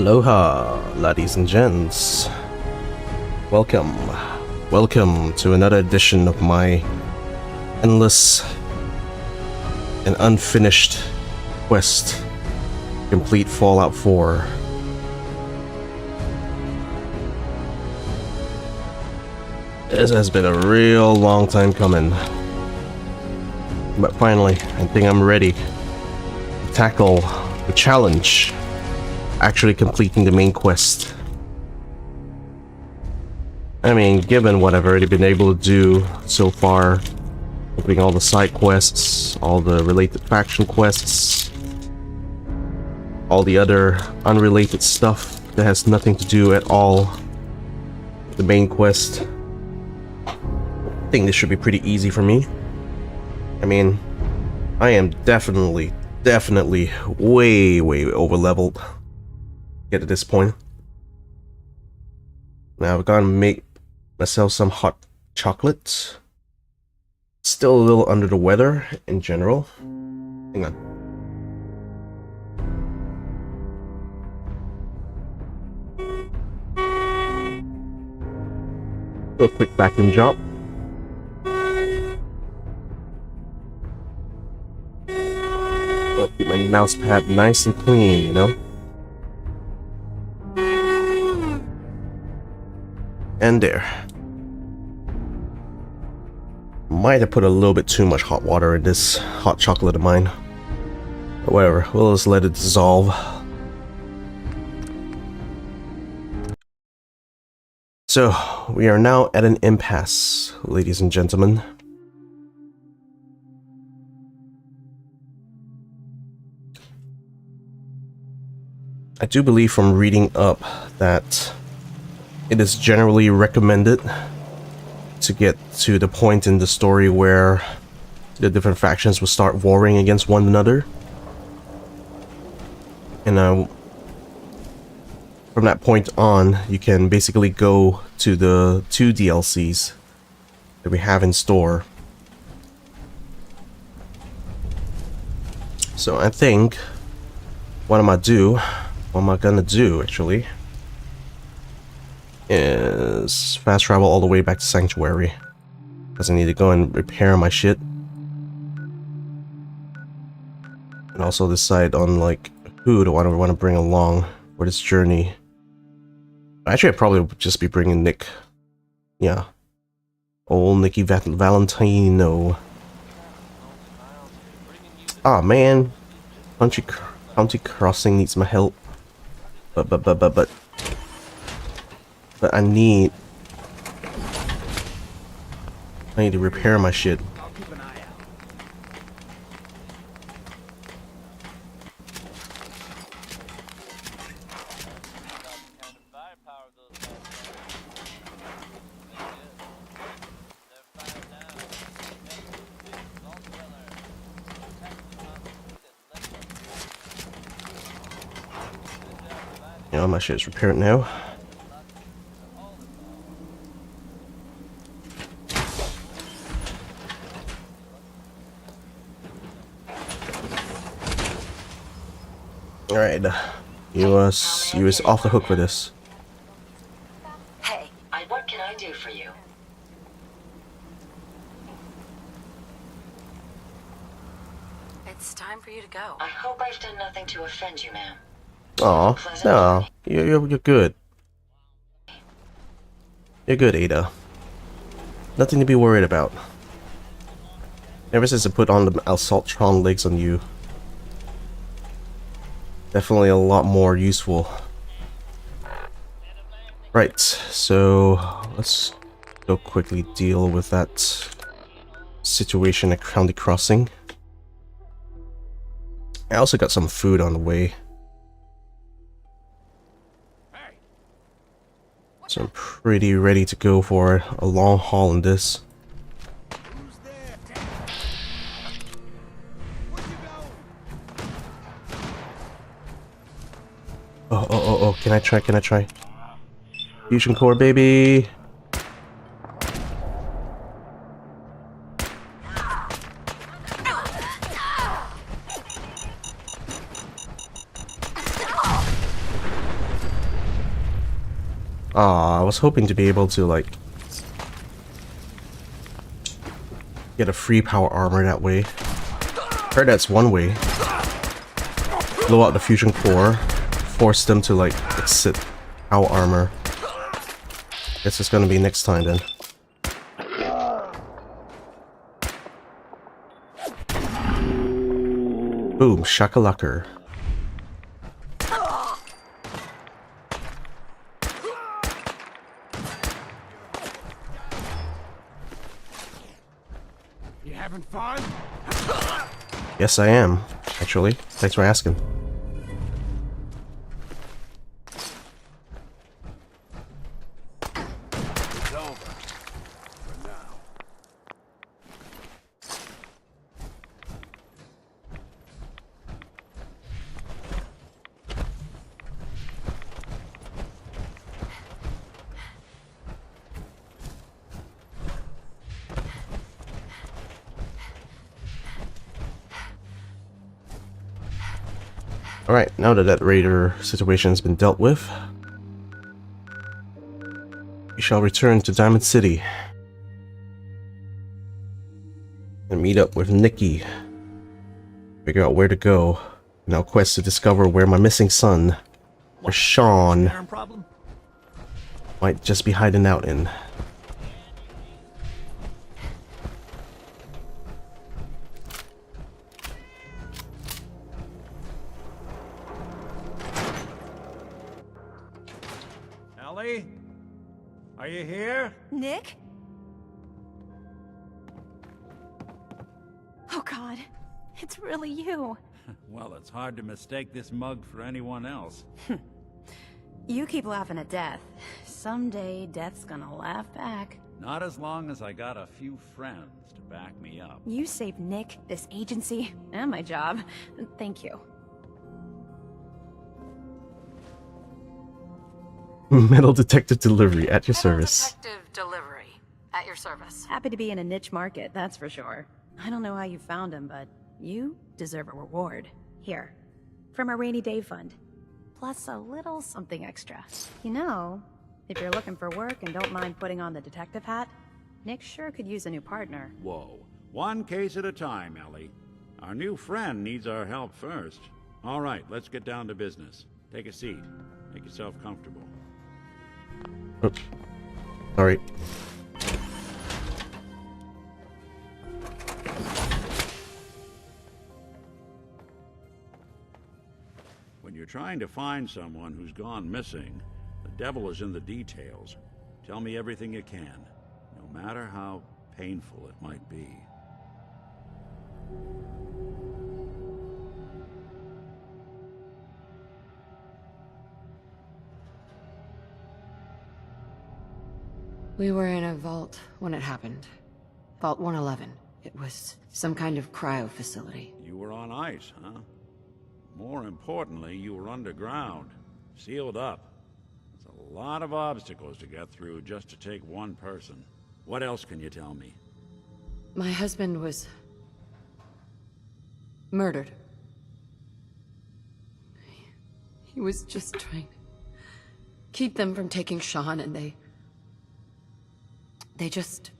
Aloha, ladies and gents. Welcome. Welcome to another edition of my endless and unfinished quest to complete Fallout 4. This has been a real long time coming. But finally, I think I'm ready to tackle the challenge. Actually completing the main quest. I mean, given what I've already been able to do so far, completing all the side quests, all the related faction quests, all the other unrelated stuff that has nothing to do at all with the main quest, I think this should be pretty easy for me. I mean, I am definitely way over leveled. Get at this point. Now I've got to make myself some hot chocolate. Still a little under the weather in general. Hang on. Do a quick vacuum job. I'll keep my mouse pad nice and clean, you know? And there. Might have put a little bit too much hot water in this hot chocolate of mine. But whatever, we'll just let it dissolve. So, we are now at an impasse, ladies and gentlemen. I do believe from reading up that it is generally recommended to get to the point in the story where the different factions will start warring against one another. And from that point on, you can basically go to the 2 DLCs that we have in store. So I think, what am I gonna do actually, is fast travel all the way back to Sanctuary, because I need to go and repair my shit, and also decide on like who do I want to bring along for this journey. Actually, I'd probably just be bringing Nick. Yeah, old Nicky Valentino. Ah man, County Crossing needs my help, but I need to repair my shit. You know, my shit's repaired now. Alright, you was off the hook for this. Hey, what can I do for you? It's time for you to go. I hope I've done nothing to offend you, ma'am. Aw, no, you're good. You're good, Ada. Nothing to be worried about. Ever since I put on the Assaultron legs on you, definitely a lot more useful. Right, so let's go quickly deal with that situation at County Crossing. I also got some food on the way, so I'm pretty ready to go for a long haul in this. Oh, can I try? Fusion core, baby! I was hoping to be able to, like, get a free power armor that way. Heard that's one way. Blow out the fusion core, force them to, like, exit power armor. Guess it's gonna be next time then. Boom, shakalaka. You having fun? Yes, I am, actually. Thanks for asking. It's over. For now. Alright, now that that raider situation has been dealt with, we shall return to Diamond City and meet up with Nikki. Figure out where to go. Now quest to discover where my missing son, or Sean, might just be hiding out in. Ellie? Are you here? Nick? Oh God, it's really you. Well, it's hard to mistake this mug for anyone else. You keep laughing at death. Someday, death's gonna laugh back. Not as long as I got a few friends to back me up. You saved Nick, this agency, and my job. Thank you. Metal detective delivery at your service. Detective delivery. At your service. Happy to be in a niche market, that's for sure. I don't know how you found him, but you deserve a reward. Here, from our rainy day fund. Plus a little something extra. You know, if you're looking for work and don't mind putting on the detective hat, Nick sure could use a new partner. Whoa. One case at a time, Ellie. Our new friend needs our help first. All right, let's get down to business. Take a seat. Make yourself comfortable. Oops. Sorry. When you're trying to find someone who's gone missing, the devil is in the details. Tell me everything you can, no matter how painful it might be. We were in a vault when it happened. Vault 111. It was some kind of cryo facility. You were on ice, huh? More importantly, you were underground, sealed up. There's a lot of obstacles to get through just to take one person. What else can you tell me? My husband was murdered. He was just trying to keep them from taking Sean, and they just...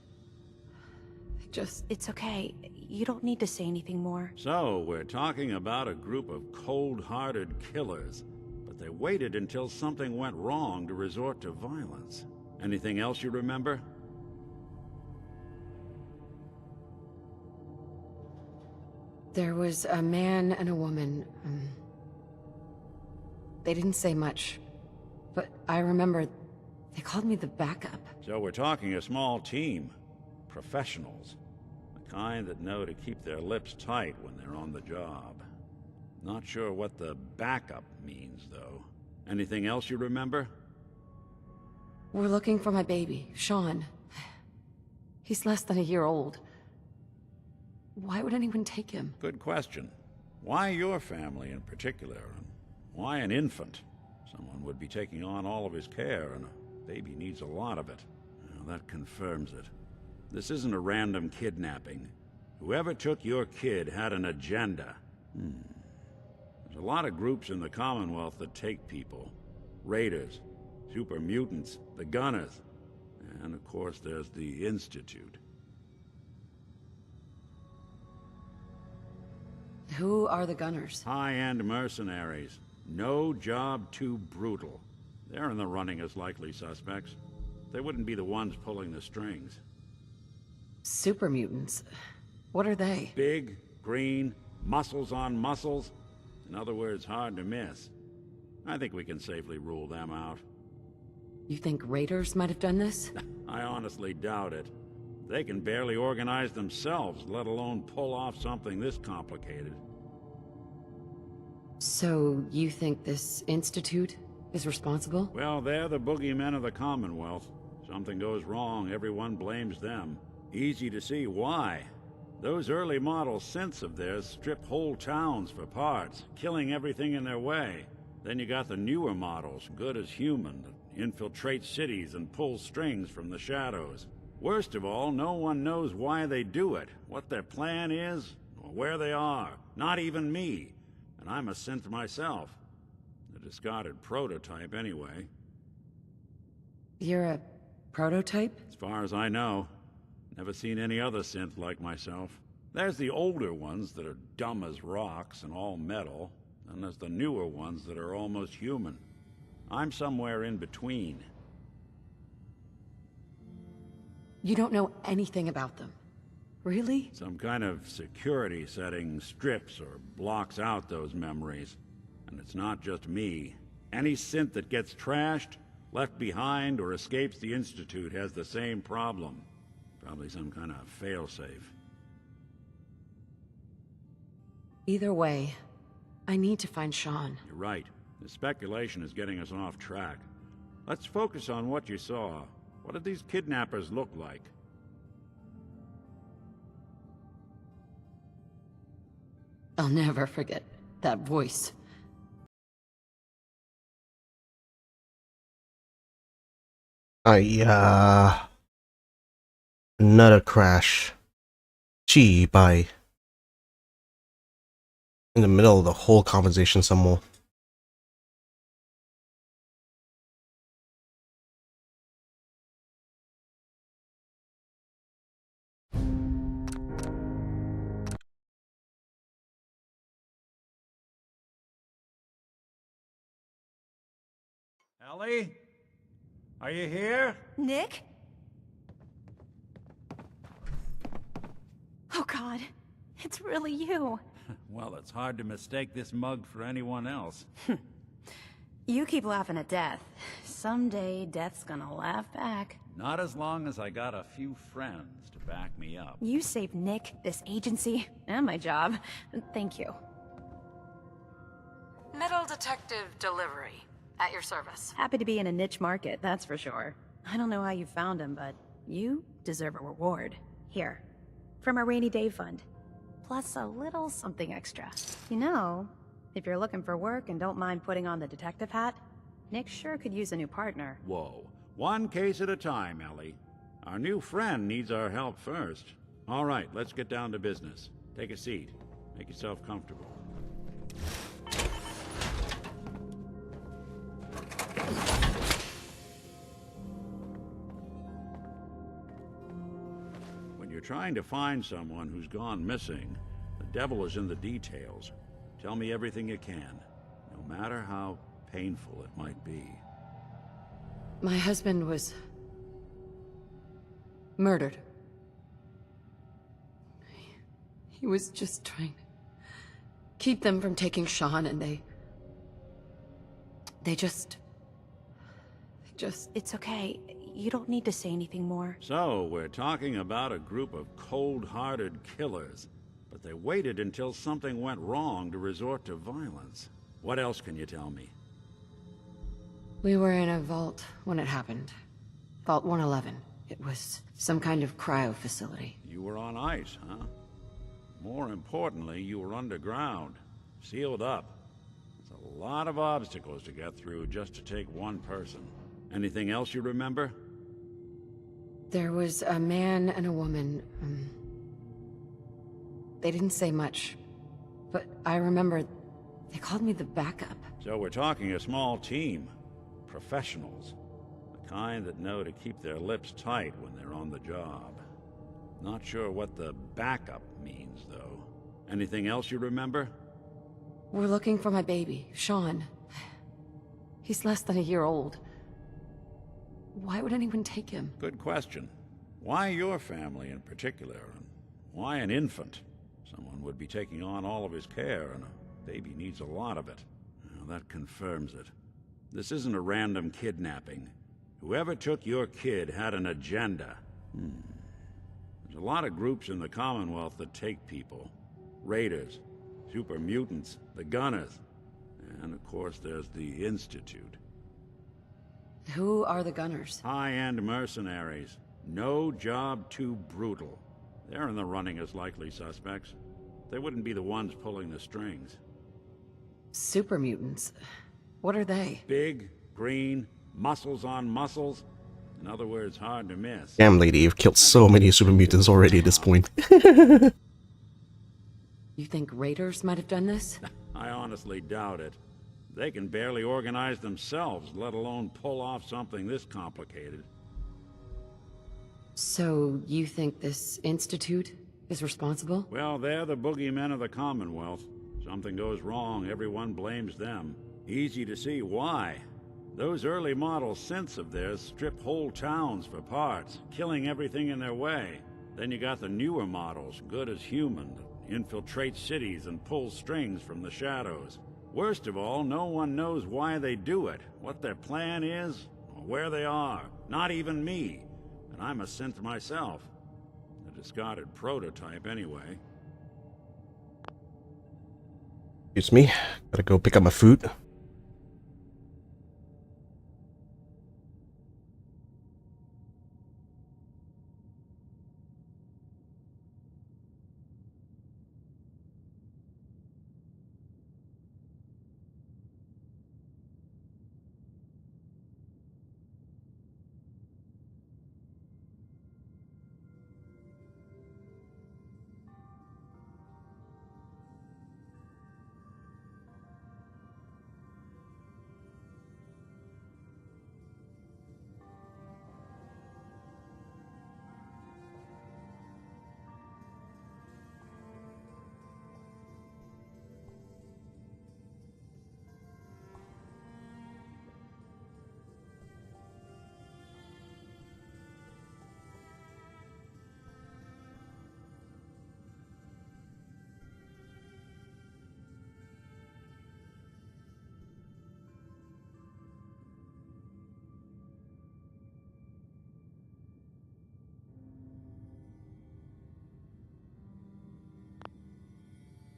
It's okay. You don't need to say anything more. So, we're talking about a group of cold-hearted killers, but they waited until something went wrong to resort to violence. Anything else you remember? There was a man and a woman. They didn't say much, but I remember they called me the backup. So we're talking a small team. Professionals. The kind that know to keep their lips tight when they're on the job. Not sure what the backup means, though. Anything else you remember? We're looking for my baby, Sean. He's less than a year old. Why would anyone take him? Good question. Why your family in particular? And why an infant? Someone would be taking on all of his care, and a baby needs a lot of it. Well, that confirms it. This isn't a random kidnapping. Whoever took your kid had an agenda. There's a lot of groups in the Commonwealth that take people. Raiders, super mutants, the Gunners, and of course there's the Institute. Who are the Gunners? High-end mercenaries. No job too brutal. They're in the running as likely suspects. They wouldn't be the ones pulling the strings. Super mutants. What are they? Big, green, muscles on muscles. In other words, hard to miss. I think we can safely rule them out. You think raiders might have done this? I honestly doubt it. They can barely organize themselves, let alone pull off something this complicated. So, you think this Institute is responsible? Well, they're the boogeymen of the Commonwealth. Something goes wrong, everyone blames them. Easy to see why. Those early model synths of theirs strip whole towns for parts, killing everything in their way. Then you got the newer models, good as human, that infiltrate cities and pull strings from the shadows. Worst of all, no one knows why they do it, what their plan is, or where they are. Not even me. And I'm a synth myself. A discarded prototype, anyway. You're a prototype? As far as I know. Never seen any other synth like myself. There's the older ones that are dumb as rocks and all metal, and there's the newer ones that are almost human. I'm somewhere in between. You don't know anything about them. Really? Some kind of security setting strips or blocks out those memories. And it's not just me. Any synth that gets trashed, left behind, or escapes the Institute has the same problem. Probably some kind of failsafe. Either way, I need to find Sean. You're right. The speculation is getting us off track. Let's focus on what you saw. What did these kidnappers look like? I'll never forget that voice. Another crash. Gee, bye. In the middle of the whole conversation some more. Ellie? Are you here? Nick? Oh god, it's really you. Well, it's hard to mistake this mug for anyone else. You keep laughing at death. Someday, death's gonna laugh back. Not as long as I got a few friends to back me up. You saved Nick, this agency, and my job. Thank you. Metal detective delivery. At your service. Happy to be in a niche market, that's for sure. I don't know how you found him, but you deserve a reward. Here, from our rainy day fund. Plus a little something extra. You know, if you're looking for work and don't mind putting on the detective hat, Nick sure could use a new partner. Whoa. One case at a time, Ellie. Our new friend needs our help first. All right, let's get down to business. Take a seat. Make yourself comfortable. When you're trying to find someone who's gone missing, the devil is in the details. Tell me everything you can, no matter how painful it might be. My husband was murdered. He was just trying to keep them from taking Sean, and they just... It's okay. You don't need to say anything more. So, we're talking about a group of cold-hearted killers, but they waited until something went wrong to resort to violence. What else can you tell me? We were in a vault when it happened. Vault 111. It was some kind of cryo facility. You were on ice, huh? More importantly, you were underground, sealed up. It's a lot of obstacles to get through just to take one person. Anything else you remember? There was a man and a woman. They didn't say much, but I remember they called me the backup. So we're talking a small team. Professionals. kind that know to keep their lips tight when they're on the job. Not sure what the backup means, though. Anything else you remember? We're looking for my baby, Sean. He's less than a year old. Why would anyone take him? Good question. Why your family in particular? And why an infant? Someone would be taking on all of his care, and a baby needs a lot of it. Well, that confirms it. This isn't a random kidnapping. Whoever took your kid had an agenda. There's a lot of groups in the Commonwealth that take people. Raiders, super mutants, the Gunners, and of course there's the Institute. Who are the Gunners? High-end mercenaries. No job too brutal. They're in the running as likely suspects. They wouldn't be the ones pulling the strings. Super mutants. What are they? Big, green, muscles on muscles. In other words, hard to miss. Damn, lady, you've killed so many super mutants already at this point. You think raiders might have done this? I honestly doubt it. They can barely organize themselves, let alone pull off something this complicated. So, you think this institute is responsible? Well, they're the boogeymen of the Commonwealth. Something goes wrong, everyone blames them. Easy to see why. Those early model synths of theirs strip whole towns for parts, killing everything in their way. Then you got the newer models, good as human, that infiltrate cities and pull strings from the shadows. Worst of all, no one knows why they do it, what their plan is, or where they are. Not even me. And I'm a synth myself. A discarded prototype, anyway. Excuse me, gotta go pick up my food.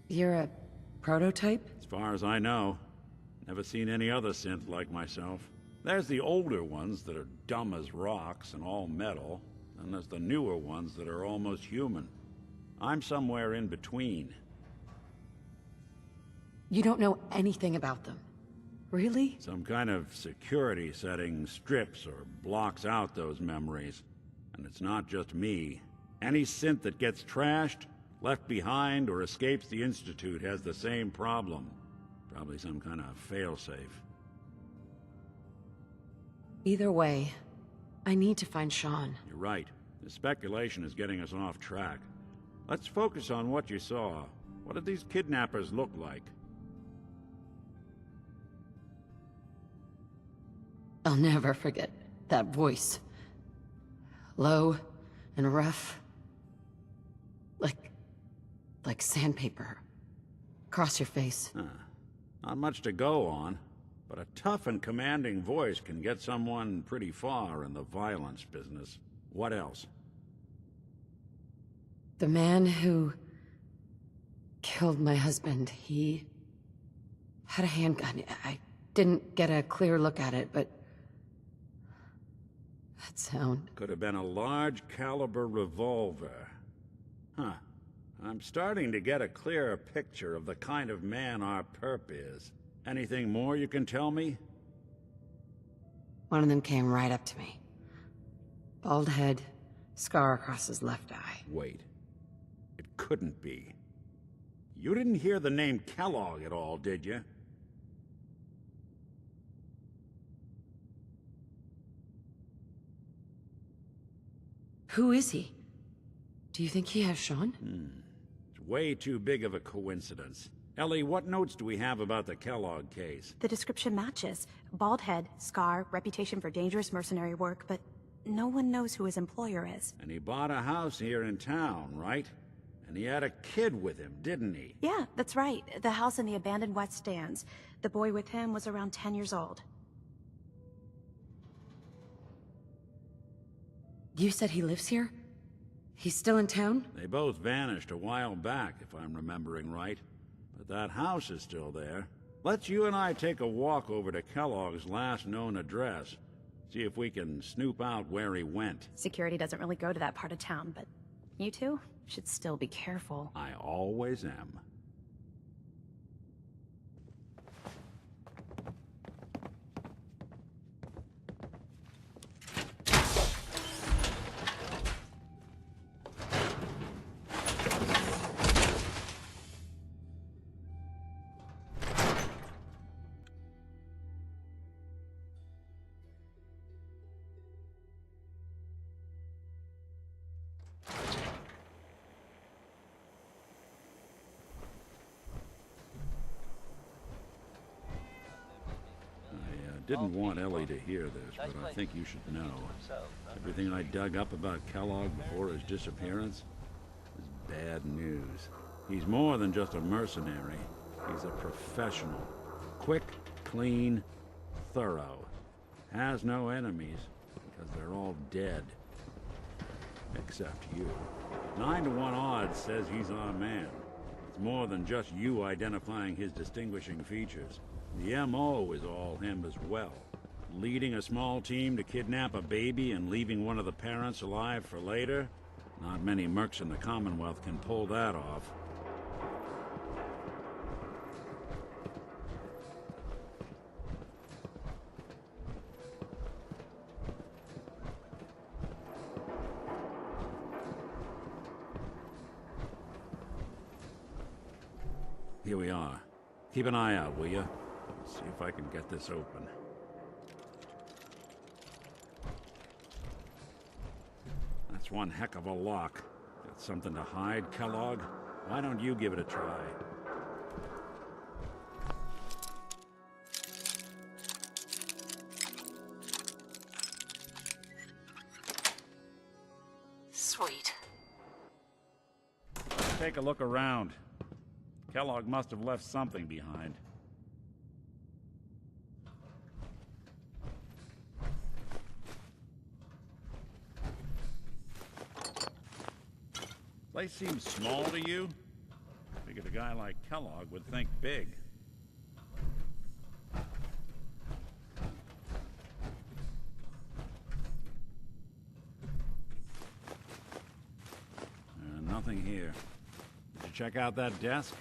You're a prototype? As far as I know. Never seen any other synth like myself. There's the older ones that are dumb as rocks and all metal, and there's the newer ones that are almost human. I'm somewhere in between. You don't know anything about them. Really? Some kind of security setting strips or blocks out those memories. And it's not just me. Any synth that gets trashed, left behind, or escapes the Institute has the same problem. Probably some kind of failsafe. Either way, I need to find Sean. You're right. The speculation is getting us off track. Let's focus on what you saw. What did these kidnappers look like? I'll never forget that voice. Low and rough. Like sandpaper. Across your face. Not much to go on, but a tough and commanding voice can get someone pretty far in the violence business. What else? The man who killed my husband, he had a handgun. I didn't get a clear look at it, but that sound. Could have been a large caliber revolver. Huh. I'm starting to get a clearer picture of the kind of man our perp is. Anything more you can tell me? One of them came right up to me. Bald head, scar across his left eye. Wait. It couldn't be. You didn't hear the name Kellogg at all, did you? Who is he? Do you think he has Sean? It's way too big of a coincidence. Ellie, what notes do we have about the Kellogg case? The description matches. Bald head, scar, reputation for dangerous mercenary work, but no one knows who his employer is. And he bought a house here in town, right? And he had a kid with him, didn't he? Yeah, that's right. The house in the abandoned West Stands. The boy with him was around 10 years old. You said he lives here? He's still in town? They both vanished a while back, if I'm remembering right. But that house is still there. Let's you and I take a walk over to Kellogg's last known address. See if we can snoop out where he went. Security doesn't really go to that part of town, but you two should still be careful. I always am. Didn't want Ellie to hear this, but I think you should know. Everything I dug up about Kellogg before his disappearance is bad news. He's more than just a mercenary. He's a professional. Quick, clean, thorough. Has no enemies, because they're all dead. Except you. 9 to 1 odds says he's our man. It's more than just you identifying his distinguishing features. The M.O. is all him as well. Leading a small team to kidnap a baby and leaving one of the parents alive for later? Not many mercs in the Commonwealth can pull that off. Here we are. Keep an eye out, will you? See if I can get this open. That's one heck of a lock. Got something to hide, Kellogg? Why don't you give it a try? Sweet. Take a look around. Kellogg must have left something behind. Place seems small to you? Figured a guy like Kellogg would think big. Nothing here. Did you check out that desk?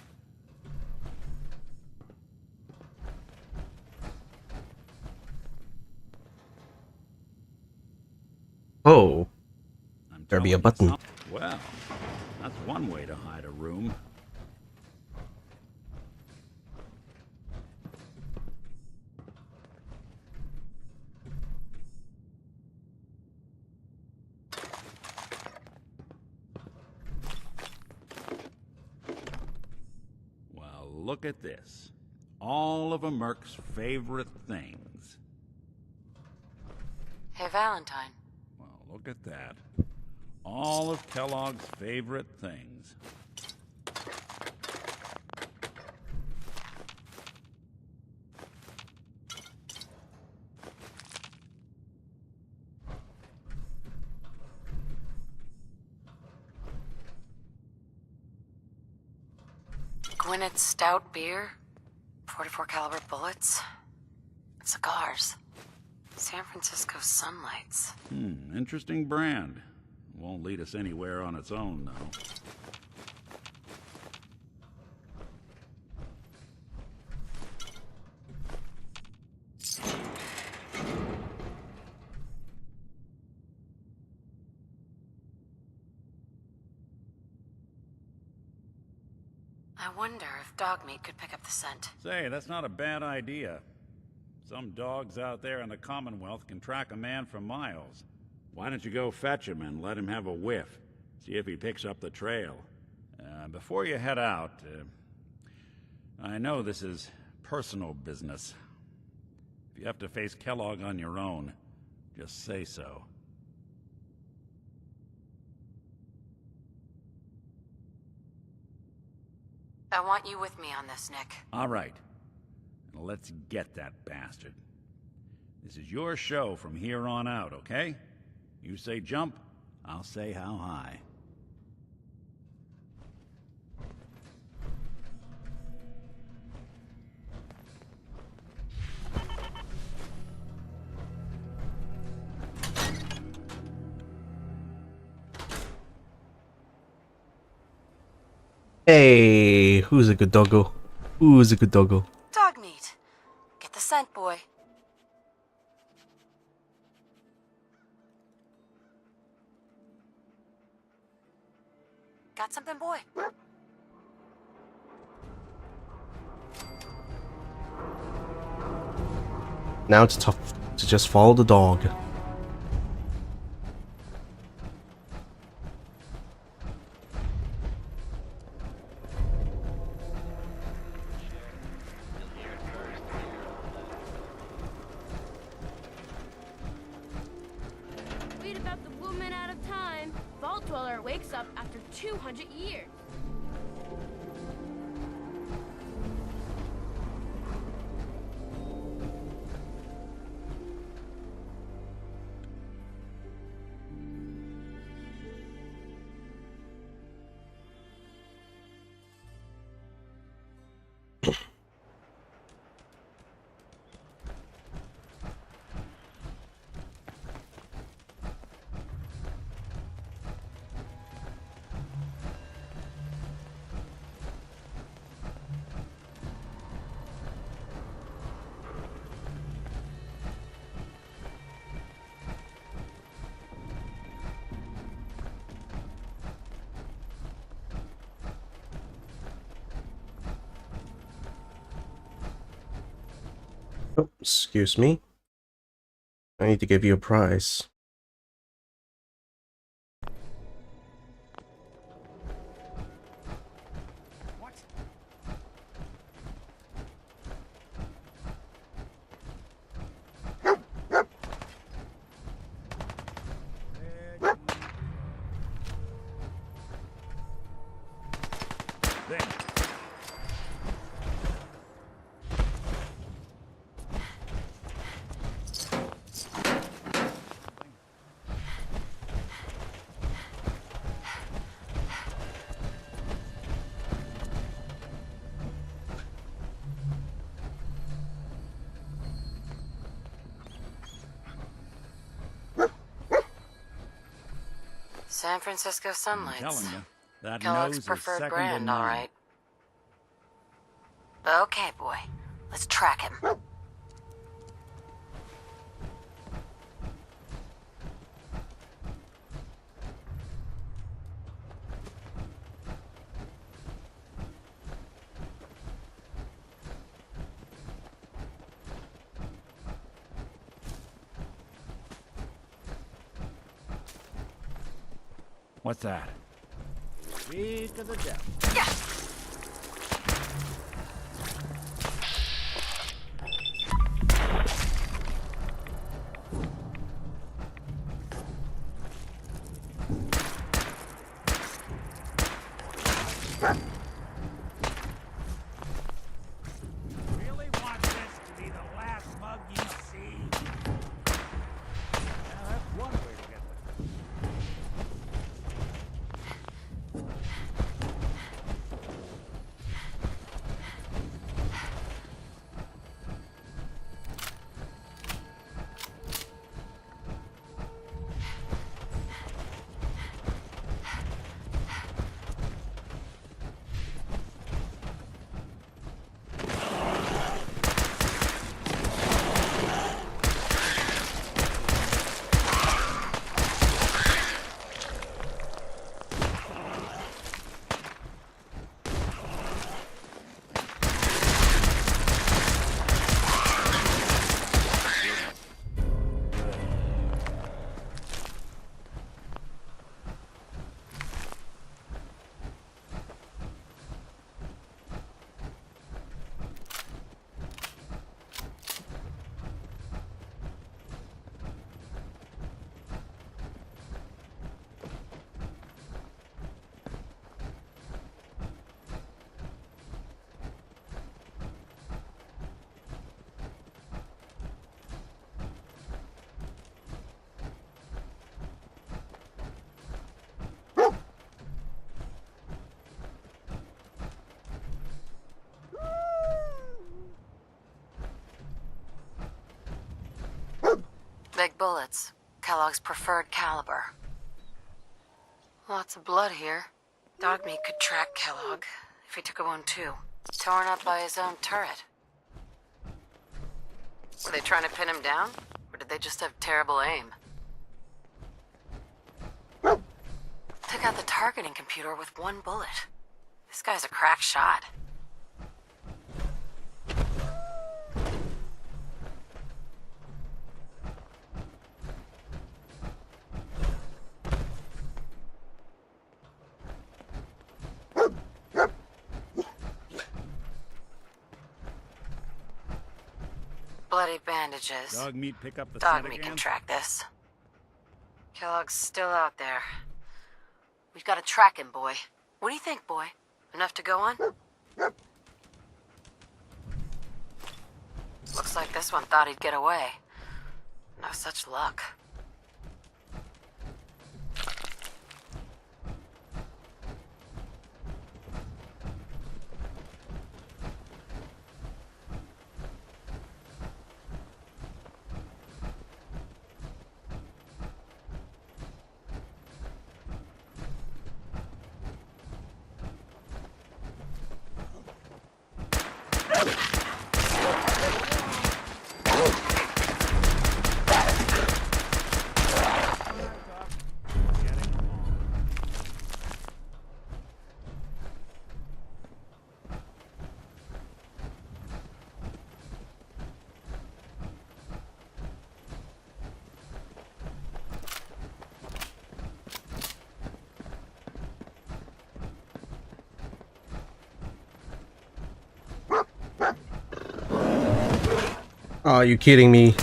Oh, I'm there be a telling you button. Well, that's one way to hide a room. Well, look at this. All of a merc's favorite things. Hey, Valentine. Well, look at that. All of Kellogg's favorite things. Gwinnett's stout beer, 44 caliber bullets, cigars, San Francisco sunlights. Interesting brand. Won't lead us anywhere on its own, though. I wonder if dog meat could pick up the scent. Say, that's not a bad idea. Some dogs out there in the Commonwealth can track a man for miles. Why don't you go fetch him and let him have a whiff? See if he picks up the trail. Before you head out, I know this is personal business. If you have to face Kellogg on your own, just say so. I want you with me on this, Nick. All right. Now let's get that bastard. This is your show from here on out, okay? You say jump, I'll say how high. Hey, who's a good doggo? Who's a good doggo? Dog meat. Get the scent, boy. Got something, boy? Now it's tough to just follow the dog. Read about the woman out of time. Vault Dweller wakes up after 200 years. Oh, excuse me. I need to give you a prize. There. San Francisco I'm Sunlights. telling you, that Kellogg's nose is preferred second brand, to all none. right. Okay, boy. Let's track him. What's that? Speak of the devil. Really want this to be the last mug you see? Now that's one way to get the Big bullets. Kellogg's preferred caliber. Lots of blood here. Dog meat could track Kellogg if he took a wound too. Torn up by his own turret. Were they trying to pin him down? Or did they just have terrible aim? Took out the targeting computer with one bullet. This guy's a crack shot. Bloody bandages. Dog meat pick up the Dog scent meat again? can track this. Kellogg's still out there. We've got to track him, boy. What do you think, boy? Enough to go on? Looks like this one thought he'd get away. No such luck. Oh, you kidding me?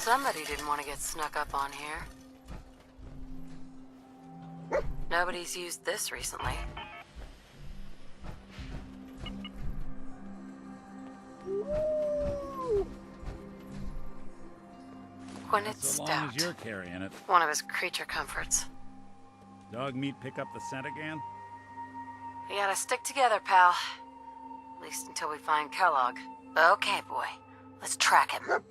Somebody didn't want to get snuck up on here. Nobody's used this recently. When it's So long as stout. you're carrying it. One of his creature comforts. Dog meat pick up the scent again? We gotta stick together, pal. At least until we find Kellogg. Okay, boy. Let's track him.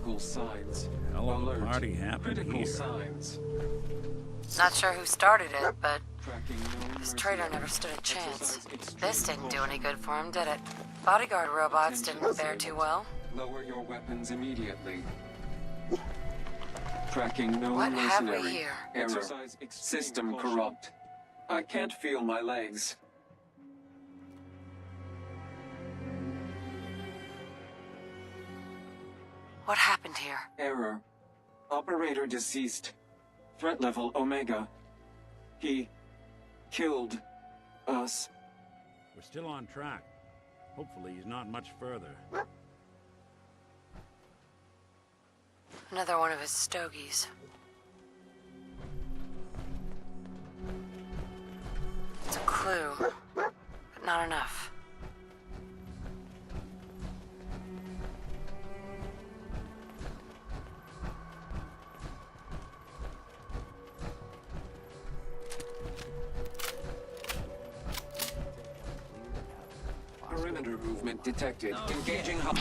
Vital signs. Hell of a Alert. party happened Critical here. signs. Not sure who started it, but Tracking known this traitor mercenaries. never stood a chance. Exercise extreme This didn't do caution. any good for him, did it? Bodyguard robots Attention didn't fare too disabled. well. Lower your weapons immediately. Tracking known What have we mercenary. here? Error. Exercise extreme System caution. Corrupt. I can't feel my legs. What happened here? Error. Operator deceased. Threat level Omega. He killed us. We're still on track. Hopefully he's not much further. Another one of his stogies. It's a clue, but not enough. Perimeter movement detected. Engaging hub.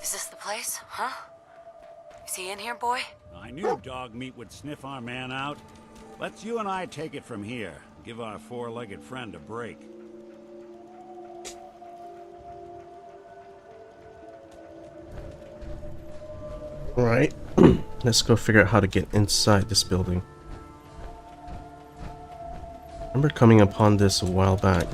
Is this the place? Huh? Is he in here, boy? I knew dog meat would sniff our man out. Let's you and I take it from here. Give our four-legged friend a break. Alright, let's go figure out how to get inside this building. I remember coming upon this a while back.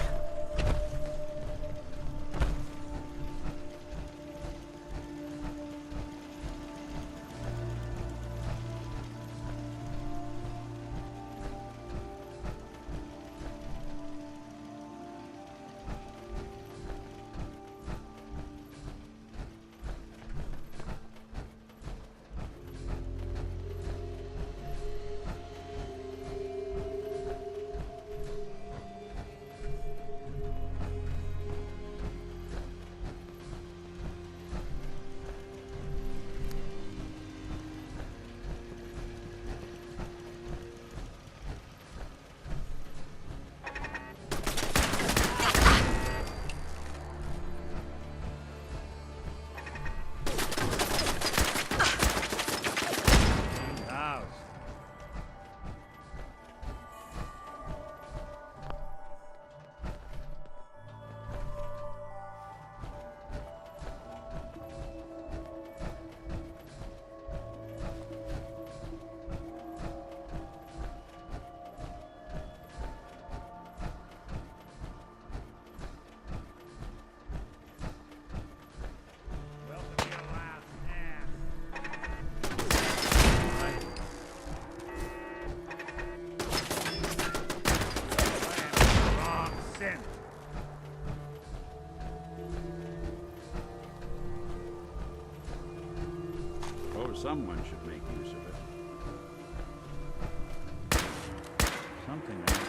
someone should make use of it. Something else.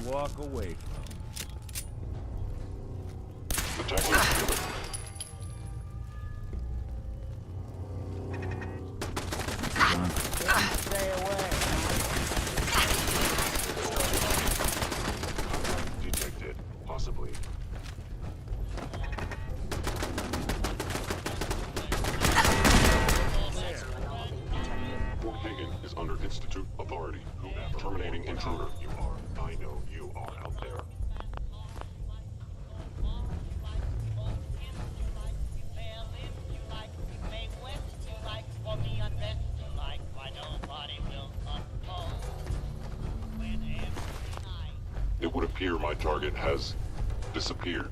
Walk away from. Stay away. Detected, possibly. Fort Hagen is under Institute authority. Terminating intruder. You are. I know you are out there. It would appear my target has disappeared.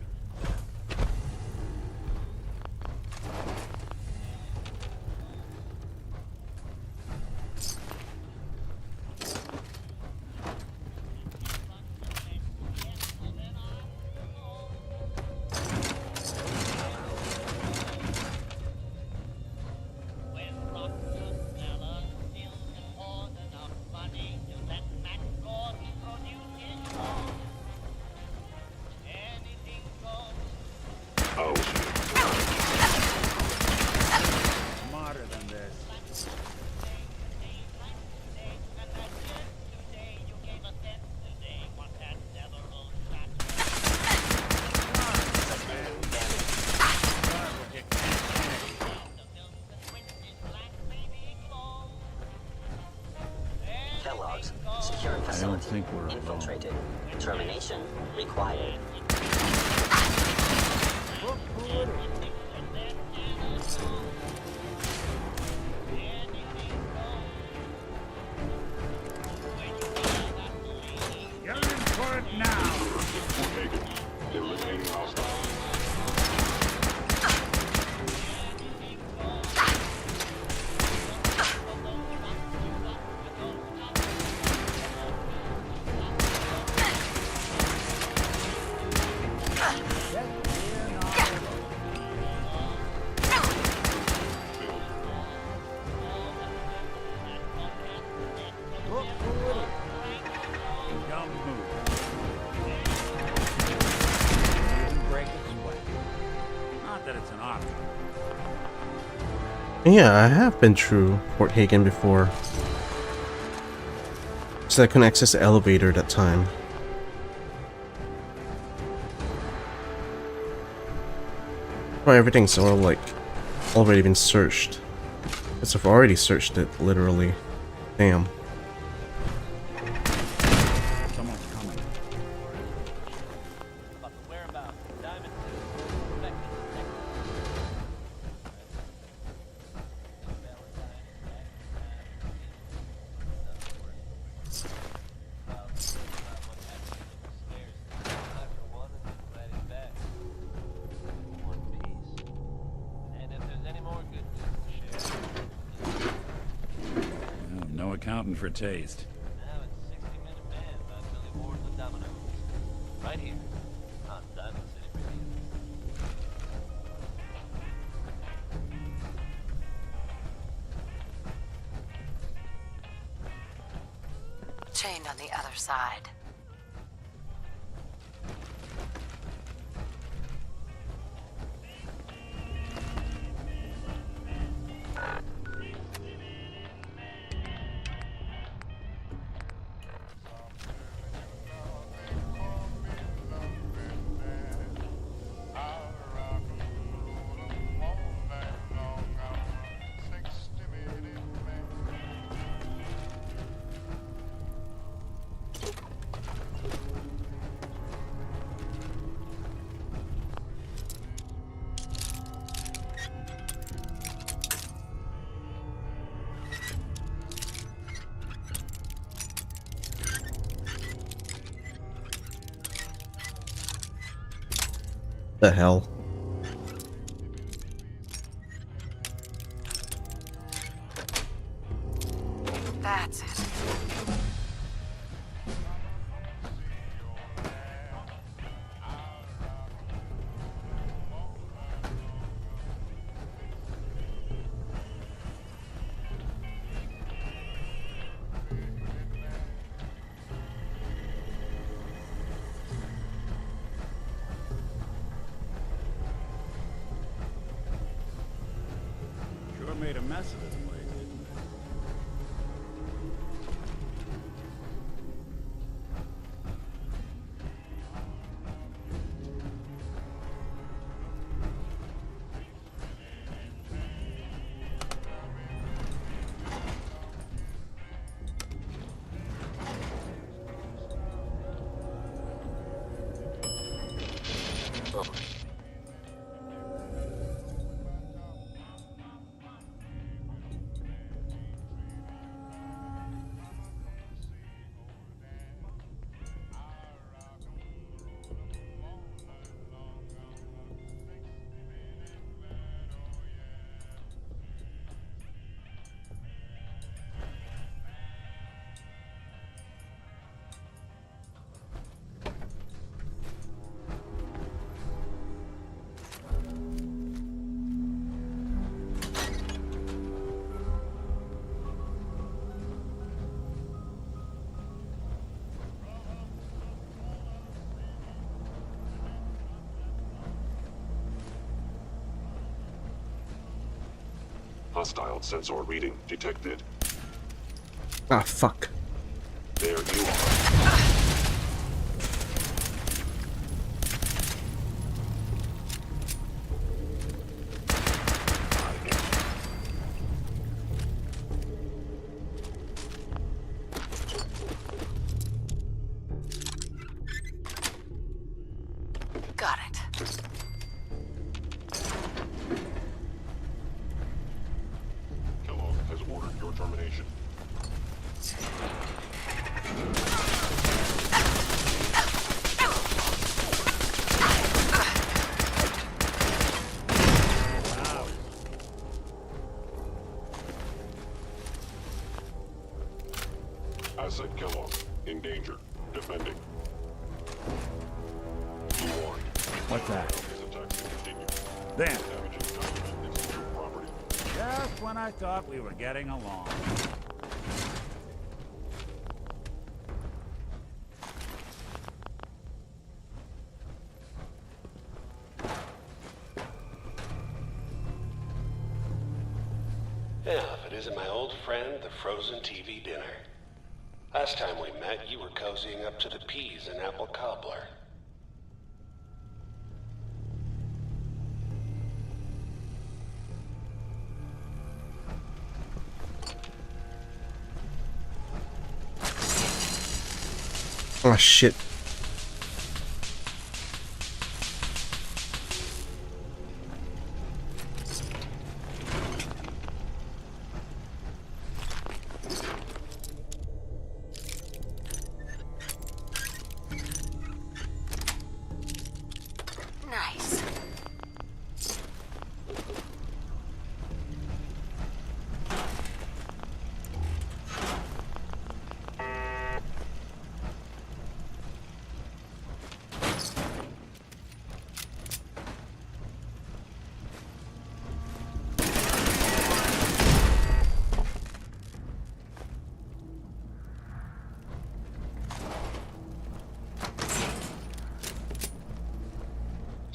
Smarter than this. Kellogg's. Secure facility. think we're alone. Infiltrated. Termination required. You're in for it now. Fort Hagen, eliminating hostiles. Don't move. Even break a sweat. Not that it's an option. Yeah, I have been through Fort Hagen before. So I couldn't access the elevator at that time. Well, everything's all like already been searched. Because I've already searched it, literally. Damn. Someone's coming. accounting for taste. Now it's 60-minute band by Billy Ward and the Dominoes. Right here on Diamond City Radio. Chained on the other side. The hell? That's it. Sure made a mess of this place, didn't it? Hostile sensor reading detected. Ah, fuck. There you are. Got it. Kellogg has ordered your termination. Asset Kellogg, in danger. Defending. Be warned. What's that? His attacks will continue. Then, Damages document institute property. just when I thought we were getting along. Yeah, if it isn't my old friend, the frozen TV dinner. Last time we met, you were cozying up to the peas and apple cobbler. Oh shit. Nice.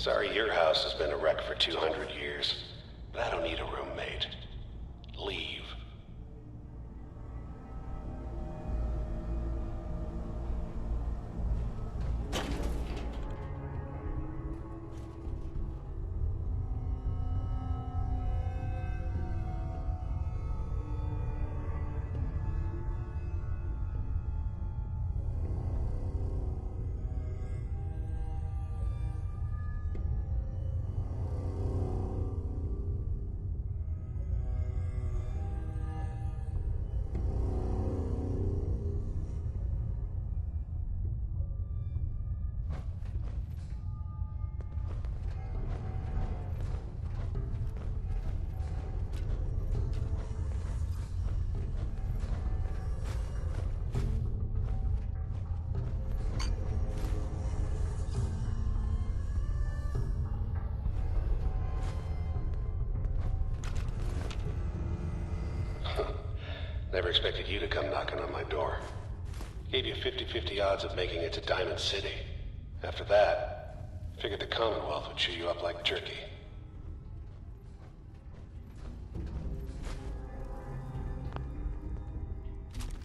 Sorry your house has been a wreck for 200 years, but I don't need a roommate. Leave. Never expected you to come knocking on my door. Gave you 50-50 odds of making it to Diamond City. After that, figured the Commonwealth would chew you up like jerky.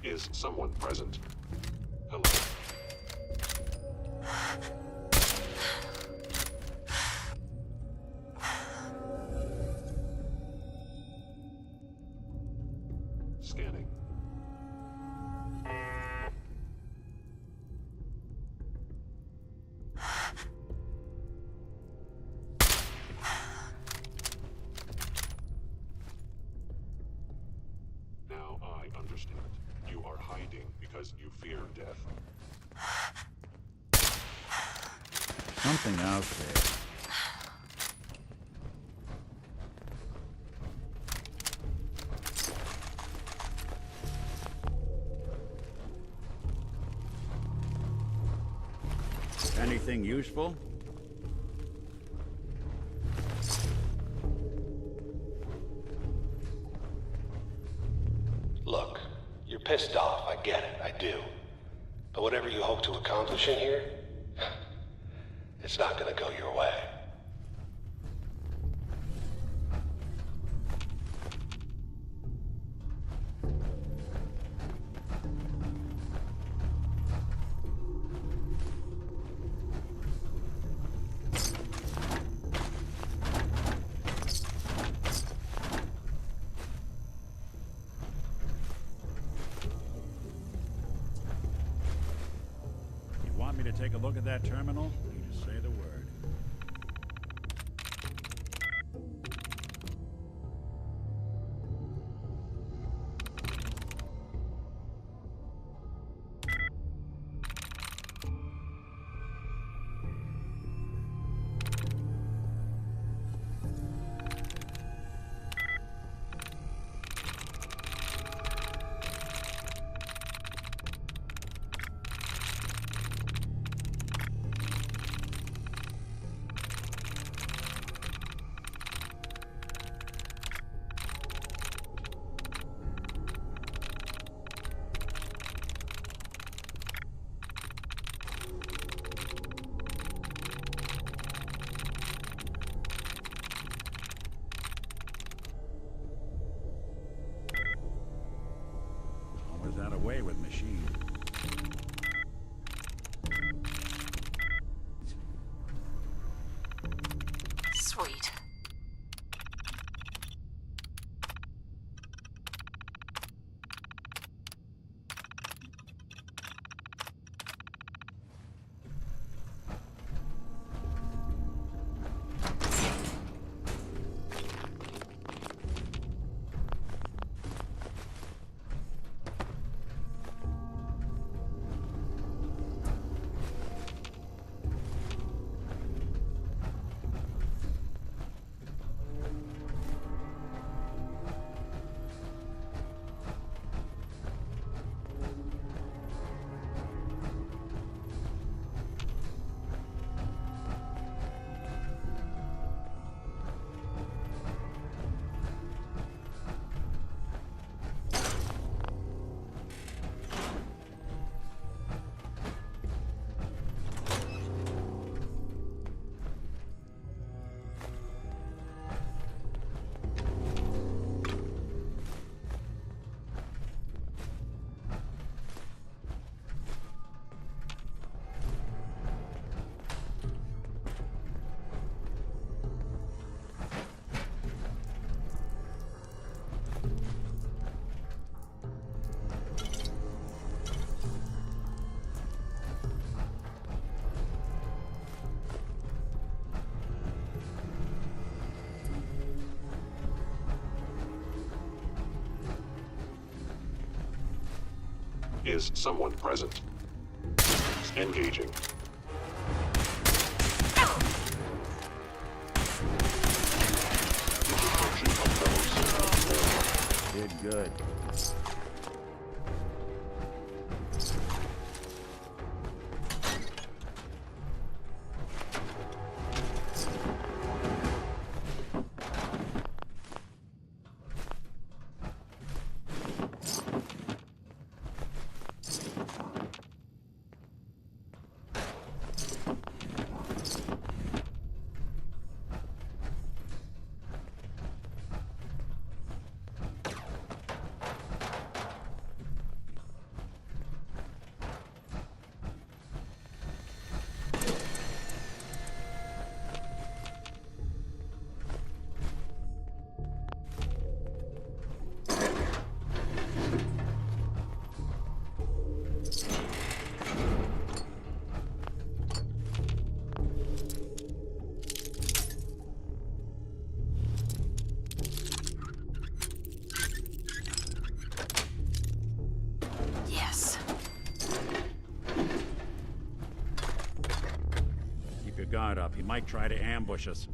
Is someone present? Hello? Scanning. Now I understand. You are hiding because you fear death. Something out there. Anything useful? Look, you're pissed off, I get it, I do. But whatever you hope to accomplish in here, it's not gonna go your way. Want me to take a look at that terminal? You just say the word. Always out of way with machines. Sweet. Is someone present? Engaging. Destruction of fellow citizens. Did good. Yes. Keep your guard up. He might try to ambush us.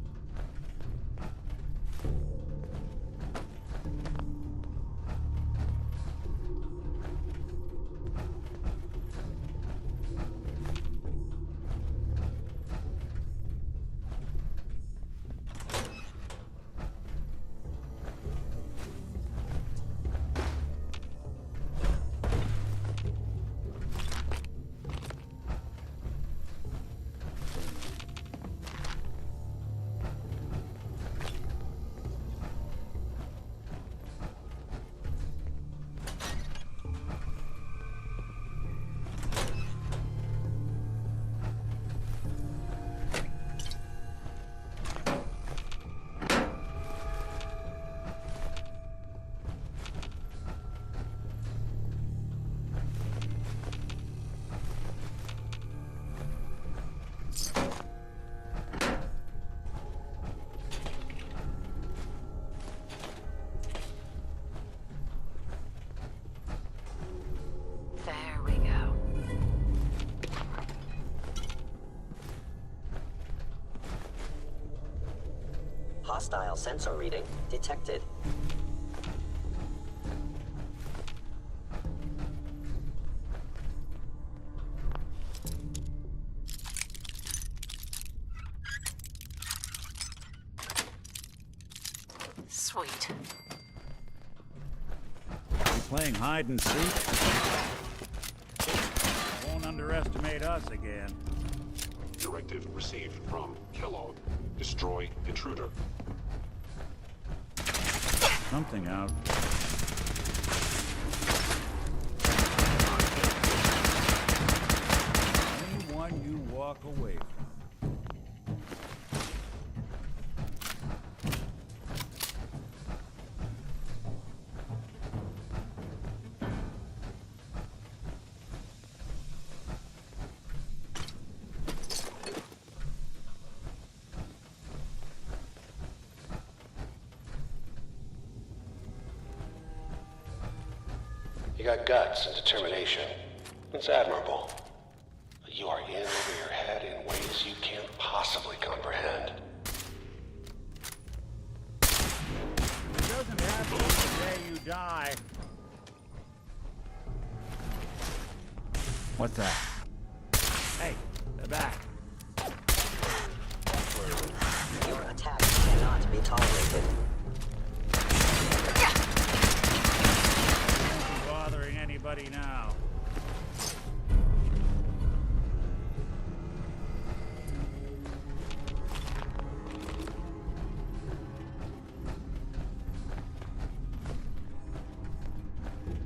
There we go. Hostile sensor reading detected. Sweet. You playing hide and seek? Won't underestimate us again. Directive received from Kellogg. Destroy intruder. Something out. Anyone you walk away from. You got guts and determination. It's admirable. But you are in over your head in ways you can't possibly comprehend. It doesn't happen the day you die. What's that? Hey, they're back. Your attack cannot be tolerated. Bothering anybody now.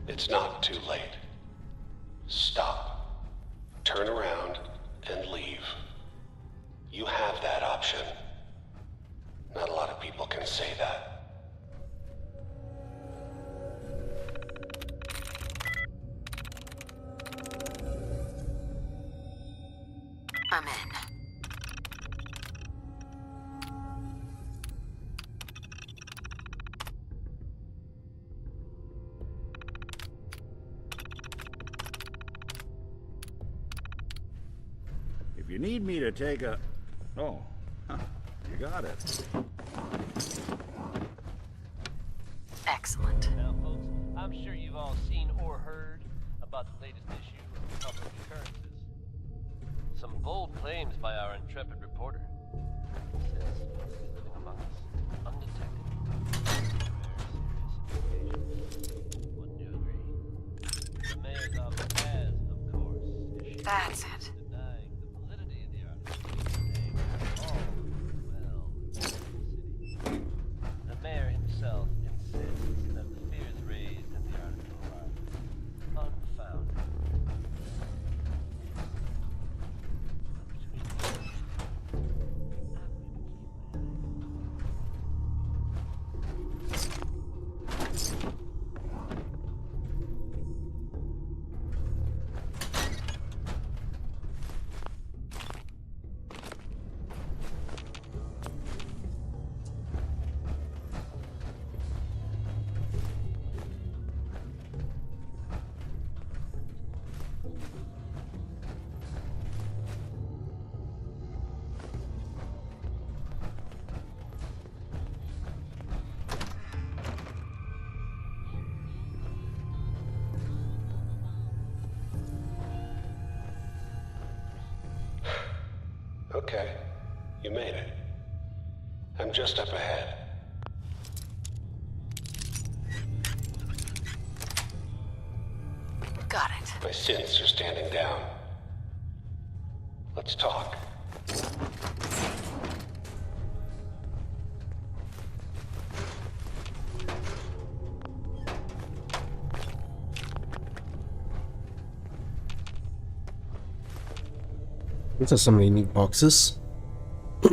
It's not too late. Stop. Turn around and leave. You have that option. Not a lot of people can say that. I'm in. you need me to take a... Oh, huh, you got it. Excellent. Now, folks, I'm sure you've all seen or heard about the latest issue of Public Occurrences. Some bold claims by our intrepid reporter. Says he's living among us, undetected. Very serious implications. Wouldn't you agree? The mayor's office has, of course, issued That's it. denying the validity of the article, saying all well in the city. The mayor himself insists that the fears raised in the article are unfounded. Okay, you made it. I'm just up ahead. Got it. My synths are standing down. Let's talk. These are some unique boxes. And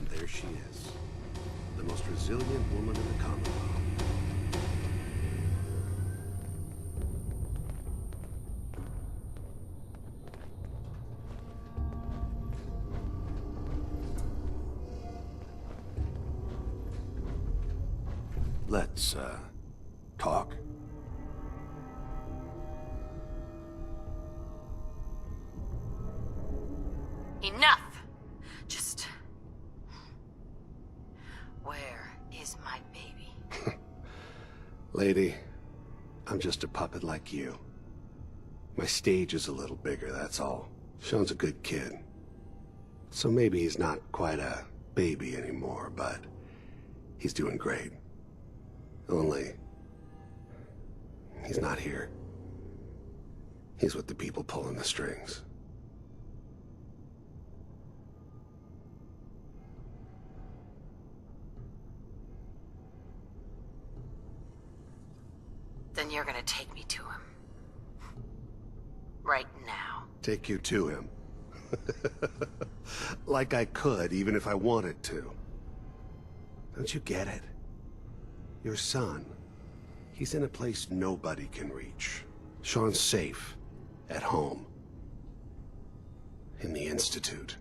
there she is. The most resilient woman in the Commonwealth. Let's, talk. Enough! Just... Where is my baby? Lady, I'm just a puppet like you. My stage is a little bigger, that's all. Sean's a good kid. So maybe he's not quite a baby anymore, but he's doing great. Only, he's not here. He's with the people pulling the strings. Then you're gonna take me to him. Right now. Take you to him. Like I could, even if I wanted to. Don't you get it? Your son, he's in a place nobody can reach. Sean's safe, at home. In the Institute.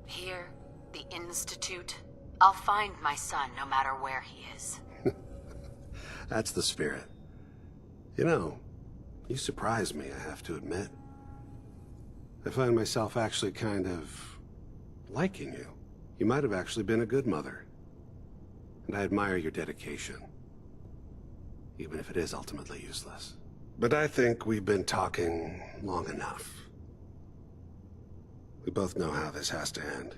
Here, the Institute, I'll find my son no matter where he is. That's the spirit. You know, you surprise me, I have to admit. I find myself actually kind of liking you. You might have actually been a good mother. And I admire your dedication. Even if it is ultimately useless. But I think we've been talking long enough. We both know how this has to end.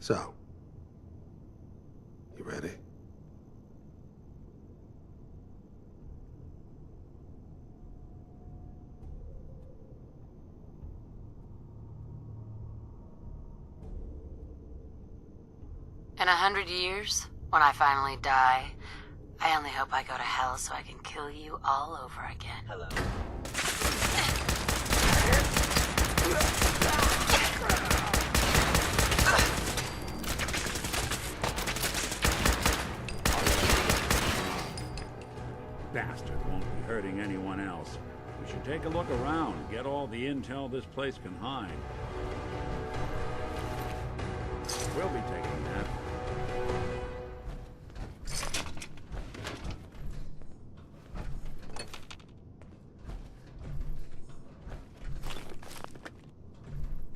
So, you ready? In 100 years, when I finally die, I only hope I go to hell so I can kill you all over again. Hello. Bastard won't be hurting anyone else. We should take a look around, get all the intel this place can hide. We'll be taking that.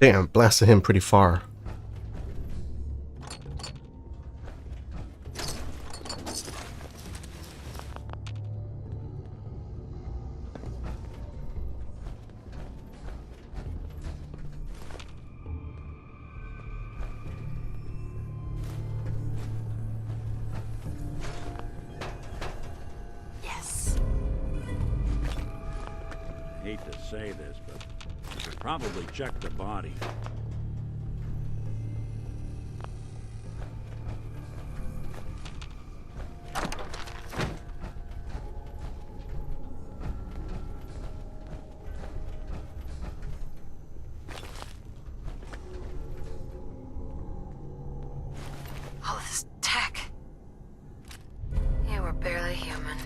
Damn, blasted him pretty far. Yes. I hate to say this, but you should probably check the body. All this tech. You were barely human.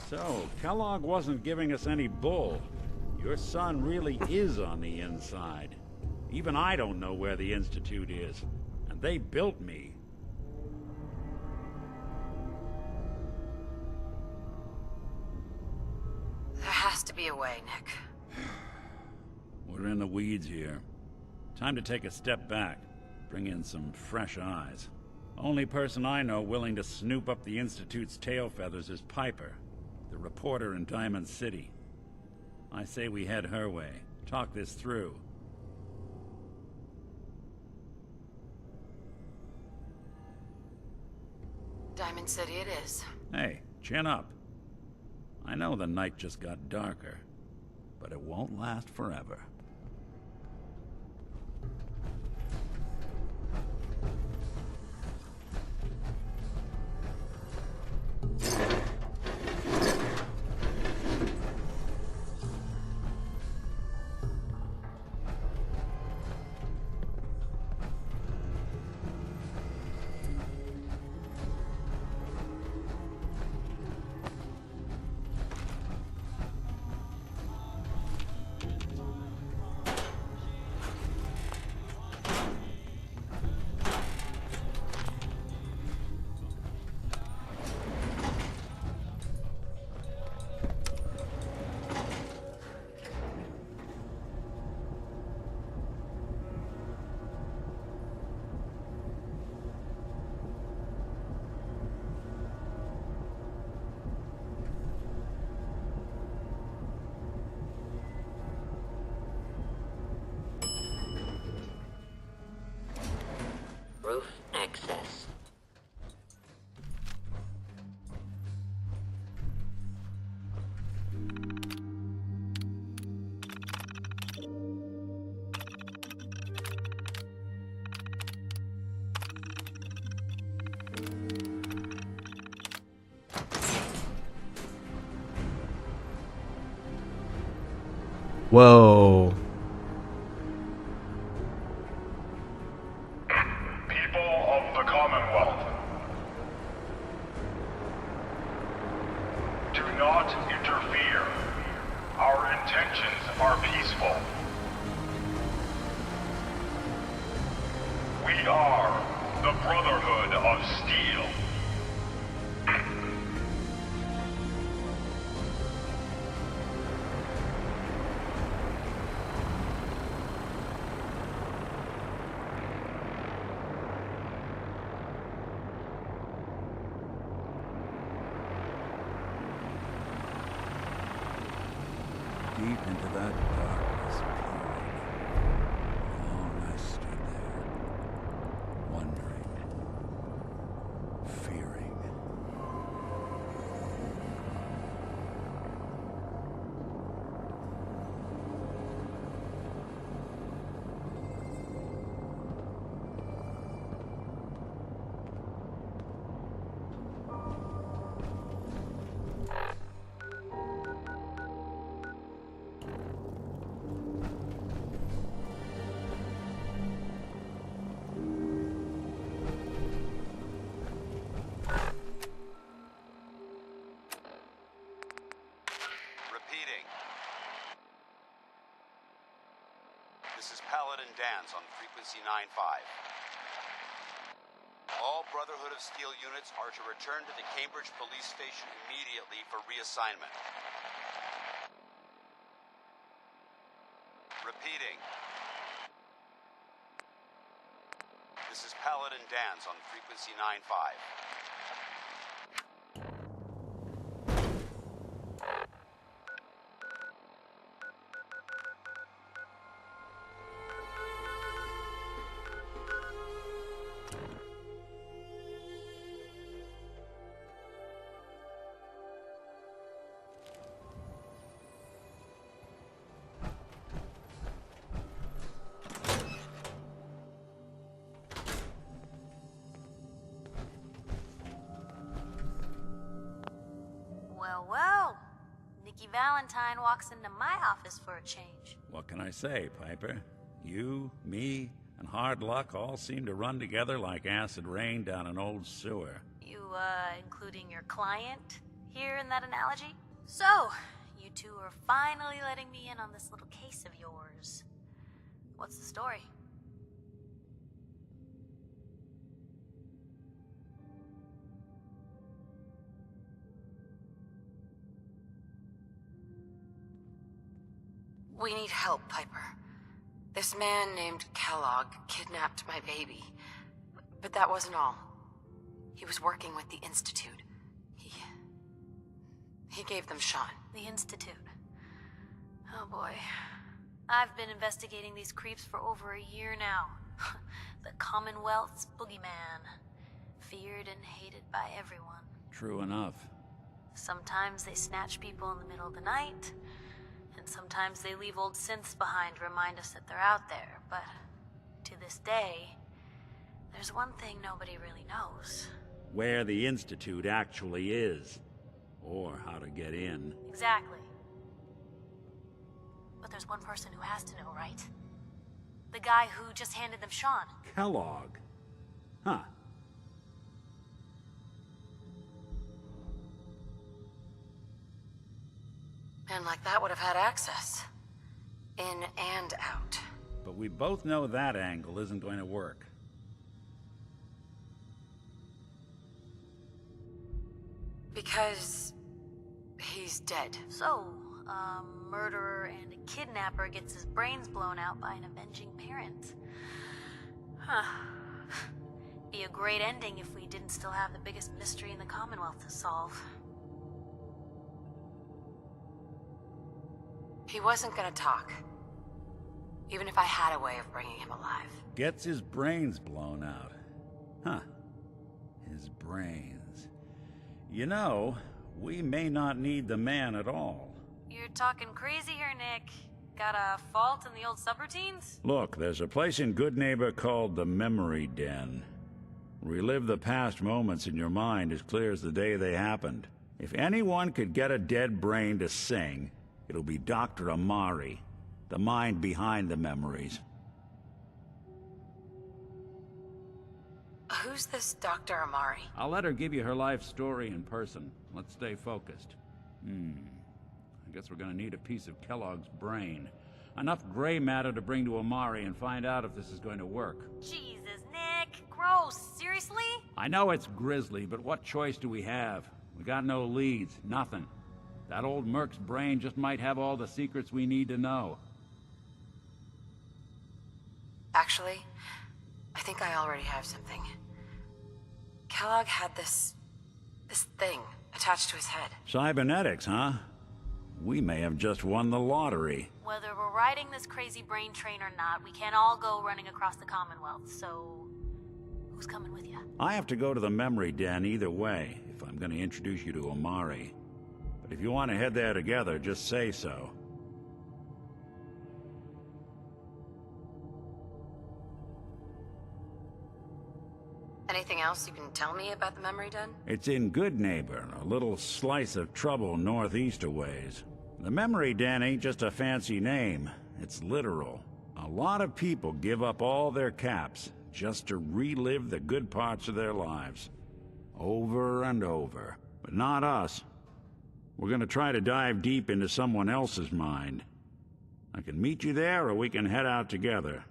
So, Kellogg wasn't giving us any bull. Your son really is on the inside. Even I don't know where the Institute is. And they built me. There has to be a way, Nick. We're in the weeds here. Time to take a step back. Bring in some fresh eyes. Only person I know willing to snoop up the Institute's tail feathers is Piper, the reporter in Diamond City. I say we head her way. Talk this through. Diamond City it is. Hey, chin up. I know the night just got darker, but it won't last forever. Roof access. Whoa. deep into that darkness peering. Long I stood there, wondering, fearing. Repeating. This is Paladin Dance on frequency 9-5. All Brotherhood of Steel units are to return to the Cambridge police station immediately for reassignment. Repeating. This is Paladin Dance on frequency 9-5. Well, Nikki Valentine walks into my office for a change. What can I say, Piper? You, me, and hard luck all seem to run together like acid rain down an old sewer. You, including your client here in that analogy? So, you two are finally letting me in on this little case of yours. What's the story? We need help, Piper. This man named Kellogg kidnapped my baby. But that wasn't all. He was working with the Institute. He gave them Sean. The Institute. Oh boy. I've been investigating these creeps for over a year now. The Commonwealth's boogeyman. Feared and hated by everyone. True enough. Sometimes they snatch people in the middle of the night, and sometimes they leave old synths behind to remind us that they're out there. But to this day, there's one thing nobody really knows. Where the Institute actually is. Or how to get in. Exactly. But there's one person who has to know, right? The guy who just handed them Sean. Kellogg. Huh. Man like that would have had access. In and out. But we both know that angle isn't going to work. Because he's dead. So, a murderer and a kidnapper gets his brains blown out by an avenging parent. Huh. Be a great ending if we didn't still have the biggest mystery in the Commonwealth to solve. He wasn't gonna talk. Even if I had a way of bringing him alive. Gets his brains blown out. Huh. His brains. You know, we may not need the man at all. You're talking crazy here, Nick. Got a fault in the old subroutines? Look, there's a place in Good Neighbor called the Memory Den. Relive the past moments in your mind as clear as the day they happened. If anyone could get a dead brain to sing, it'll be Dr. Amari, the mind behind the memories. Who's this Dr. Amari? I'll let her give you her life story in person. Let's stay focused. I guess we're gonna need a piece of Kellogg's brain. Enough gray matter to bring to Amari and find out if this is going to work. Jesus, Nick. Gross. Seriously? I know it's grisly, but what choice do we have? We got no leads, nothing. That old Merc's brain just might have all the secrets we need to know. Actually, I think I already have something. Kellogg had this thing attached to his head. Cybernetics, huh? We may have just won the lottery. Whether we're riding this crazy brain train or not, we can't all go running across the Commonwealth, so... who's coming with you? I have to go to the memory den either way, if I'm going to introduce you to Omari. But if you want to head there together, just say so. Anything else you can tell me about the memory den? It's in Good Neighbor, a little slice of trouble northeast a ways. The memory den ain't just a fancy name, it's literal. A lot of people give up all their caps just to relive the good parts of their lives. Over and over. But not us. We're gonna try to dive deep into someone else's mind. I can meet you there, or we can head out together.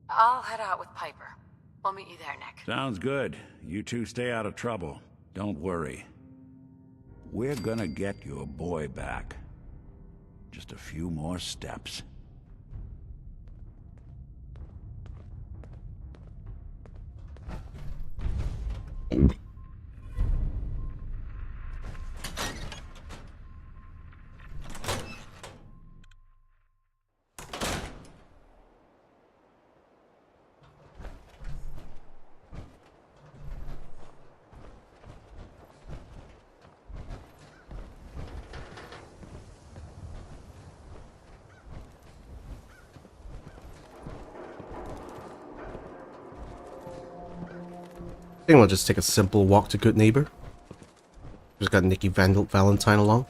I'll head out with Piper. We'll meet you there, Nick. Sounds good. You two stay out of trouble. Don't worry. We're gonna get your boy back. Just a few more steps. I think we'll just take a simple walk to Good Neighbor. Just got Nikki Valentine along.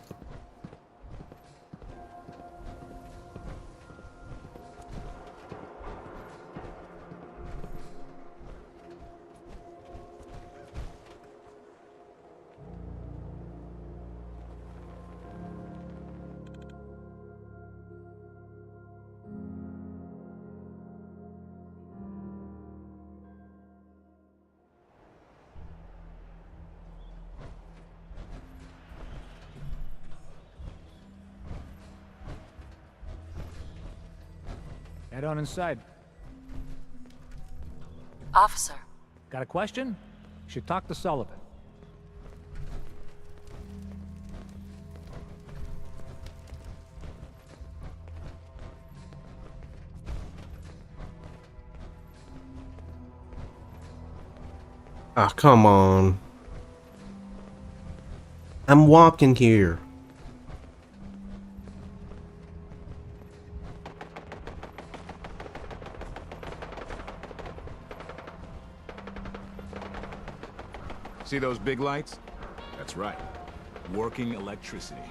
Head on inside. Officer. Got a question? You should talk to Sullivan. Ah, come on. I'm walking here. See those big lights? That's right. Working electricity.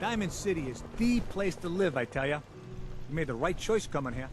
Diamond City is the place to live, I tell ya. You made the right choice coming here.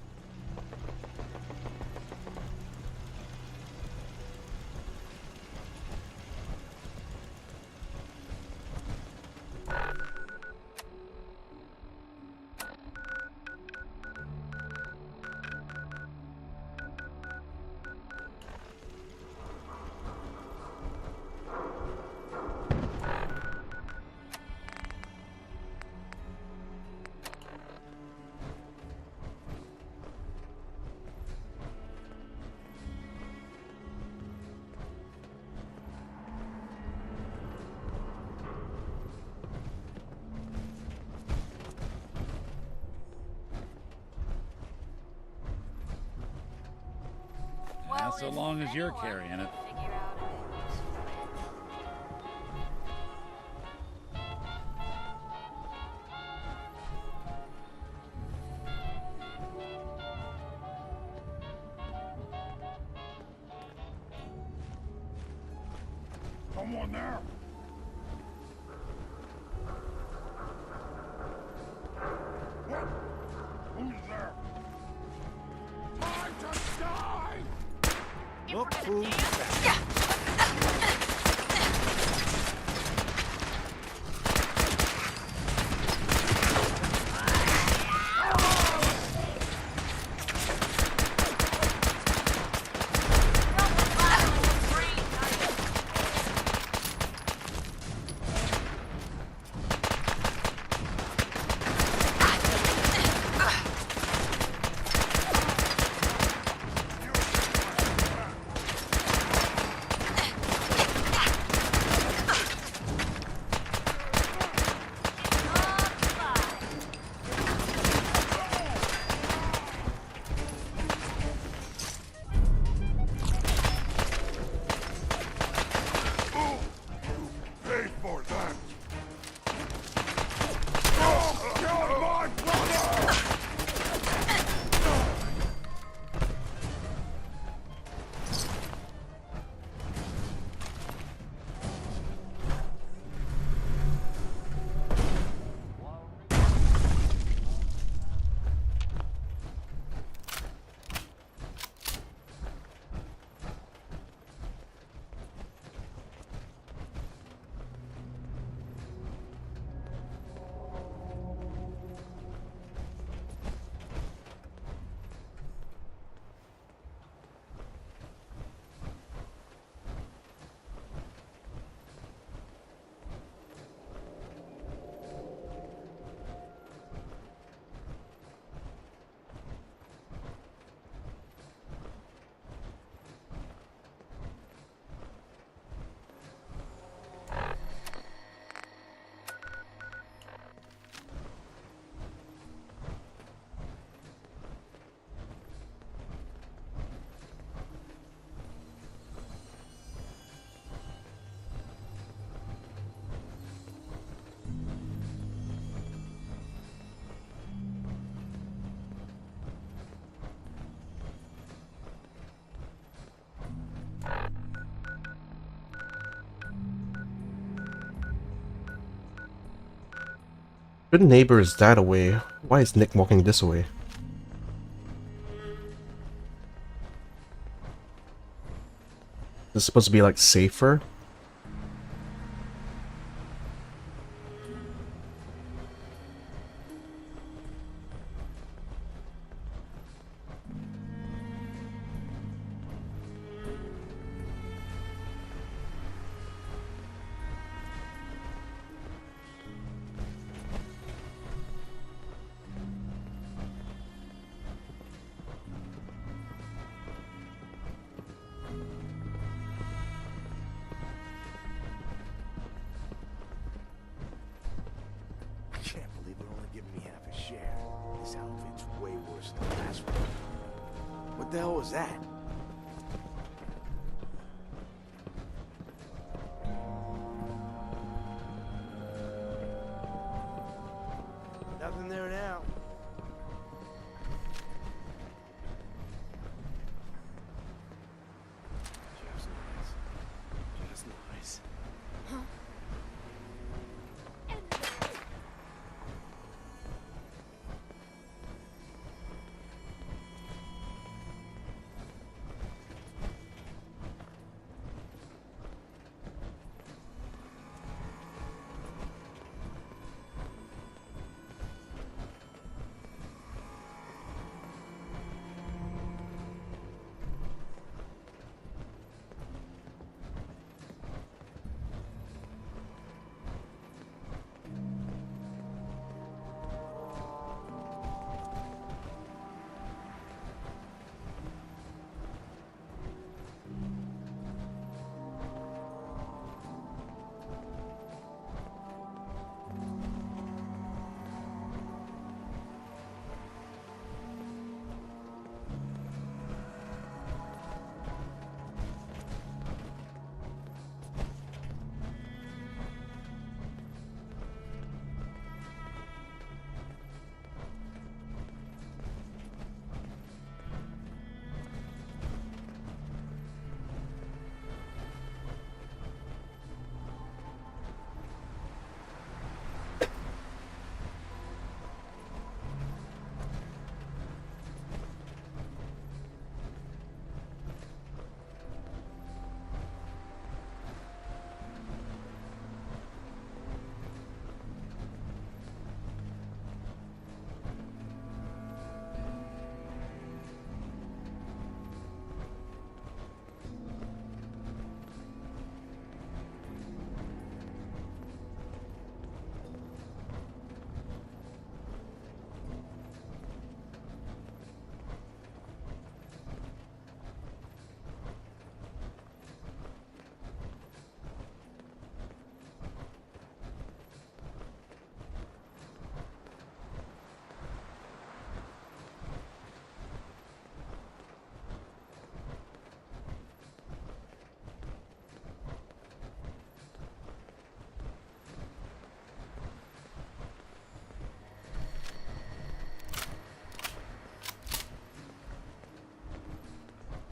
So long as you're carrying it. Come on now. What? Who's there? Time to die! Look who's back. Good neighbor is that away. Why is Nick walking this way? This is supposed to be like safer. What the hell was that? Nothing there now. Just nice. Huh?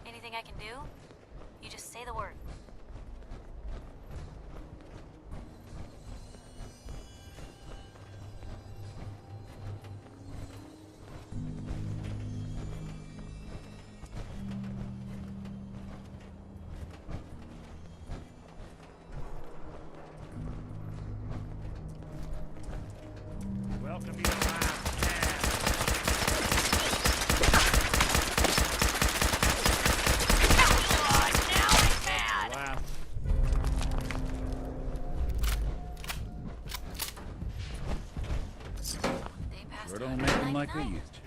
Anything I can do? You just say the word. Welcome to your last Sure don't make them like they used to.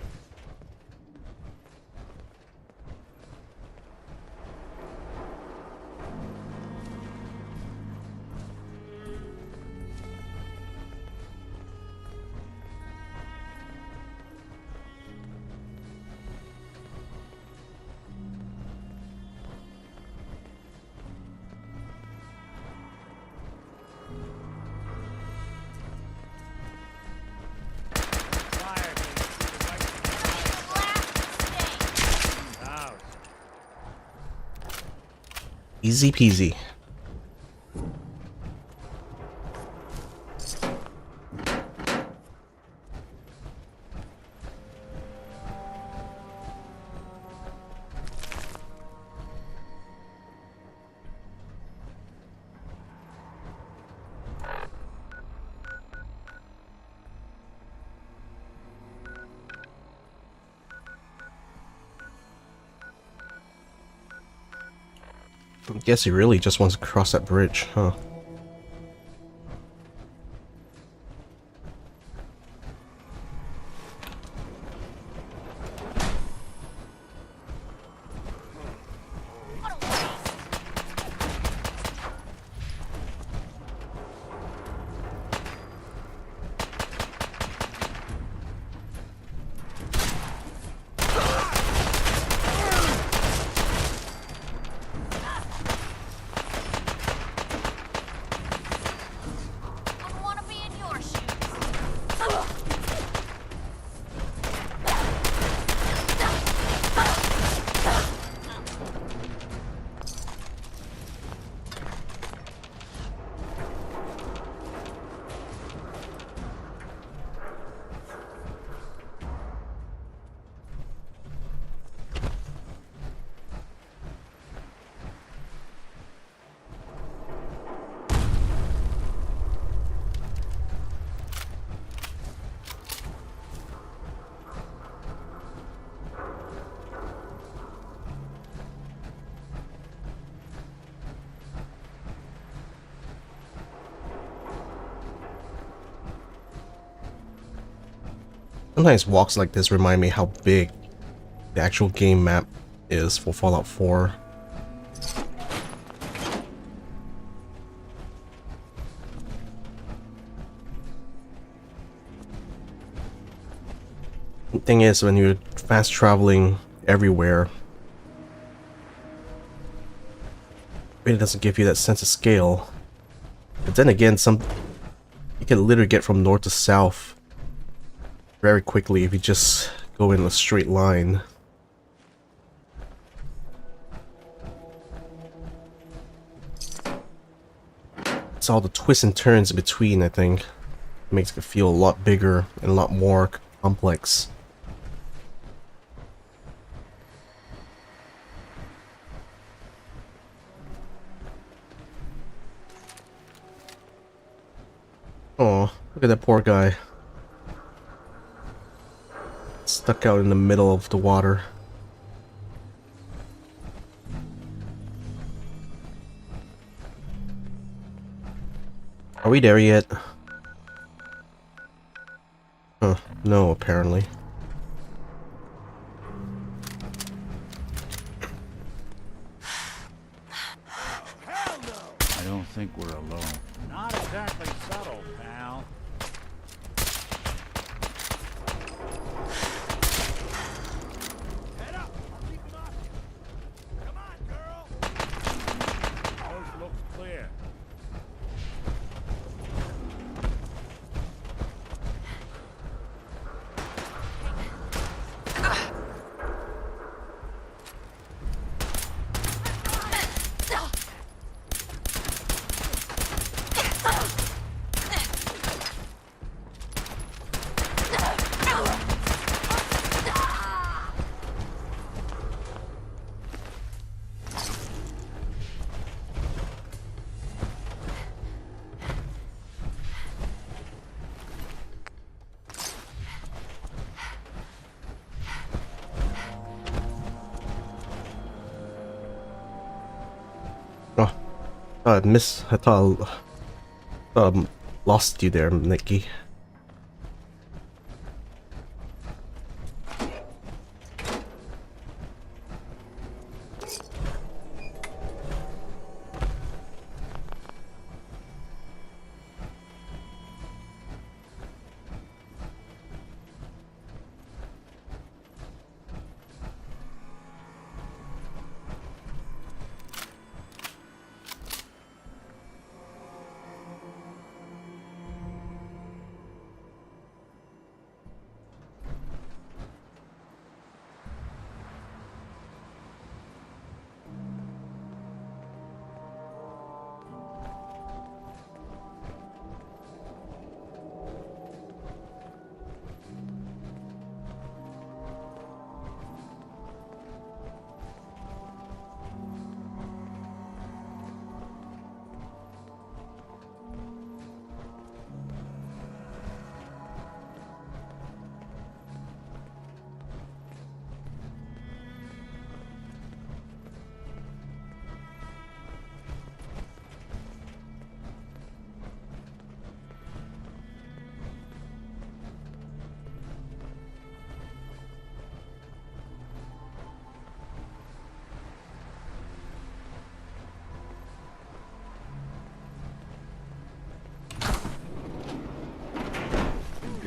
Easy peasy. Guess he really just wants to cross that bridge, huh? Sometimes walks like this remind me how big the actual game map is for Fallout 4. The thing is, when you're fast traveling everywhere, it really doesn't give you that sense of scale. But then again, you can literally get from north to south very quickly if you just go in a straight line. It's all the twists and turns in between, I think. It makes it feel a lot bigger and a lot more complex. Oh, look at that poor guy. Stuck out in the middle of the water. Are we there yet? Huh, no, apparently. I don't think we're alone. Not exactly subtle, pal. Head up! I'll keep an eye on you. Come on, girl! Ours looks clear. I thought I lost you there, Nikki.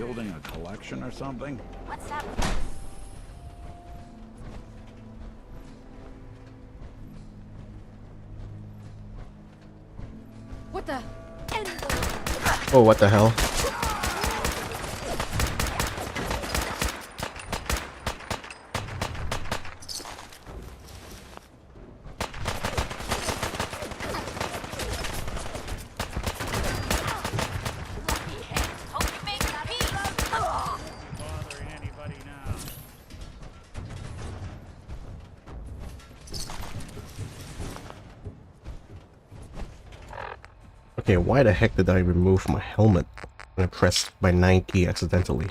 building a collection or something? What's that? What the? Oh, what the hell? Okay, why the heck did I remove my helmet when I pressed my 9 key accidentally?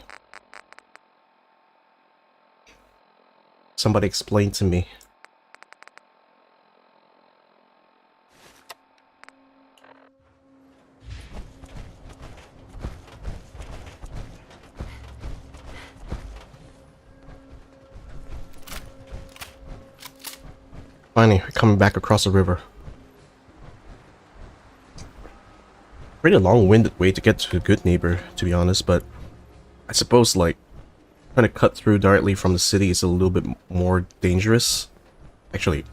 Somebody explain to me. Finally, we're coming back across the river. Pretty long-winded way to get to a good neighbor, to be honest, but I suppose like trying to cut through directly from the city is a little bit more dangerous. Actually,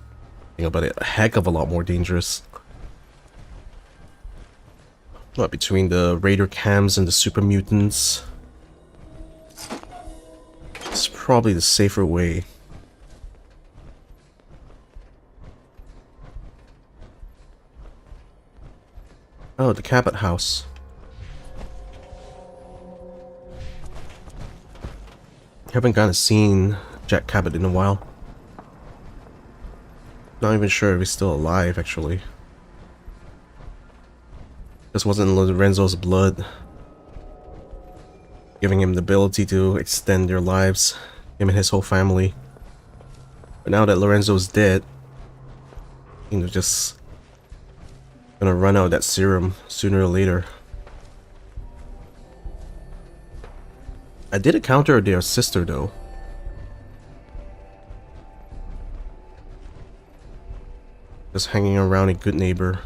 think about it, a heck of a lot more dangerous. What, between the raider cams and the super mutants? It's probably the safer way. Oh, the Cabot house. Haven't kind of seen Jack Cabot in a while. Not even sure if he's still alive, actually. This wasn't Lorenzo's blood giving him the ability to extend their lives, him and his whole family. But now that Lorenzo's dead, you know, just gonna run out of that serum sooner or later. I did encounter their sister though. Just hanging around a good neighbor.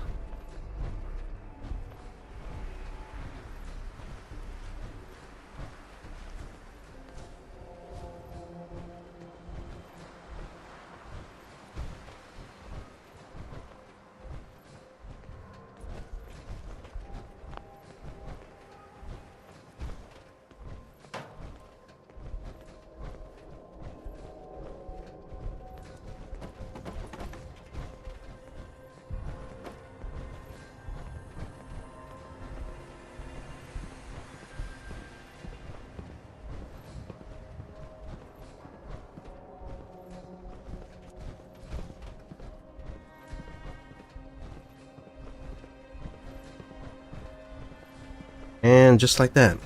And just like that,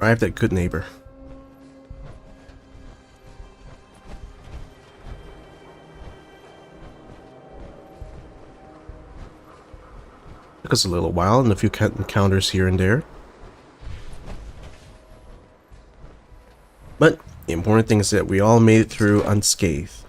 arrived at good neighbor. Took us a little while and a few encounters here and there. But the important thing is that we all made it through unscathed.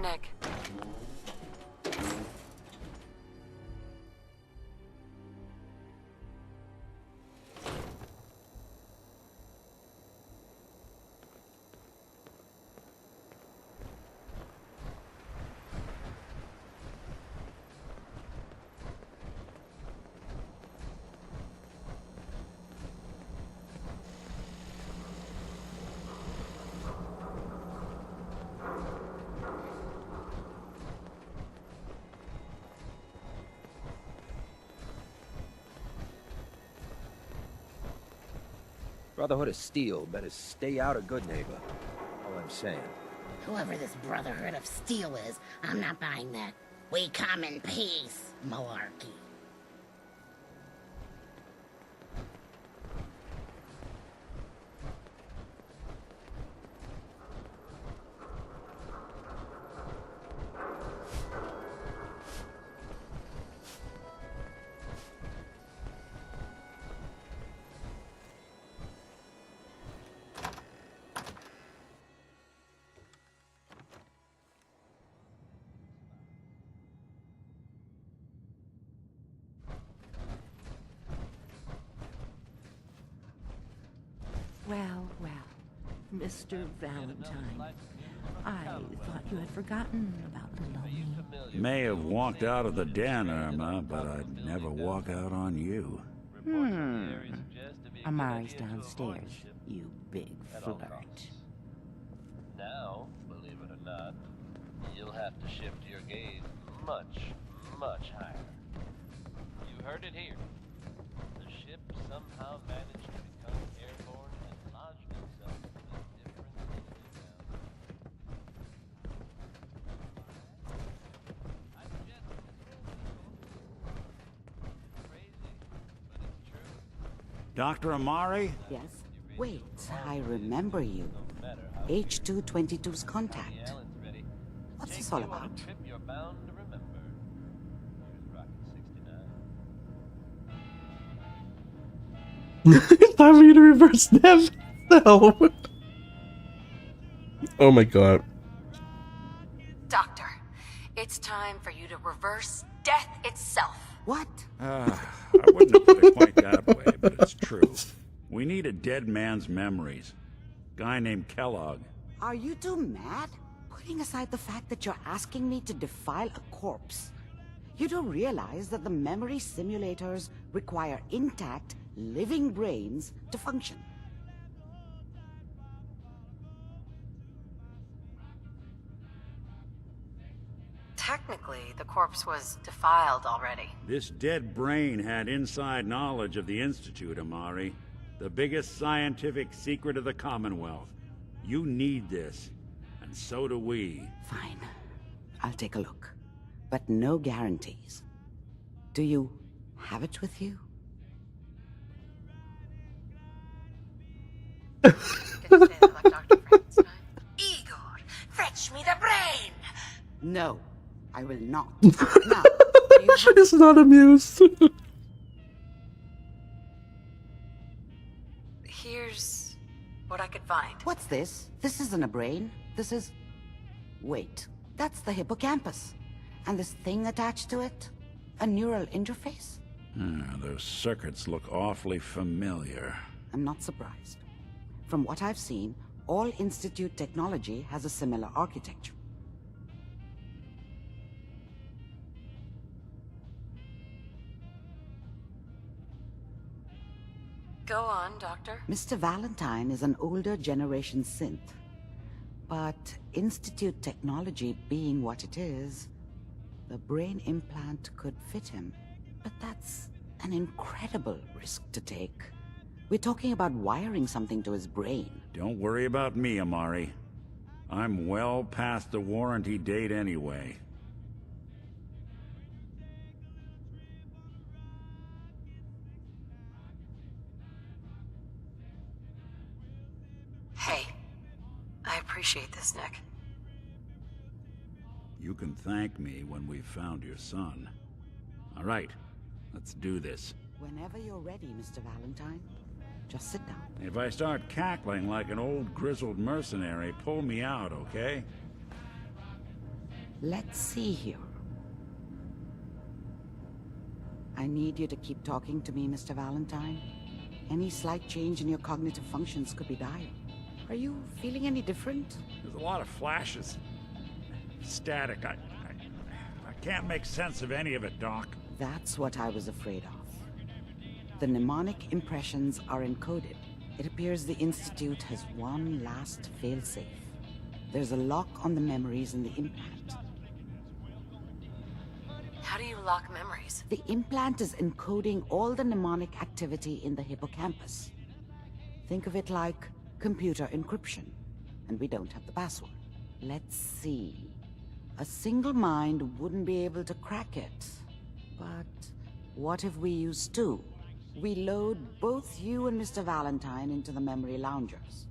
Nick. Brotherhood of Steel better stay out of good neighbor. All I'm saying. Whoever this Brotherhood of Steel is, I'm not buying that. We come in peace, malarkey. Well, Mr. Valentine, I thought you had forgotten about little me. May have walked out of the den, Irma, but I'd never walk out on you. Amari's downstairs, you big flirt. Now, believe it or not, you'll have to shift your gaze much, much higher. You heard it here. The ship somehow managed to become airborne and lodged itself in a different enemy ground. I suggest crazy, but it's true. Dr. Amari? Yes? Wait, I remember you. H222's contact. What's this all about? You're bound to remember. He was rocking 69. Time for you to reverse them. No. Oh my god. Doctor, it's time for you to reverse death itself. What? I wouldn't have put it quite that way, but it's true. We need a dead man's memories. Guy named Kellogg. Are you two mad? Putting aside the fact that you're asking me to defile a corpse, you do realize that the memory simulators require intact, living brains to function. Technically, the corpse was defiled already. This dead brain had inside knowledge of the Institute, Amari. The biggest scientific secret of the Commonwealth. You need this, and so do we. Fine. I'll take a look. But no guarantees. Do you have it with you? Igor, fetch me the brain! No, I will not. Now, She's not amused. Here's what I could find. What's this? This isn't a brain. This is... Wait, that's the hippocampus. And this thing attached to it? A neural interface? Those circuits look awfully familiar. I'm not surprised. From what I've seen, all Institute technology has a similar architecture. Go on, Doctor. Mr. Valentine is an older generation synth. But Institute technology being what it is, the brain implant could fit him. But that's an incredible risk to take. We're talking about wiring something to his brain. Don't worry about me, Amari. I'm well past the warranty date anyway. Hey, I appreciate this, Nick. You can thank me when we've found your son. All right, let's do this. Whenever you're ready, Mr. Valentine. Just sit down. If I start cackling like an old grizzled mercenary, pull me out, okay? Let's see here. I need you to keep talking to me, Mr. Valentine. Any slight change in your cognitive functions could be dire. Are you feeling any different? There's a lot of flashes. Static. I can't make sense of any of it, Doc. That's what I was afraid of. The mnemonic impressions are encoded. It appears the Institute has one last failsafe. There's a lock on the memories in the implant. How do you lock memories? The implant is encoding all the mnemonic activity in the hippocampus. Think of it like computer encryption, and we don't have the password. Let's see. A single mind wouldn't be able to crack it. But what if we use two? We load both you and Mr. Valentine into the memory loungers.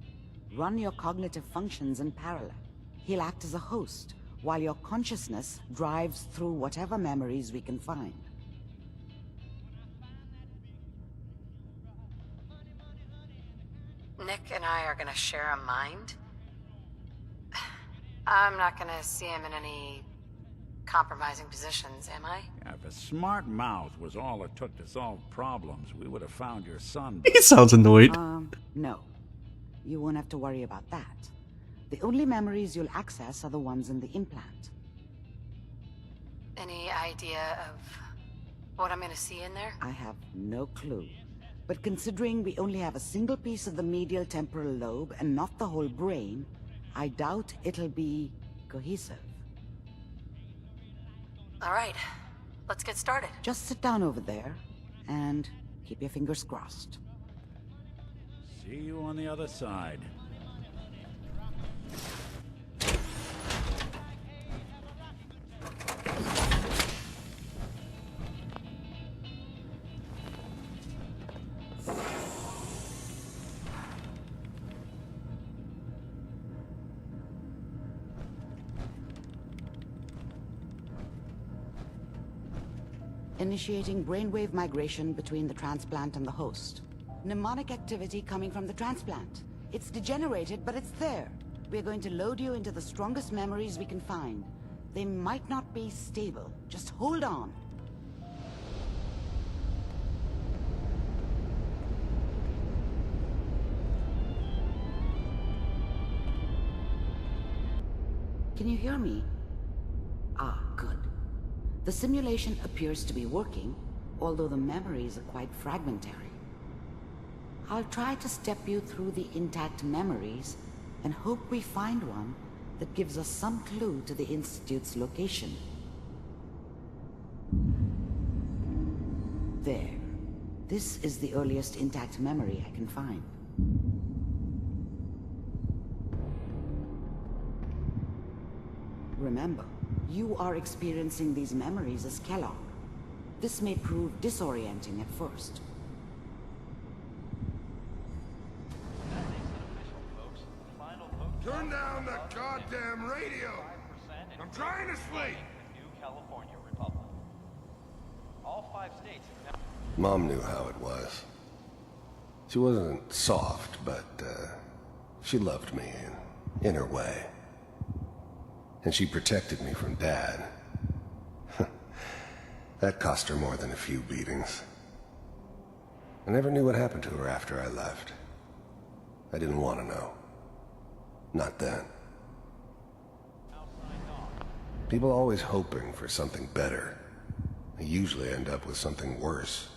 Run your cognitive functions in parallel. He'll act as a host, while your consciousness drives through whatever memories we can find. Nick and I are gonna share a mind? I'm not gonna see him in any compromising positions, am I? If a smart mouth was all it took to solve problems, we would have found your son. He sounds annoyed. No. You won't have to worry about that. The only memories you'll access are the ones in the implant. Any idea of what I'm gonna see in there? I have no clue. But considering we only have a single piece of the medial temporal lobe and not the whole brain, I doubt it'll be cohesive. All right, let's get started. Just sit down over there and keep your fingers crossed. See you on the other side. Initiating brainwave migration between the transplant and the host. Mnemonic activity coming from the transplant. It's degenerated, but it's there. We're going to load you into the strongest memories we can find. They might not be stable. Just hold on. Can you hear me? Ah, good. The simulation appears to be working, although the memories are quite fragmentary. I'll try to step you through the intact memories and hope we find one that gives us some clue to the Institute's location. There. This is the earliest intact memory I can find. Remember, you are experiencing these memories as Kellogg. This may prove disorienting at first. Turn down that goddamn radio! I'm trying to sleep! New California Republic. All 5 states. Mom knew how it was. She wasn't soft, but she loved me in her way. And she protected me from Dad. That cost her more than a few beatings. I never knew what happened to her after I left. I didn't want to know. Not then. People always hoping for something better. They usually end up with something worse.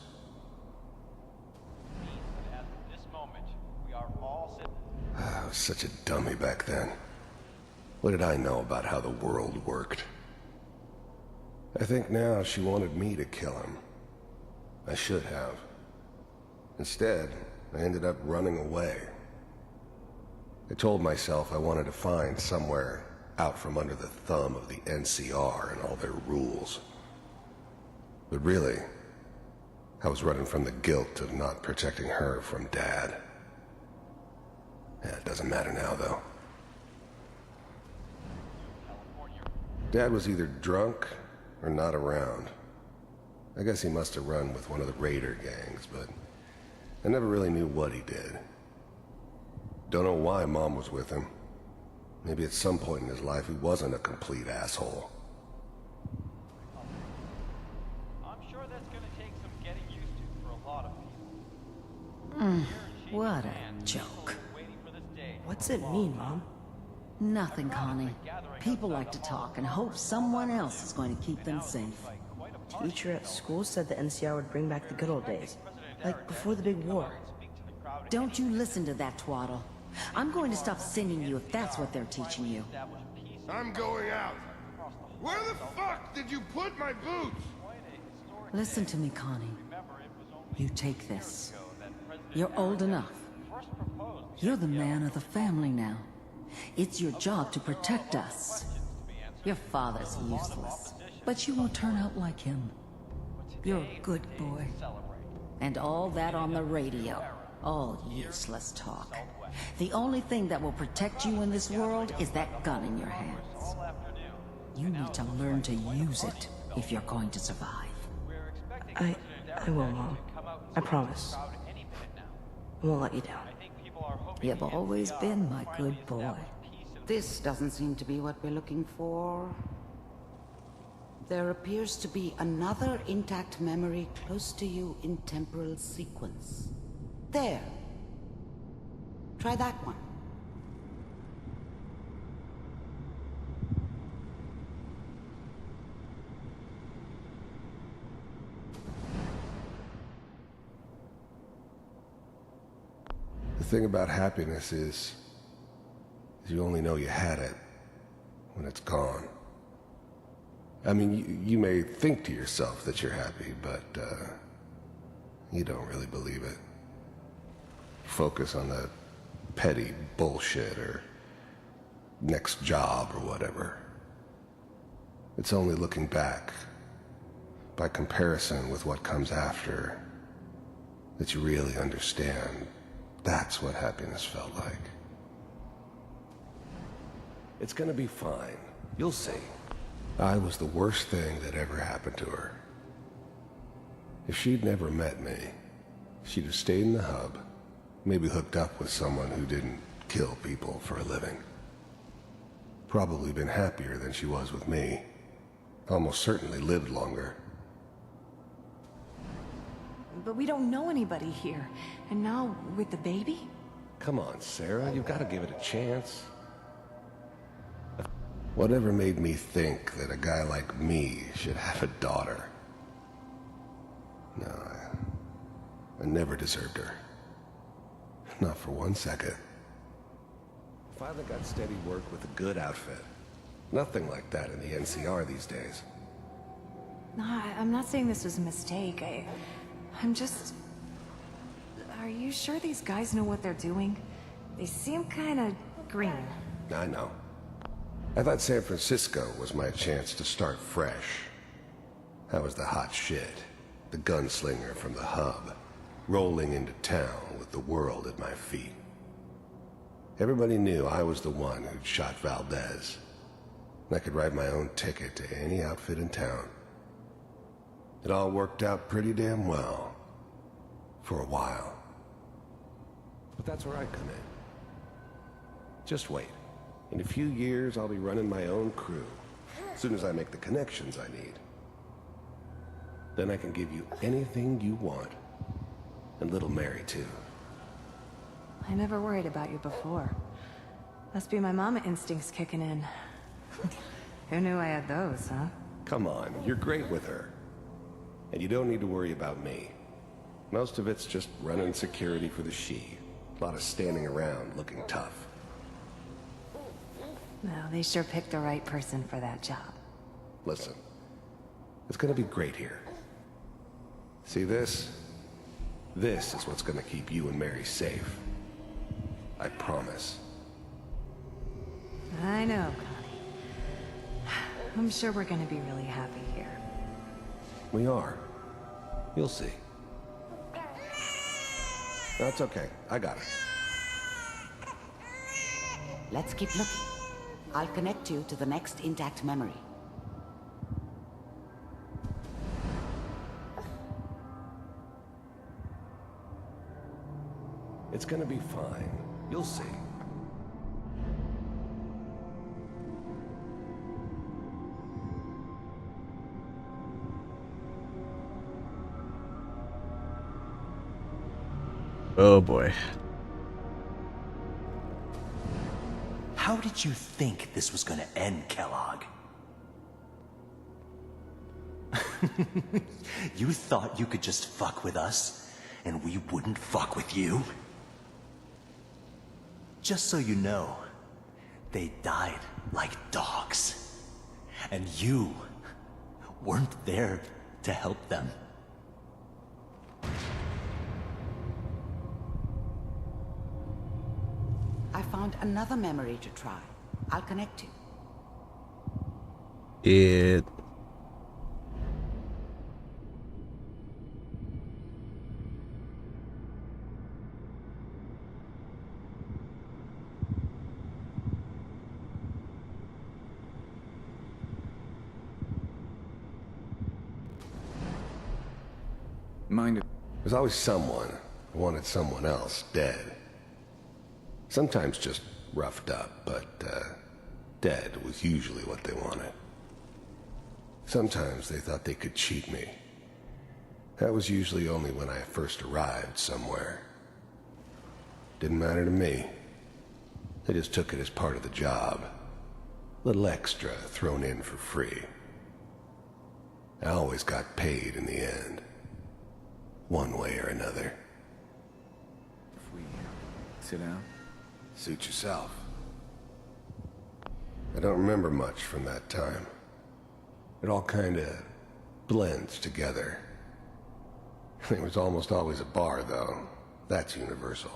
At this moment, we are all sitting. I was such a dummy back then. What did I know about how the world worked? I think now she wanted me to kill him. I should have. Instead, I ended up running away. I told myself I wanted to find somewhere out from under the thumb of the NCR and all their rules. But really, I was running from the guilt of not protecting her from Dad. Yeah, it doesn't matter now, though. Dad was either drunk or not around. I guess he must have run with one of the raider gangs, but I never really knew what he did. Don't know why Mom was with him. Maybe at some point in his life he wasn't a complete asshole. I'm sure that's gonna take some getting used to for a lot of people. What a joke. What's it mean, Mom? Nothing, Connie. People like to talk and hope someone else is going to keep them safe. Teacher at school said the NCR would bring back the good old days. Like before the big war. Don't you listen to that twaddle. I'm going to stop singing you if that's what they're teaching you. I'm going out. Where the fuck did you put my boots? Listen to me, Connie. You take this. You're old enough. You're the man of the family now. It's your job to protect us. Your father's useless, but you won't turn out like him. You're a good boy. And all that on the radio. All useless talk. The only thing that will protect you in this world is that gun in your hands. You need to learn to use it if you're going to survive. I will, Mom. I promise. I won't let you down. You've always been my good boy. This doesn't seem to be what we're looking for. There appears to be another intact memory close to you in temporal sequence. There. Try that one. The thing about happiness is you only know you had it when it's gone. I mean, you may think to yourself that you're happy, but you don't really believe it. Focus on that petty bullshit or next job or whatever. It's only looking back, by comparison with what comes after, that you really understand that's what happiness felt like. It's gonna be fine. You'll see. I was the worst thing that ever happened to her. If she'd never met me, she'd have stayed in the hub, maybe hooked up with someone who didn't kill people for a living. Probably been happier than she was with me. Almost certainly lived longer. But we don't know anybody here. And now, with the baby? Come on, Sarah, you've got to give it a chance. Whatever made me think that a guy like me should have a daughter? No, I never deserved her. Not for 1 second. Finally got steady work with a good outfit. Nothing like that in the NCR these days. No, I'm not saying this was a mistake. I'm just... Are you sure these guys know what they're doing? They seem kinda green. I know. I thought San Francisco was my chance to start fresh. I was the hot shit, the gunslinger from the hub, rolling into town with the world at my feet. Everybody knew I was the one who'd shot Valdez. I could write my own ticket to any outfit in town. It all worked out pretty damn well. For a while. But that's where I come in. Just wait. In a few years, I'll be running my own crew. As soon as I make the connections I need. Then I can give you anything you want. And little Mary, too. I never worried about you before. Must be my mama instincts kicking in. Who knew I had those, huh? Come on, you're great with her. And you don't need to worry about me. Most of it's just running security for the she. A lot of standing around looking tough. Well, they sure picked the right person for that job. Listen, it's gonna be great here. See this? This is what's gonna keep you and Mary safe. I promise. I know, Connie. I'm sure we're gonna be really happy here. We are. You'll see. That's okay. I got it. Let's keep looking. I'll connect you to the next intact memory. It's gonna be fine. You'll see. Oh boy. How did you think this was gonna end, Kellogg? You thought you could just fuck with us, and we wouldn't fuck with you? Just so you know, they died like dogs. And you weren't there to help them. I found another memory to try. I'll connect you. It... Mind. There's always someone who wanted someone else dead. Sometimes just roughed up, but dead was usually what they wanted. Sometimes they thought they could cheat me. That was usually only when I first arrived somewhere. Didn't matter to me. I just took it as part of the job. Little extra thrown in for free. I always got paid in the end. One way or another. If we sit down? Suit yourself. I don't remember much from that time. It all kinda blends together. There was almost always a bar, though. That's universal.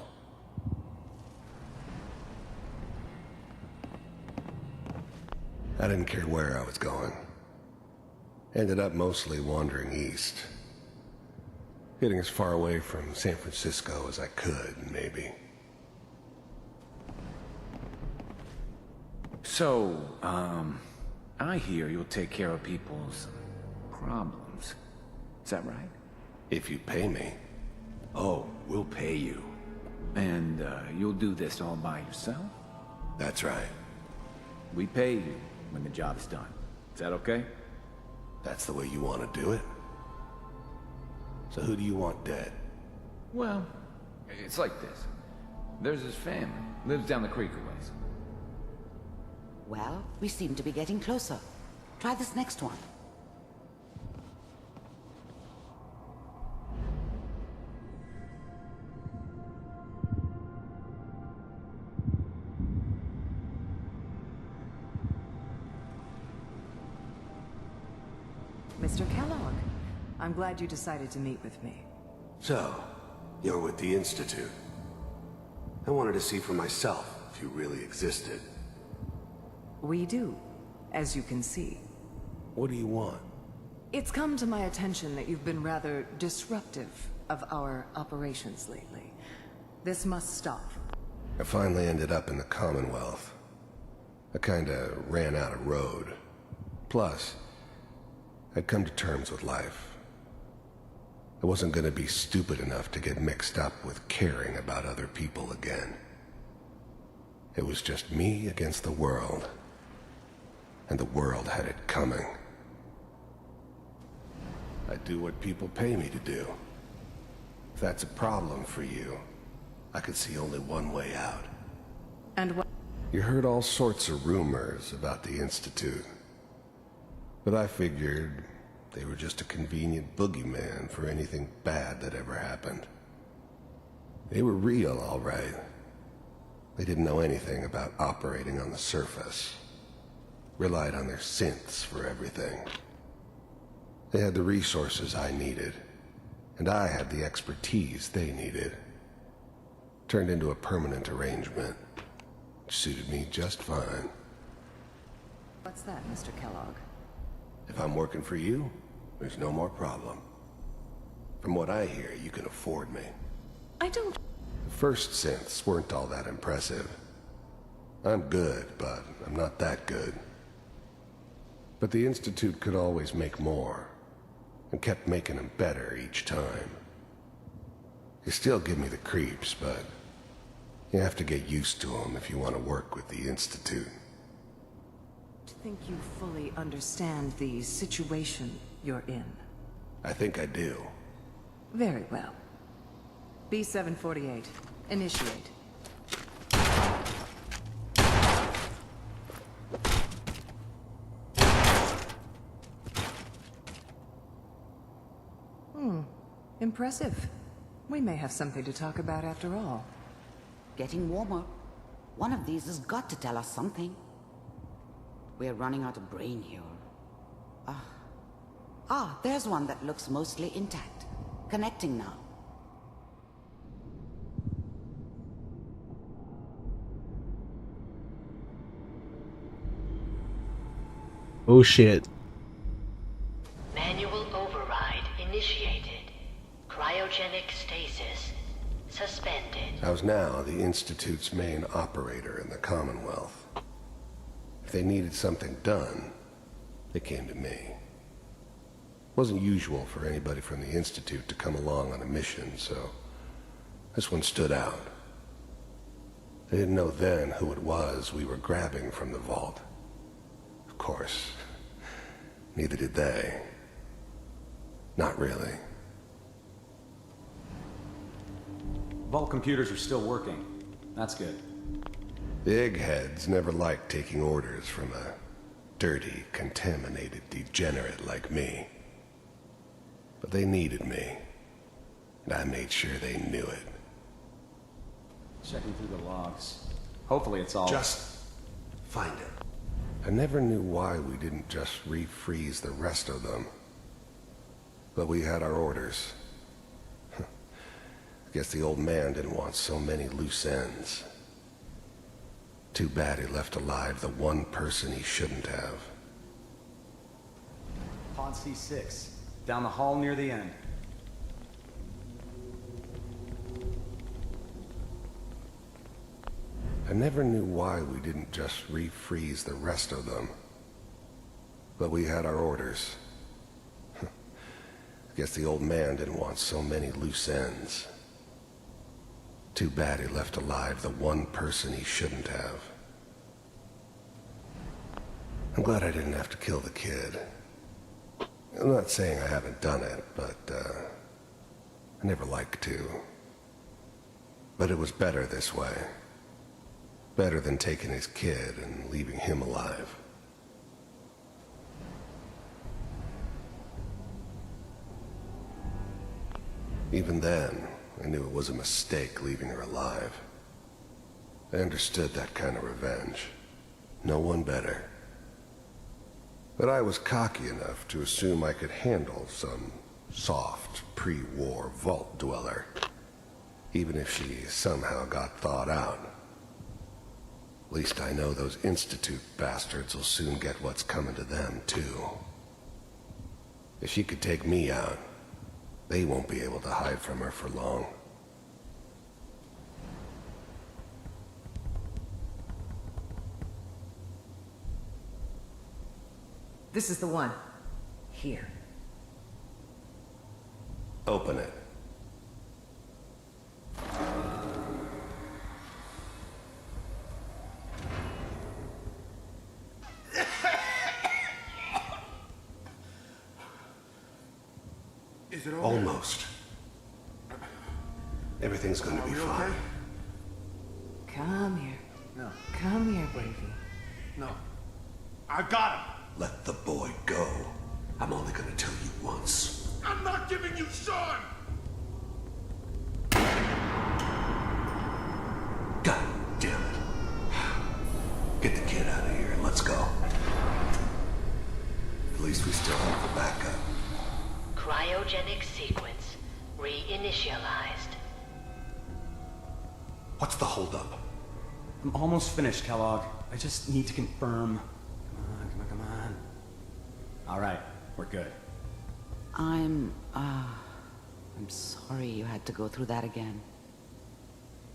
I didn't care where I was going. Ended up mostly wandering east. Getting as far away from San Francisco as I could, maybe. So, I hear you'll take care of people's problems. Is that right? If you pay me. Oh, we'll pay you. And, you'll do this all by yourself? That's right. We pay you when the job's done. Is that okay? That's the way you want to do it? So who do you want dead? Well, it's like this. There's his family. Lives down the creek a ways. Well, we seem to be getting closer. Try this next one. Mr. Kellogg, I'm glad you decided to meet with me. So, you're with the Institute. I wanted to see for myself if you really existed. We do, as you can see. What do you want? It's come to my attention that you've been rather disruptive of our operations lately. This must stop. I finally ended up in the Commonwealth. I kinda ran out of road. Plus, I'd come to terms with life. I wasn't gonna be stupid enough to get mixed up with caring about other people again. It was just me against the world. And the world had it coming. I do what people pay me to do. If that's a problem for you, I could see only one way out. And what? You heard all sorts of rumors about the Institute. But I figured they were just a convenient boogeyman for anything bad that ever happened. They were real, all right. They didn't know anything about operating on the surface. Relied on their synths for everything. They had the resources I needed, and I had the expertise they needed. Turned into a permanent arrangement, which suited me just fine. What's that, Mr. Kellogg? If I'm working for you, there's no more problem. From what I hear, you can afford me. I don't... The first synths weren't all that impressive. I'm good, but I'm not that good. But the Institute could always make more, and kept making them better each time. You still give me the creeps, but you have to get used to them if you want to work with the Institute. I think you fully understand the situation you're in. I think I do. Very well. B-748, initiate. Impressive. We may have something to talk about after all. Getting warmer. One of these has got to tell us something. We're running out of brain here. There's one that looks mostly intact. Connecting now. Oh shit. Manual override initiated. Cryogenic stasis suspended. I was now the Institute's main operator in the Commonwealth. If they needed something done, they came to me. Wasn't usual for anybody from the Institute to come along on a mission, so this one stood out. They didn't know then who it was we were grabbing from the vault. Of course, neither did they. Not really. Vault computers are still working. That's good. The eggheads never liked taking orders from a dirty, contaminated degenerate like me. But they needed me, and I made sure they knew it. Checking through the logs. Hopefully it's all... Just find it. I never knew why we didn't just refreeze the rest of them. But we had our orders. I guess the old man didn't want so many loose ends. Too bad he left alive the one person he shouldn't have. Pod C6. Down the hall near the end. I never knew why we didn't just refreeze the rest of them. But we had our orders. I guess the old man didn't want so many loose ends. Too bad he left alive the one person he shouldn't have. I'm glad I didn't have to kill the kid. I'm not saying I haven't done it, but I never liked to. But it was better this way. Better than taking his kid and leaving him alive. Even then, I knew it was a mistake leaving her alive. I understood that kind of revenge. No one better. But I was cocky enough to assume I could handle some soft, pre-war vault dweller, even if she somehow got thawed out. At least I know those Institute bastards will soon get what's coming to them, too. If she could take me out, they won't be able to hide from her for long. This is the one. Here. Open it. Is it over? Almost. Everything's going to be fine. Okay? Come here. No. Come here, baby. No. I got him. Let the boy go. I'm only going to tell you once. I'm not giving you Sean! God damn it. Get the kid out of here and let's go. At least we still have the backup. Cryogenic sequence reinitialized. What's the holdup? I'm almost finished, Kellogg. I just need to confirm. Come on. All right, we're good. I'm sorry you had to go through that again.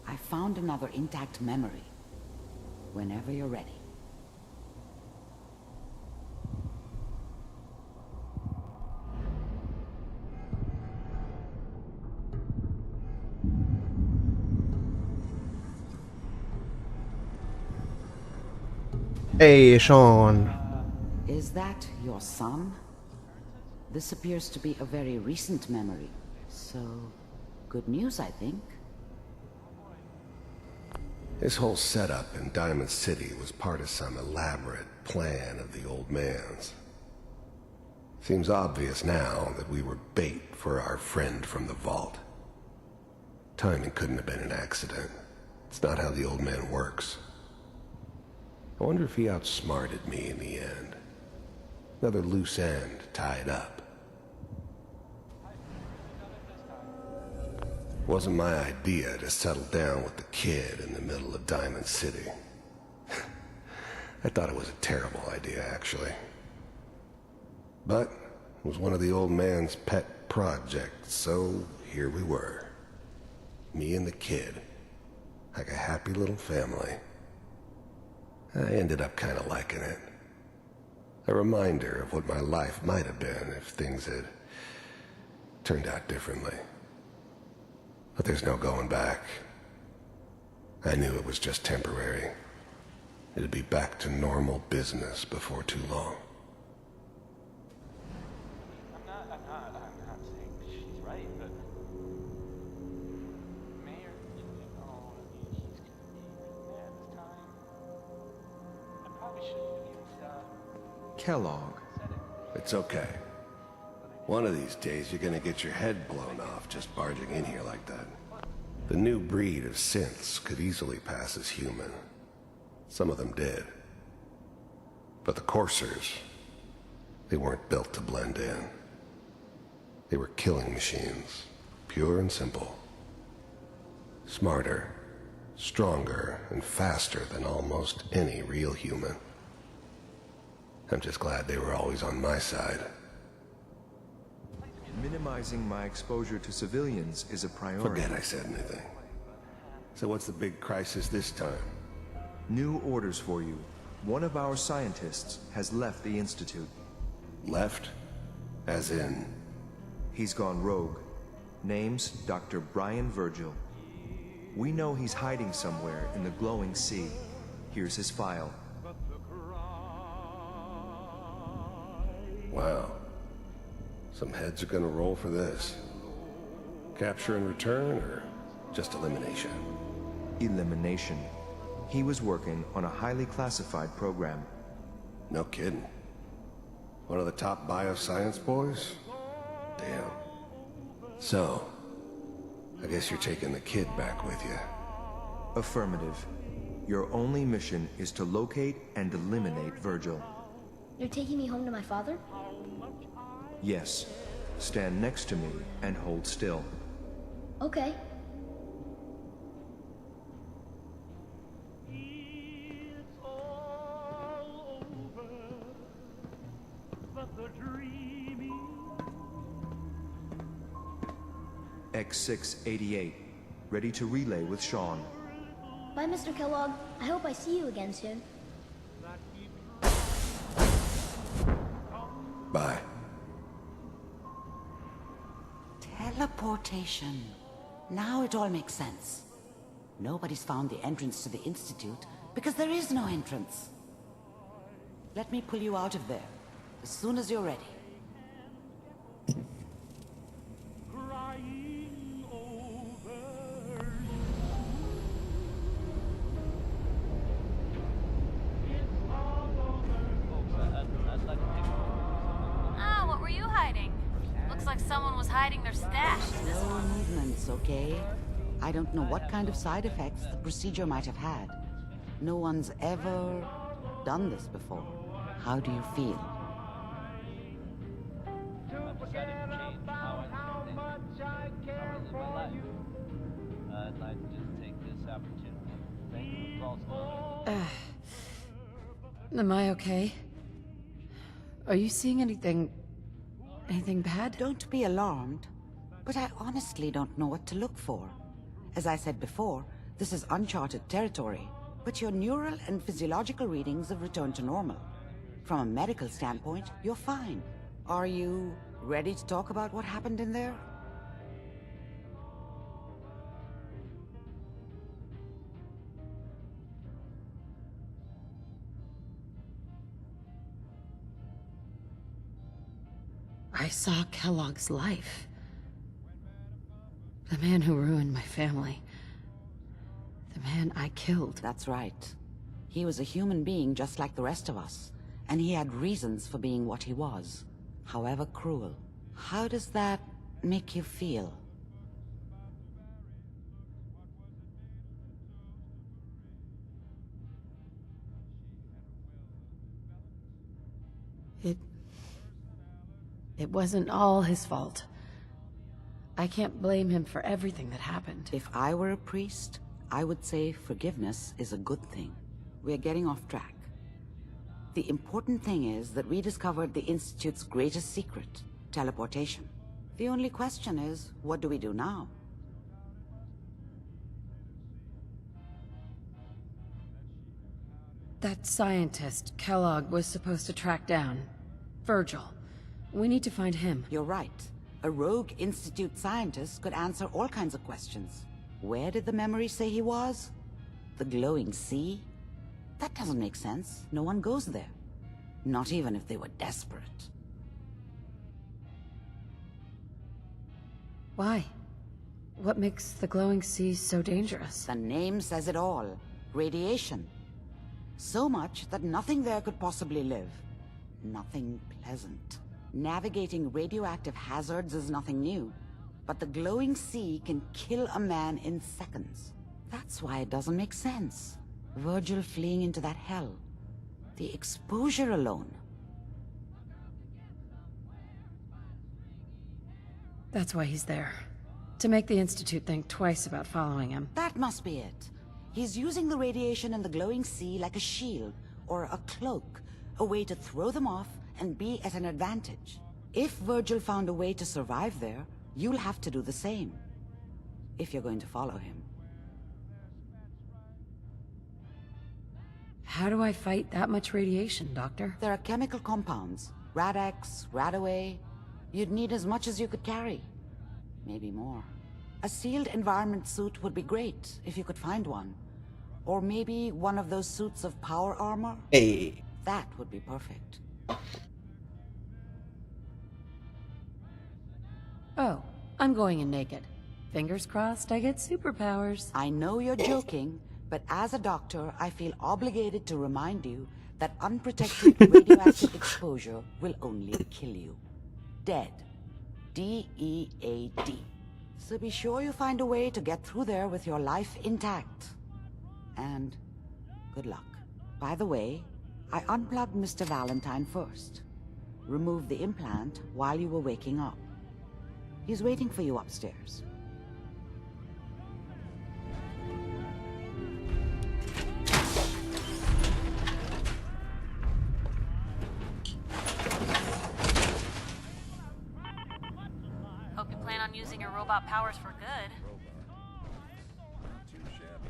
I found another intact memory. Whenever you're ready. Hey, Sean. Is that your son? This appears to be a very recent memory, so good news, I think. His whole setup in Diamond City was part of some elaborate plan of the old man's. Seems obvious now that we were bait for our friend from the vault. Timing couldn't have been an accident. It's not how the old man works. I wonder if he outsmarted me in the end. Another loose end tied up. Wasn't my idea to settle down with the kid in the middle of Diamond City. I thought it was a terrible idea, actually. But it was one of the old man's pet projects, so here we were. Me and the kid. Like a happy little family. I ended up kind of liking it. A reminder of what my life might have been if things had turned out differently. But there's no going back. I knew it was just temporary. It'd be back to normal business before too long. I'm not saying she's right, but Mayor, Kellogg. It's okay. One of these days you're gonna get your head blown off just barging in here like that. The new breed of synths could easily pass as human. Some of them did. But the coursers, they weren't built to blend in. They were killing machines, pure and simple. Smarter, stronger, and faster than almost any real human. I'm just glad they were always on my side. Minimizing my exposure to civilians is a priority. Forget I said anything. So what's the big crisis this time? New orders for you. One of our scientists has left the Institute. Left? As in? He's gone rogue. Name's Dr. Brian Virgil. We know he's hiding somewhere in the glowing sea. Here's his file. Wow. Some heads are gonna roll for this. Capture and return, or just elimination? Elimination. He was working on a highly classified program. No kidding. One of the top bioscience boys? Damn. So, I guess you're taking the kid back with you. Affirmative. Your only mission is to locate and eliminate Virgil. You're taking me home to my father? Yes. Stand next to me and hold still. Okay. X688. Ready to relay with Sean. Bye, Mr. Kellogg. I hope I see you again soon. Bye. Teleportation. Now it all makes sense. Nobody's found the entrance to the Institute because there is no entrance. Let me pull you out of there as soon as you're ready. Ah, what were you hiding? Looks like someone was hiding their stash in this No one. movements, okay? I don't know what kind of side effects the procedure might have had. No one's ever done this before. How do you feel? I've decided to change how I do things, how I live my life. I'd like to just take this opportunity to thank you for all. Am I okay? Are you seeing anything bad? Don't be alarmed, but I honestly don't know what to look for. As I said before, this is uncharted territory, but your neural and physiological readings have returned to normal. From a medical standpoint, you're fine. Are you ready to talk about what happened in there? I saw Kellogg's life. The man who ruined my family. The man I killed. That's right. He was a human being just like the rest of us, and he had reasons for being what he was, however cruel. How does that make you feel? It wasn't all his fault. I can't blame him for everything that happened. If I were a priest, I would say forgiveness is a good thing. We're getting off track. The important thing is that we discovered the Institute's greatest secret, teleportation. The only question is, what do we do now? That scientist Kellogg was supposed to track down, Virgil. We need to find him. You're right. A rogue Institute scientist could answer all kinds of questions. Where did the memory say he was? The glowing sea? That doesn't make sense. No one goes there. Not even if they were desperate. Why? What makes the glowing sea so dangerous? The name says it all. Radiation. So much that nothing there could possibly live. Nothing pleasant. Navigating radioactive hazards is nothing new, but the glowing sea can kill a man in seconds. That's why it doesn't make sense. Virgil fleeing into that hell. The exposure alone. That's why he's there. To make the Institute think twice about following him. That must be it. He's using the radiation in the glowing sea like a shield, or a cloak, a way to throw them off and be at an advantage. If Virgil found a way to survive there, you'll have to do the same. If you're going to follow him. How do I fight that much radiation, Doctor? There are chemical compounds. Rad-X, Radaway. You'd need as much as you could carry. Maybe more. A sealed environment suit would be great, if you could find one. Or maybe one of those suits of power armor? Hey. That would be perfect. Oh, I'm going in naked. Fingers crossed I get superpowers. I know you're joking, but as a doctor, I feel obligated to remind you that unprotected radioactive exposure will only kill you. Dead. D-E-A-D. So be sure you find a way to get through there with your life intact. And good luck. By the way, I unplugged Mr. Valentine first. Removed the implant while you were waking up. He's waiting for you upstairs. Hope you plan on using your robot powers for good. Not too shabby.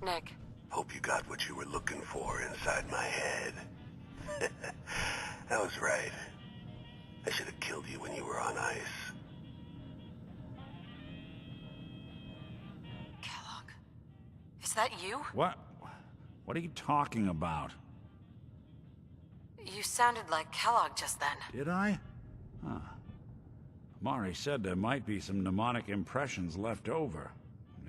Nick. Hope you got what you were looking for inside my head. I was right. I should have killed you when you were on ice. Kellogg. Is that you? What? What are you talking about? You sounded like Kellogg just then. Did I? Huh. Mari said there might be some mnemonic impressions left over.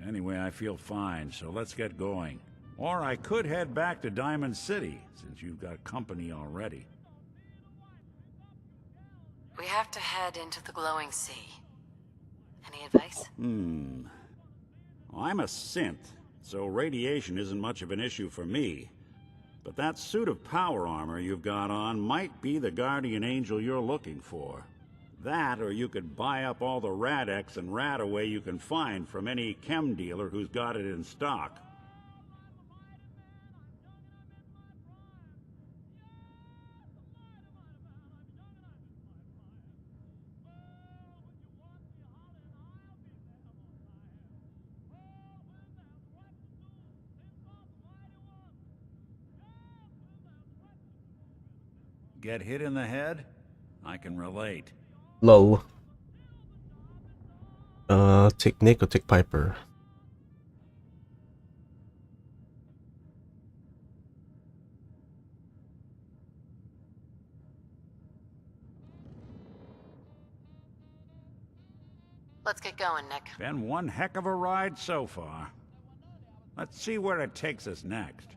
Anyway, I feel fine, so let's get going. Or I could head back to Diamond City, since you've got company already. We have to head into the glowing sea. Any advice? Well, I'm a synth, so radiation isn't much of an issue for me. But that suit of power armor you've got on might be the guardian angel you're looking for. That, or you could buy up all the Rad-X and Radaway you can find from any chem dealer who's got it in stock. Get hit in the head? I can relate. Lol. Take Nick or take Piper? Let's get going, Nick. Been one heck of a ride so far. Let's see where it takes us next.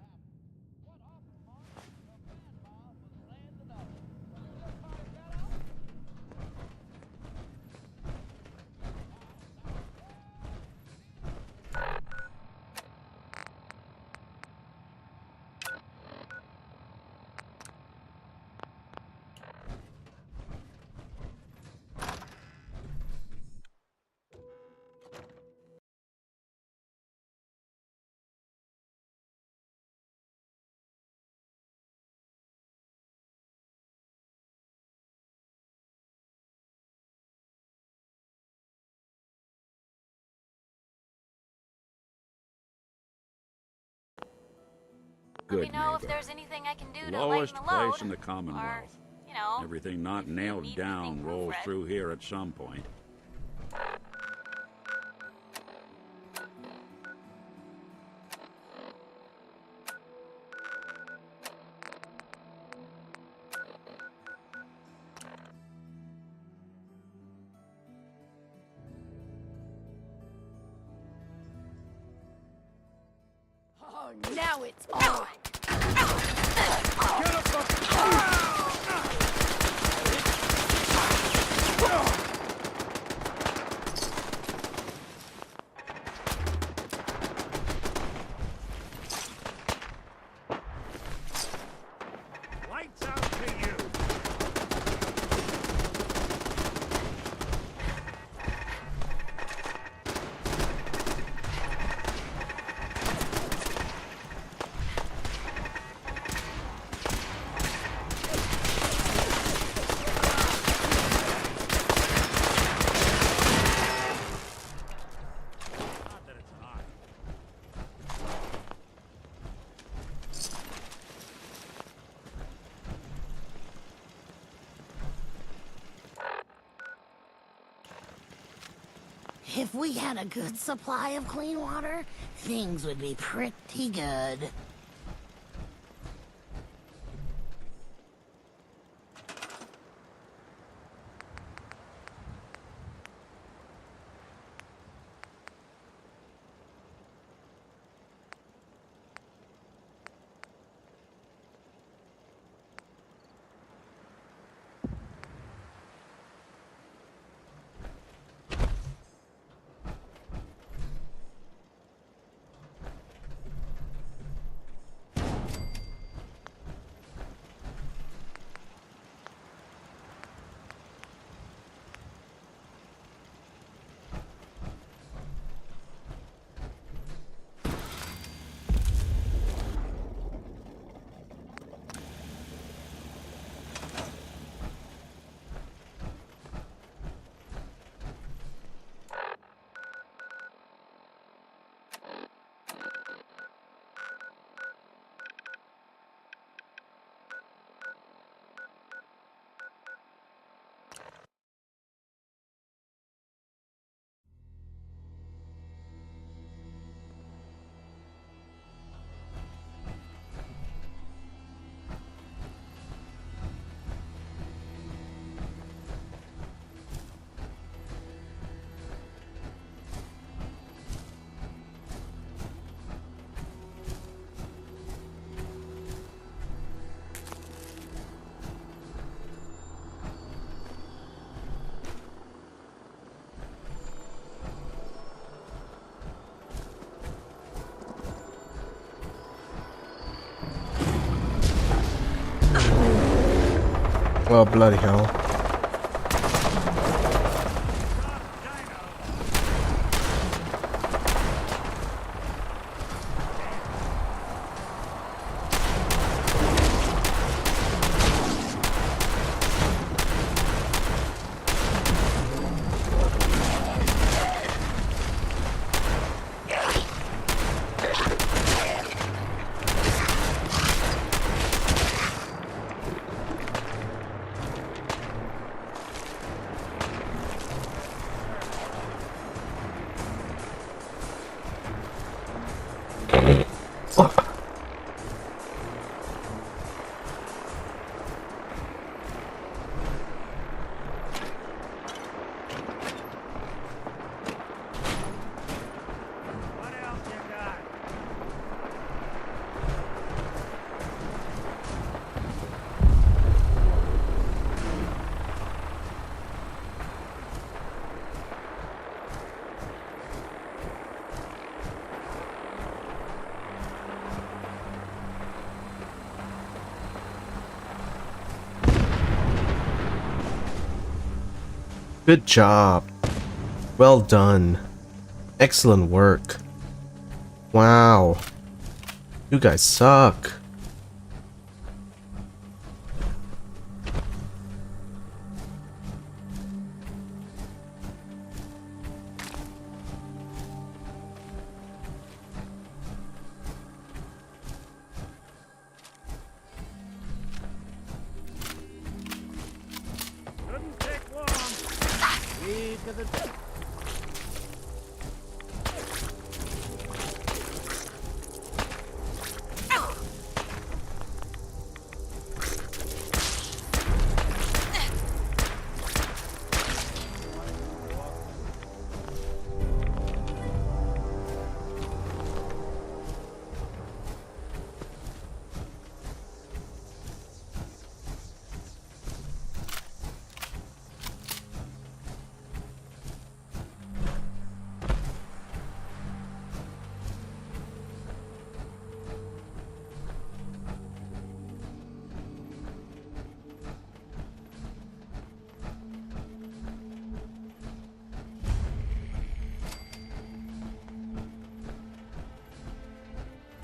Let me Good know neighbor. if there's anything I can do to Lowest lighten the load. place in the Commonwealth. You know, Everything not nailed down rolls through here at some point. Oh, now it's on. Lights out to you! If we had a good supply of clean water, things would be pretty good. Oh, bloody hell. Good job. Well done. Excellent work. Wow. You guys suck.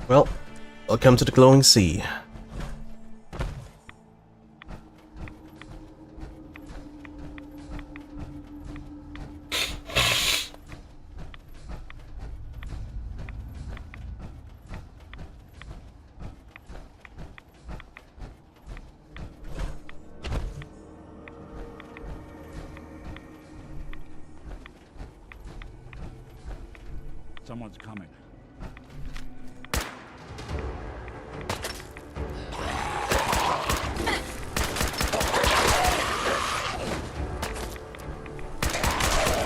Well, welcome to the glowing sea. Someone's coming.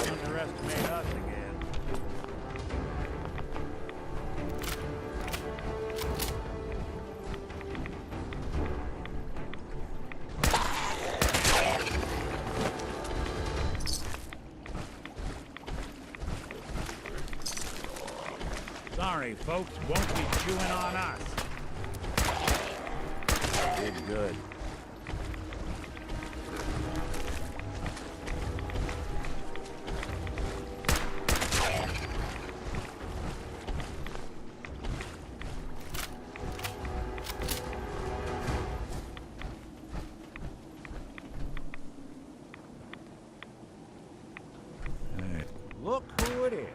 Underestimate us again. Sorry, folks, won't be chewing on us. Did good. Hey, look who it is.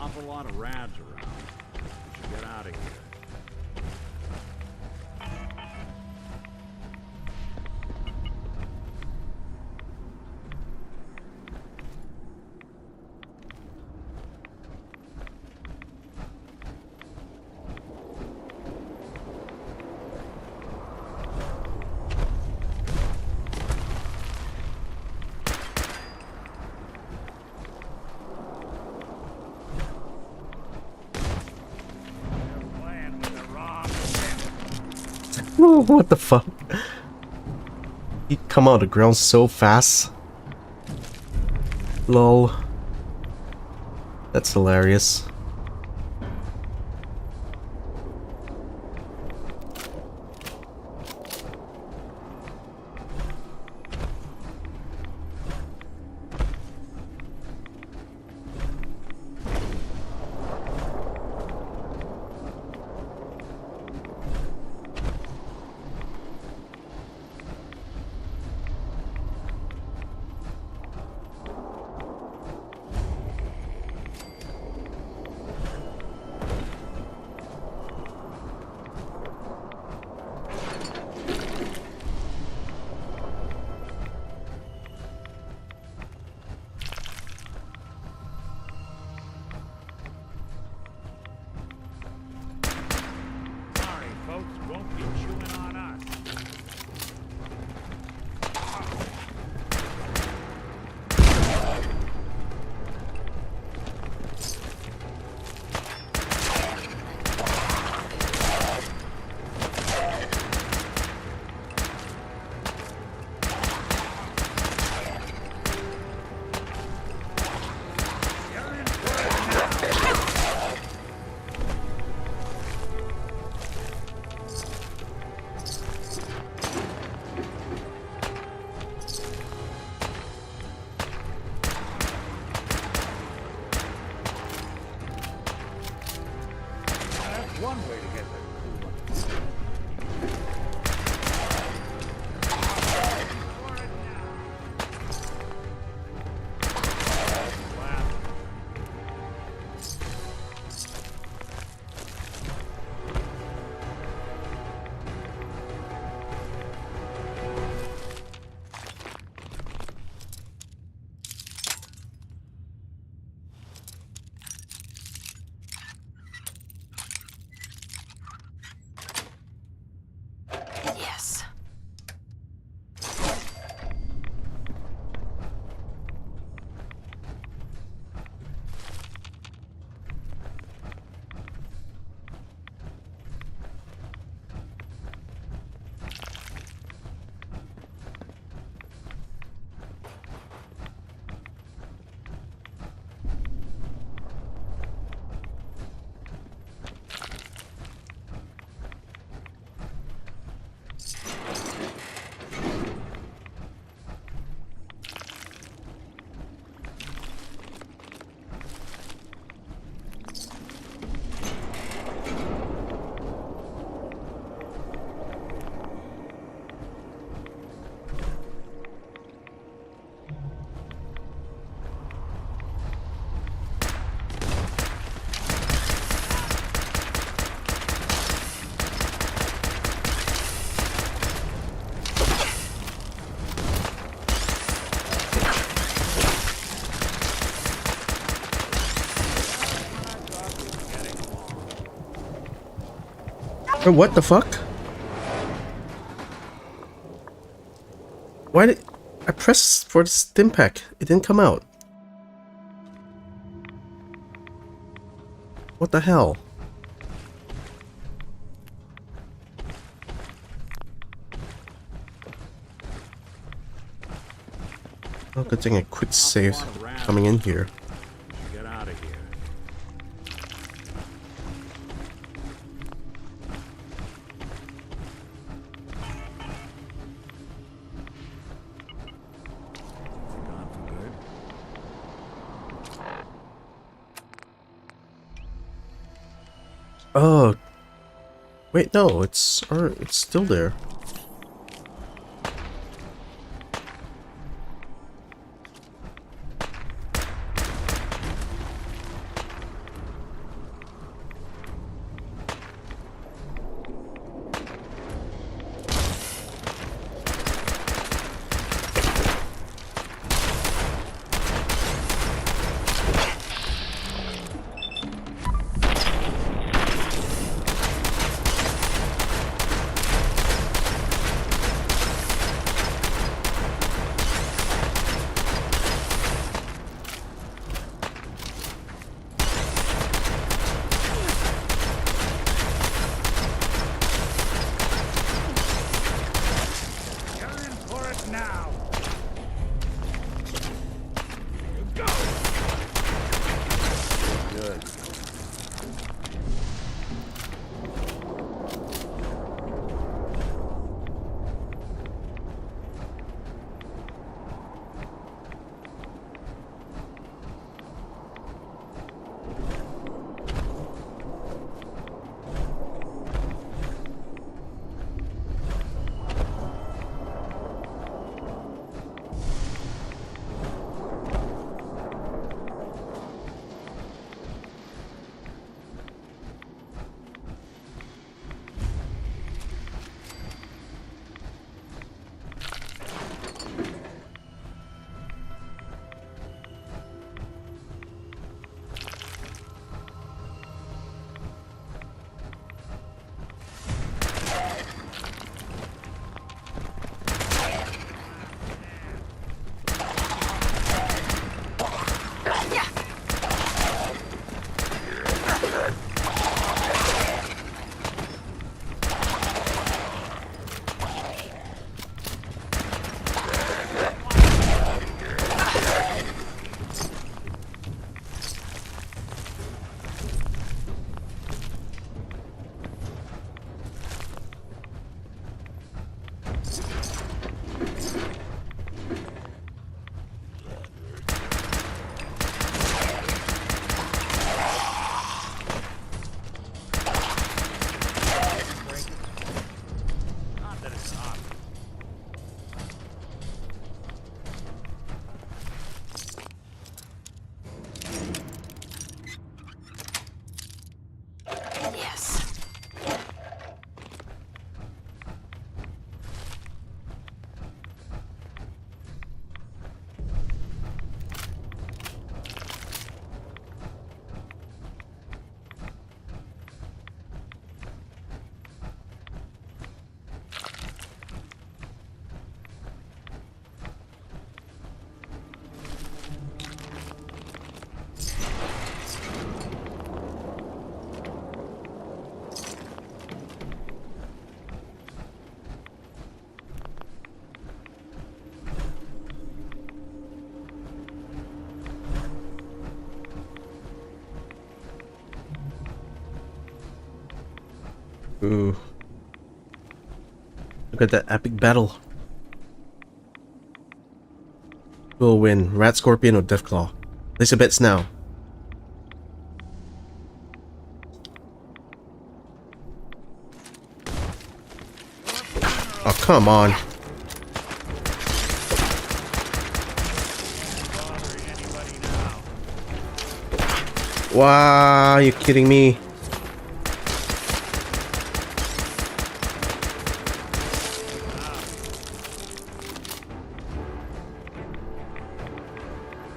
Awful lot of rads around. We should get out of here. What the fuck? He come out of the ground so fast. Lol. That's hilarious. Oh, what the fuck? Why did I press for the stim pack? It didn't come out. What the hell? Oh, good thing I quit save coming in here. Get out of here. Oh, wait, no, it's still there. Ooh. Look at that epic battle. Who will win, Rat Scorpion or Deathclaw? Place your bets now. Oh, come on. Wow, you kidding me?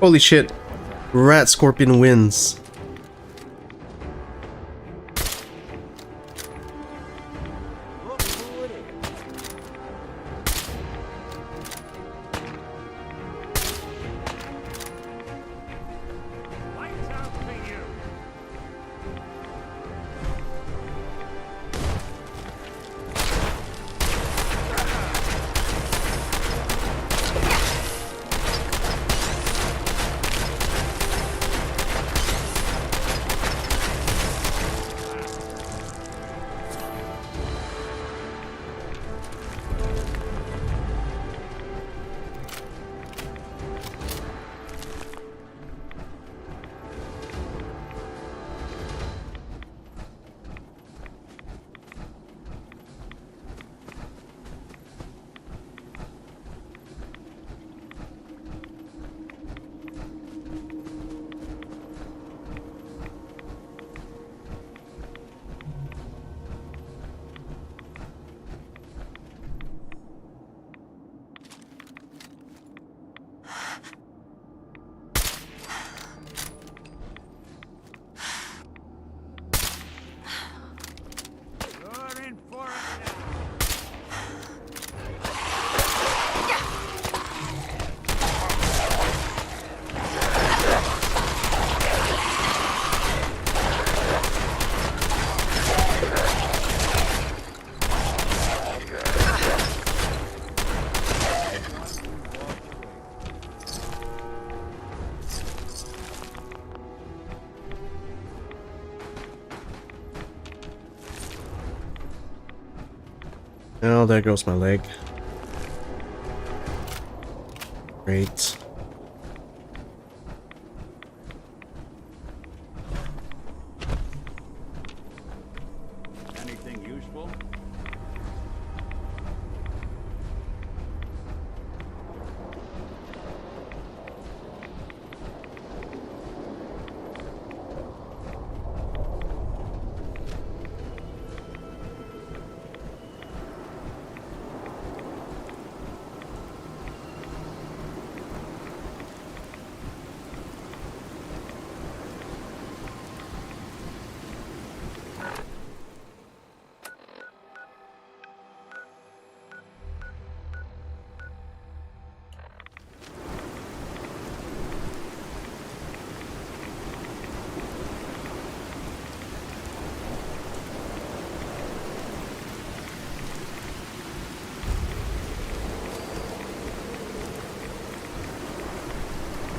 Holy shit. Rat Scorpion wins. Oh, there goes my leg. Great. Anything useful?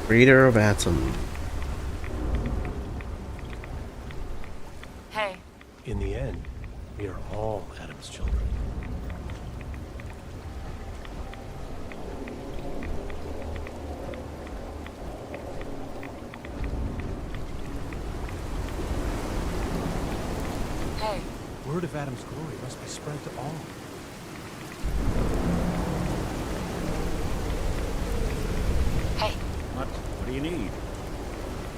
Creator of Atom. Hey. In the end, we are all Adam's children. Hey. Word of Adam's glory must be spread to all. Hey. What do you need?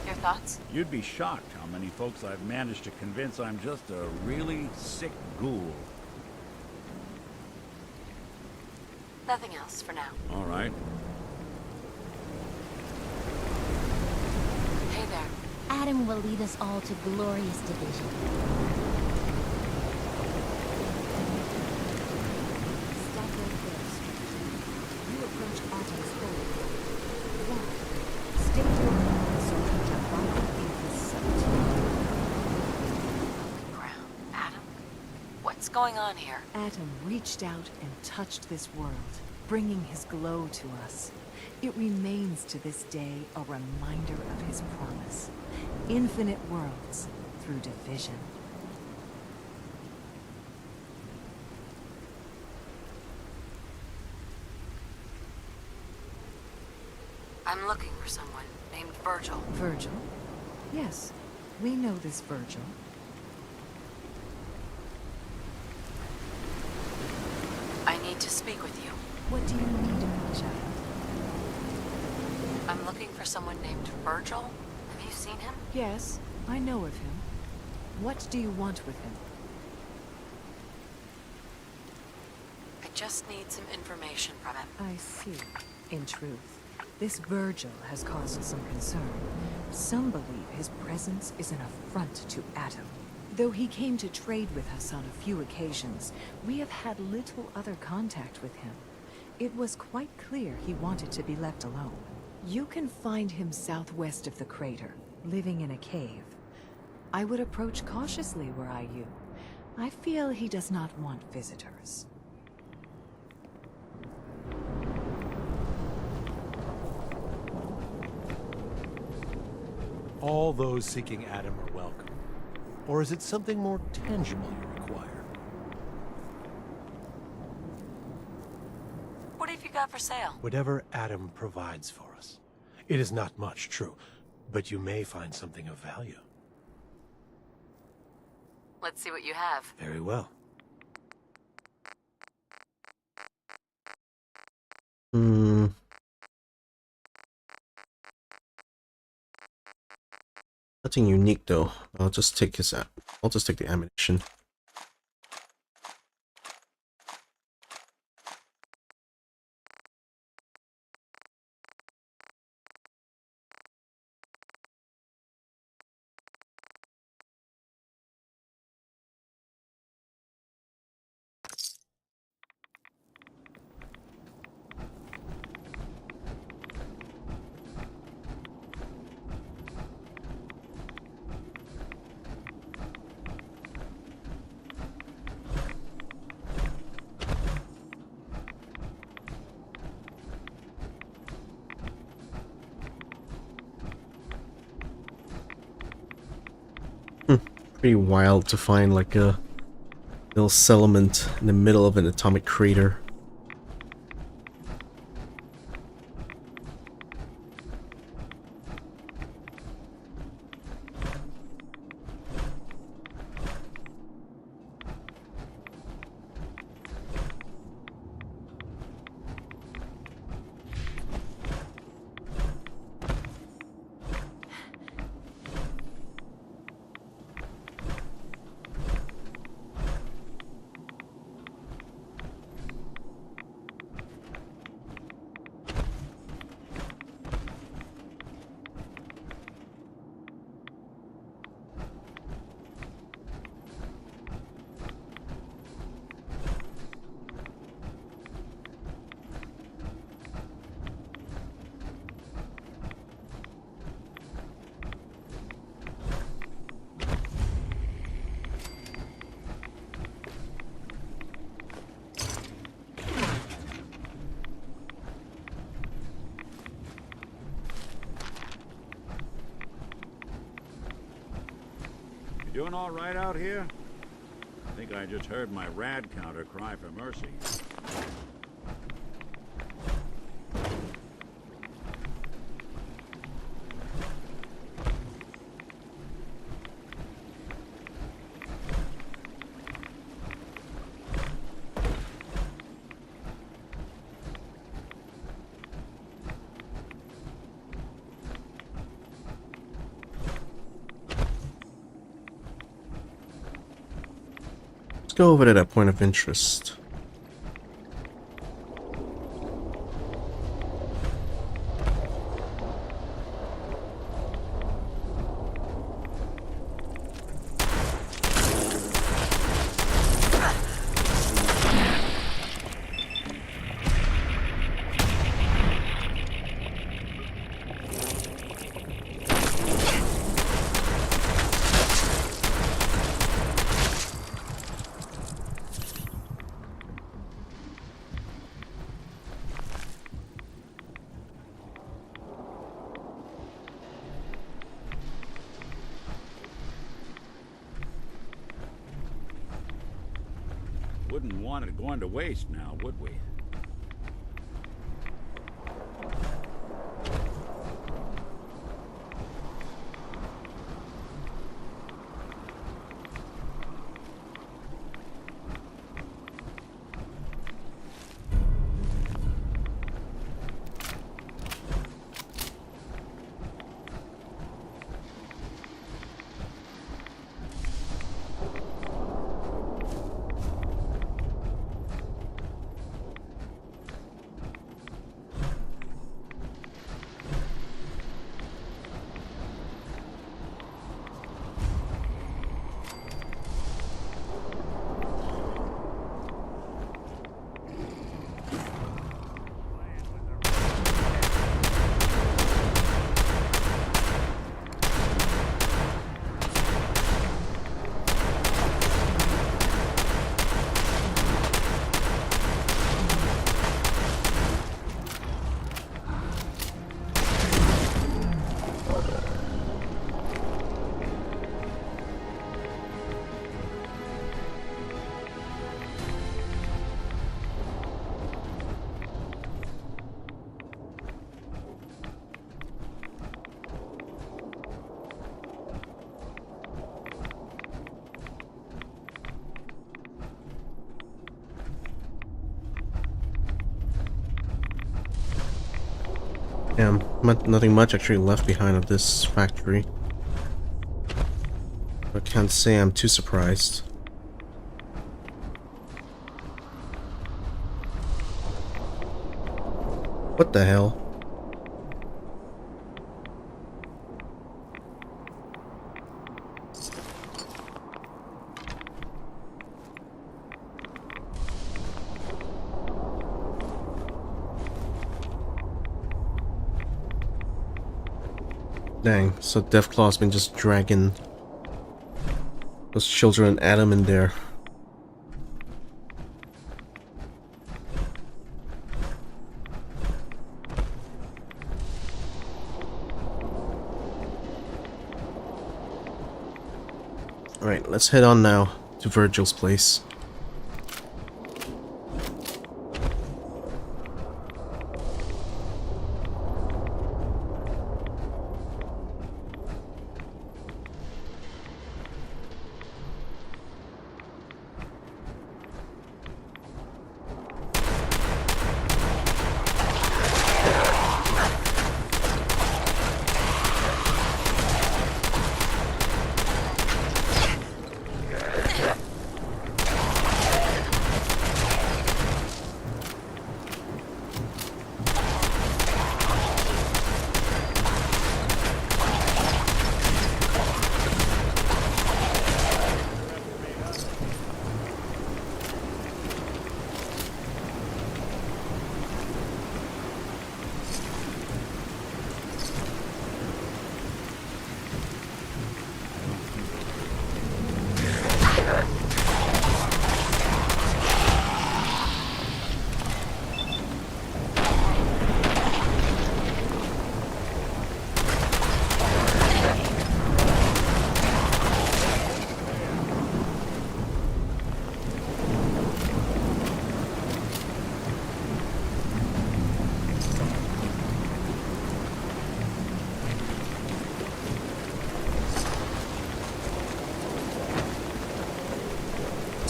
Your thoughts? You'd be shocked how many folks I've managed to convince I'm just a really sick ghoul. Nothing else for now. All right. Hey there. Adam will lead us all to glorious division. Stop right there, stranger. You approach Adam's hold. Why? State your mind so that Jabroni is Ground. Adam? What's going on here? Adam reached out and touched this world, bringing his glow to us. It remains to this day a reminder of his promise. Infinite worlds through division. I'm looking for someone named Virgil. Virgil? Yes, we know this Virgil. I need to speak with you. What do you need of me, child? I'm looking for someone named Virgil. Have you seen him? Yes, I know of him. What do you want with him? I just need some information from him. I see. In truth, this Virgil has caused some concern. Some believe his presence is an affront to Adam. Though he came to trade with us on a few occasions, we have had little other contact with him. It was quite clear he wanted to be left alone. You can find him southwest of the crater, living in a cave. I would approach cautiously were I you. I feel he does not want visitors. All those seeking Adam are welcome. Or is it something more tangible you require? What have you got for sale? Whatever Adam provides for us. It is not much, true, but you may find something of value. Let's see what you have. Very well. Nothing unique though. I'll just take his. I'll just take the ammunition. Pretty wild to find like a little settlement in the middle of an atomic crater. You doing all right out here? I think I just heard my rad counter cry for mercy. Go over to that point of interest. Wouldn't want it going to waste now, would we? Damn, nothing much actually left behind of this factory. I can't say I'm too surprised. What the hell? Dang, so Deathclaw's been just dragging those children and Adam in there. Alright, let's head on now to Virgil's place.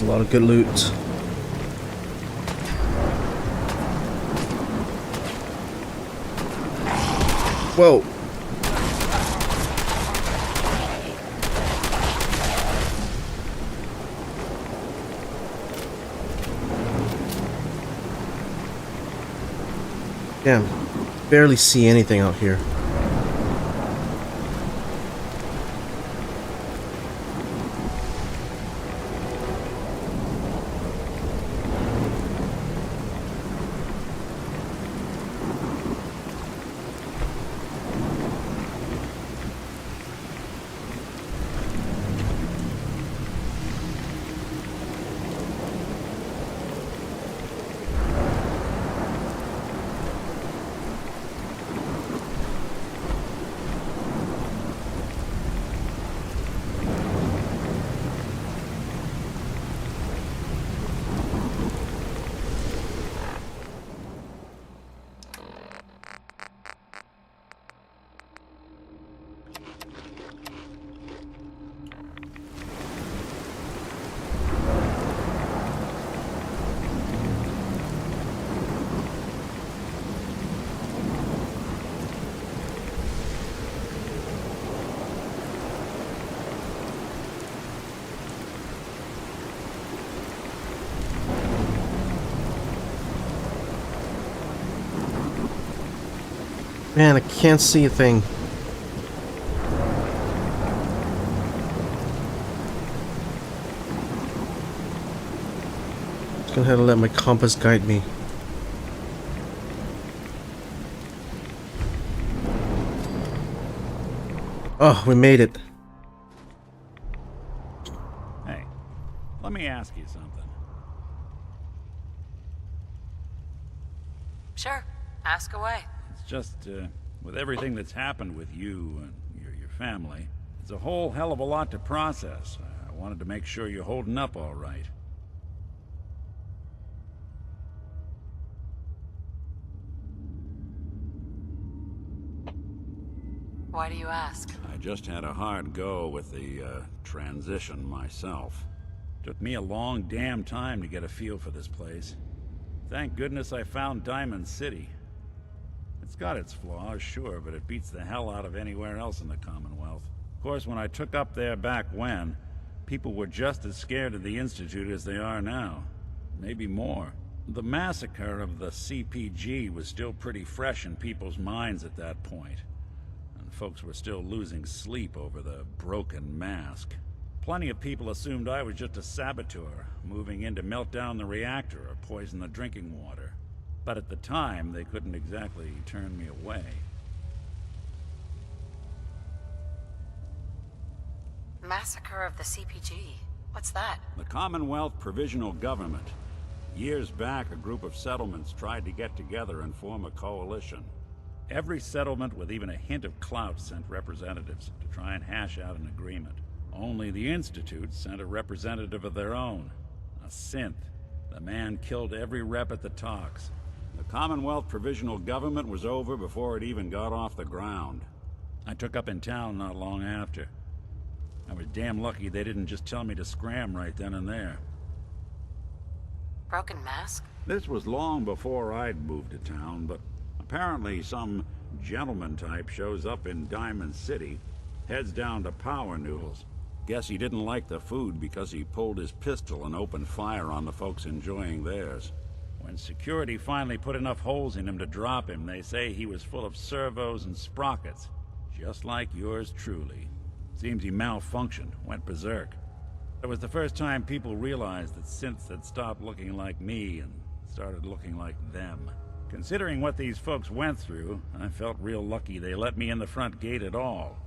lot of good loot. Whoa. Damn, barely see anything out here. Man, I can't see a thing. Just gonna have to let my compass guide me. Oh, we made it. Hey, let me ask you something. Sure, ask away. It's just, with everything that's happened with you and your family, it's a whole hell of a lot to process. I wanted to make sure you're holding up all right. Why do you ask? I just had a hard go with the, transition myself. Took me a long damn time to get a feel for this place. Thank goodness I found Diamond City. It's got its flaws, sure, but it beats the hell out of anywhere else in the Commonwealth. Of course, when I took up there back when, people were just as scared of the Institute as they are now. Maybe more. The massacre of the CPG was still pretty fresh in people's minds at that point. And folks were still losing sleep over the broken mask. Plenty of people assumed I was just a saboteur, moving in to melt down the reactor or poison the drinking water. But at the time, they couldn't exactly turn me away. Massacre of the CPG. What's that? The Commonwealth Provisional Government. Years back, a group of settlements tried to get together and form a coalition. Every settlement with even a hint of clout sent representatives to try and hash out an agreement. Only the Institute sent a representative of their own. A synth. The man killed every rep at the talks. The Commonwealth Provisional Government was over before it even got off the ground. I took up in town not long after. I was damn lucky they didn't just tell me to scram right then and there. Broken mask? This was long before I'd moved to town, but apparently some gentleman type shows up in Diamond City, heads down to Power Noodles. Guess he didn't like the food because he pulled his pistol and opened fire on the folks enjoying theirs. When security finally put enough holes in him to drop him, they say he was full of servos and sprockets, just like yours truly. Seems he malfunctioned, went berserk. It was the first time people realized that synths had stopped looking like me and started looking like them. Considering what these folks went through, I felt real lucky they let me in the front gate at all.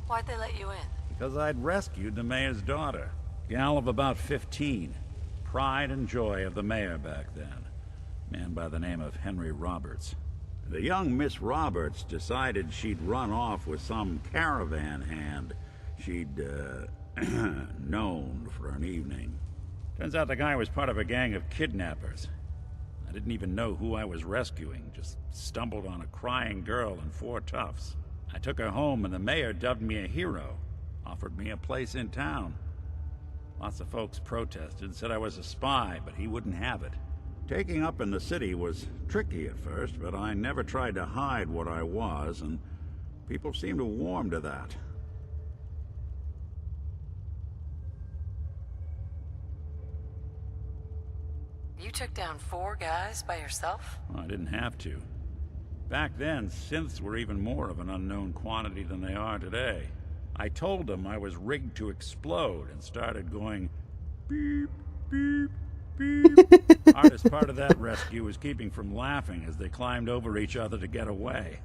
Why'd they let you in? Because I'd rescued the mayor's daughter. Gal of about 15. Pride and joy of the mayor back then. Man by the name of Henry Roberts. The young Miss Roberts decided she'd run off with some caravan hand she'd, known for an evening. Turns out the guy was part of a gang of kidnappers. I didn't even know who I was rescuing, just stumbled on a crying girl and 4 toughs. I took her home and the mayor dubbed me a hero, offered me a place in town. Lots of folks protested, said I was a spy, but he wouldn't have it. Taking up in the city was tricky at first, but I never tried to hide what I was, and people seemed to warm to that. You took down 4 guys by yourself? Well, I didn't have to. Back then, synths were even more of an unknown quantity than they are today. I told them I was rigged to explode and started going beep, beep, beep. Hardest part of that rescue was keeping from laughing as they climbed over each other to get away.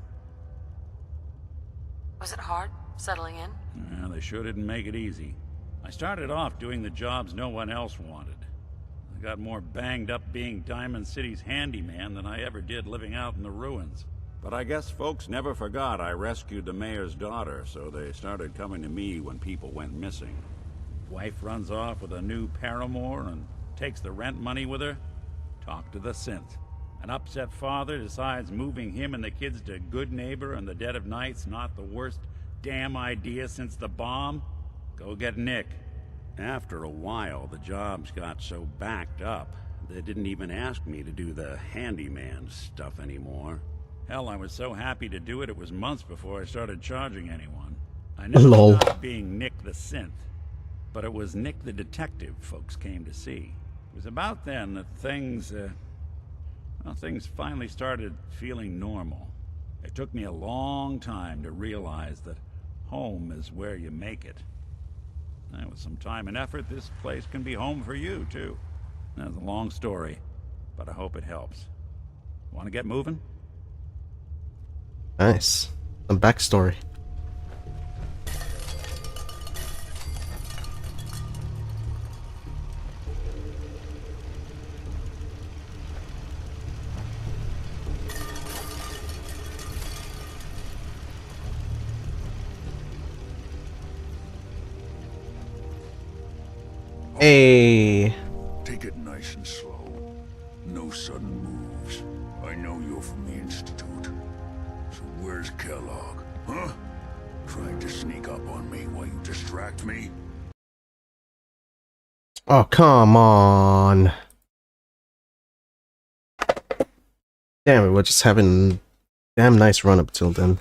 Was it hard, settling in? Yeah, they sure didn't make it easy. I started off doing the jobs no one else wanted. I got more banged up being Diamond City's handyman than I ever did living out in the ruins. But I guess folks never forgot I rescued the mayor's daughter, so they started coming to me when people went missing. Wife runs off with a new paramour and takes the rent money with her. Talk to the synth. An upset father decides moving him and the kids to Good Neighbor in the dead of night's not the worst damn idea since the bomb. Go get Nick. After a while, the jobs got so backed up, they didn't even ask me to do the handyman stuff anymore. Hell, I was so happy to do it, it was months before I started charging anyone. I never stopped being Nick the synth, but it was Nick the detective folks came to see. It was about then that things finally started feeling normal. It took me a long time to realize that home is where you make it. And with some time and effort, this place can be home for you, too. That's a long story, but I hope it helps. Want to get moving? Nice. Some backstory. Hey. Take it nice and slow. No sudden moves. I know you're from the Institute. So where's Kellogg? Huh? Trying to sneak up on me while you distract me? Oh, come on. Damn it, we're just having a damn nice run up till then.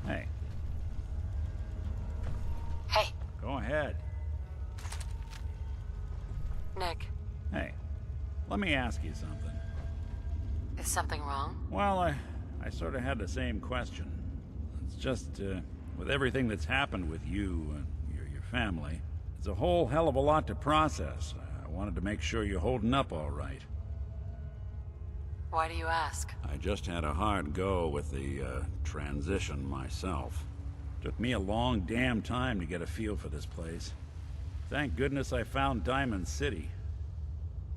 Hey. Hey. Go ahead. Nick, Hey, let me ask you something. is something wrong? Well, I sort of had the same question. It's just, with everything that's happened with you and your family, it's a whole hell of a lot to process. I wanted to make sure you're holding up all right. Why do you ask? I just had a hard go with the, transition myself. Took me a long damn time to get a feel for this place. Thank goodness I found Diamond City.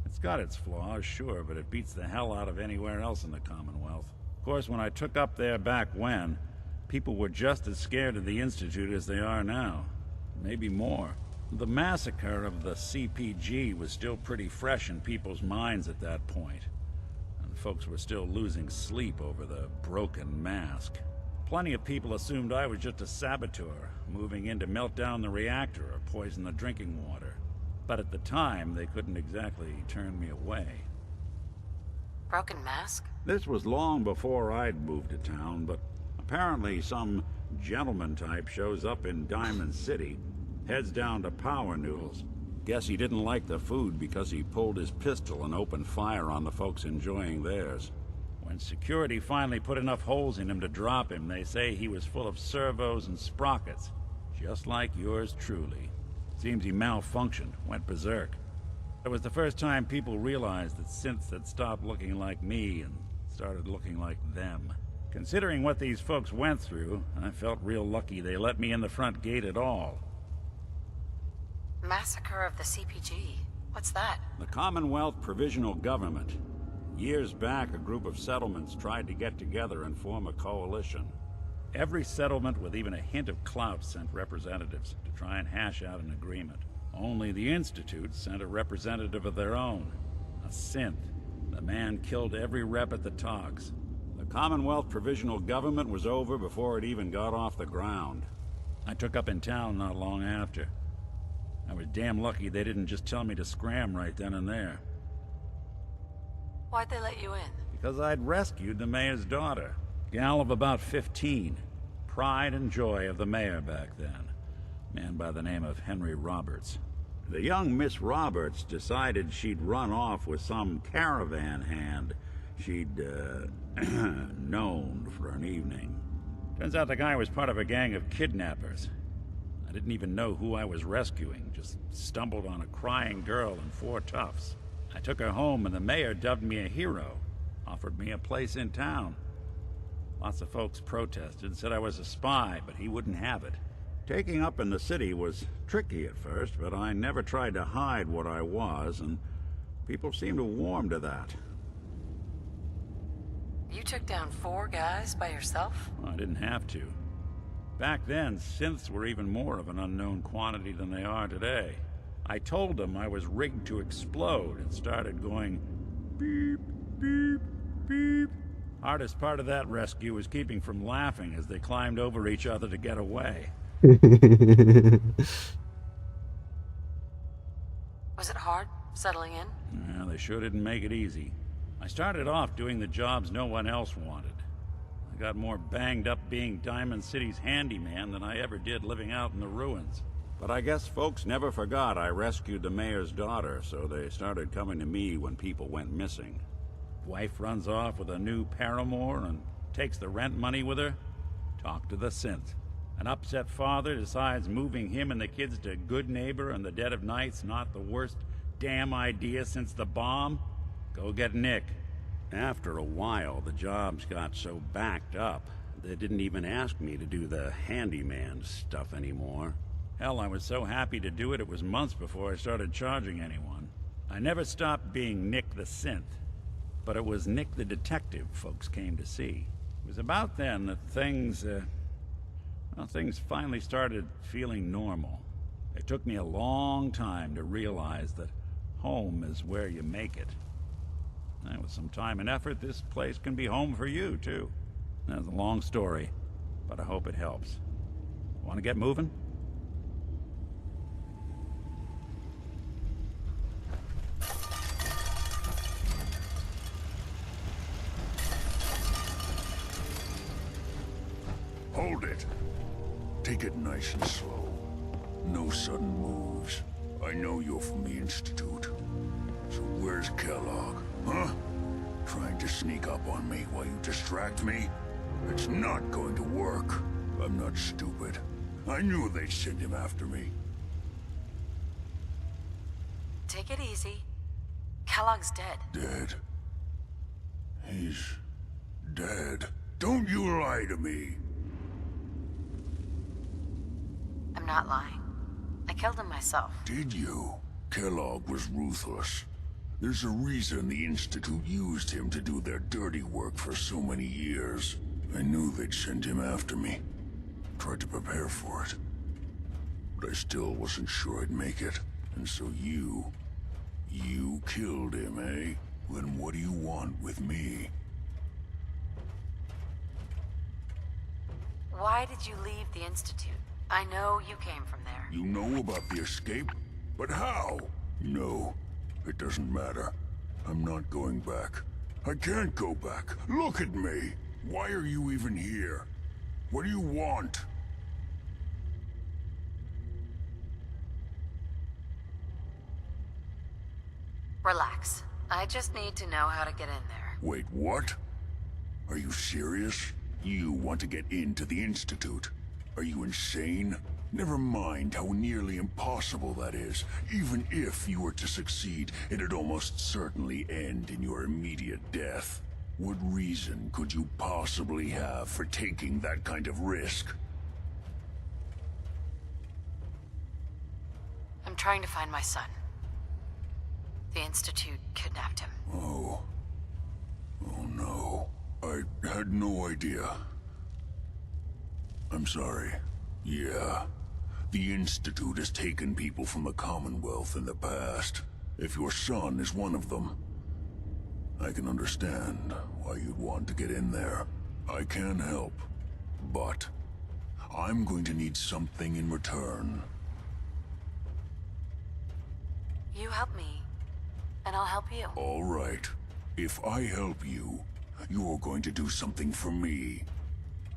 It's got its flaws, sure, but it beats the hell out of anywhere else in the Commonwealth. Of course, when I took up there back when, people were just as scared of the Institute as they are now. Maybe more. The massacre of the CPG was still pretty fresh in people's minds at that point. And folks were still losing sleep over the broken mask. Plenty of people assumed I was just a saboteur, moving in to melt down the reactor or poison the drinking water. But at the time, they couldn't exactly turn me away. Broken mask? This was long before I'd moved to town, but apparently some gentleman type shows up in Diamond City, heads down to Power Noodles. Guess he didn't like the food because he pulled his pistol and opened fire on the folks enjoying theirs. When security finally put enough holes in him to drop him, they say he was full of servos and sprockets, just like yours truly. Seems he malfunctioned, went berserk. It was the first time people realized that synths had stopped looking like me and started looking like them. Considering what these folks went through, I felt real lucky they let me in the front gate at all. Massacre of the CPG. What's that? The Commonwealth Provisional Government. Years back, a group of settlements tried to get together and form a coalition. Every settlement with even a hint of clout sent representatives to try and hash out an agreement. Only the Institute sent a representative of their own, a synth. The man killed every rep at the talks. The Commonwealth Provisional Government was over before it even got off the ground. I took up in town not long after. I was damn lucky they didn't just tell me to scram right then and there. Why'd they let you in? Because I'd rescued the mayor's daughter. Gal of about 15. Pride and joy of the mayor back then. Man by the name of Henry Roberts. The young Miss Roberts decided she'd run off with some caravan hand she'd, known for an evening. Turns out the guy was part of a gang of kidnappers. I didn't even know who I was rescuing, just stumbled on a crying girl and 4 toughs. I took her home and the mayor dubbed me a hero, offered me a place in town. Lots of folks protested, said I was a spy, but he wouldn't have it. Taking up in the city was tricky at first, but I never tried to hide what I was, and people seemed to warm to that. You took down 4 guys by yourself? Well, I didn't have to. Back then, synths were even more of an unknown quantity than they are today. I told them I was rigged to explode and started going beep, beep, beep. Hardest part of that rescue was keeping from laughing as they climbed over each other to get away. Was it hard settling in? Yeah, they sure didn't make it easy. I started off doing the jobs no one else wanted. I got more banged up being Diamond City's handyman than I ever did living out in the ruins. But I guess folks never forgot I rescued the mayor's daughter, so they started coming to me when people went missing. Wife runs off with a new paramour and takes the rent money with her. Talk to the synth. An upset father decides moving him and the kids to Good Neighbor in the dead of night's not the worst damn idea since the bomb. Go get Nick. After a while, the jobs got so backed up, they didn't even ask me to do the handyman stuff anymore. Hell, I was so happy to do it, it was months before I started charging anyone. I never stopped being Nick the Synth, but it was Nick the Detective folks came to see. It was about then that things finally started feeling normal. It took me a long time to realize that home is where you make it. And with some time and effort, this place can be home for you, too. That's a long story, but I hope it helps. Want to get moving? Hold it. Take it nice and slow. No sudden moves. I know you're from the Institute. So where's Kellogg, huh? Trying to sneak up on me while you distract me? It's not going to work. I'm not stupid. I knew they'd send him after me. Take it easy. Kellogg's dead. Dead? He's dead. Don't you lie to me. I'm not lying. I killed him myself. Did you? Kellogg was ruthless. There's a reason the Institute used him to do their dirty work for so many years. I knew they'd send him after me. Tried to prepare for it. But I still wasn't sure I'd make it. And so you killed him, eh? Then what do you want with me? Why did you leave the Institute? I know you came from there. You know about the escape? But how? No, it doesn't matter. I'm not going back. I can't go back. Look at me. Why are you even here? What do you want? Relax. I just need to know how to get in there. Wait, what? Are you serious? You want to get into the Institute? Are you insane? Never mind how nearly impossible that is. Even if you were to succeed, it'd almost certainly end in your immediate death. What reason could you possibly have for taking that kind of risk? I'm trying to find my son. The Institute kidnapped him. Oh no. I had no idea. I'm sorry. Yeah. The Institute has taken people from the Commonwealth in the past. If your son is one of them, I can understand why you'd want to get in there. I can help, but I'm going to need something in return. You help me, and I'll help you. All right. If I help you, you're going to do something for me.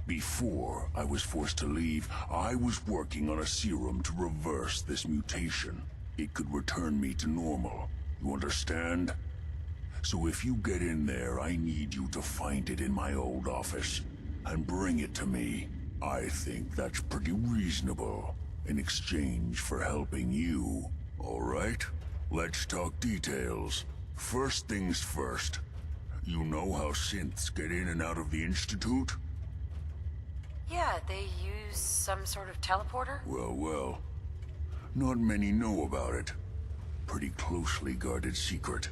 Before I was forced to leave, I was working on a serum to reverse this mutation. It could return me to normal. You understand? So if you get in there, I need you to find it in my old office and bring it to me. I think that's pretty reasonable in exchange for helping you. All right? Let's talk details. First things first. You know how synths get in and out of the Institute? Yeah, they use some sort of teleporter? Well. Not many know about it. Pretty closely guarded secret.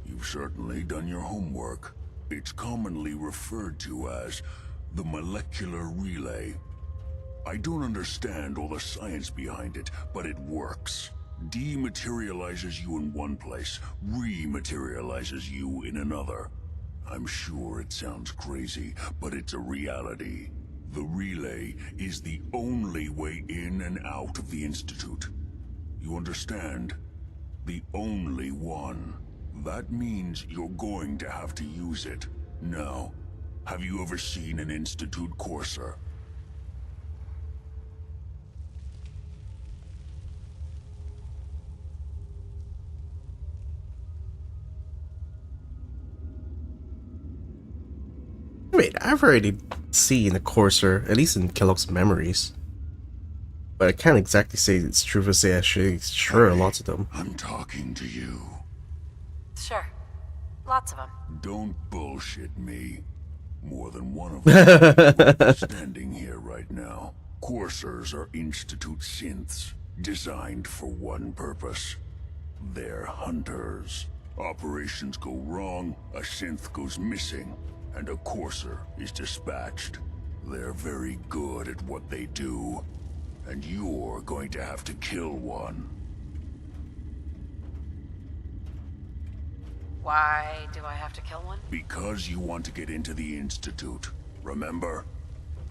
You've certainly done your homework. It's commonly referred to as the molecular relay. I don't understand all the science behind it, but it works. Dematerializes you in one place, rematerializes you in another. I'm sure it sounds crazy, but it's a reality. The relay is the only way in and out of the Institute. You understand? The only one. That means you're going to have to use it. Now, have you ever seen an Institute courser? Wait, I've already seen a courser, at least in Kellogg's memories. But I can't exactly say it's true for say actually sure lots of them. I'm talking to you. Sure. Lots of them. Don't bullshit me. More than one of them standing here right now. Coursers are Institute synths, designed for one purpose. They're hunters. Operations go wrong, a synth goes missing, and a courser is dispatched. They're very good at what they do, and you're going to have to kill one. Why do I have to kill one? Because you want to get into the Institute, remember?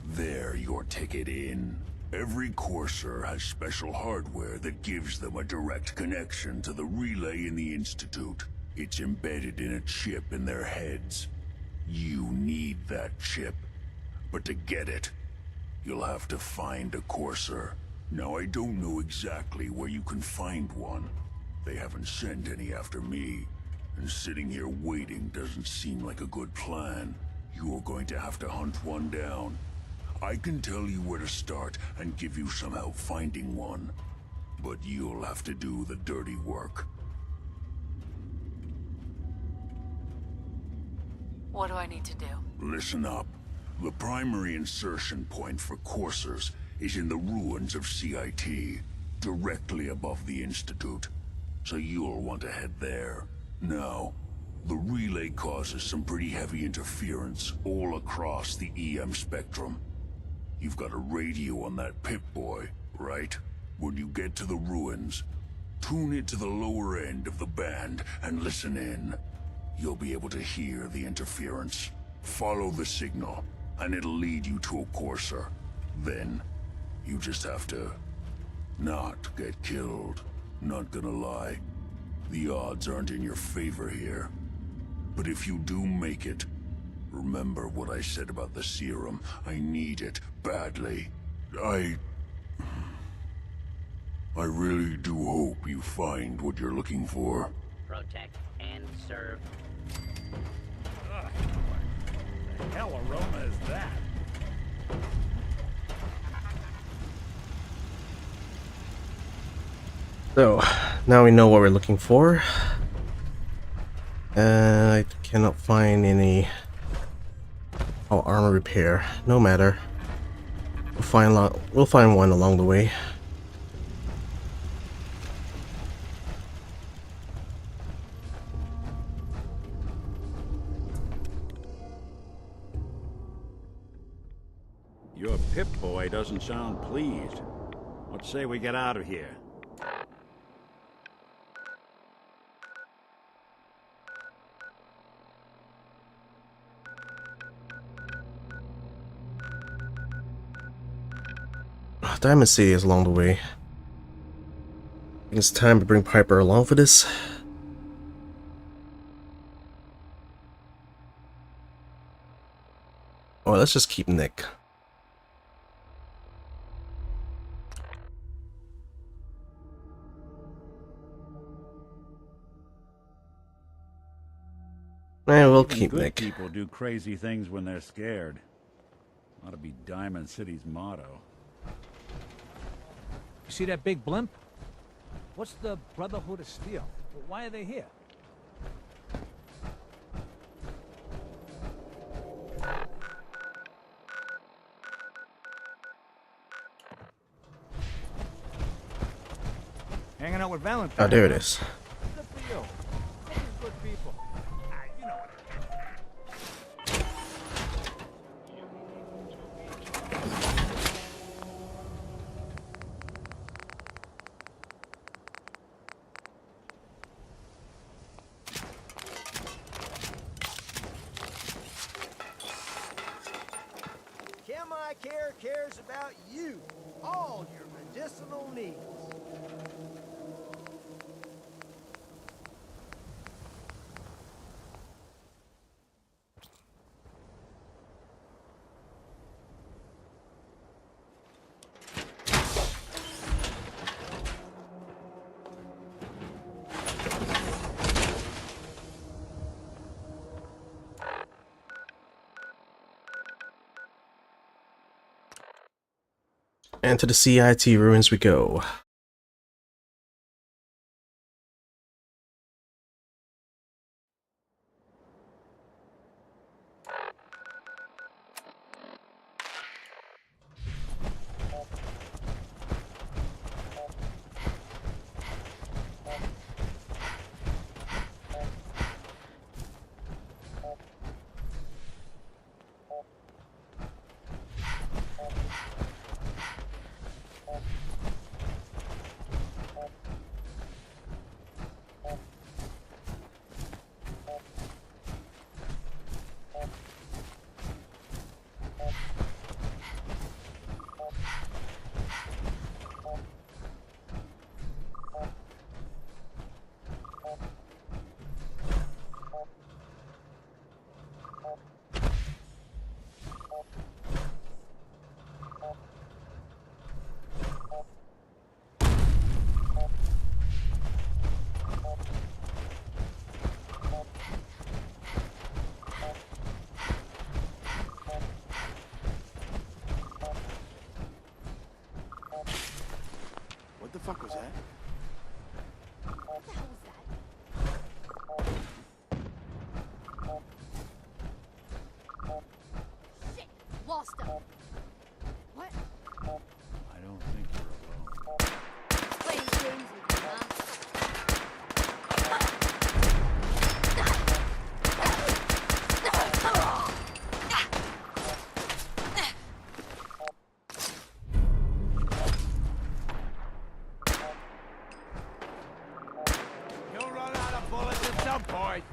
They're your ticket in. Every courser has special hardware that gives them a direct connection to the relay in the Institute. It's embedded in a chip in their heads. You need that chip. But to get it, you'll have to find a courser. Now, I don't know exactly where you can find one. They haven't sent any after me. And sitting here waiting doesn't seem like a good plan. You're going to have to hunt one down. I can tell you where to start and give you some help finding one. But you'll have to do the dirty work. What do I need to do? Listen up. The primary insertion point for coursers is in the ruins of CIT, directly above the Institute. So you'll want to head there. Now, the relay causes some pretty heavy interference all across the EM spectrum. You've got a radio on that Pip-Boy, right? When you get to the ruins, tune it to the lower end of the band and listen in. You'll be able to hear the interference. Follow the signal, and it'll lead you to a courser. Then, you just have to not get killed. Not gonna lie. The odds aren't in your favor here. But if you do make it, remember what I said about the serum. I need it badly. I really do hope you find what you're looking for. Protect and serve. Ugh, what the hell aroma is that? So, now we know what we're looking for. I cannot find any... Oh, armor repair. No matter. We'll find one along the way. Your Pip-Boy doesn't sound pleased. Let's say we get out of here. Diamond City is along the way. I think it's time to bring Piper along for this. Or let's just keep Nick. We'll Even keep good Nick. People do crazy things when they're scared. Ought to be Diamond City's motto. You see that big blimp? What's the Brotherhood of Steel? Why are they here? Hanging out with Valentine. Oh, there it is. Good for you. Such good people. You know what Care cares about you, all your medicinal needs. And to the CIT ruins we go. What the fuck was that? What the hell was that? Shit! Lost him! What? I don't think you're alone. Playing games with me, huh? You'll run out of bullets at some point.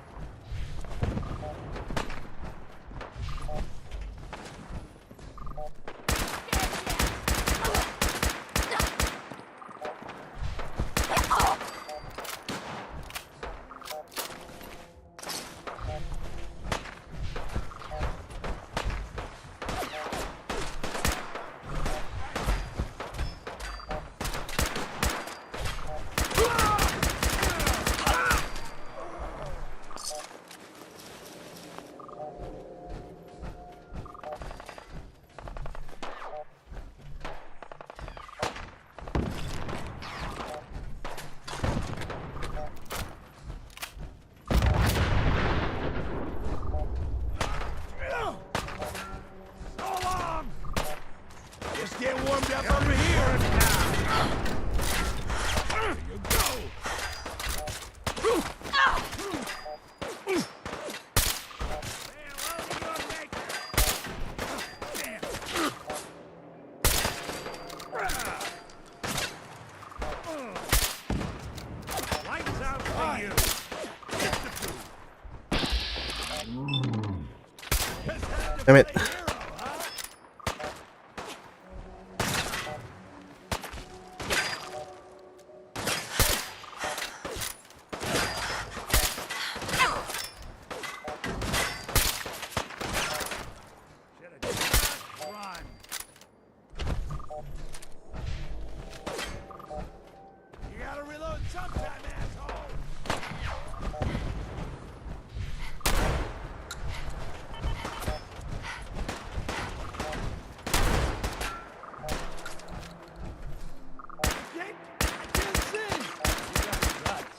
Damn it. You gotta reload sometime, asshole! Jake, I can't see! You got guts.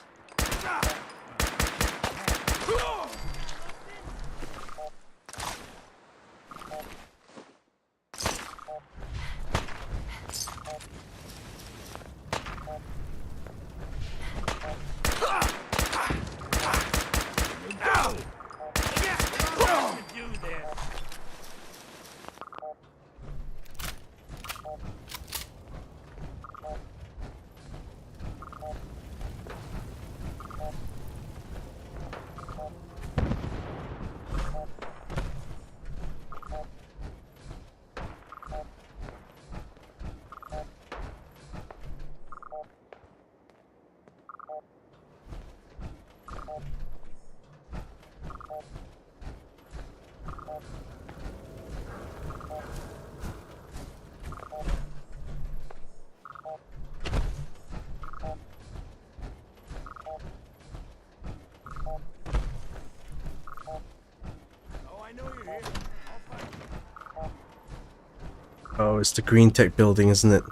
Oh, it's the green tech building, isn't it?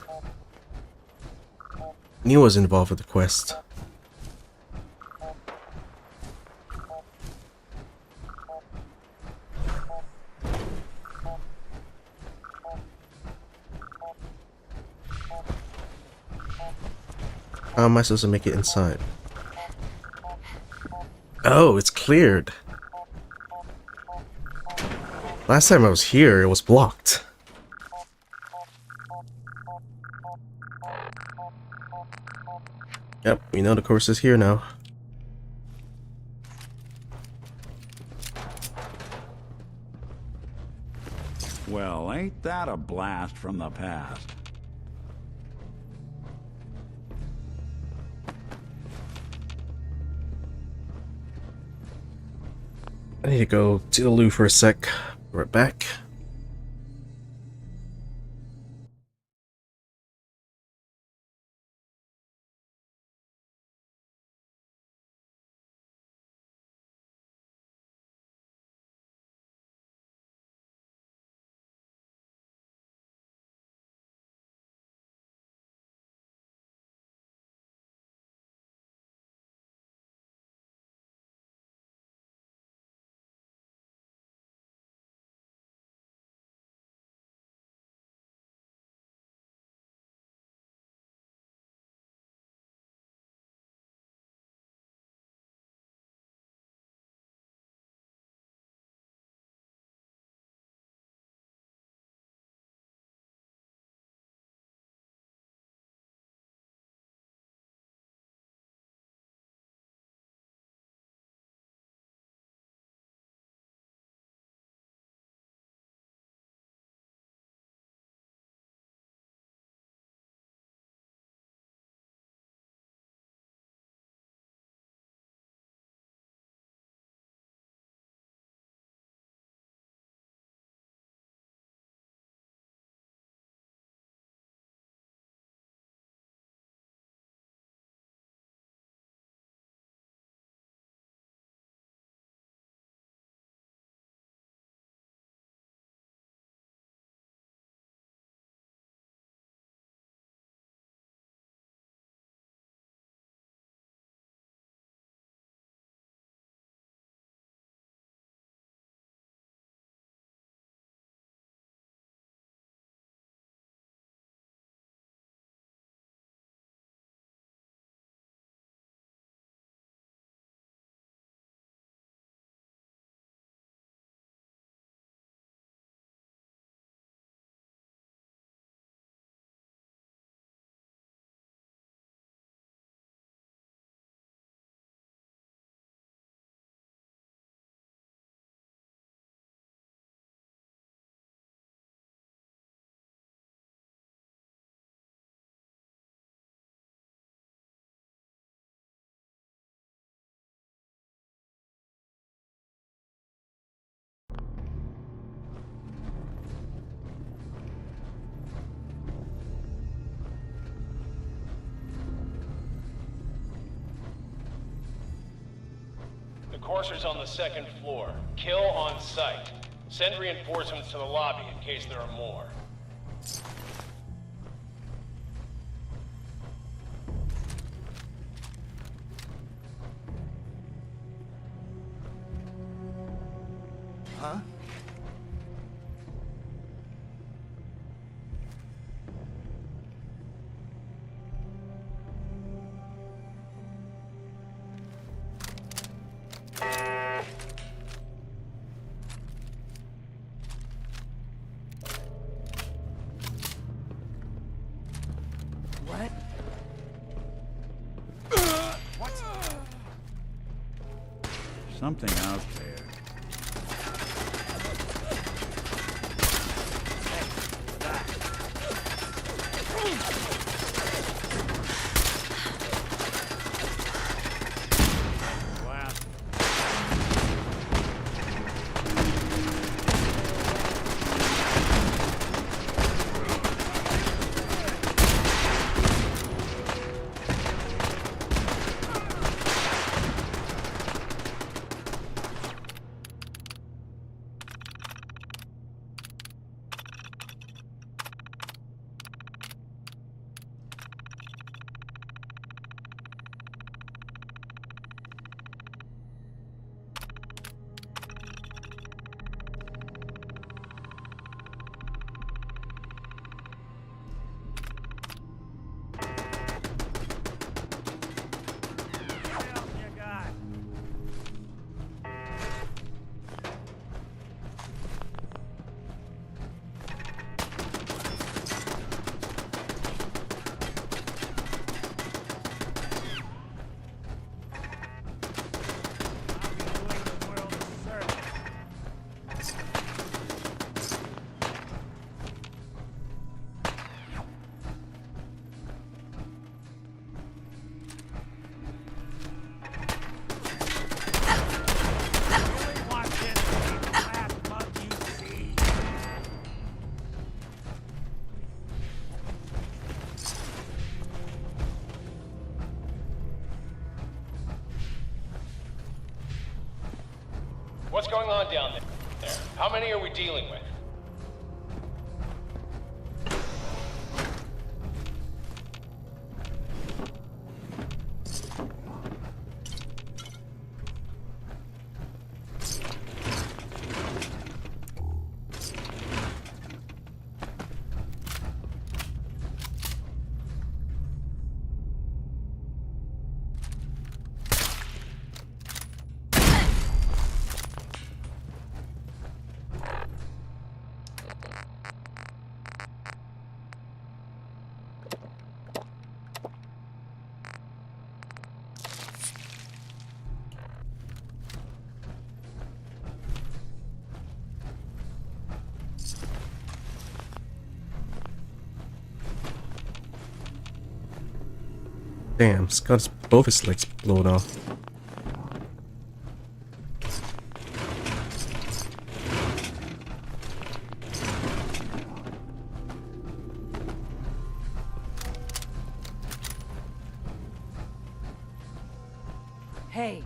Neil was involved with the quest. How am I supposed to make it inside? Oh, it's cleared. Last time I was here, it was blocked. Yep, we know the course is here now. Well, ain't that a blast from the past? I need to go to the loo for a sec. Be right back. Courser's on the 2nd floor. Kill on sight. Send reinforcements to the lobby in case there are more. Huh? Something out there. What's going on down there? How many are we dealing with? Damn, Scott's both his legs blown off. Hey.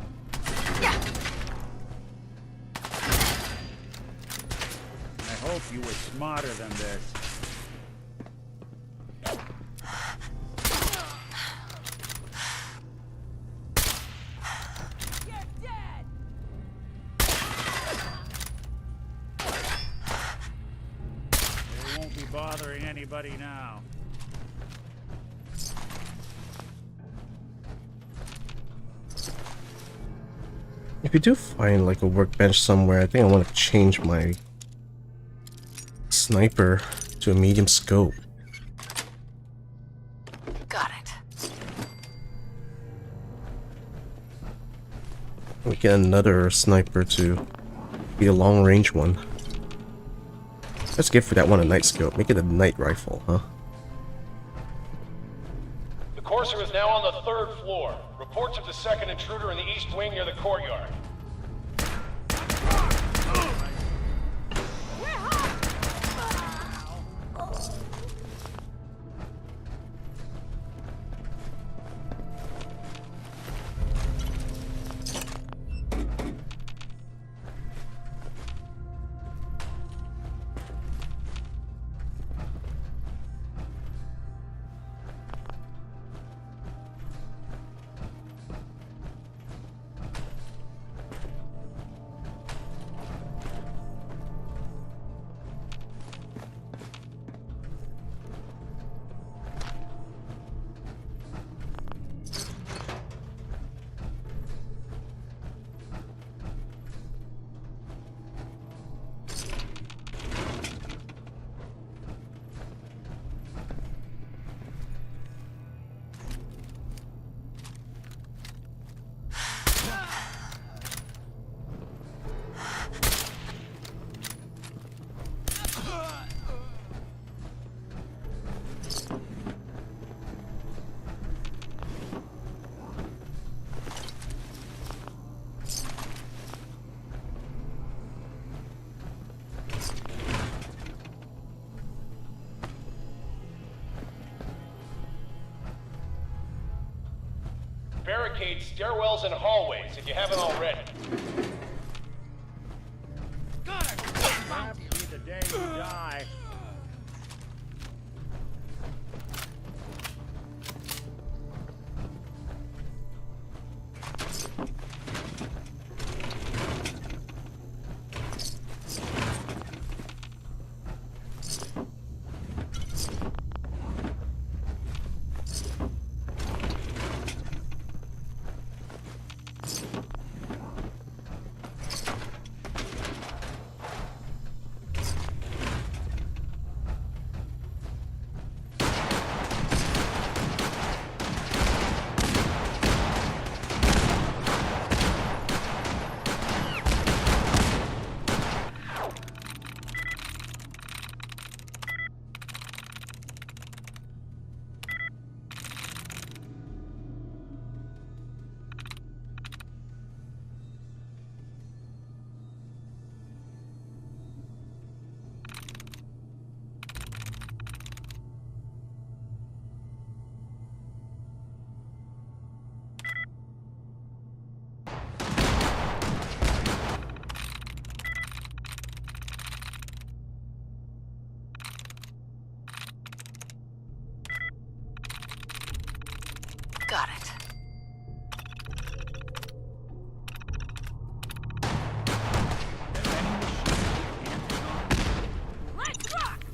I hope you were smarter than this. They won't be bothering anybody now. If you do find like a workbench somewhere, I think I want to change my sniper to a medium scope. Got it. We get another sniper to be a long range one. Let's give for that one a night scope. Make it a night rifle, huh? The Courser is now on the 3rd floor. Reports of the second intruder in the east wing near the courtyard. barricade stairwells and hallways if you haven't already. That'll be the day you die. Got it. Let's rock!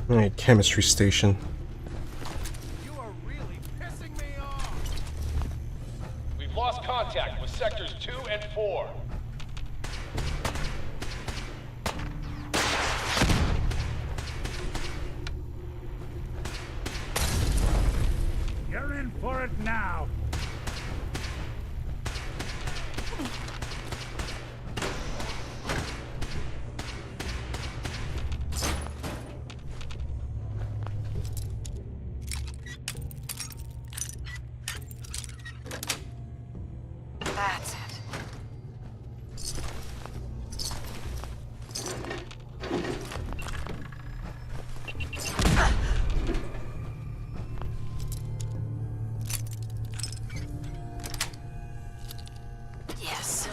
Alright, chemistry station. We've lost contact with sectors 2 and 4. You're in for it now. That's it. Yes.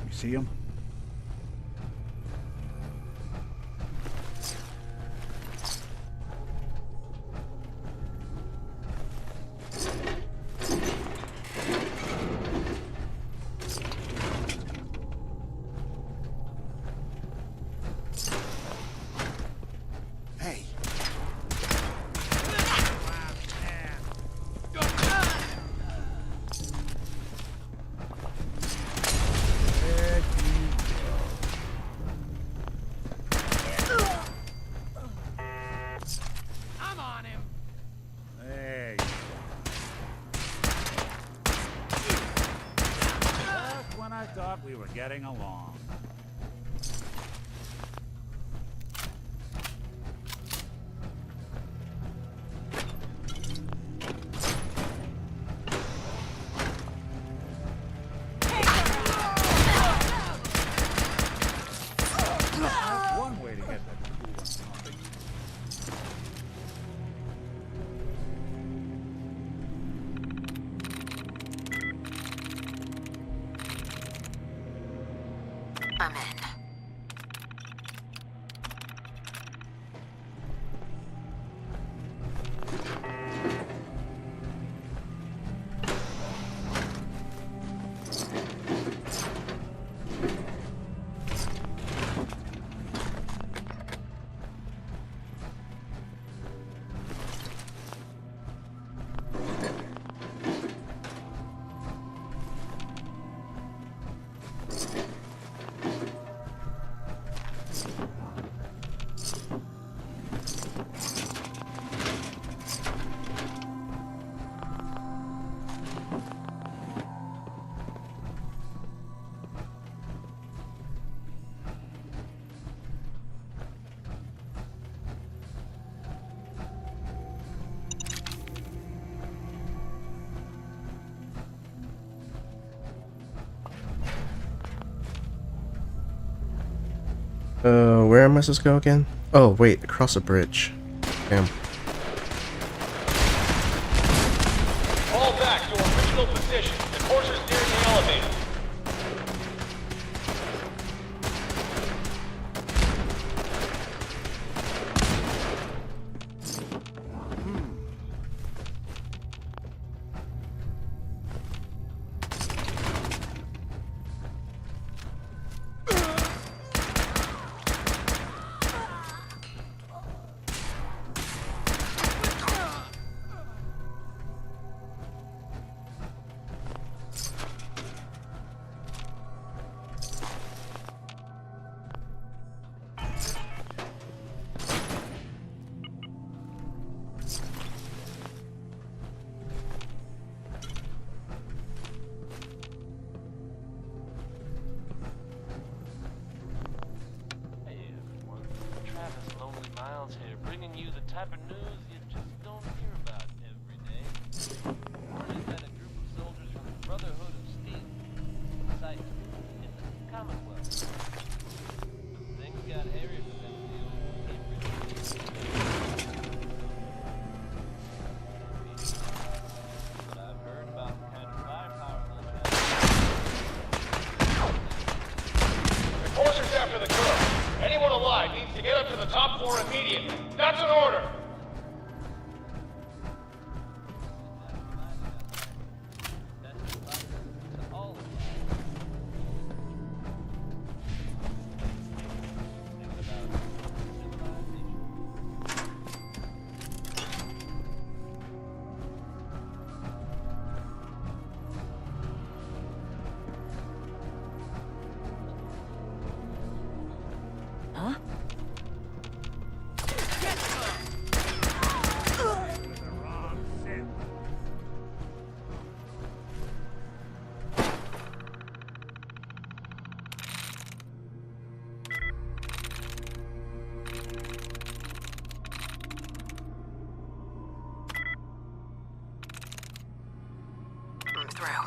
You see him? Hey. I'm on him. Hey. Just when I thought we were getting along. That's one way to get that cool one pumping. I'm in. Where am I supposed to go again? Oh, wait, across a bridge. Damn. Fall back to original position. The course is near the elevator. Here, bringing you the type of news you just don't hear about every day. Word is that a group of soldiers from the Brotherhood of Steel site in the Commonwealth. Things got hairy for them the old Cambridge. But I've heard about the kind of firepower they'll have. The course is after the girl. Anyone alive needs to get up to the top floor immediately. That's an order! Huh? I'm through.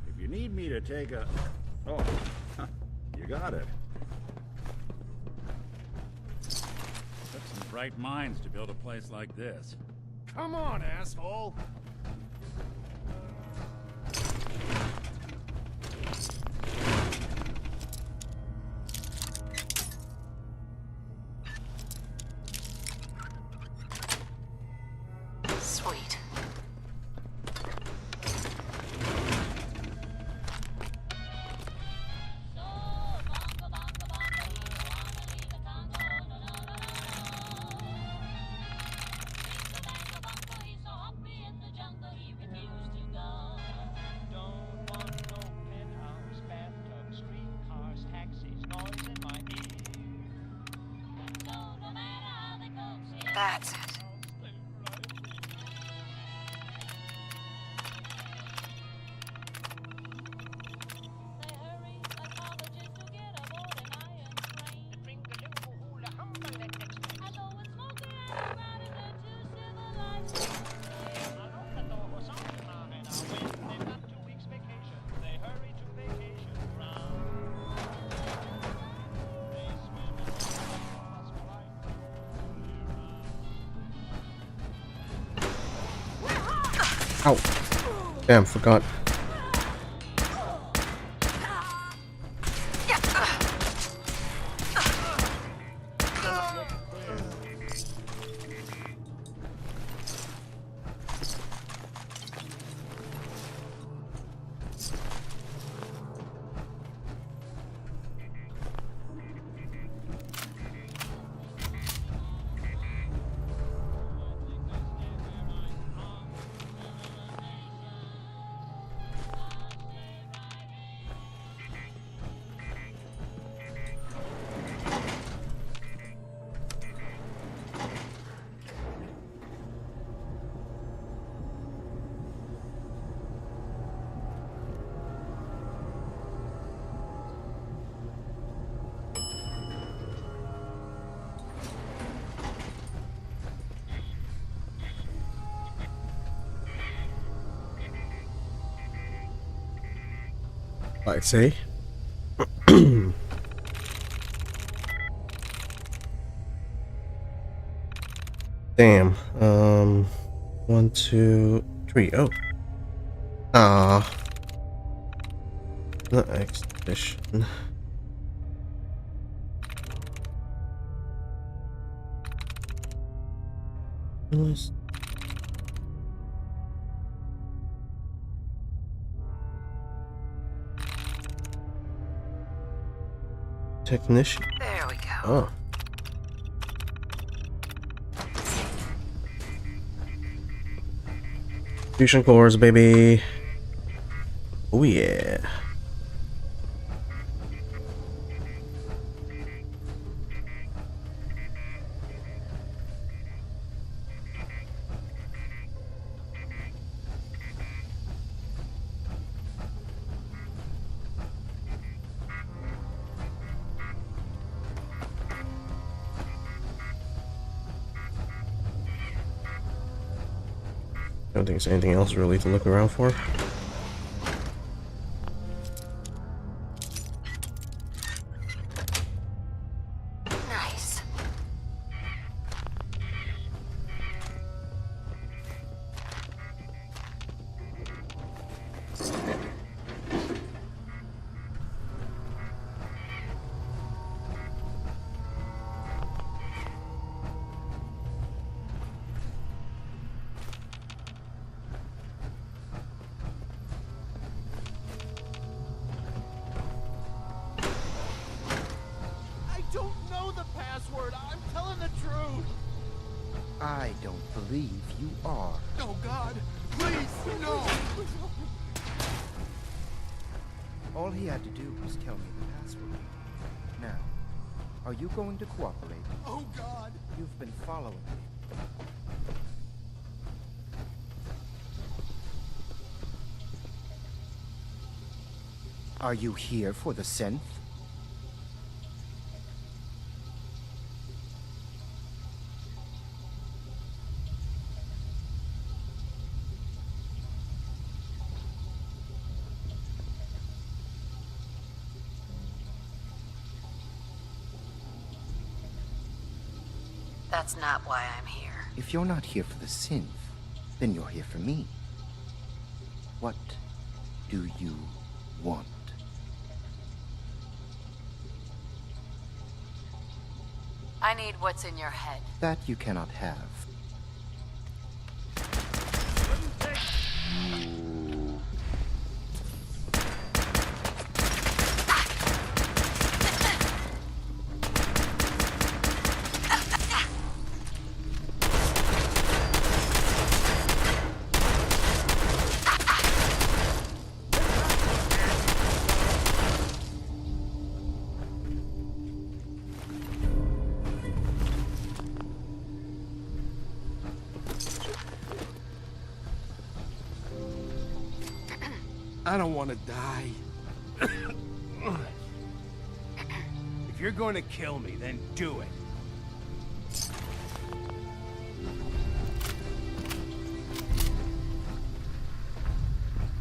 If you need me to take a... Oh, you got it. Took some bright minds to build a place like this. Come on, asshole! Sweet. That's it. Ow. Damn, forgot. I say. Damn. 1, 2, 3. Oh. Ah. The expedition. Technician. There we go. Oh. Fusion cores, baby. Oh yeah. I don't think there's anything else really to look around for. Nice. I don't know the password. I'm telling the truth. I don't believe you are. Oh, God. Please, no. All he had to do was tell me the password. Now, are you going to cooperate? Oh, God. You've been following me. Are you here for the synth? That's not why I'm here. If you're not here for the synth, then you're here for me. What do you want? I need what's in your head. That you cannot have. I don't want to die. If you're going to kill me, then do it.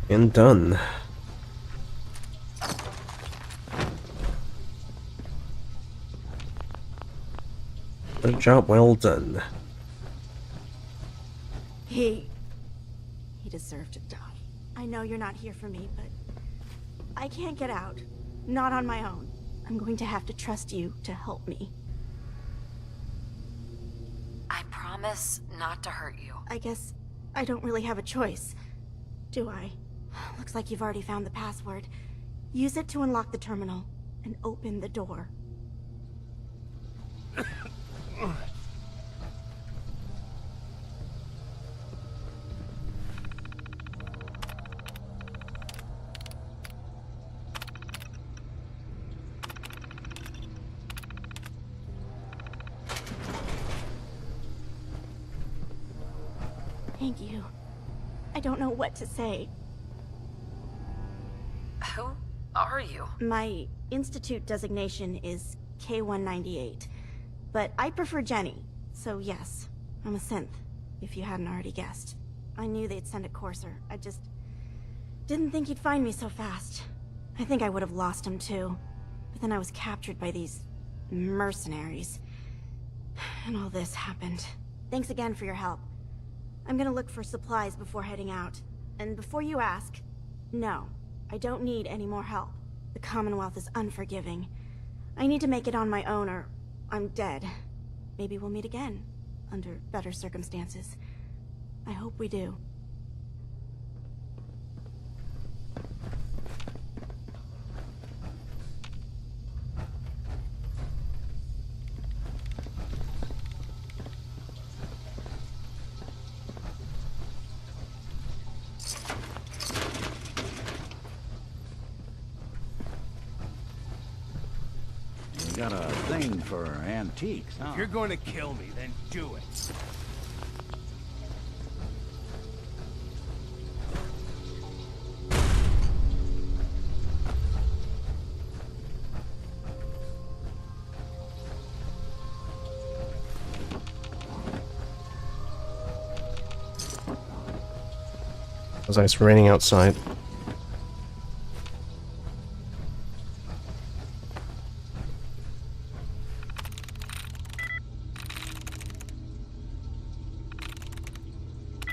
And done. A job well done. He deserved to die. I know you're not here for me, but I can't get out. Not on my own. I'm going to have to trust you to help me. I promise not to hurt you. I guess I don't really have a choice, do I? Looks like you've already found the password. Use it to unlock the terminal and open the door. Thank you. I don't know what to say. Who are you? My institute designation is K-198, but I prefer Jenny, so yes, I'm a synth, if you hadn't already guessed. I knew they'd send a courser, I just didn't think he'd find me so fast. I think I would have lost him too. But then I was captured by these mercenaries. And all this happened. Thanks again for your help. I'm gonna look for supplies before heading out. And before you ask, no, I don't need any more help. The Commonwealth is unforgiving. I need to make it on my own or I'm dead. Maybe we'll meet again, under better circumstances. I hope we do. You got a thing for antiques, huh? If you're going to kill me, then do it. It was nice raining outside.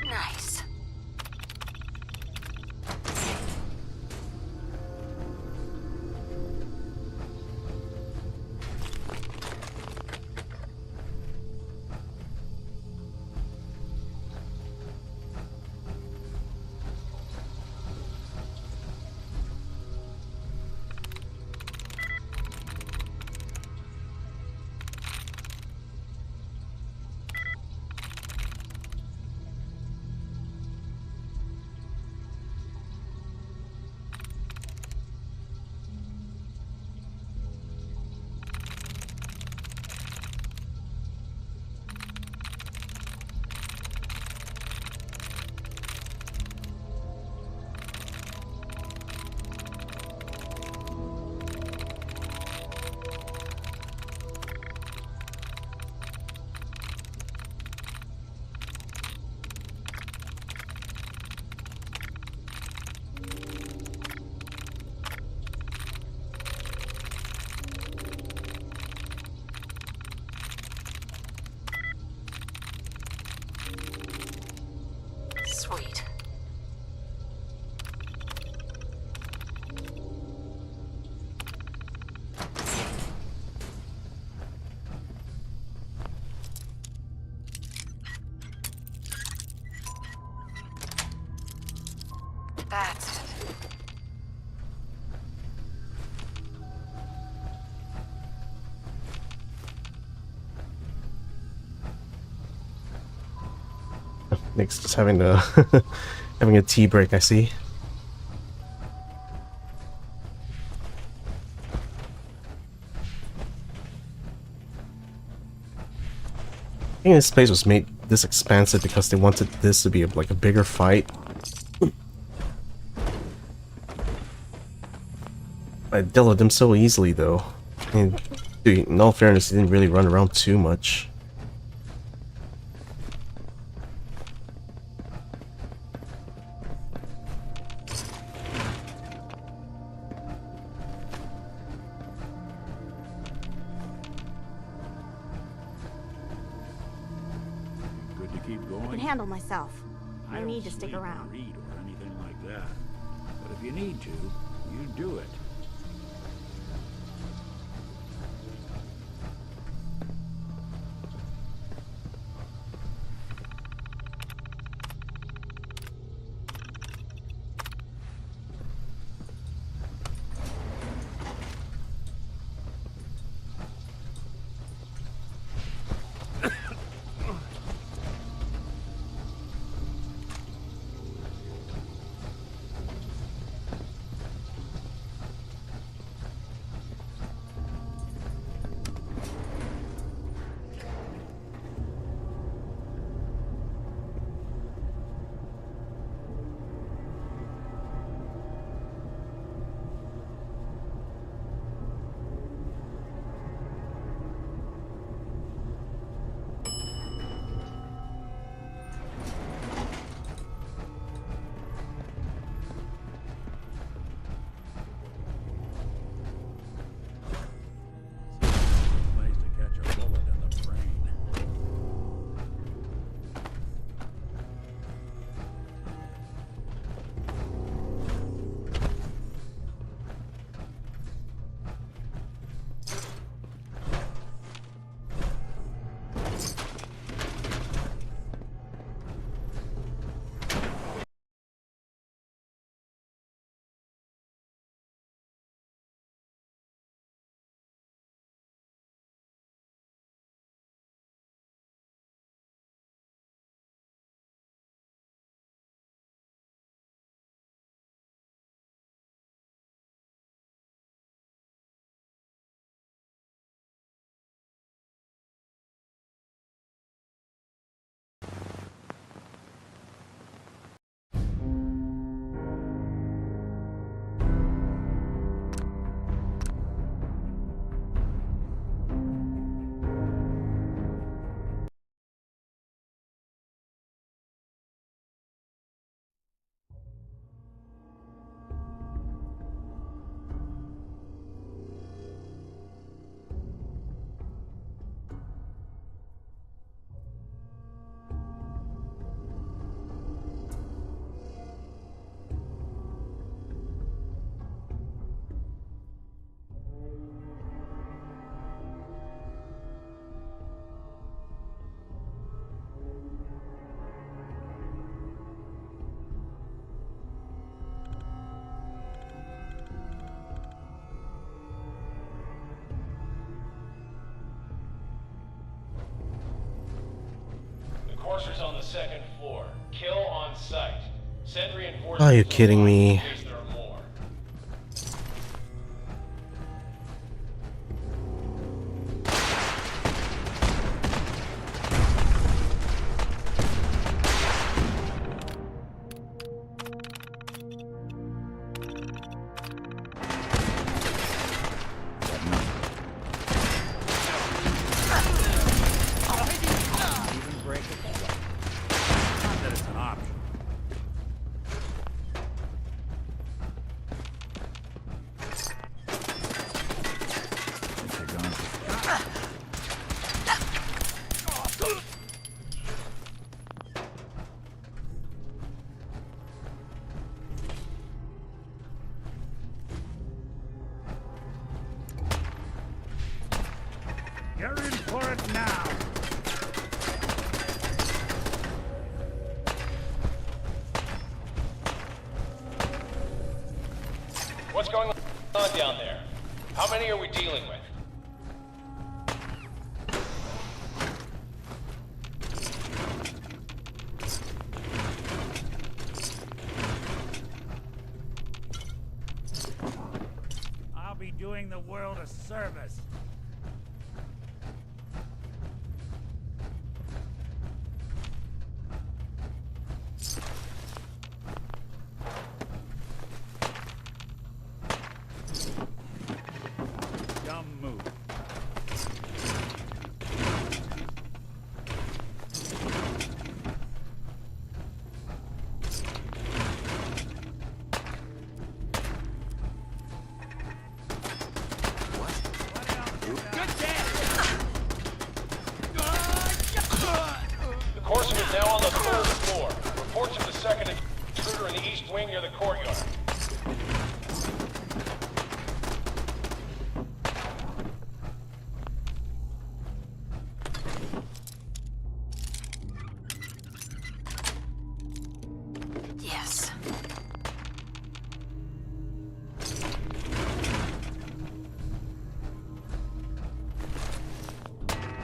Nice. Sweet. That's it. Nick's just having a having a tea break, I see. I think this place was made this expansive because they wanted this to be like a bigger fight. I dealt with them so easily though. And dude, in all fairness, he didn't really run around too much. Good to keep I going. can handle myself. I No don't need to stick sleep or around. read or anything like that. But if you need to, you do it. Enforcers on the second floor. Kill on sight. Send reinforcements. Are you kidding me? in case there are more. Even break it. Not that it's an option. They're gone. You're in for it now. What's going on down there? How many are we dealing with? I'll be doing the world a service. Dumb move. The Corsair is now on the third floor. Reports of the second intruder in the east wing near the courtyard. Yes.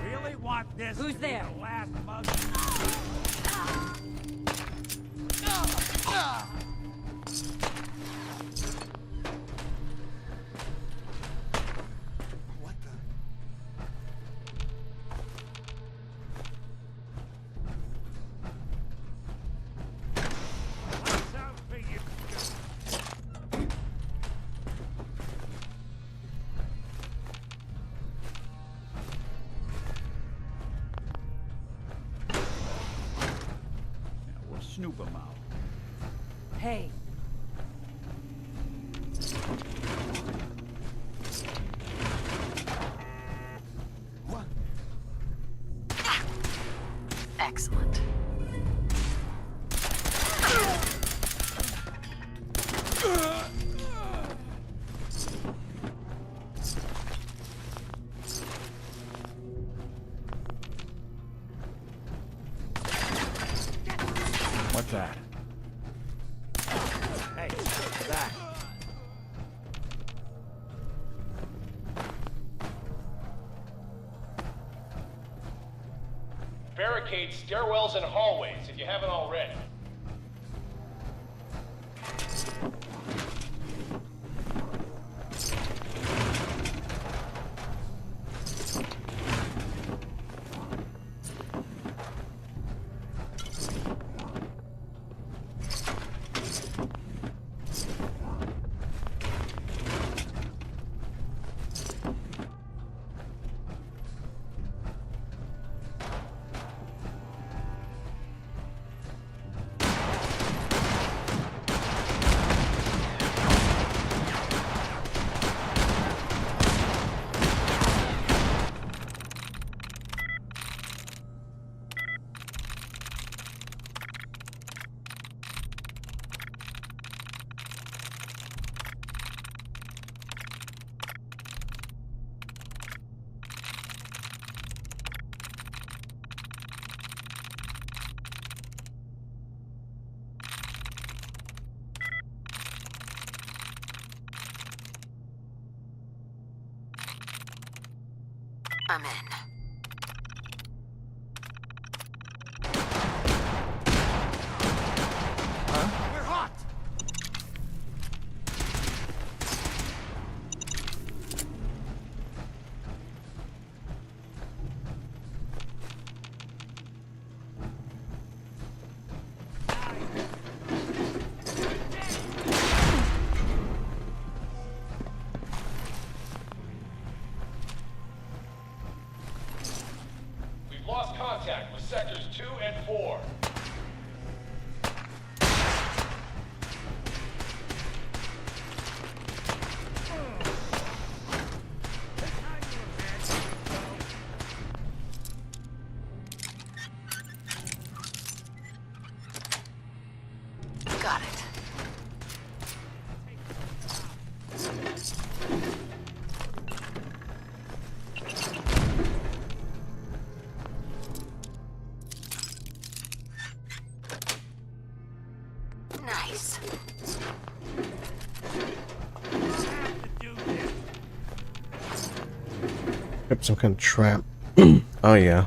Really want this Who's to be there? the last mug? Watch out for you. Yeah, we'll snoop 'em out. Hey, Excellent. What's that? Hey, back. Barricade stairwells and hallways if you haven't already. I'm in. Got it. Nice. Yep, some kind of trap. Oh yeah.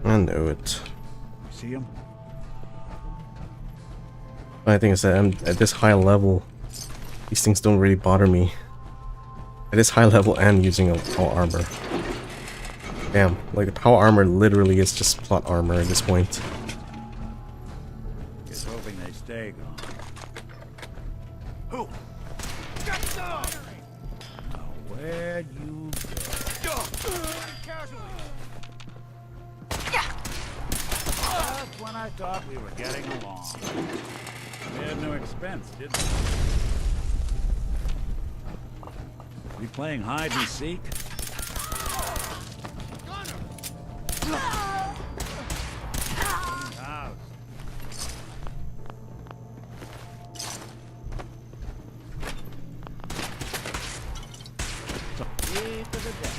I know it. See him? I think is that I'm at this high level, these things don't really bother me. At this high level and using all armor. Damn, like the power armor literally is just plot armor at this point. Just hoping they stay gone. Who? Now, where'd you go? Just when I thought we were getting along. We had no expense, did we? We playing hide and seek? House. Key to the deck.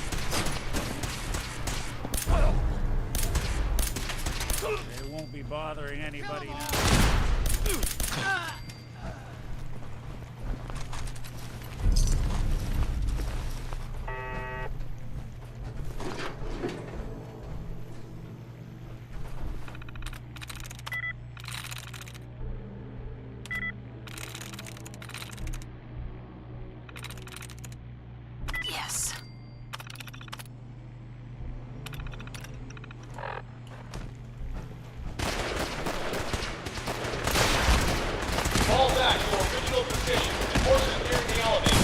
They won't be bothering anybody now. Yes. Fall back to original position. Forces nearing the elevator.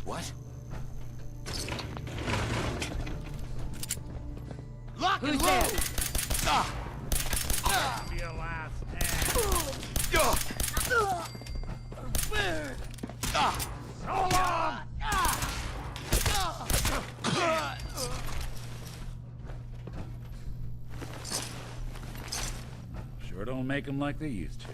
What? Lock and load! Be your last stand. So long! Sure don't make them like they used to.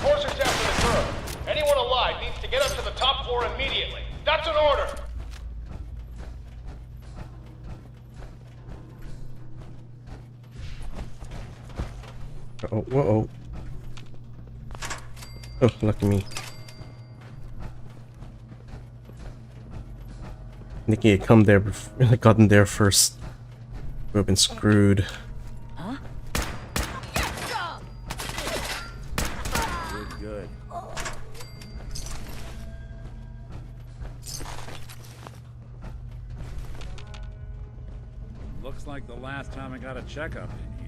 Enforcers after the girl. Anyone alive needs to get up to the top floor immediately. That's an order! Uh-oh, whoa. Oh, lucky me. Nikki had come there before, gotten there first. Would have been screwed. Good. Looks like the last time I got a checkup in here.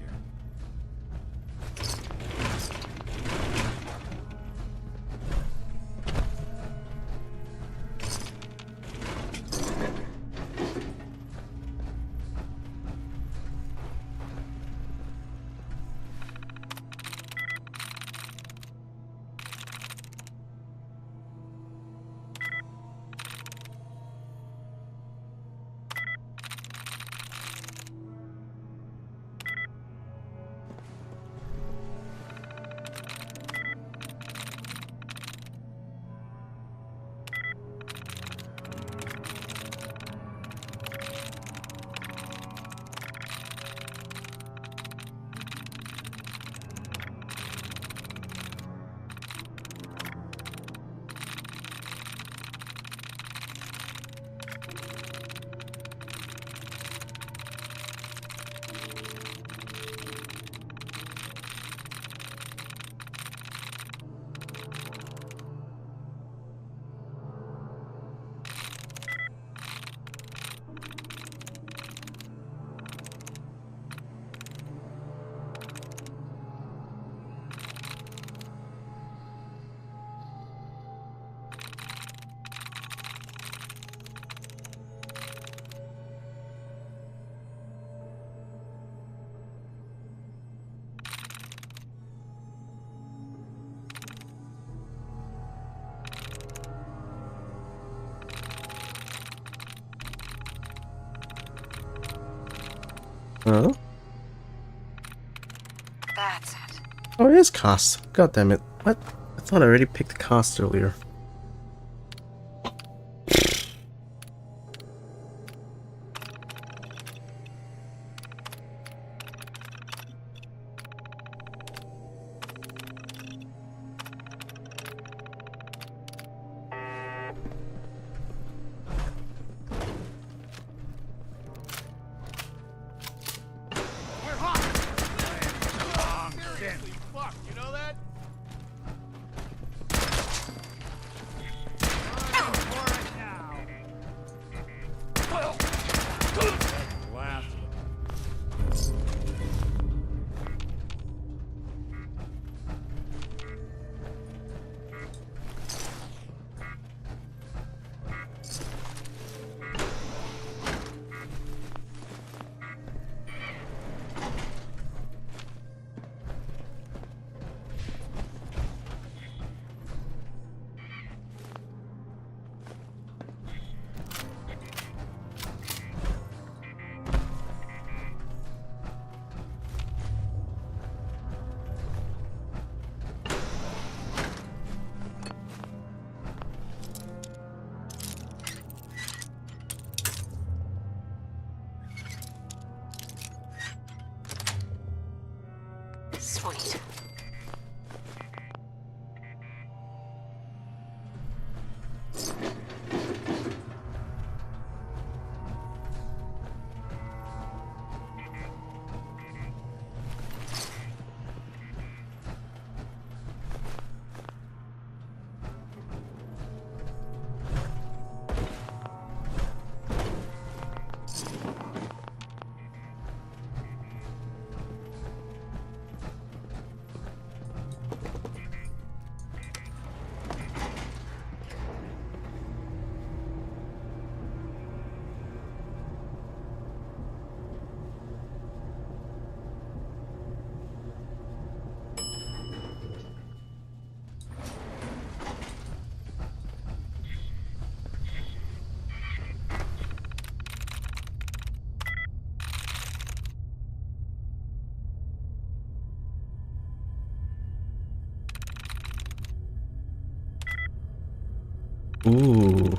Huh? That's it. Oh, it is cost. God damn it. What? I thought I already picked cost earlier. Sweet. Ooh.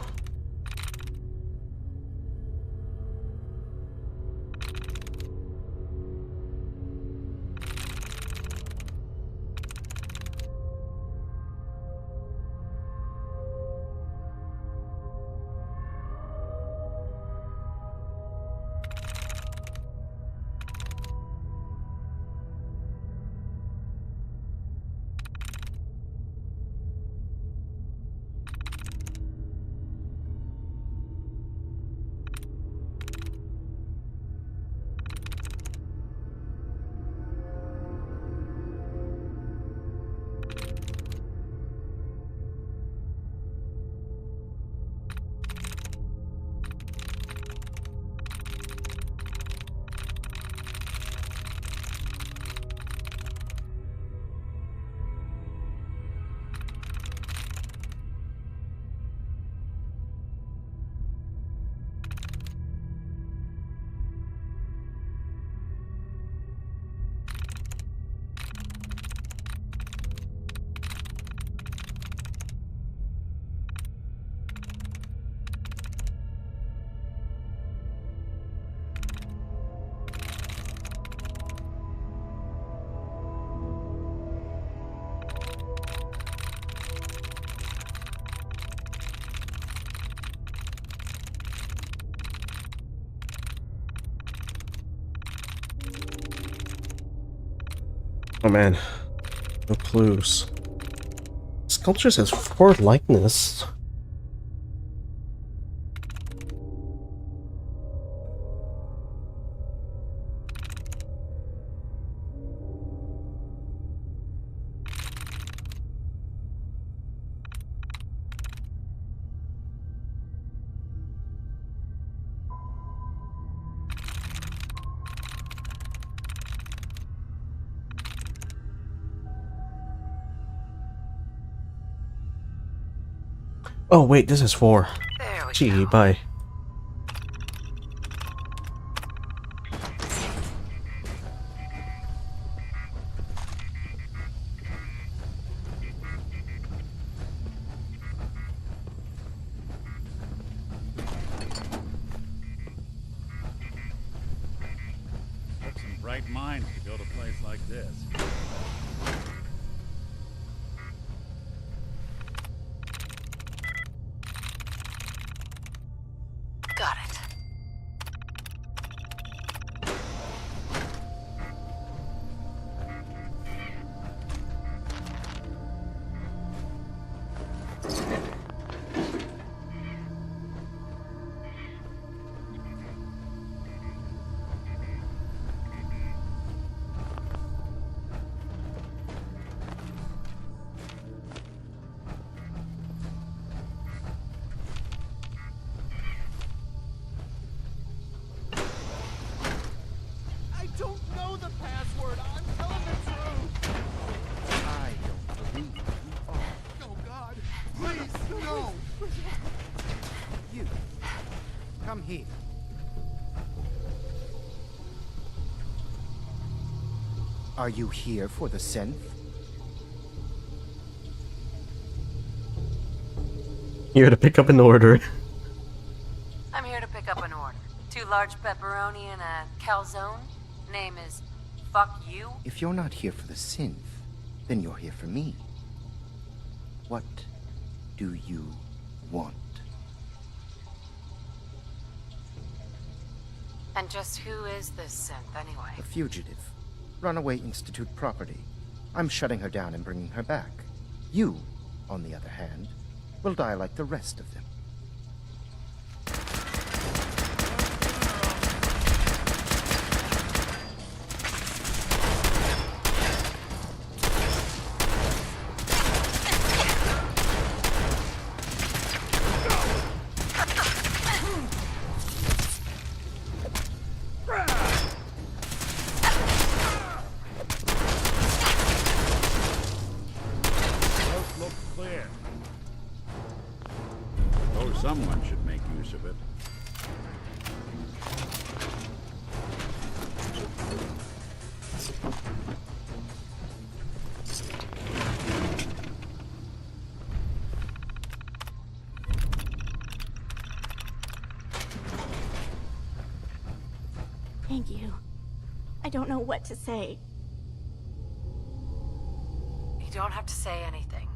Oh man, no clues. Sculpture says for likeness. Oh wait, this is 4. Gee, bye. right mind to go to a place like this. Got it. I don't know the password. I'm telling the truth. I don't believe you are. Oh, God. Please, no. You. Come here. Are you here for the synth? Here to pick up an order. I'm here to pick up an order. 2 large pepperoni and a calzone. Name is Fuck You. If you're not here for the synth, then you're here for me. What do you want? And just who is this synth anyway? A fugitive. Runaway Institute property. I'm shutting her down and bringing her back. You, on the other hand, will die like the rest of them. Coast looks clear. Oh, someone should make use of it. Thank you. I don't know what to say. You don't have to say anything.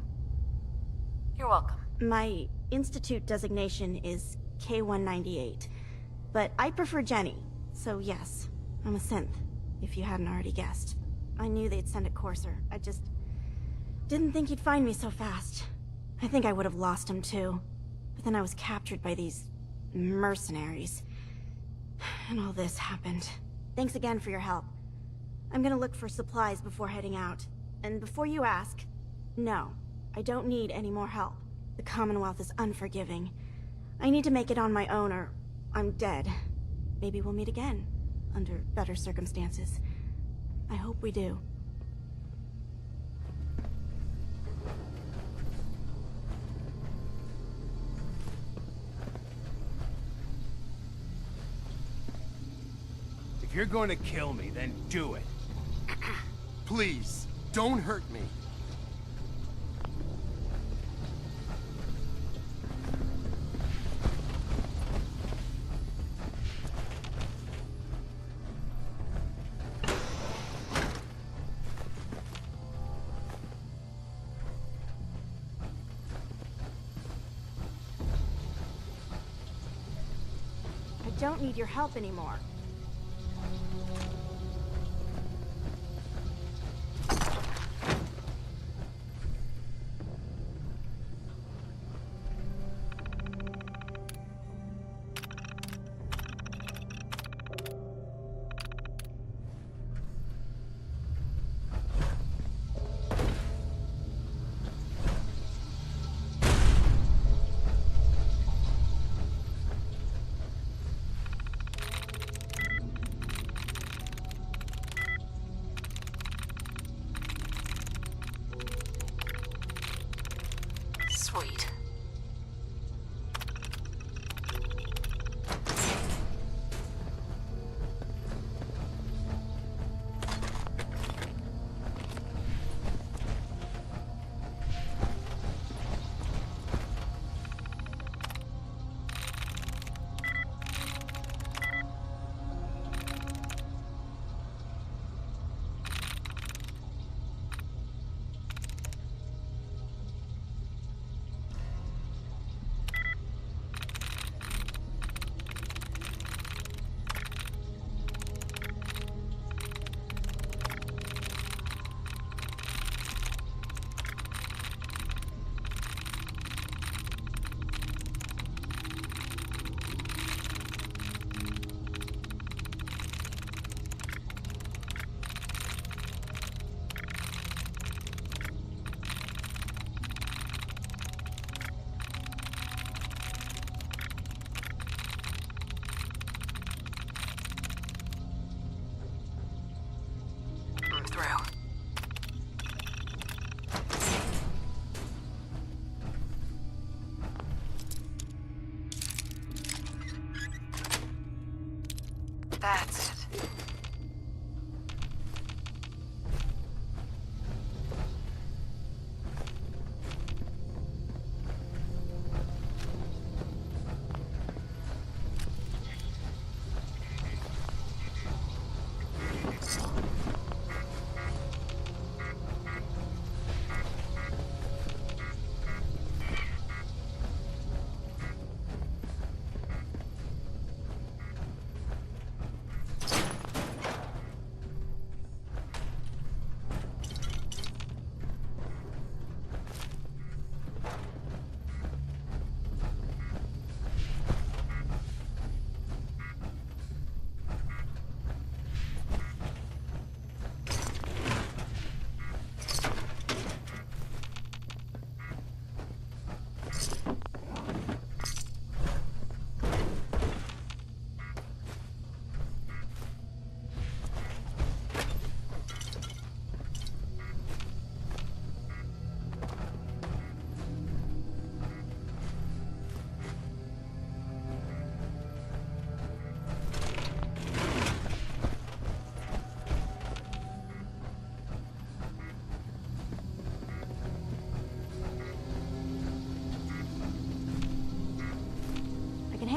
You're welcome. My Institute designation is K-198, but I prefer Jenny, so yes, I'm a synth, if you hadn't already guessed. I knew they'd send a courser. I just didn't think he'd find me so fast. I think I would have lost him too, but then I was captured by these mercenaries. And all this happened. Thanks again for your help. I'm gonna look for supplies before heading out. And before you ask, no, I don't need any more help. The Commonwealth is unforgiving. I need to make it on my own or I'm dead. Maybe we'll meet again, under better circumstances. I hope we do. If you're going to kill me, then do it. Please, don't hurt me. I don't need your help anymore. Sweet.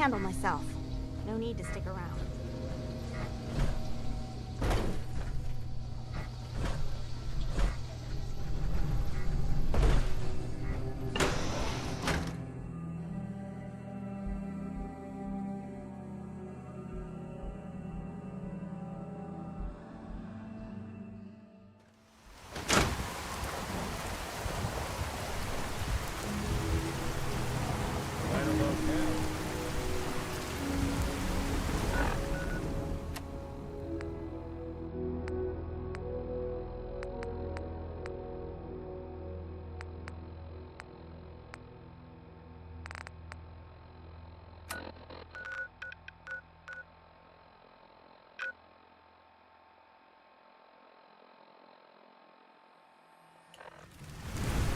handle myself. No need to stick around.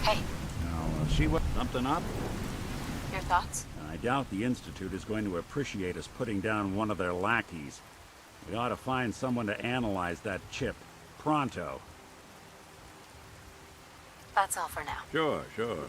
Hey, Now, see what something up? your thoughts? I doubt the Institute is going to appreciate us putting down one of their lackeys. We ought to find someone to analyze that chip. Pronto. That's all for now. Sure, sure.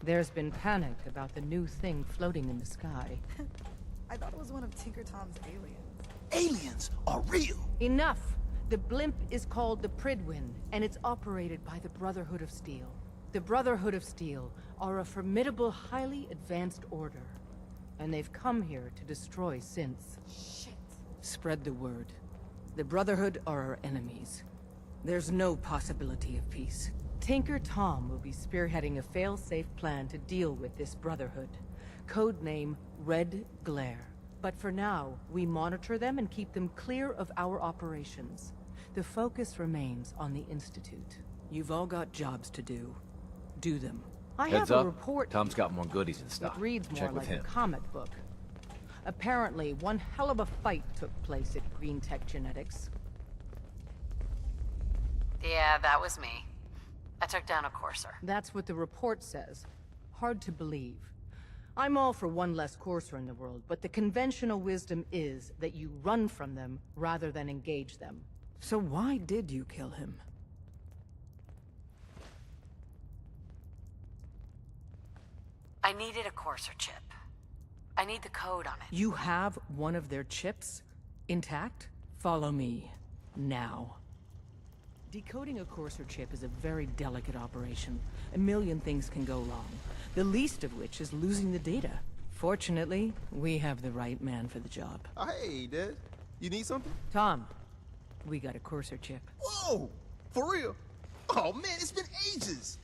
There's been panic about the new thing floating in the sky. I thought it was one of Tinker Tom's aliens. Aliens are real! Enough! The blimp is called the Pridwin, and it's operated by the Brotherhood of Steel. The Brotherhood of Steel are a formidable, highly advanced order. And they've come here to destroy synths. Shit. Spread the word. The Brotherhood are our enemies. There's no possibility of peace. Tinker Tom will be spearheading a fail-safe plan to deal with this Brotherhood. Codename Red Glare. But for now, we monitor them and keep them clear of our operations. The focus remains on the Institute. You've all got jobs to do. Do them. I Heads have up. a report Tom's got more goodies in stock. that reads more Check with like him. a comic book. Apparently, one hell of a fight took place at Green Tech Genetics. Yeah, that was me. I took down a courser. That's what the report says. Hard to believe. I'm all for one less courser in the world, but the conventional wisdom is that you run from them rather than engage them. So why did you kill him? I needed a courser chip. I need the code on it. You have one of their chips? Intact? Follow me. Now. Decoding a courser chip is a very delicate operation. A million things can go wrong. The least of which is losing the data. Fortunately, we have the right man for the job. Hey, Dad. You need something? Tom, we got a courser chip. Whoa! For real? Oh, man, it's been ages!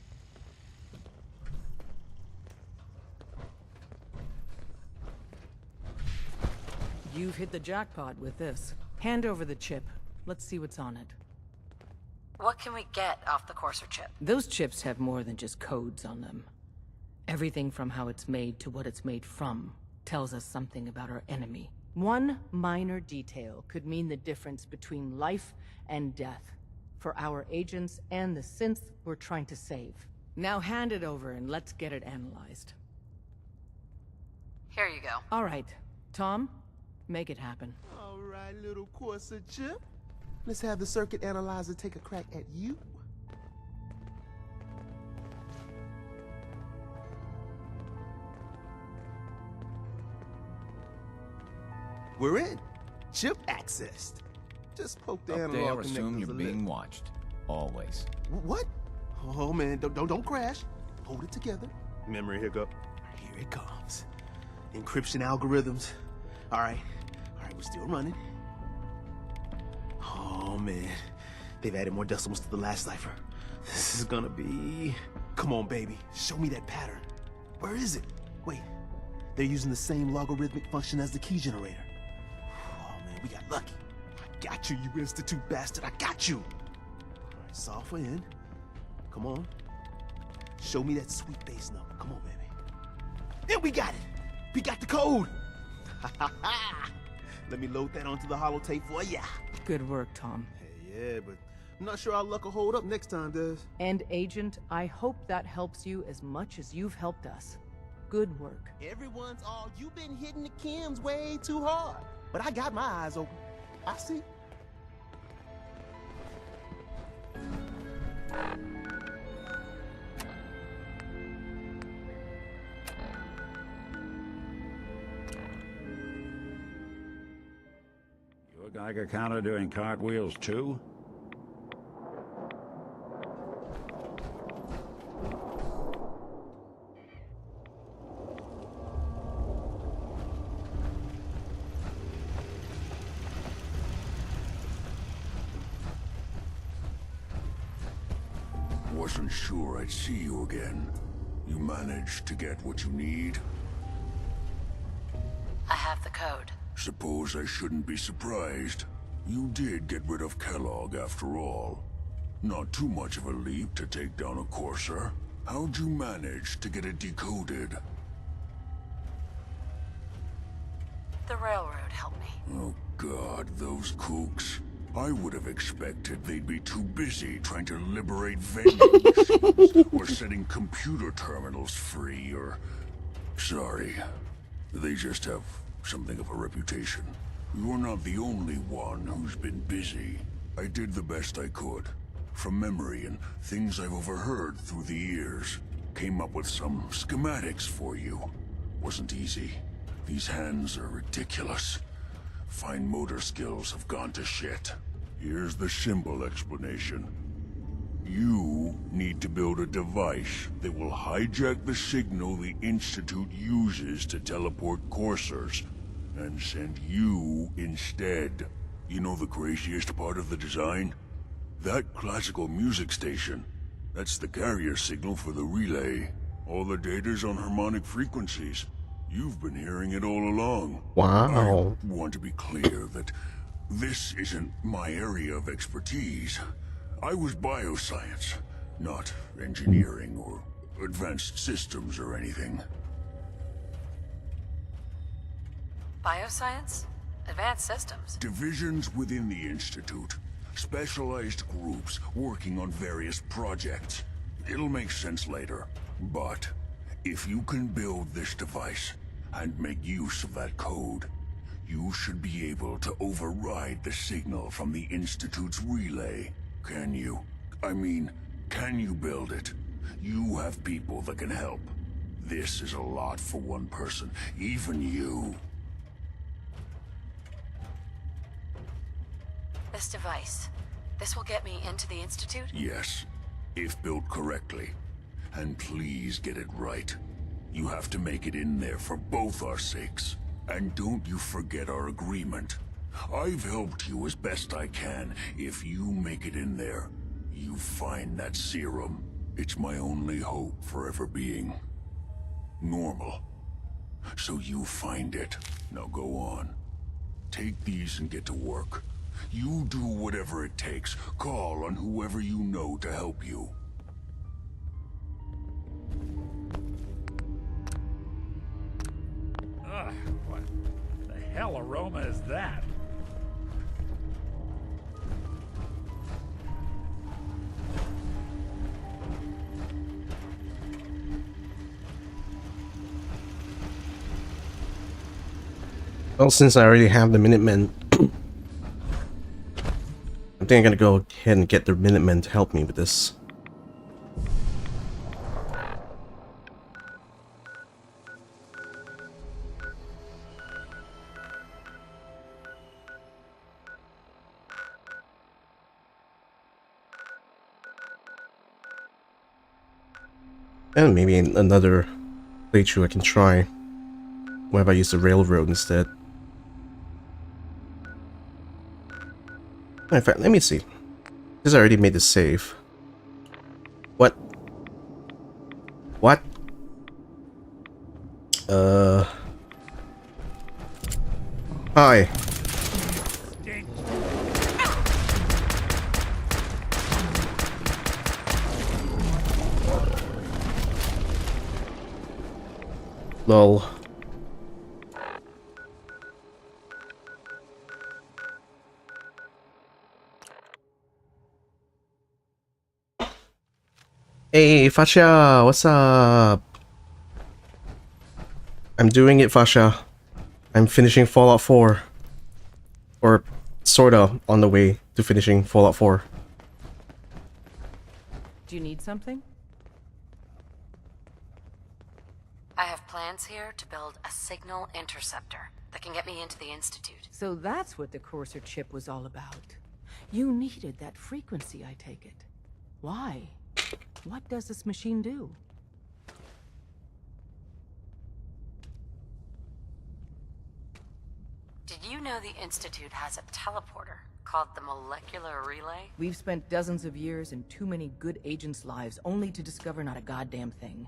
You've hit the jackpot with this. Hand over the chip. Let's see what's on it. What can we get off the courser chip? Those chips have more than just codes on them. Everything from how it's made to what it's made from tells us something about our enemy. One minor detail could mean the difference between life and death for our agents and the synth we're trying to save. Now hand it over and let's get it analyzed. Here you go. All right. Tom, make it happen. All right, little courser chip. Let's have the circuit analyzer take a crack at you. We're in. Chip accessed. Just poke the Up analog there, connectors assume you're a being little. watched. Always. What? Oh man, don't crash. Hold it together. Memory hiccup. Here it comes. Encryption algorithms. All right, we're still running. Oh man, they've added more decimals to the last cipher. This is gonna be... Come on, baby, show me that pattern. Where is it? Wait, they're using the same logarithmic function as the key generator. Oh man, we got lucky. I got you, you Institute bastard, I got you. All right, solve for n. Come on. Show me that sweet base number. Come on, baby. And we got it. We got the code. Let me load that onto the holotape for ya. Good work, Tom. Hey, yeah, but I'm not sure our luck will hold up next time, Des. And Agent, I hope that helps you as much as you've helped us. Good work. Everyone's all, you've been hitting the chems way too hard. But I got my eyes open. I see. Your Geiger counter doing cartwheels too? Wasn't sure I'd see you again. You managed to get what you need? I have the code. Suppose I shouldn't be surprised. You did get rid of Kellogg after all. Not too much of a leap to take down a courser. How'd you manage to get it decoded? The railroad helped me. Oh God, those kooks. I would have expected they'd be too busy trying to liberate vending machines or setting computer terminals free or... Sorry. They just have something of a reputation. You're not the only one who's been busy. I did the best I could. From memory and things I've overheard through the years. Came up with some schematics for you. Wasn't easy. These hands are ridiculous. Fine motor skills have gone to shit. Here's the simple explanation. You need to build a device that will hijack the signal the Institute uses to teleport coursers, and send you instead. You know the craziest part of the design? That classical music station. That's the carrier signal for the relay. All the data's on harmonic frequencies. You've been hearing it all along. Wow. I want to be clear that this isn't my area of expertise. I was bioscience, not engineering or advanced systems or anything. Bioscience? Advanced systems? Divisions within the Institute. Specialized groups working on various projects. It'll make sense later. But if you can build this device and make use of that code, you should be able to override the signal from the Institute's relay. Can you? I mean, can you build it? You have people that can help. This is a lot for one person, even you. This device, this will get me into the Institute? Yes, if built correctly. And please get it right. You have to make it in there for both our sakes. And don't you forget our agreement. I've helped you as best I can. If you make it in there, you find that serum. It's my only hope for ever being normal. So you find it. Now go on. Take these and get to work. You do whatever it takes. Call on whoever you know to help you. Ugh, what the hell aroma is that? Well, since I already have the Minutemen, I think I'm gonna go ahead and get the Minutemen to help me with this. And maybe another playthrough I can try. What if I use the railroad instead? In fact, let me see. Because I already made the save. What? What? Hi. Lol. Hey, Fasha, what's up? I'm doing it, Fasha. I'm finishing Fallout 4. Or sorta on the way to finishing Fallout 4. Do you need something? I have plans here to build a signal interceptor that can get me into the Institute. So that's what the Courser chip was all about. You needed that frequency, I take it. Why? What does this machine do? Did you know the Institute has a teleporter called the Molecular Relay? We've spent dozens of years and too many good agents' lives only to discover not a goddamn thing.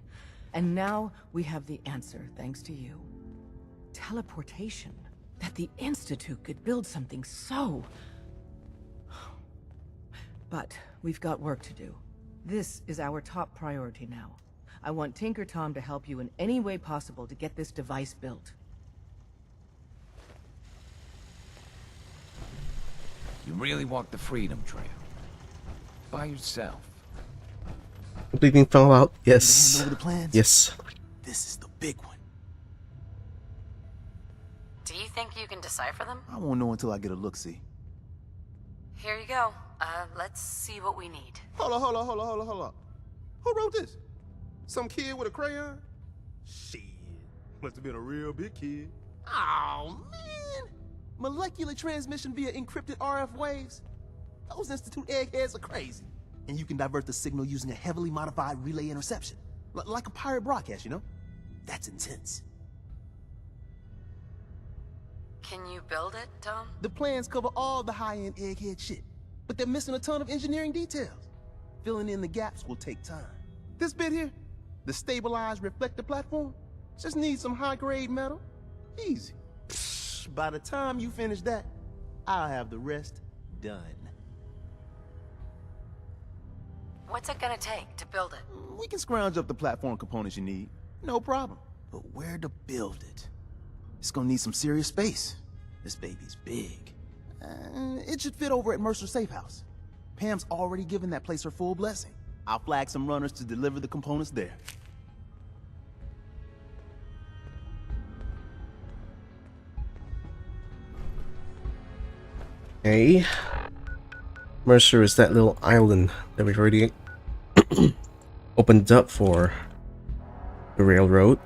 And now we have the answer, thanks to you. Teleportation. That the Institute could build something so... But we've got work to do. This is our top priority now. I want Tinker Tom to help you in any way possible to get this device built. You really walked the Freedom Trail? By yourself? Completing Fallout? Yes. Hand over the plans? Yes. This is the big one. Do you think you can decipher them? I won't know until I get a look-see. Here you go. Let's see what we need. Hold on. Who wrote this? Some kid with a crayon? Shit. Must have been a real big kid. Oh, man. Molecular transmission via encrypted RF waves? Those Institute eggheads are crazy. And you can divert the signal using a heavily modified relay interception. Like a pirate broadcast, you know? That's intense. Can you build it, Tom? The plans cover all the high-end egghead shit, but they're missing a ton of engineering details. Filling in the gaps will take time. This bit here, the stabilized reflector platform, just needs some high-grade metal. Easy. Psh, by the time you finish that, I'll have the rest done. What's it gonna take to build it? We can scrounge up the platform components you need. No problem. But where to build it? It's gonna need some serious space. This baby's big. It should fit over at Mercer's safe house. Pam's already given that place her full blessing. I'll flag some runners to deliver the components there. Okay. Mercer is that little island that we've already opened up for the railroad.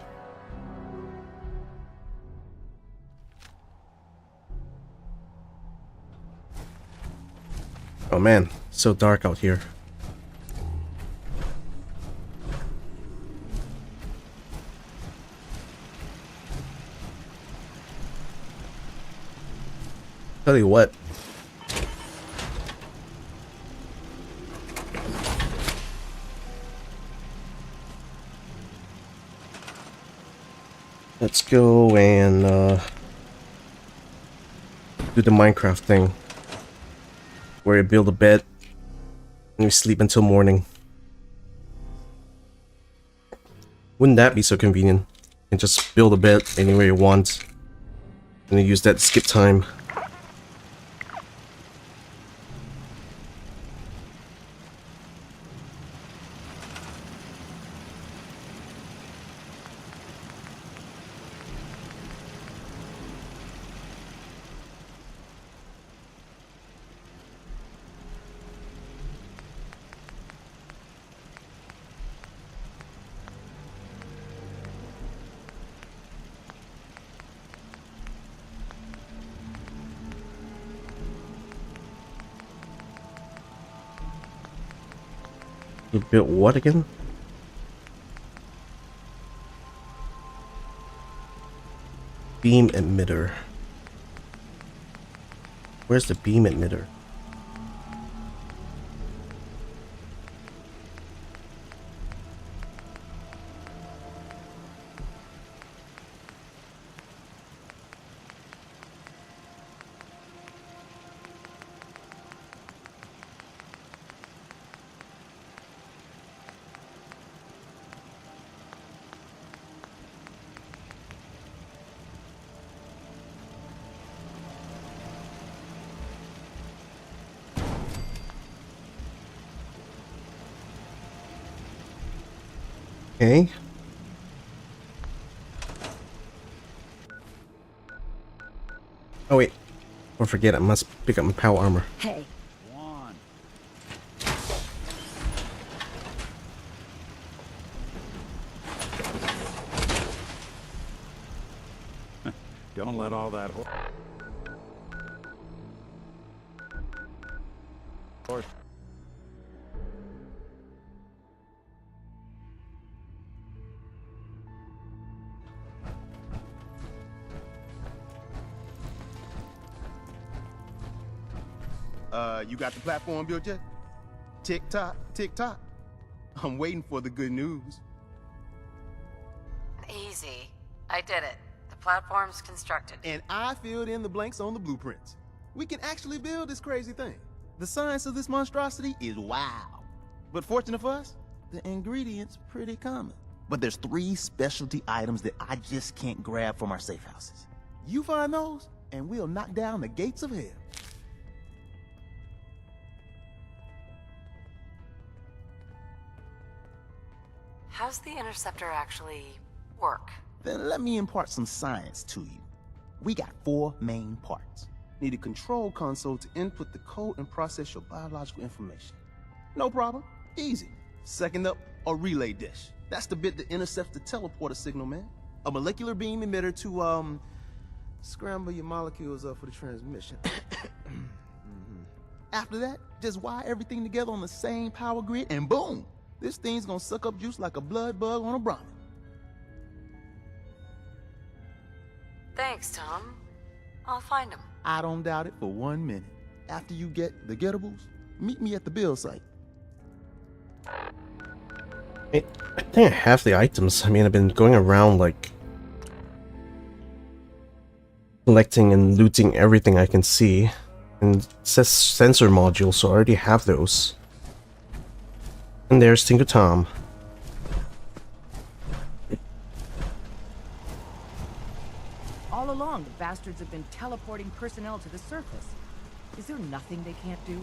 Oh man, so dark out here. Tell you what. Let's go and do the Minecraft thing. Where you build a bed and you sleep until morning. Wouldn't that be so convenient? You can just build a bed anywhere you want and then use that to skip time. You built what again? Beam emitter. Where's the beam emitter? Okay. Oh wait, don't forget I must pick up my power armor. Hey. One. Don't let all that horse. You got the platform built yet? Tick tock, tick tock. I'm waiting for the good news. Easy. I did it. The platform's constructed. And I filled in the blanks on the blueprints. We can actually build this crazy thing. The science of this monstrosity is wow. But fortunate for us, the ingredients pretty common. But there's 3 specialty items that I just can't grab from our safe houses. You find those, and we'll knock down the gates of hell. How's the interceptor actually work? Then let me impart some science to you. We got 4 main parts. Need a control console to input the code and process your biological information. No problem, easy. Second up, a relay dish. That's the bit that intercepts the teleporter signal, man. A molecular beam emitter to, scramble your molecules up for the transmission. After that, just wire everything together on the same power grid and boom! This thing's gonna suck up juice like a blood bug on a Brahmin. Thanks, Tom. I'll find him. I don't doubt it for 1 minute. After you get the gettables, meet me at the build site. I think I have the items. I mean, I've been going around like collecting and looting everything I can see. And it says sensor modules, so I already have those. And there's Tinker Tom. All along, the bastards have been teleporting personnel to the surface. Is there nothing they can't do?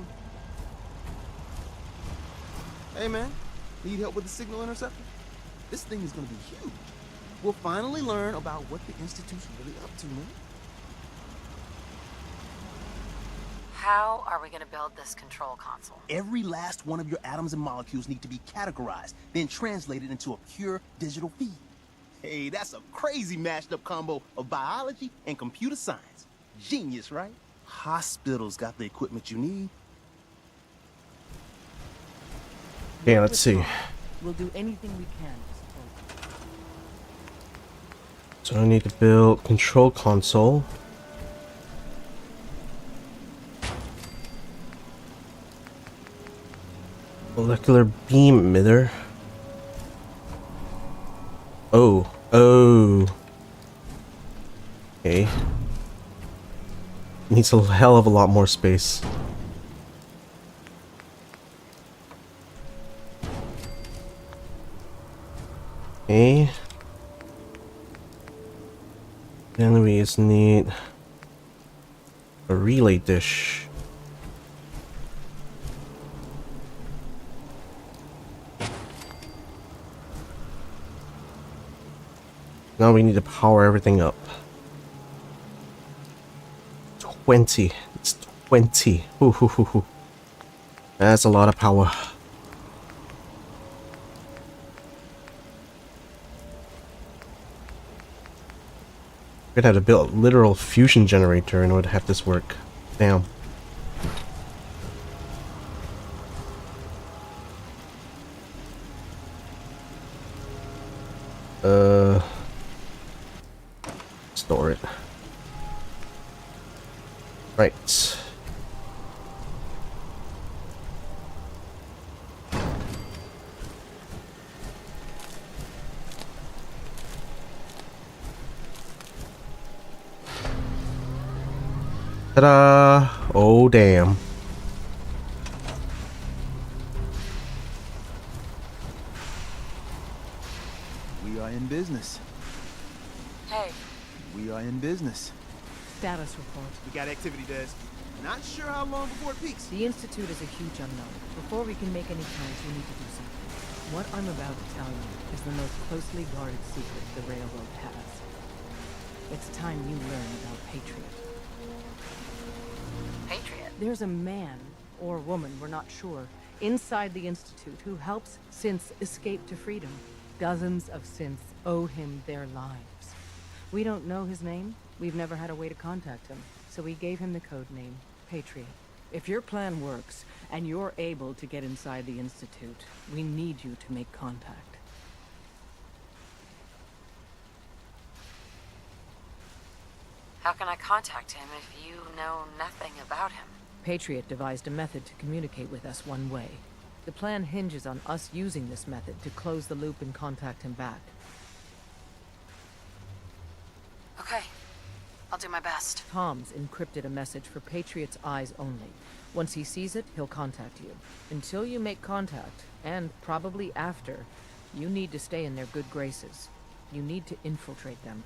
Hey man, need help with the signal interceptor? This thing is gonna be huge. We'll finally learn about what the Institute's really up to, man. How are we gonna build this control console? Every last one of your atoms and molecules need to be categorized, then translated into a pure digital feed. Hey, that's a crazy mashed up combo of biology and computer science. Genius, right? Hospitals got the equipment you need. Okay, let's see. We'll do anything we can to support them. So I need to build control console. Molecular beam emitter. Oh. Okay. Needs a hell of a lot more space. Okay. Then we just need a relay dish. Now we need to power everything up. 20. It's 20. Ooh. That's a lot of power. We're gonna have to build a literal fusion generator in order to have this work. Damn. Store it. Right. Ta-da! Oh, damn. We are in business. Hey. We are in business. Status report. We got activity, Des. Not sure how long before it peaks. The Institute is a huge unknown. Before we can make any plans, we need to do something. What I'm about to tell you is the most closely guarded secret the Railroad has. It's time you learn about Patriot. Patriot? There's a man, or woman, we're not sure, inside the Institute who helps synths escape to freedom. Dozens of synths owe him their lives. We don't know his name. We've never had a way to contact him, so we gave him the code name, Patriot. If your plan works, and you're able to get inside the Institute, we need you to make contact. How can I contact him if you know nothing about him? Patriot devised a method to communicate with us one way. The plan hinges on us using this method to close the loop and contact him back. Okay. I'll do my best. Tom's encrypted a message for Patriot's eyes only. Once he sees it, he'll contact you. Until you make contact, and probably after, you need to stay in their good graces. You need to infiltrate them.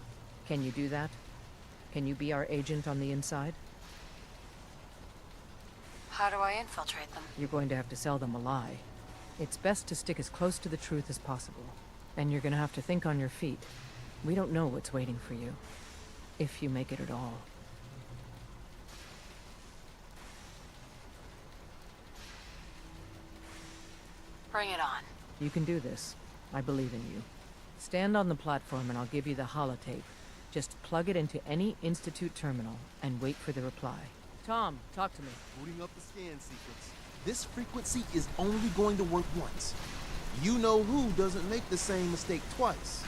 Can you do that? Can you be our agent on the inside? How do I infiltrate them? You're going to have to sell them a lie. It's best to stick as close to the truth as possible. And you're gonna have to think on your feet. We don't know what's waiting for you. If you make it at all. Bring it on. You can do this. I believe in you. Stand on the platform and I'll give you the holotape. Just plug it into any Institute terminal and wait for the reply. Tom, talk to me. Booting up the scan sequence. This frequency is only going to work once. You know who doesn't make the same mistake twice.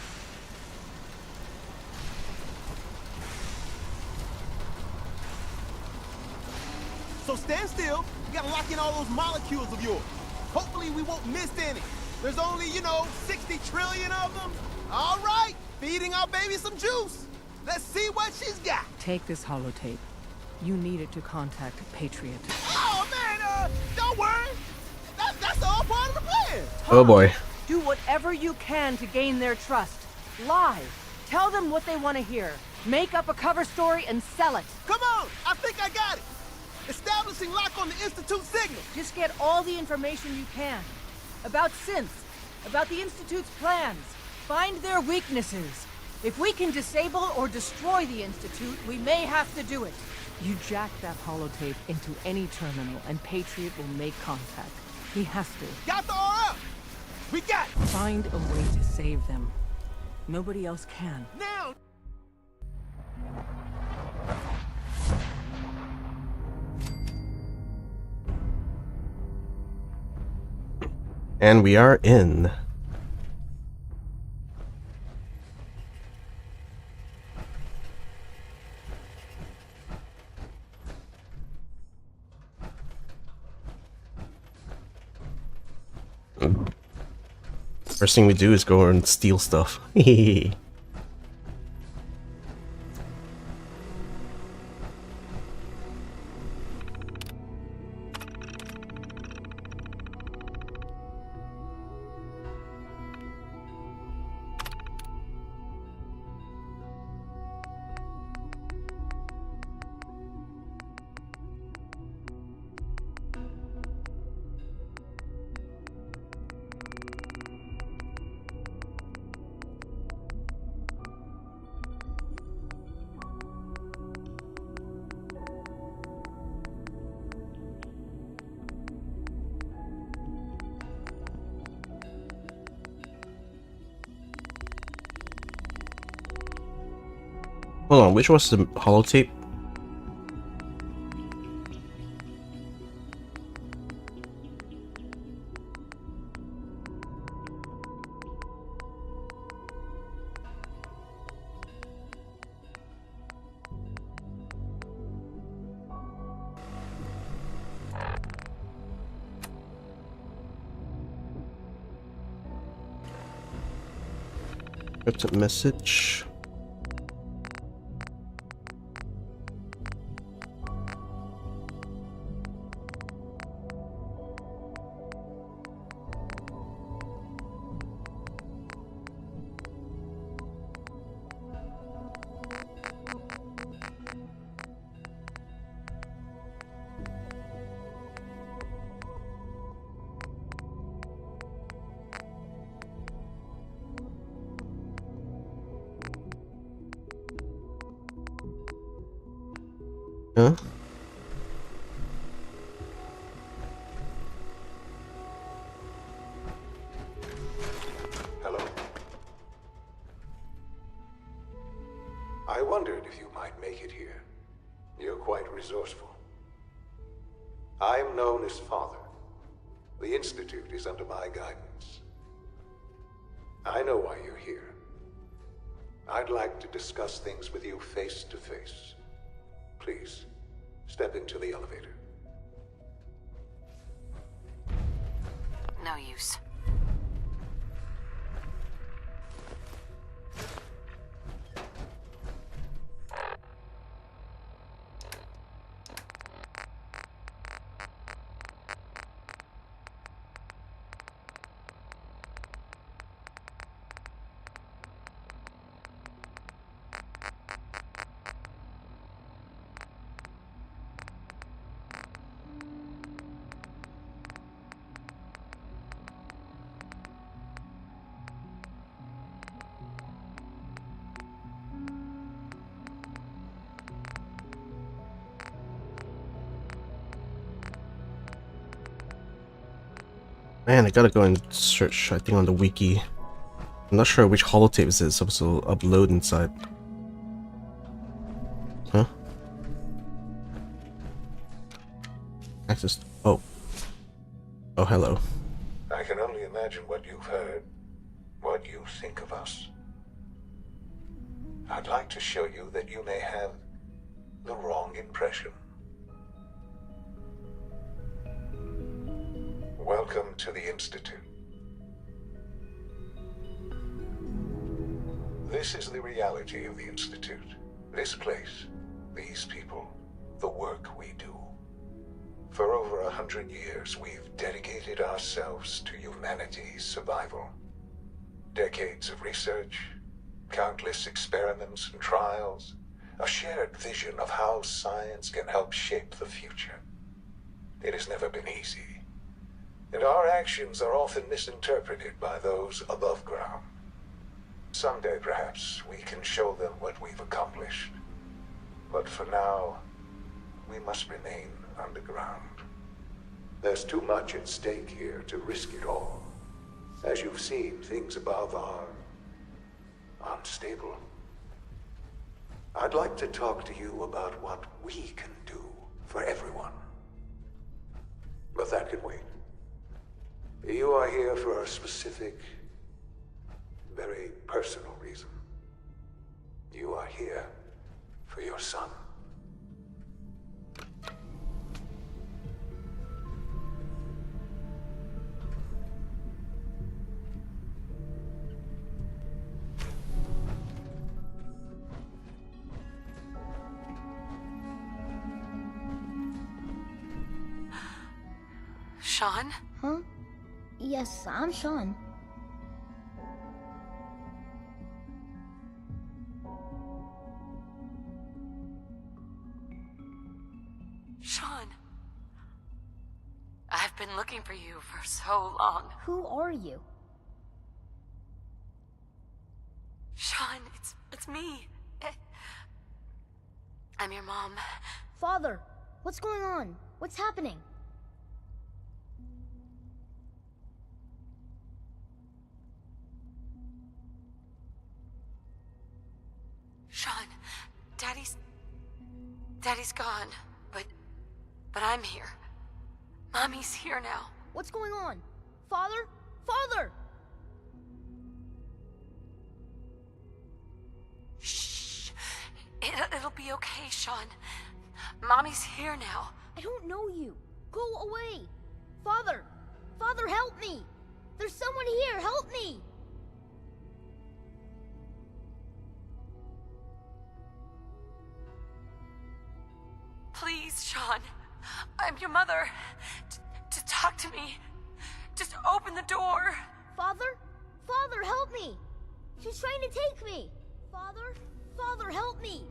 So stand still. You gotta lock in all those molecules of yours. Hopefully we won't miss any. There's only, 60 trillion of them. All right, feeding our baby some juice. Let's see what she's got. Take this holotape. You need it to contact Patriot. Oh, man, don't worry. That's all part of the plan. Oh boy. Do whatever you can to gain their trust. Lie. Tell them what they want to hear. Make up a cover story and sell it. Come on, I think I got it. Establishing lock on the Institute signal. Just get all the information you can. About synths, about the Institute's plans. Find their weaknesses. If we can disable or destroy the Institute, we may have to do it. You jack that holotape into any terminal and Patriot will make contact. He has to. Got the RF! We got it! Find a way to save them. Nobody else can. Now! And we are in. First thing we do is go and steal stuff. Hold on, which was the holotape? Encrypted message. Huh? Hello. I wondered if you might make it here. You're quite resourceful. I am known as Father. The Institute is under my guidance. I know why you're here. I'd like to discuss things with you face to face. Please, step into the elevator. No use. Man, I gotta go and search, I think, on the wiki. I'm not sure which holotapes it's supposed to upload inside. Huh? Access. Oh. Oh, hello. I can only imagine what you've heard, what you think of us. I'd like to show you that you may have the wrong impression. Welcome to the Institute. This is the reality of the Institute. This place, these people, the work we do. For over 100 years, we've dedicated ourselves to humanity's survival. Decades of research, countless experiments and trials, a shared vision of how science can help shape the future. It has never been easy. And our actions are often misinterpreted by those above ground. Someday, perhaps, we can show them what we've accomplished. But for now, we must remain underground. There's too much at stake here to risk it all. As you've seen, things above are unstable. I'd like to talk to you about what we can do for everyone. But that can wait. You are here for a specific, very personal reason. You are here for your son. Sean? Huh? Yes, I'm Sean. Sean. I've been looking for you for so long. Who are you? Sean, it's me. I'm your mom. Father, what's going on? What's happening? Sean, Daddy's gone, but I'm here. Mommy's here now. What's going on? Father? Father! Shh. It'll be okay, Sean. Mommy's here now. I don't know you. Go away. Father! Father, help me! There's someone here, help me! Please, Sean. I'm your mother. To talk to me. Just open the door. Father? Father, help me! She's trying to take me! Father? Father, help me!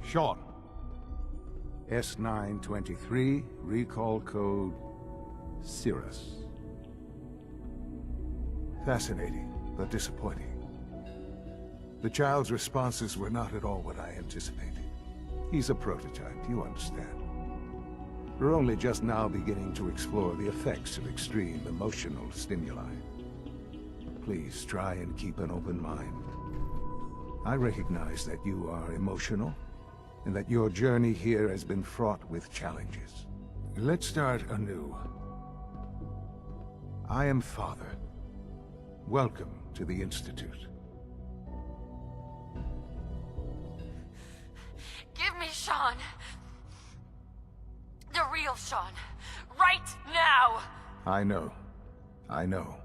Sean. S923, recall code Cirrus. Fascinating, but disappointing. The child's responses were not at all what I anticipated. He's a prototype, you understand. We're only just now beginning to explore the effects of extreme emotional stimuli. Please try and keep an open mind. I recognize that you are emotional, and that your journey here has been fraught with challenges. Let's start anew. I am Father. Welcome to the Institute. Give me Sean. The real Sean. Right now! I know. I know.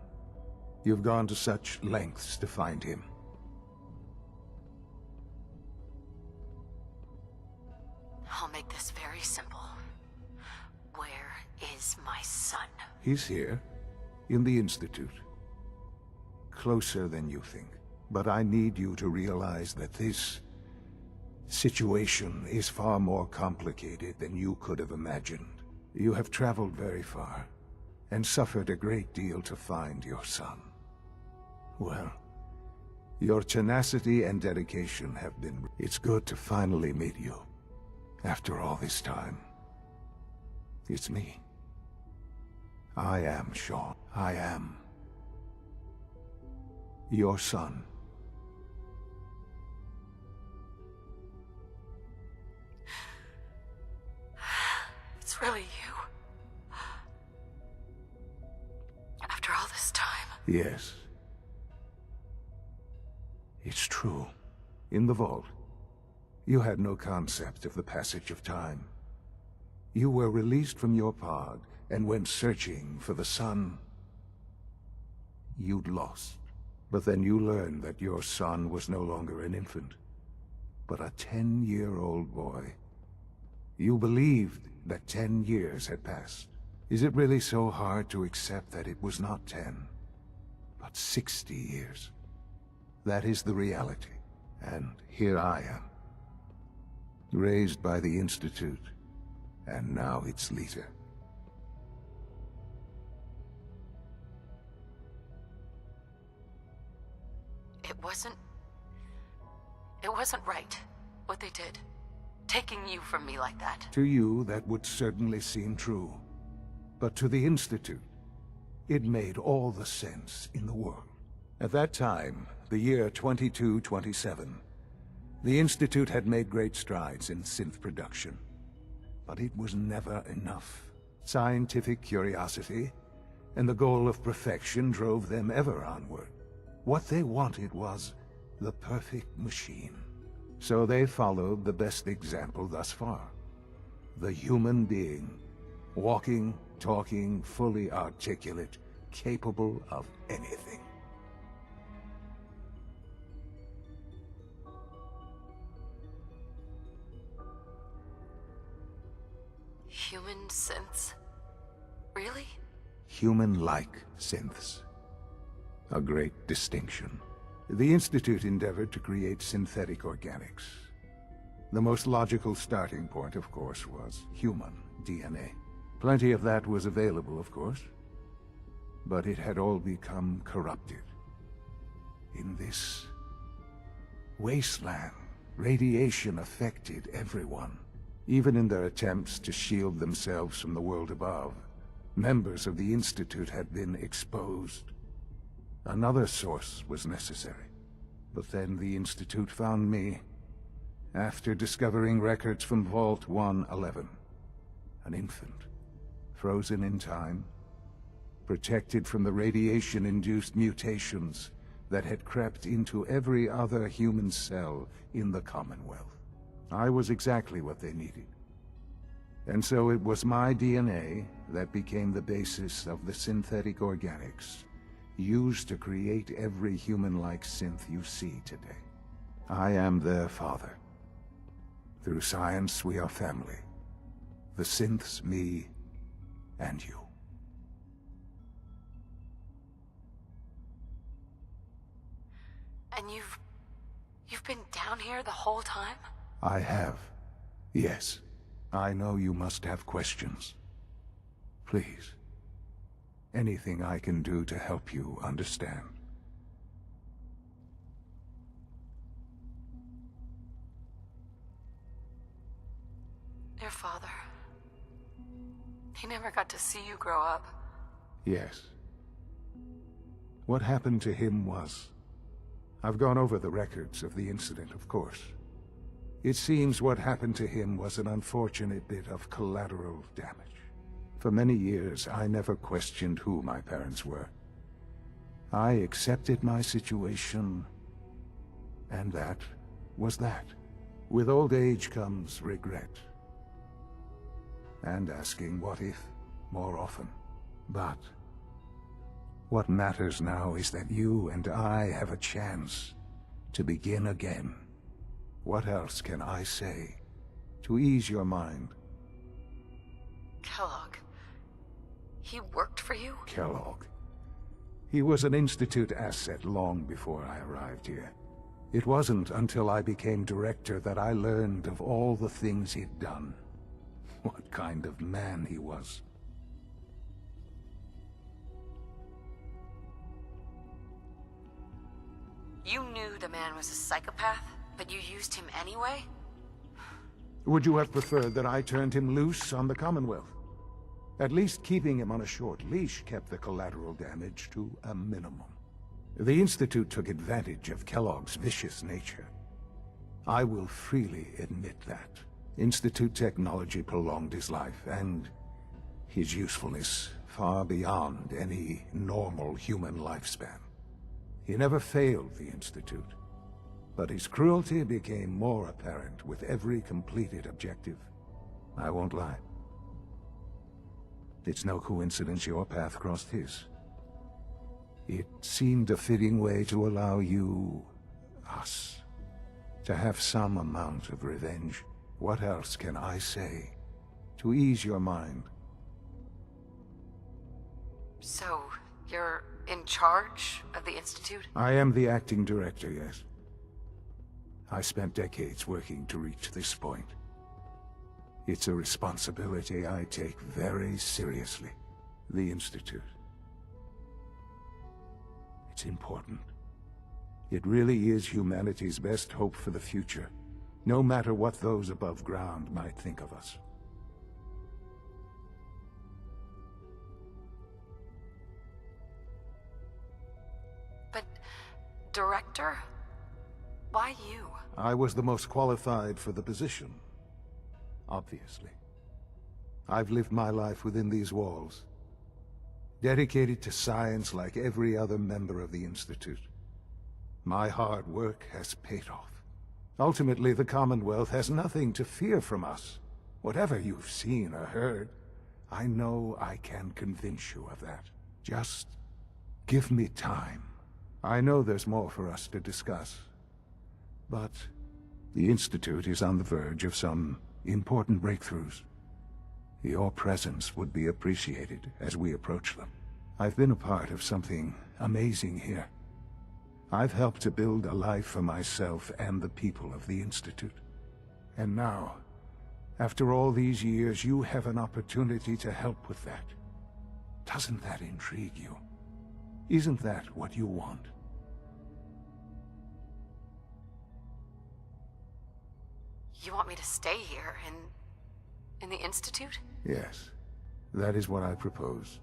You've gone to such lengths to find him. I'll make this very simple. Where is my son? He's here, in the Institute. Closer than you think. But I need you to realize that this situation is far more complicated than you could have imagined. You have traveled very far, and suffered a great deal to find your son. Well, your tenacity and dedication have been... It's good to finally meet you. After all this time. It's me. I am Sean. I am your son. It's really you. After all this time. Yes. It's true. In the vault, you had no concept of the passage of time. You were released from your pod and went searching for the son you'd lost. But then you learned that your son was no longer an infant, but a 10-year-old boy. You believed that 10 years had passed. Is it really so hard to accept that it was not 10, but 60 years? That is the reality, and here I am. Raised by the Institute, and now its leader. It wasn't right, what they did. Taking you from me like that. To you, that would certainly seem true. But to the Institute, it made all the sense in the world. At that time, the year 2227, the Institute had made great strides in synth production. But it was never enough. Scientific curiosity and the goal of perfection drove them ever onward. What they wanted was the perfect machine. So they followed the best example thus far. The human being. Walking, talking, fully articulate, capable of anything. Human synths? Really? Human-like synths. A great distinction. The Institute endeavored to create synthetic organics. The most logical starting point, of course, was human DNA. Plenty of that was available, of course. But it had all become corrupted. In this wasteland, radiation affected everyone. Even in their attempts to shield themselves from the world above, members of the Institute had been exposed. Another source was necessary. But then the Institute found me, after discovering records from Vault 111. An infant, frozen in time, protected from the radiation-induced mutations that had crept into every other human cell in the Commonwealth. I was exactly what they needed. And so it was my DNA that became the basis of the synthetic organics used to create every human-like synth you see today. I am their father. Through science, we are family. The synths, me, and you. And you've been down here the whole time? I have. Yes. I know you must have questions. Please. Anything I can do to help you understand. Your father. He never got to see you grow up. Yes. What happened to him was... I've gone over the records of the incident, of course. It seems what happened to him was an unfortunate bit of collateral damage. For many years, I never questioned who my parents were. I accepted my situation, and that was that. With old age comes regret. And asking what if more often. But what matters now is that you and I have a chance to begin again. What else can I say to ease your mind? Kellogg. He worked for you? Kellogg. He was an Institute asset long before I arrived here. It wasn't until I became director that I learned of all the things he'd done. What kind of man he was. You knew the man was a psychopath, but you used him anyway? Would you have preferred that I turned him loose on the Commonwealth? At least keeping him on a short leash kept the collateral damage to a minimum. The Institute took advantage of Kellogg's vicious nature. I will freely admit that. Institute technology prolonged his life, and his usefulness far beyond any normal human lifespan. He never failed the Institute, but his cruelty became more apparent with every completed objective. I won't lie. It's no coincidence your path crossed his. It seemed a fitting way to allow you, us, to have some amount of revenge. What else can I say to ease your mind? So, you're in charge of the Institute? I am the acting director, yes. I spent decades working to reach this point. It's a responsibility I take very seriously. The Institute. It's important. It really is humanity's best hope for the future, no matter what those above ground might think of us. But, Director? Why you? I was the most qualified for the position. Obviously. I've lived my life within these walls, dedicated to science like every other member of the Institute. My hard work has paid off. Ultimately, the Commonwealth has nothing to fear from us. Whatever you've seen or heard, I know I can convince you of that. Just give me time. I know there's more for us to discuss, but the Institute is on the verge of some important breakthroughs. Your presence would be appreciated as we approach them. I've been a part of something amazing here. I've helped to build a life for myself and the people of the Institute. And now, after all these years, you have an opportunity to help with that. Doesn't that intrigue you? Isn't that what you want? You want me to stay here, in the Institute? Yes, that is what I propose.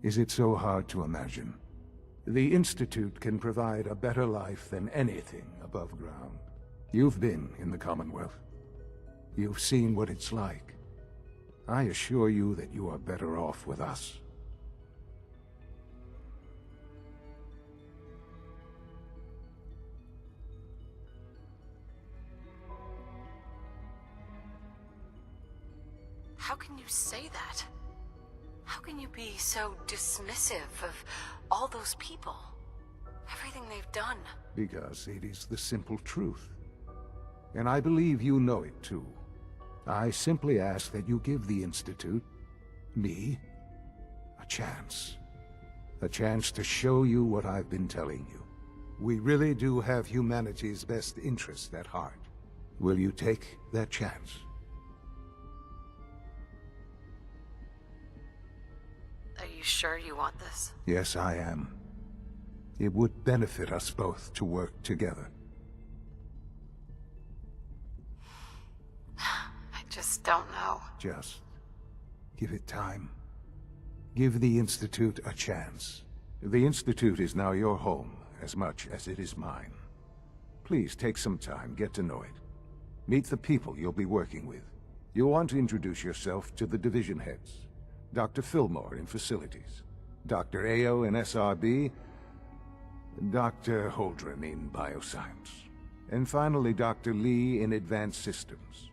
Is it so hard to imagine? The Institute can provide a better life than anything above ground. You've been in the Commonwealth. You've seen what it's like. I assure you that you are better off with us. How can you say that? How can you be so dismissive of all those people? Everything they've done? Because it is the simple truth. And I believe you know it too. I simply ask that you give the Institute, me, a chance. A chance to show you what I've been telling you. We really do have humanity's best interest at heart. Will you take that chance? Are you sure you want this? Yes, I am. It would benefit us both to work together. I just don't know. Just give it time. Give the Institute a chance. The Institute is now your home as much as it is mine. Please take some time, get to know it. Meet the people you'll be working with. You'll want to introduce yourself to the division heads. Dr. Fillmore in Facilities, Dr. Ayo in SRB, Dr. Holdren in Bioscience, and finally Dr. Lee in Advanced Systems.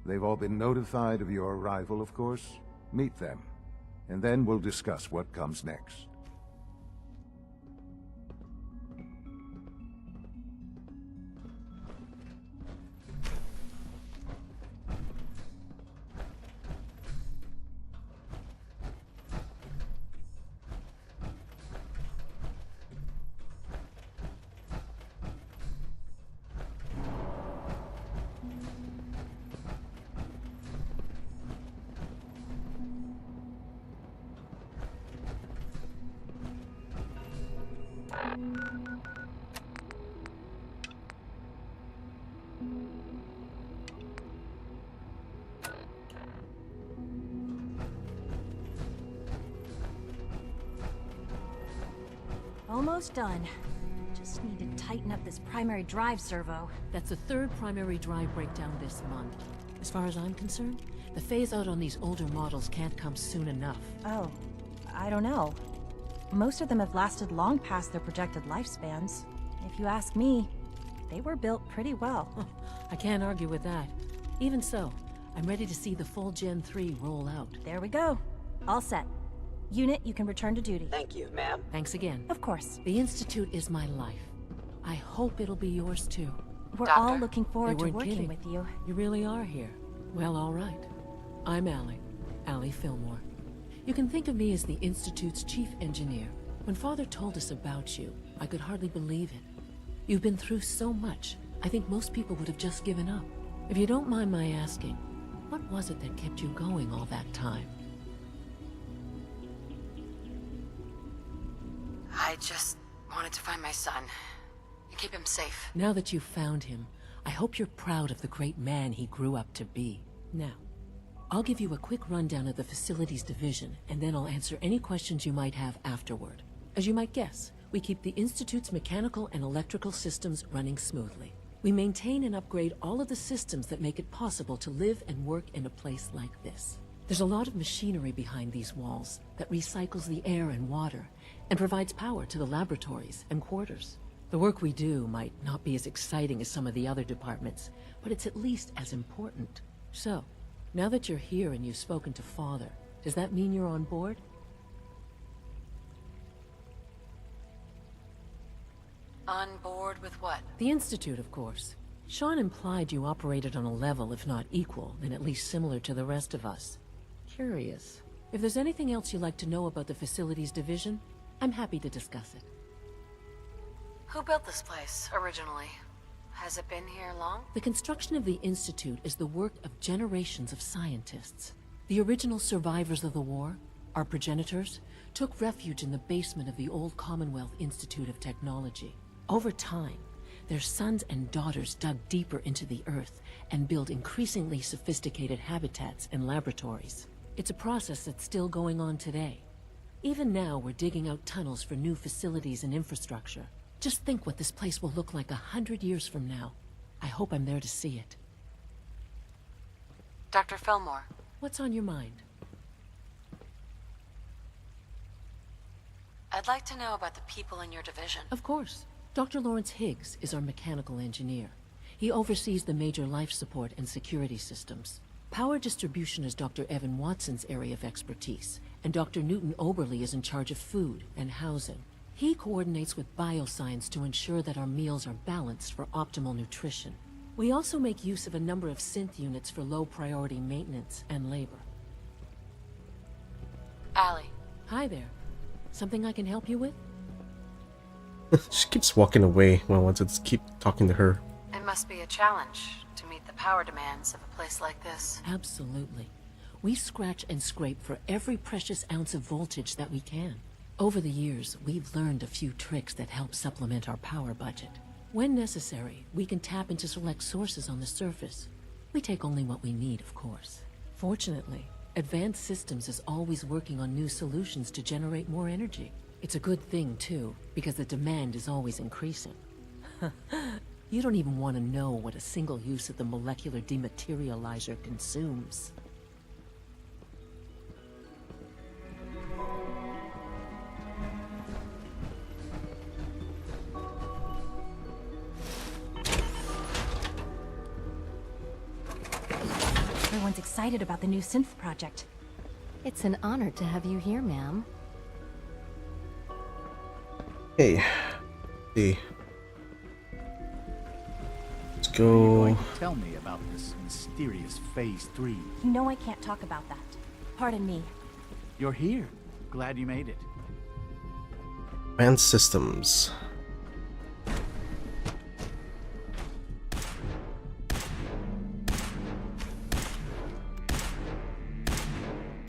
They've all been notified of your arrival, of course. Meet them, and then we'll discuss what comes next. Almost done. Just need to tighten up this primary drive servo. That's the third primary drive breakdown this month. As far as I'm concerned, the phase-out on these older models can't come soon enough. Oh, I don't know. Most of them have lasted long past their projected lifespans. If you ask me, they were built pretty well. I can't argue with that. Even so, I'm ready to see the full Gen 3 roll out. There we go. All set. Unit, you can return to duty. Thank you, ma'am. Thanks again. Of course. The Institute is my life. I hope it'll be yours too. We're all looking forward They to weren't working kidding. with you. You really are here. Well, all right. I'm Allie Fillmore. You can think of me as the Institute's chief engineer. When Father told us about you, I could hardly believe it. You've been through so much, I think most people would have just given up. If you don't mind my asking, what was it that kept you going all that time? I just wanted to find my son and keep him safe. Now that you've found him, I hope you're proud of the great man he grew up to be. Now, I'll give you a quick rundown of the Facilities Division, and then I'll answer any questions you might have afterward. As you might guess, we keep the Institute's mechanical and electrical systems running smoothly. We maintain and upgrade all of the systems that make it possible to live and work in a place like this. There's a lot of machinery behind these walls that recycles the air and water and provides power to the laboratories and quarters. The work we do might not be as exciting as some of the other departments, but it's at least as important. So, now that you're here and you've spoken to Father, does that mean you're on board? On board with what? The Institute, of course. Sean implied you operated on a level, if not equal, then at least similar to the rest of us. Curious. If there's anything else you'd like to know about the Facilities Division, I'm happy to discuss it. Who built this place, originally? Has it been here long? The construction of the Institute is the work of generations of scientists. The original survivors of the war, our progenitors, took refuge in the basement of the old Commonwealth Institute of Technology. Over time, their sons and daughters dug deeper into the earth and built increasingly sophisticated habitats and laboratories. It's a process that's still going on today. Even now, we're digging out tunnels for new facilities and infrastructure. Just think what this place will look like 100 years from now. I hope I'm there to see it. Dr. Fillmore. What's on your mind? I'd like to know about the people in your division. Of course. Dr. Lawrence Higgs is our mechanical engineer. He oversees the major life support and security systems. Power distribution is Dr. Evan Watson's area of expertise, and Dr. Newton Oberly is in charge of food and housing. He coordinates with bioscience to ensure that our meals are balanced for optimal nutrition. We also make use of a number of synth units for low-priority maintenance and labor. Allie. Hi there. Something I can help you with? She keeps walking away when I want to keep talking to her. It must be a challenge to meet the power demands of a place like this. Absolutely. We scratch and scrape for every precious ounce of voltage that we can. Over the years, we've learned a few tricks that help supplement our power budget. When necessary, we can tap into select sources on the surface. We take only what we need, of course. Fortunately, Advanced Systems is always working on new solutions to generate more energy. It's a good thing, too, because the demand is always increasing. You don't even want to know what a single use of the molecular dematerializer consumes. Everyone's excited about the new synth project. It's an honor to have you here, ma'am. Hey. See. Let's What are you go. going to tell me about this mysterious Phase 3? You know I can't talk about that. Pardon me. You're here. Glad you made it. Advanced Systems.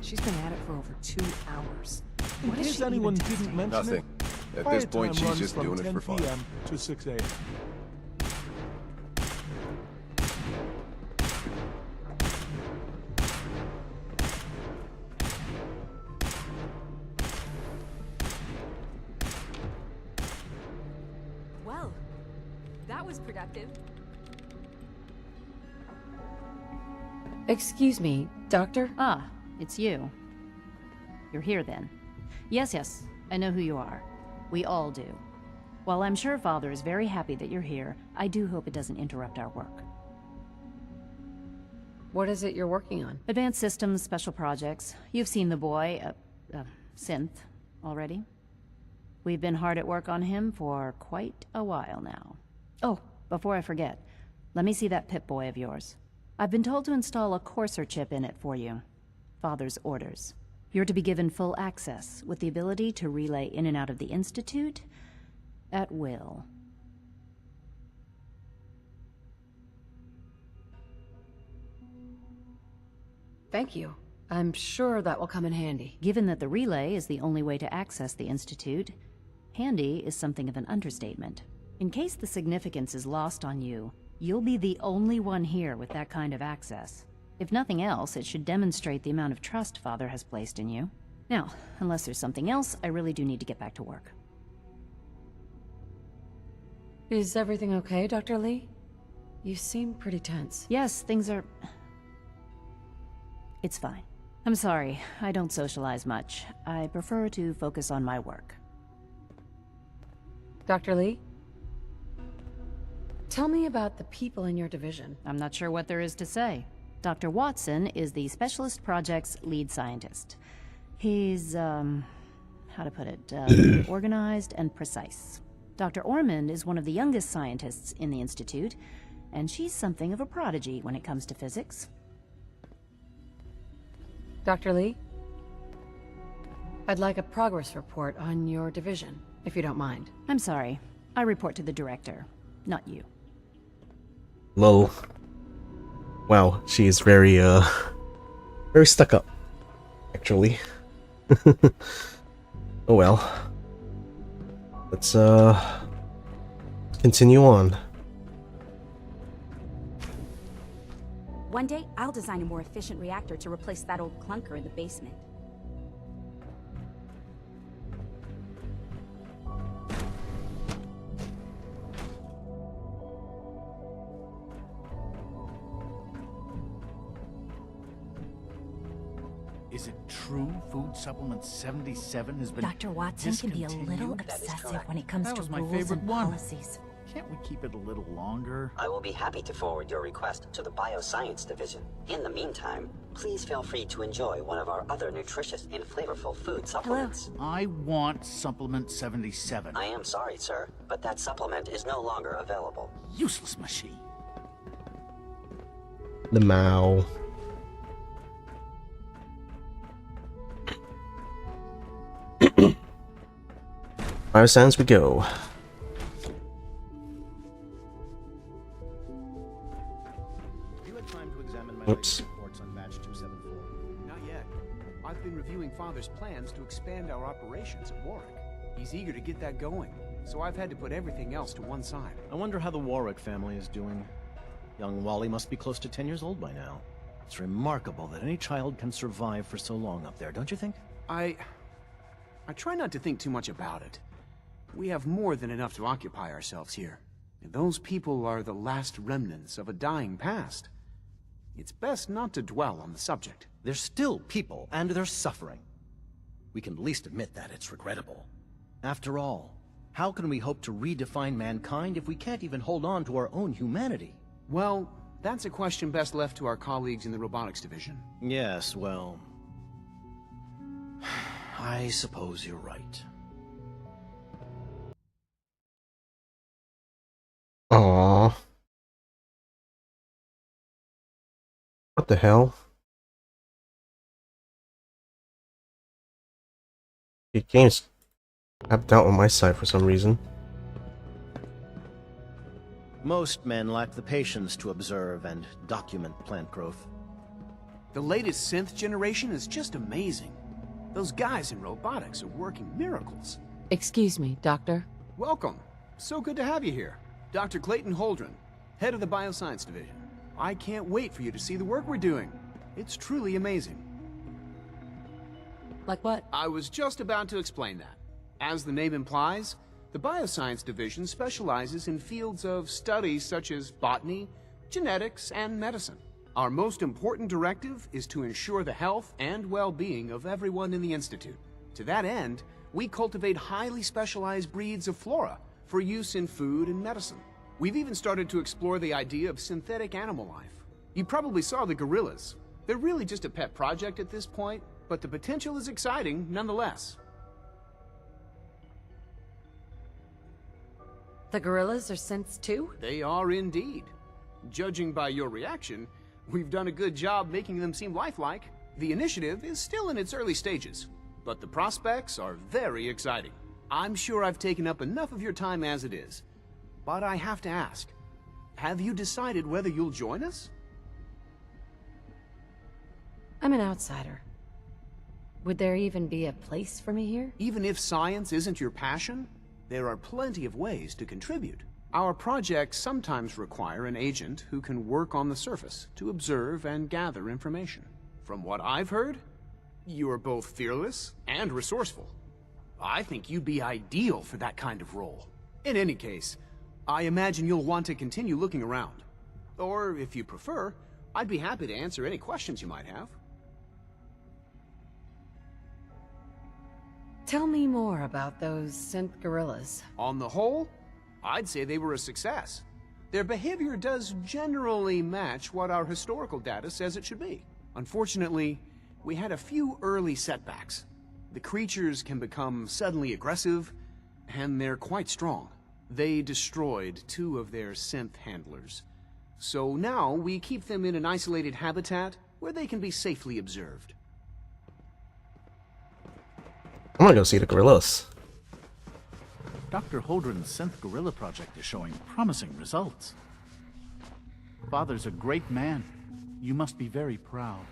She's been at it for over 2 hours. In What is case she anyone even didn't testing? mention Nothing. it, At this fire point, time she's runs just from doing it 10 for fun. PM to 6 a.m. Well, that was productive. Excuse me, Doctor? Ah, it's you. You're here then. Yes, I know who you are. We all do. While I'm sure Father is very happy that you're here, I do hope it doesn't interrupt our work. What is it you're working on? Advanced Systems, Special Projects. You've seen the boy, Synth, already. We've been hard at work on him for quite a while now. Oh, before I forget, let me see that Pip-Boy of yours. I've been told to install a courser chip in it for you. Father's orders. You're to be given full access, with the ability to relay in and out of the Institute at will. Thank you. I'm sure that will come in handy. Given that the relay is the only way to access the Institute, handy is something of an understatement. In case the significance is lost on you, you'll be the only one here with that kind of access. If nothing else, it should demonstrate the amount of trust Father has placed in you. Now, unless there's something else, I really do need to get back to work. Is everything okay, Dr. Lee? You seem pretty tense. Yes, things are... It's fine. I'm sorry, I don't socialize much. I prefer to focus on my work. Dr. Lee? Tell me about the people in your division. I'm not sure what there is to say. Dr. Watson is the Specialist Project's lead scientist. He's, how to put it, organized and precise. Dr. Ormond is one of the youngest scientists in the Institute, and she's something of a prodigy when it comes to physics. Dr. Lee? I'd like a progress report on your division, if you don't mind. I'm sorry. I report to the director, not you. Lol. Wow, she is very, very stuck up, actually. Oh well. Let's, continue on. One day, I'll design a more efficient reactor to replace that old clunker in the basement. Is it true Food Supplement 77 has been Dr. Watson can be a little obsessive when it comes That to was my rules favorite and one. policies. Can't we keep it a little longer? I will be happy to forward your request to the Bioscience Division. In the meantime, please feel free to enjoy one of our other nutritious and flavorful food supplements. I want Supplement 77. I am sorry, sir, but that supplement is no longer available. Useless machine. The Mao. Bioscience we go. You had time to examine my Oops. latest reports on batch 274. Not yet. I've been reviewing Father's plans to expand our operations at Warwick. He's eager to get that going, so I've had to put everything else to one side. I wonder how the Warwick family is doing. Young Wally must be close to 10 years old by now. It's remarkable that any child can survive for so long up there, don't you think? I try not to think too much about it. We have more than enough to occupy ourselves here. And those people are the last remnants of a dying past. It's best not to dwell on the subject. They're still people, and they're suffering. We can at least admit that it's regrettable. After all, how can we hope to redefine mankind if we can't even hold on to our own humanity? Well, that's a question best left to our colleagues in the robotics division. Yes, well... I suppose you're right. Aww. What the hell? The game's tapped out on my side for some reason. Most men lack the patience to observe and document plant growth. The latest synth generation is just amazing. Those guys in robotics are working miracles. Excuse me, Doctor. Welcome. So good to have you here. Dr. Clayton Holdren, head of the Bioscience Division. I can't wait for you to see the work we're doing. It's truly amazing. Like what? I was just about to explain that. As the name implies, the Bioscience Division specializes in fields of studies such as botany, genetics, and medicine. Our most important directive is to ensure the health and well-being of everyone in the Institute. To that end, we cultivate highly specialized breeds of flora for use in food and medicine. We've even started to explore the idea of synthetic animal life. You probably saw the gorillas. They're really just a pet project at this point, but the potential is exciting nonetheless. The gorillas are synths too? They are indeed. Judging by your reaction, we've done a good job making them seem lifelike. The initiative is still in its early stages, but the prospects are very exciting. I'm sure I've taken up enough of your time as it is, but I have to ask, have you decided whether you'll join us? I'm an outsider. Would there even be a place for me here? Even if science isn't your passion, there are plenty of ways to contribute. Our projects sometimes require an agent who can work on the surface to observe and gather information. From what I've heard, you are both fearless and resourceful. I think you'd be ideal for that kind of role. In any case, I imagine you'll want to continue looking around. Or, if you prefer, I'd be happy to answer any questions you might have. Tell me more about those synth gorillas. On the whole, I'd say they were a success. Their behavior does generally match what our historical data says it should be. Unfortunately, we had a few early setbacks. The creatures can become suddenly aggressive, and they're quite strong. They destroyed 2 of their synth handlers. So now we keep them in an isolated habitat where they can be safely observed. I'm gonna go see the gorillas. Dr. Holdren's synth gorilla project is showing promising results. Father's a great man. You must be very proud.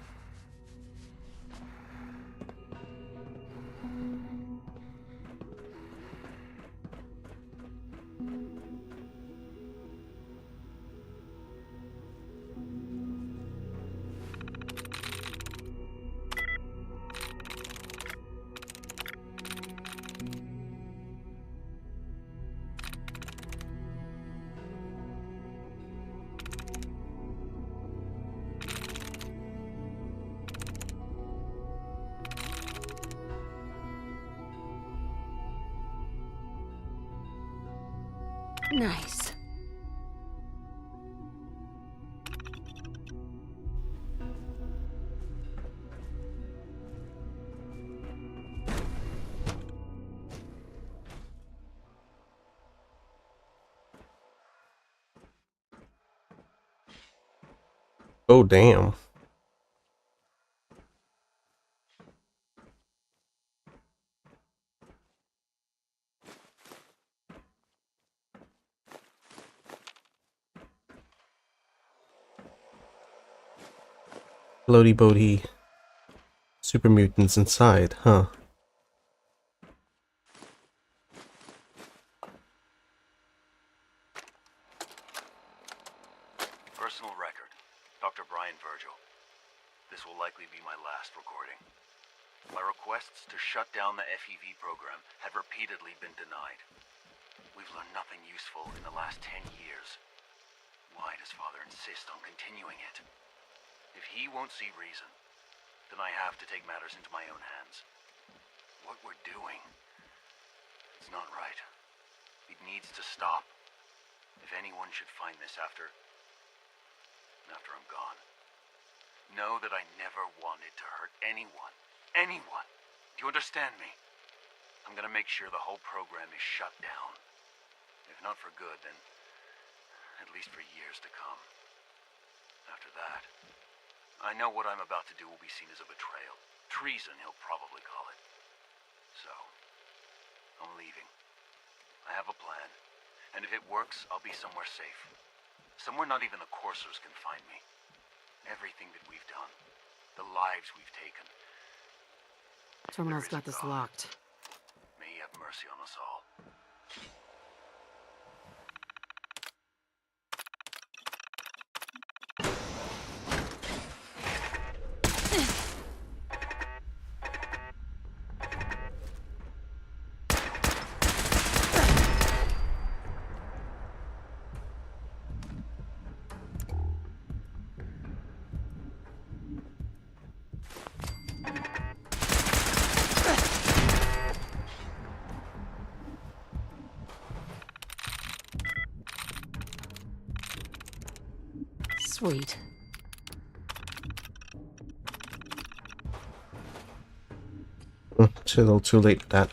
Nice. Oh, damn. Floaty boaty super mutants inside, huh? Personal record, Dr. Brian Virgil. This will likely be my last recording. My requests to shut down the FEV program have repeatedly been denied. We've learned nothing useful in the last 10 years. Why does Father insist on continuing it? If he won't see reason, then I have to take matters into my own hands. What we're doing, it's not right. It needs to stop. If anyone should find this after I'm gone, know that I never wanted to hurt anyone. Anyone! Do you understand me? I'm gonna make sure the whole program is shut down. If not for good, then at least for years to come. After that, I know what I'm about to do will be seen as a betrayal. Treason, he'll probably call it. So, I'm leaving. I have a plan, and if it works, I'll be somewhere safe. Somewhere not even the coursers can find me. Everything that we've done, the lives we've taken. Terminal's got this locked. May he have mercy on us all. Sweet. It's a little too late for that.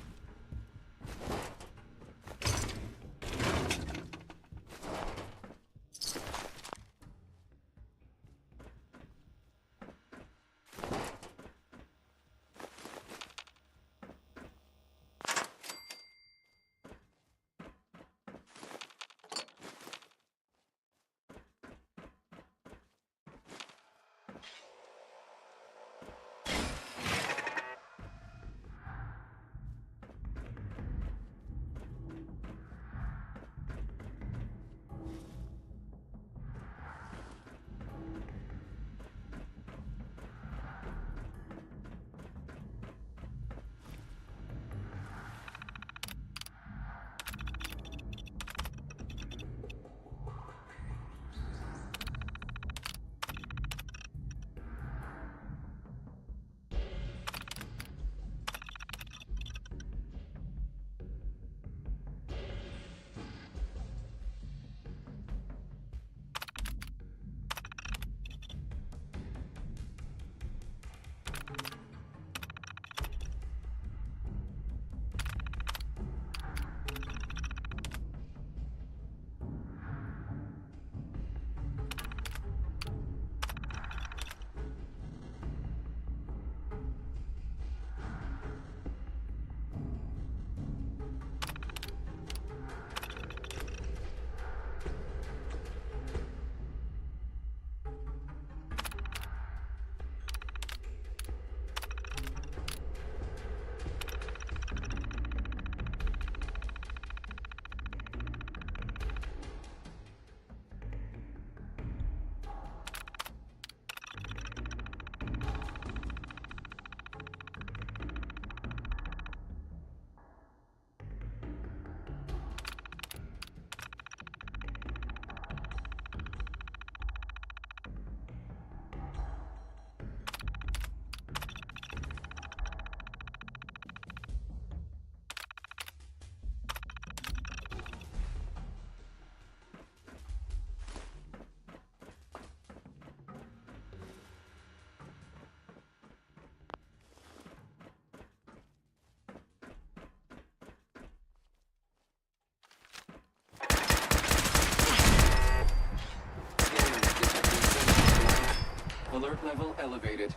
Alert level elevated.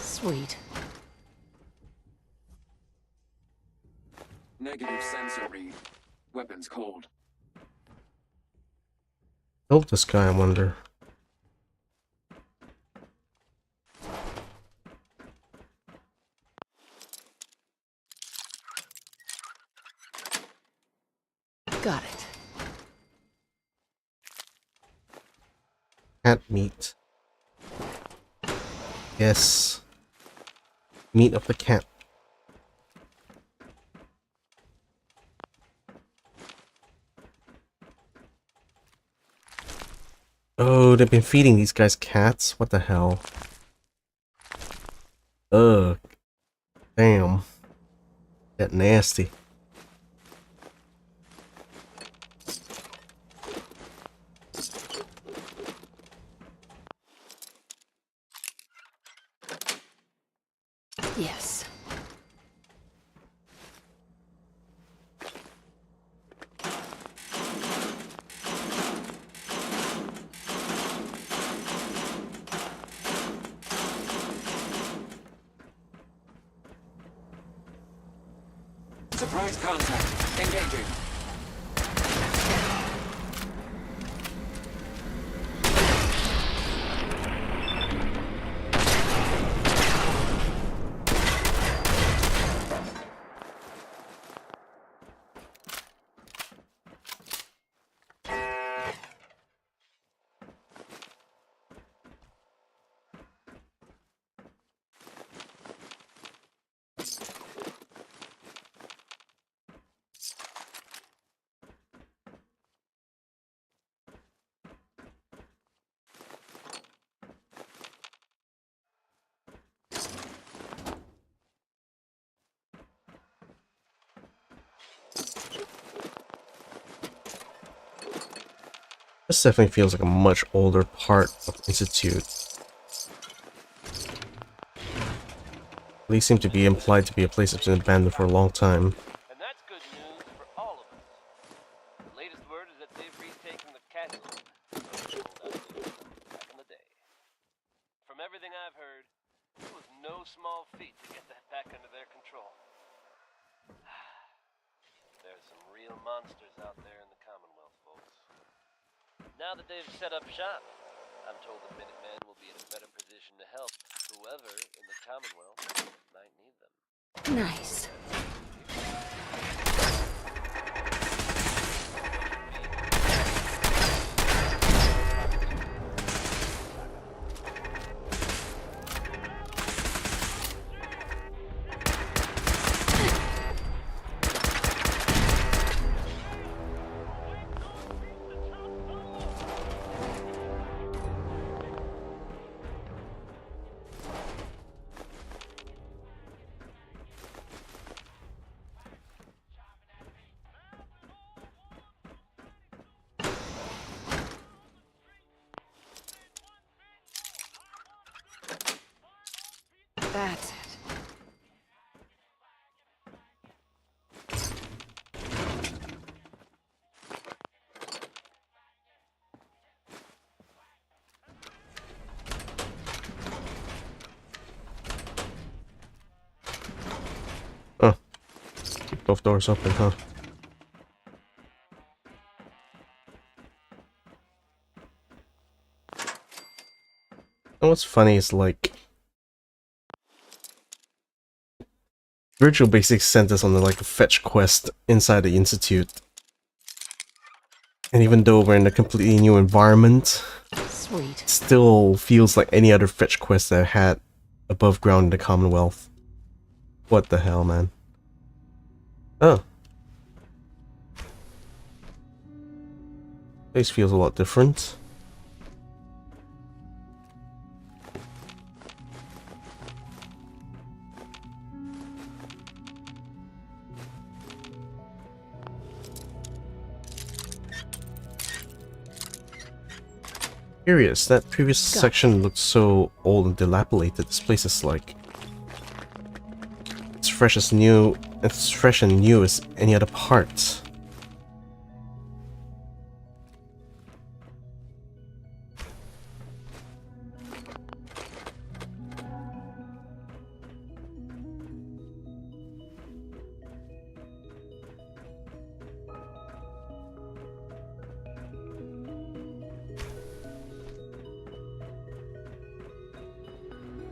Sweet. Negative sensor read. Weapons cold. Killed this guy, I wonder. Got it. Cat meat. Yes. Meat of the cat. Oh, they've been feeding these guys cats? What the hell? Ugh. Damn. That nasty. Yes. Surprise contact. Engaging. This definitely feels like a much older part of Institute. These seem to be implied to be a place that's been abandoned for a long time. And that's good news for all of us. The latest word is that they've retaken the castle back in the day. From everything I've heard, it was no small feat to get that back under their control. There's some real monsters out there in the Commonwealth, folks. Now that they've set up shop, I'm told the Minutemen will be in a better position to help whoever in the Commonwealth might need them. Nice. That's it. Oh. Both doors open, huh? And what's funny is, like, Virgil basically sent us on like a fetch quest inside the Institute. And even though we're in a completely new environment, Sweet. it still feels like any other fetch quest that I had above ground in the Commonwealth. What the hell, man? Oh. Place feels a lot different. Curious, that previous section looked so old and dilapidated. This place is like it's fresh and new as any other part.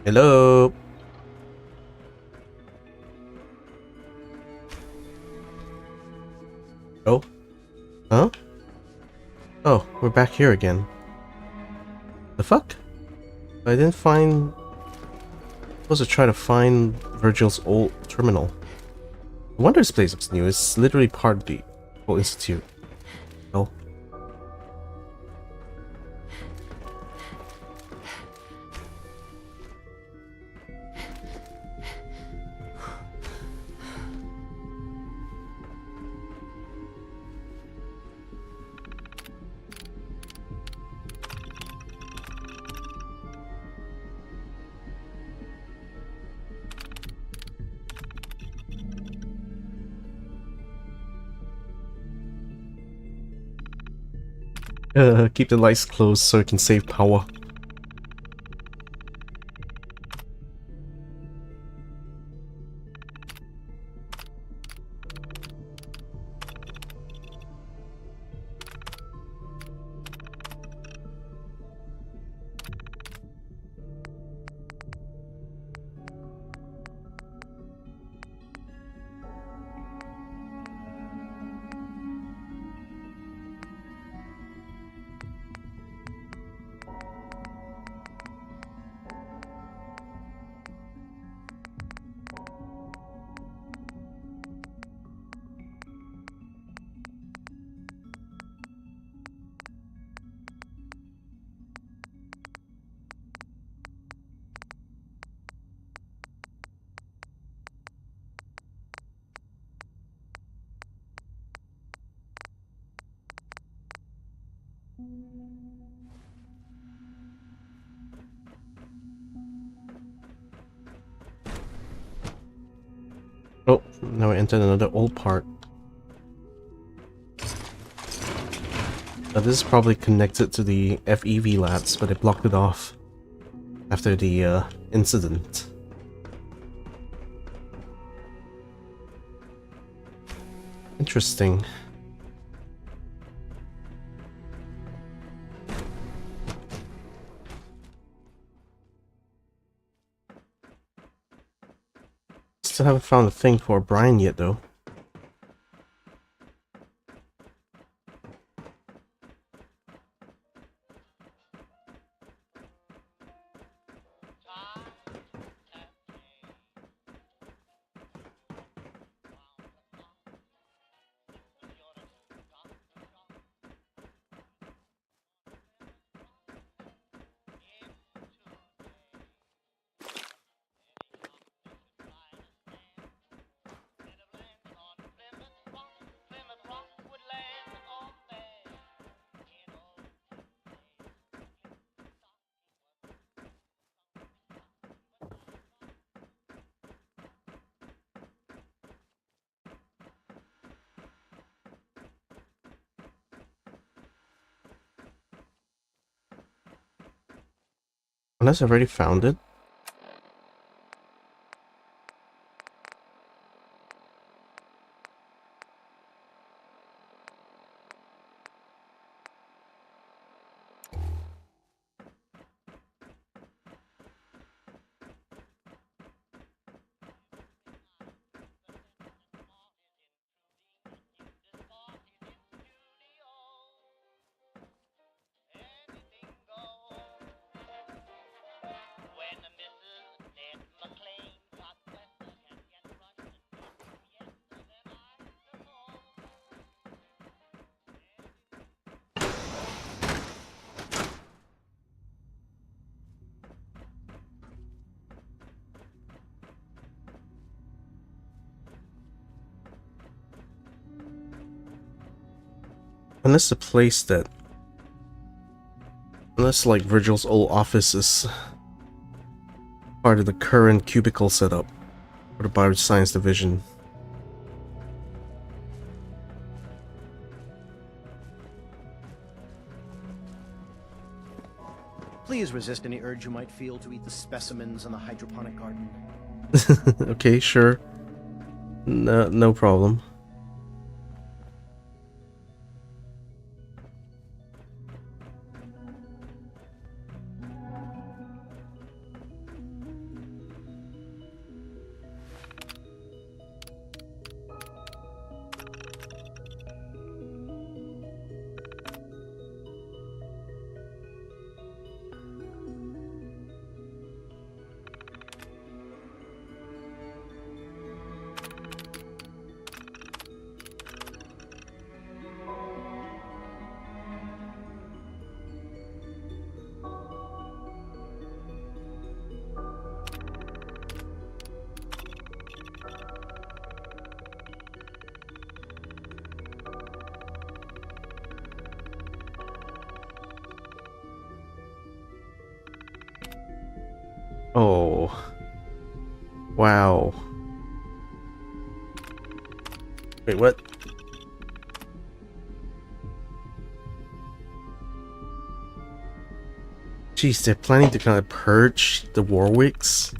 Hello. Oh. Huh? Oh, we're back here again. The fuck? I didn't find... I'm supposed to try to find Virgil's old terminal. No wonder this place looks new. It's literally part of the whole institute. Oh. Keep the lights closed so it can save power. Oh, now I entered another old part. Now this is probably connected to the FEV labs, but they blocked it off after the incident. Interesting. Still haven't found a thing for Brian yet, though. Unless I've already found it. Unless the place that... Unless, like, Virgil's old office is part of the current cubicle setup for the Bioscience Division. Please resist any urge you might feel to eat the specimens in the hydroponic garden. Okay, sure. No problem. Oh. Wow. Wait, what? Jeez, they're planning to kind of purge the Warwicks?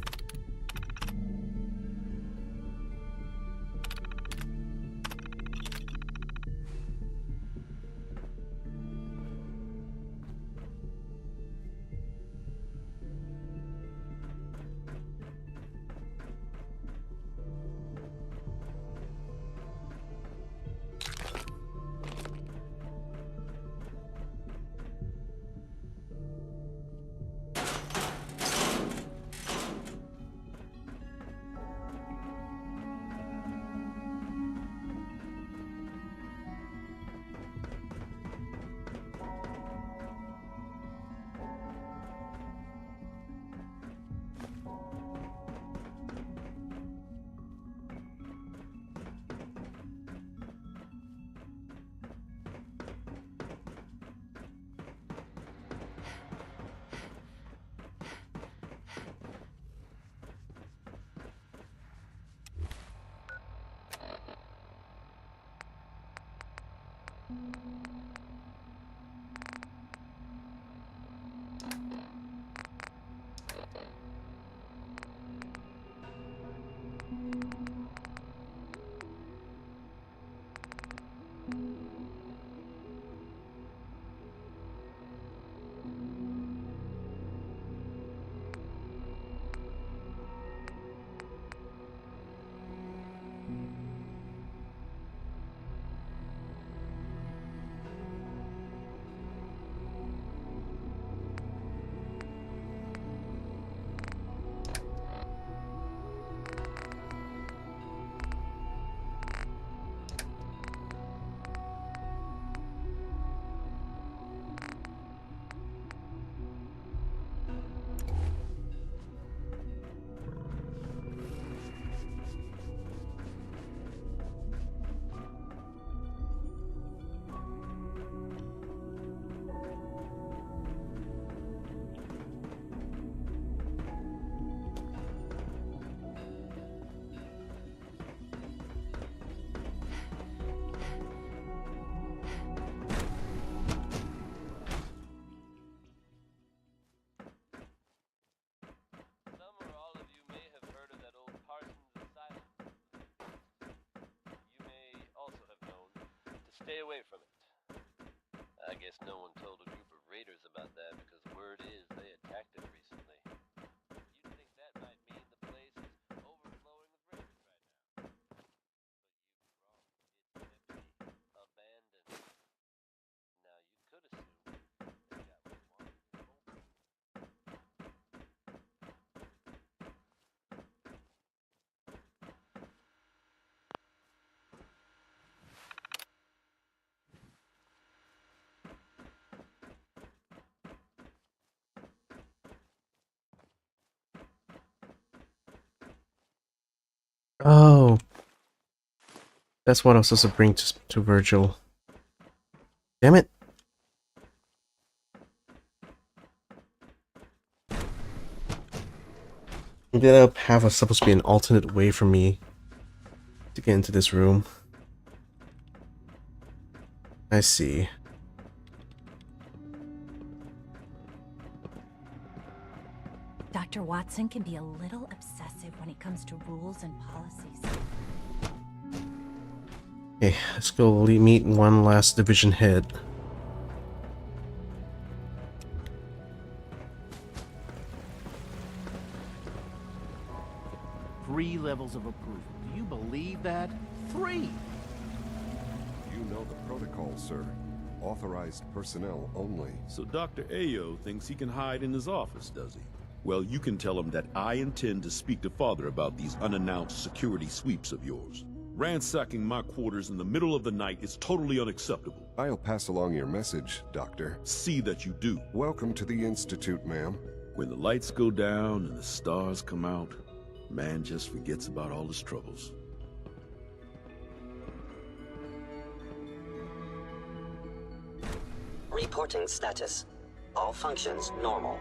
Stay away from it. I guess no one told a group of raiders about that because word is they attacked it recently. You'd think that might mean the place is overflowing with raiders right now. But you'd be wrong. It's empty, abandoned. Now you could assume they got what they wanted. Oh. That's what I was supposed to bring to Virgil. Damn it. That path was supposed to be an alternate way for me to get into this room. I see. Dr. Watson can be a little obsessive when it comes to rules and policies. Okay, let's go meet one last division head. 3 levels of approval. Do you believe that? 3! You know the protocol, sir. Authorized personnel only. So Dr. Ayo thinks he can hide in his office, does he? Well, you can tell him that I intend to speak to Father about these unannounced security sweeps of yours. Ransacking my quarters in the middle of the night is totally unacceptable. I'll pass along your message, Doctor. See that you do. Welcome to the Institute, ma'am. When the lights go down and the stars come out, man just forgets about all his troubles. Reporting status. All functions normal.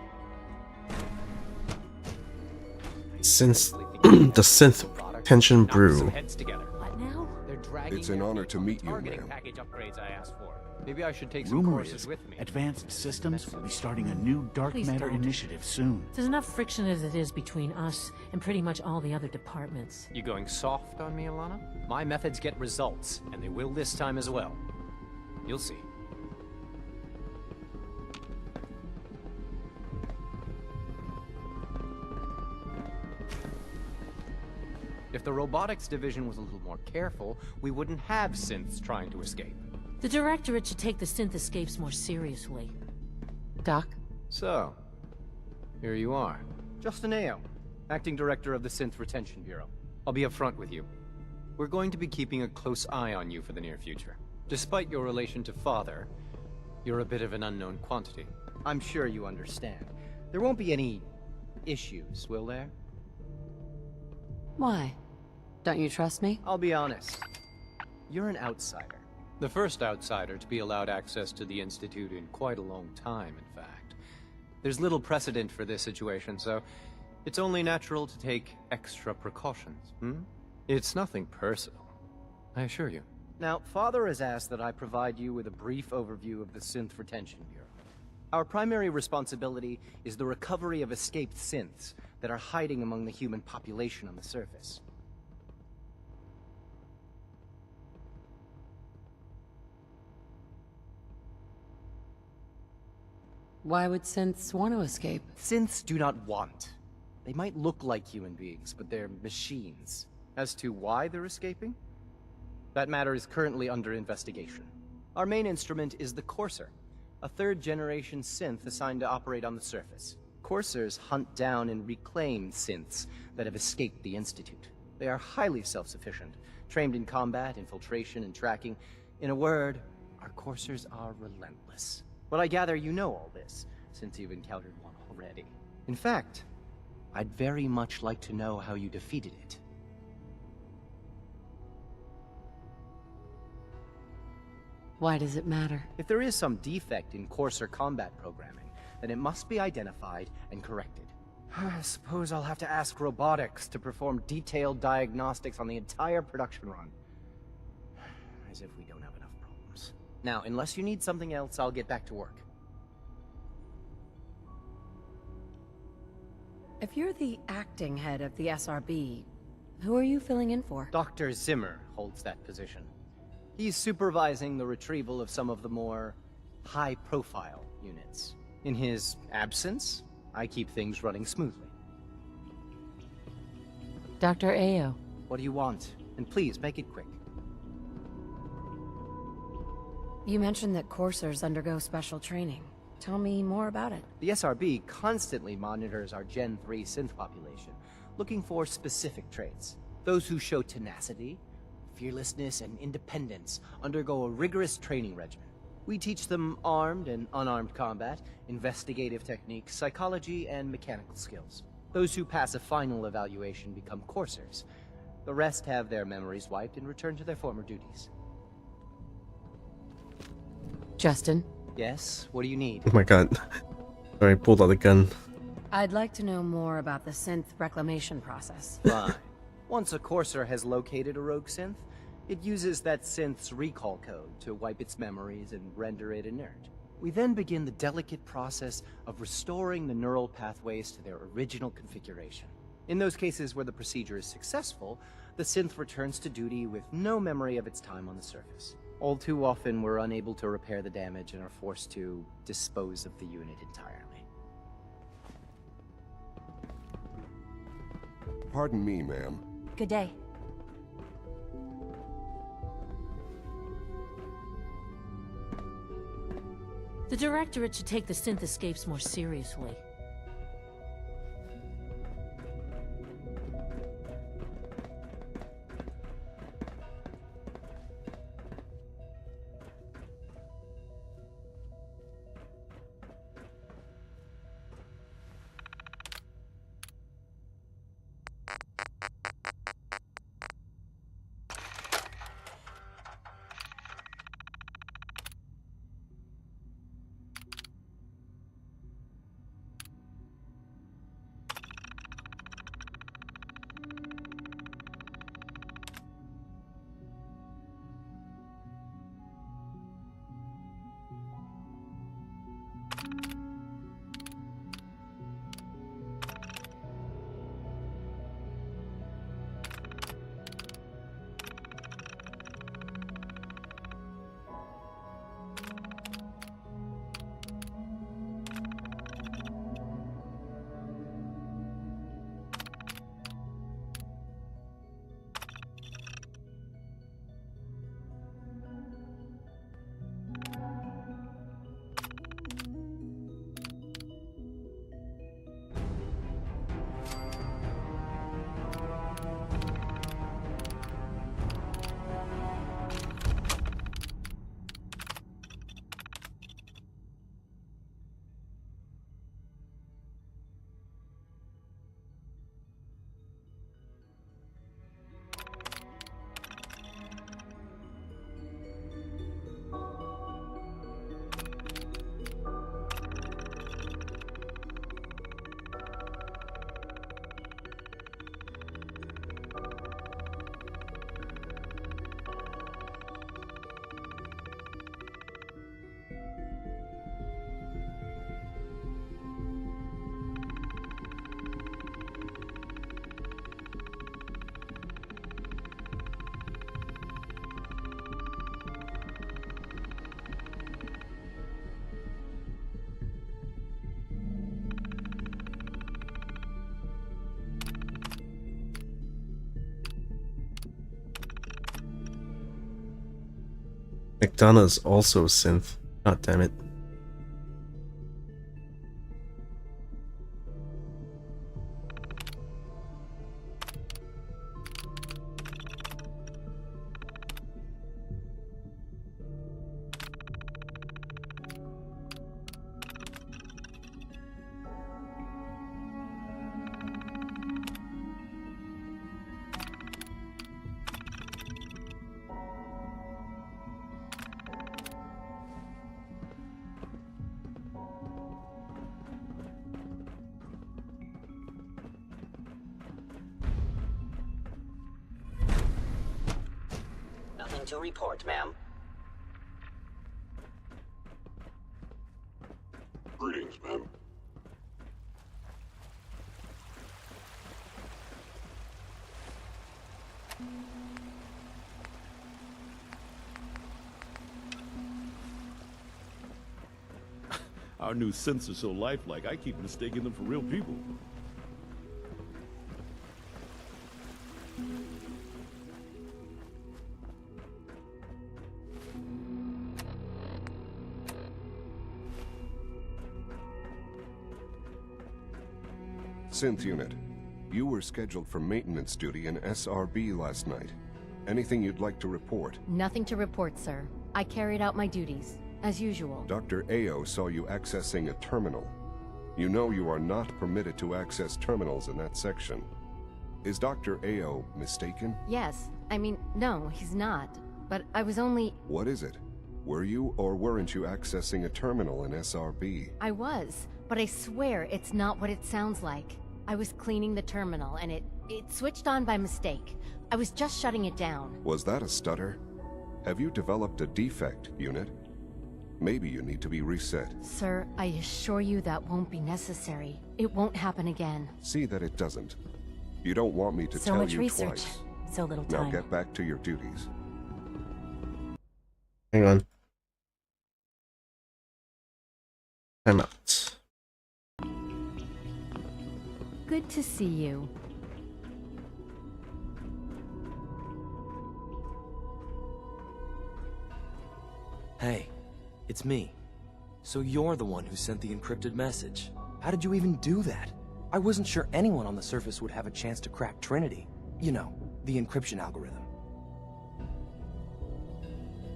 Since the synth tension brew. What now? They're dragging It's an honor to meet you, targeting ma'am. package upgrades I asked for. Maybe I should take some Rumor courses is, with me. Advanced Systems will be starting a new dark Please matter don't. initiative soon. There's enough friction as it is between us and pretty much all the other departments. You going soft on me, Alana? My methods get results, and they will this time as well. You'll see. If the robotics division was a little more careful, we wouldn't have synths trying to escape. The Directorate should take the synth escapes more seriously. Doc? So, here you are. Justin Ayo, Acting Director of the Synth Retention Bureau. I'll be upfront with you. We're going to be keeping a close eye on you for the near future. Despite your relation to Father, you're a bit of an unknown quantity. I'm sure you understand. There won't be any issues, will there? Why? Don't you trust me? I'll be honest. You're an outsider. The first outsider to be allowed access to the Institute in quite a long time, in fact. There's little precedent for this situation, so it's only natural to take extra precautions, It's nothing personal, I assure you. Now, Father has asked that I provide you with a brief overview of the Synth Retention Bureau. Our primary responsibility is the recovery of escaped synths that are hiding among the human population on the surface. Why would synths want to escape? Synths do not want. They might look like human beings, but they're machines. As to why they're escaping? That matter is currently under investigation. Our main instrument is the Courser, a third-generation synth assigned to operate on the surface. Coursers hunt down and reclaim synths that have escaped the Institute. They are highly self-sufficient, trained in combat, infiltration, and tracking. In a word, our Coursers are relentless. But I gather you know all this, since you've encountered one already. In fact, I'd very much like to know how you defeated it. Why does it matter? If there is some defect in Courser combat programming, then it must be identified and corrected. I suppose I'll have to ask robotics to perform detailed diagnostics on the entire production run. As if we don't have enough problems. Now, unless you need something else, I'll get back to work. If you're the acting head of the SRB, who are you filling in for? Dr. Zimmer holds that position. He's supervising the retrieval of some of the more high-profile units. In his absence, I keep things running smoothly. Dr. Ayo. What do you want? And please, make it quick. You mentioned that coursers undergo special training. Tell me more about it. The SRB constantly monitors our Gen 3 synth population, looking for specific traits. Those who show tenacity, fearlessness, and independence undergo a rigorous training regimen. We teach them armed and unarmed combat, investigative techniques, psychology, and mechanical skills. Those who pass a final evaluation become coursers. The rest have their memories wiped and return to their former duties. Justin? Yes? What do you need? Oh my god. Sorry, I pulled out the gun. I'd like to know more about the synth reclamation process. Fine. Once a courser has located a rogue synth, it uses that synth's recall code to wipe its memories and render it inert. We then begin the delicate process of restoring the neural pathways to their original configuration. In those cases where the procedure is successful, the synth returns to duty with no memory of its time on the surface. All too often, we're unable to repair the damage and are forced to dispose of the unit entirely. Pardon me, ma'am. Good day. The Directorate should take the synth escapes more seriously. McDonough's also a synth. God damn it. Nothing to report, ma'am. Greetings, ma'am. Our new synths are so lifelike, I keep mistaking them for real people. Synth unit, you were scheduled for maintenance duty in SRB last night. Anything you'd like to report? Nothing to report, sir. I carried out my duties, as usual. Dr. Ao saw you accessing a terminal. You know you are not permitted to access terminals in that section. Is Dr. Ao mistaken? Yes. I mean, no, he's not. But I was only... What is it? Were you or weren't you accessing a terminal in SRB? I was, but I swear it's not what it sounds like. I was cleaning the terminal, and it switched on by mistake. I was just shutting it down. Was that a stutter? Have you developed a defect, unit? Maybe you need to be reset. Sir, I assure you that won't be necessary. It won't happen again. See that it doesn't. You don't want me to So tell much you research, twice. so little Now time. get back to your duties. Hang on. I'm out. Good to see you. Hey, it's me. So you're the one who sent the encrypted message. How did you even do that? I wasn't sure anyone on the surface would have a chance to crack Trinity. You know, the encryption algorithm.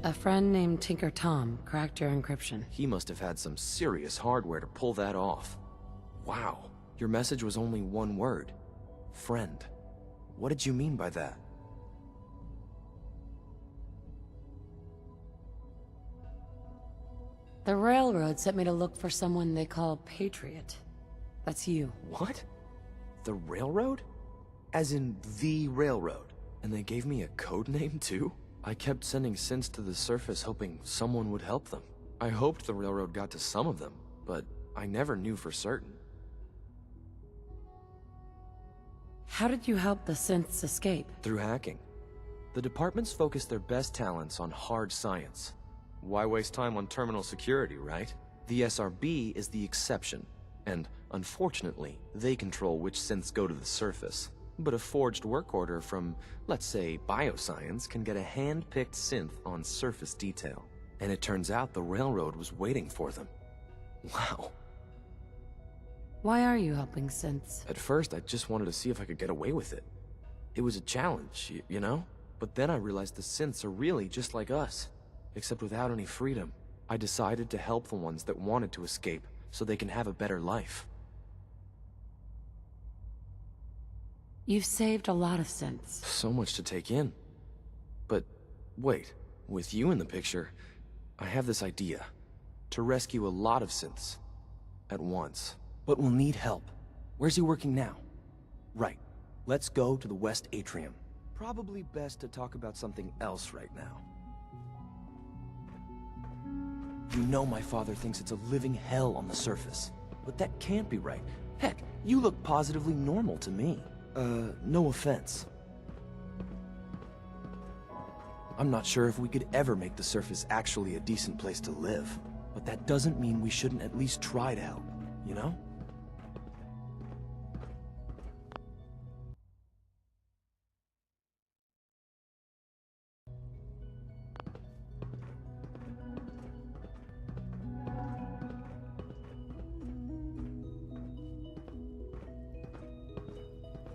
A friend named Tinker Tom cracked your encryption. He must have had some serious hardware to pull that off. Wow, your message was only one word. Friend. What did you mean by that? The railroad sent me to look for someone they call Patriot. That's you. What? The railroad? As in the railroad? And they gave me a code name too? I kept sending synths to the surface hoping someone would help them. I hoped the railroad got to some of them, but I never knew for certain. How did you help the synths escape? Through hacking. The departments focus their best talents on hard science. Why waste time on terminal security, right? The SRB is the exception, and unfortunately, they control which synths go to the surface. But a forged work order from, let's say, bioscience can get a hand-picked synth on surface detail. And it turns out the railroad was waiting for them. Wow. Why are you helping synths? At first, I just wanted to see if I could get away with it. It was a challenge, you know? But then I realized the synths are really just like us, except without any freedom. I decided to help the ones that wanted to escape, so they can have a better life. You've saved a lot of synths. So much to take in. But wait, with you in the picture, I have this idea. To rescue a lot of synths. At once. But we'll need help. Where's he working now? Right. Let's go to the West Atrium. Probably best to talk about something else right now. You know my father thinks it's a living hell on the surface. But that can't be right. Heck, you look positively normal to me. No offense. I'm not sure if we could ever make the surface actually a decent place to live. But that doesn't mean we shouldn't at least try to help, you know?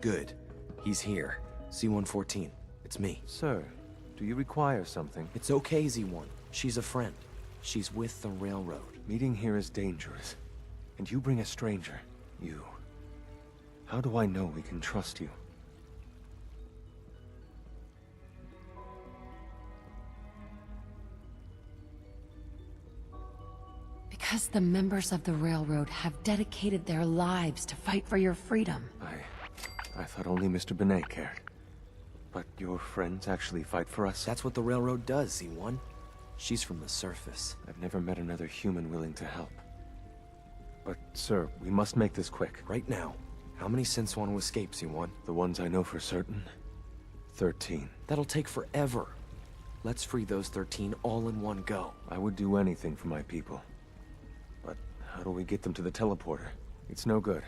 Good. He's here. C-114. It's me. Sir, do you require something? It's okay, Z-1. She's a friend. She's with the railroad. Meeting here is dangerous. And you bring a stranger. You. How do I know we can trust you? Because the members of the railroad have dedicated their lives to fight for your freedom. I thought only Mr. Benet cared. But your friends actually fight for us? That's what the railroad does, Z-1. She's from the surface. I've never met another human willing to help. But, sir, we must make this quick. Right now. How many synths want to escape, Z-1? The ones I know for certain? 13. That'll take forever. Let's free those 13 all in one go. I would do anything for my people. But how do we get them to the teleporter? It's no good.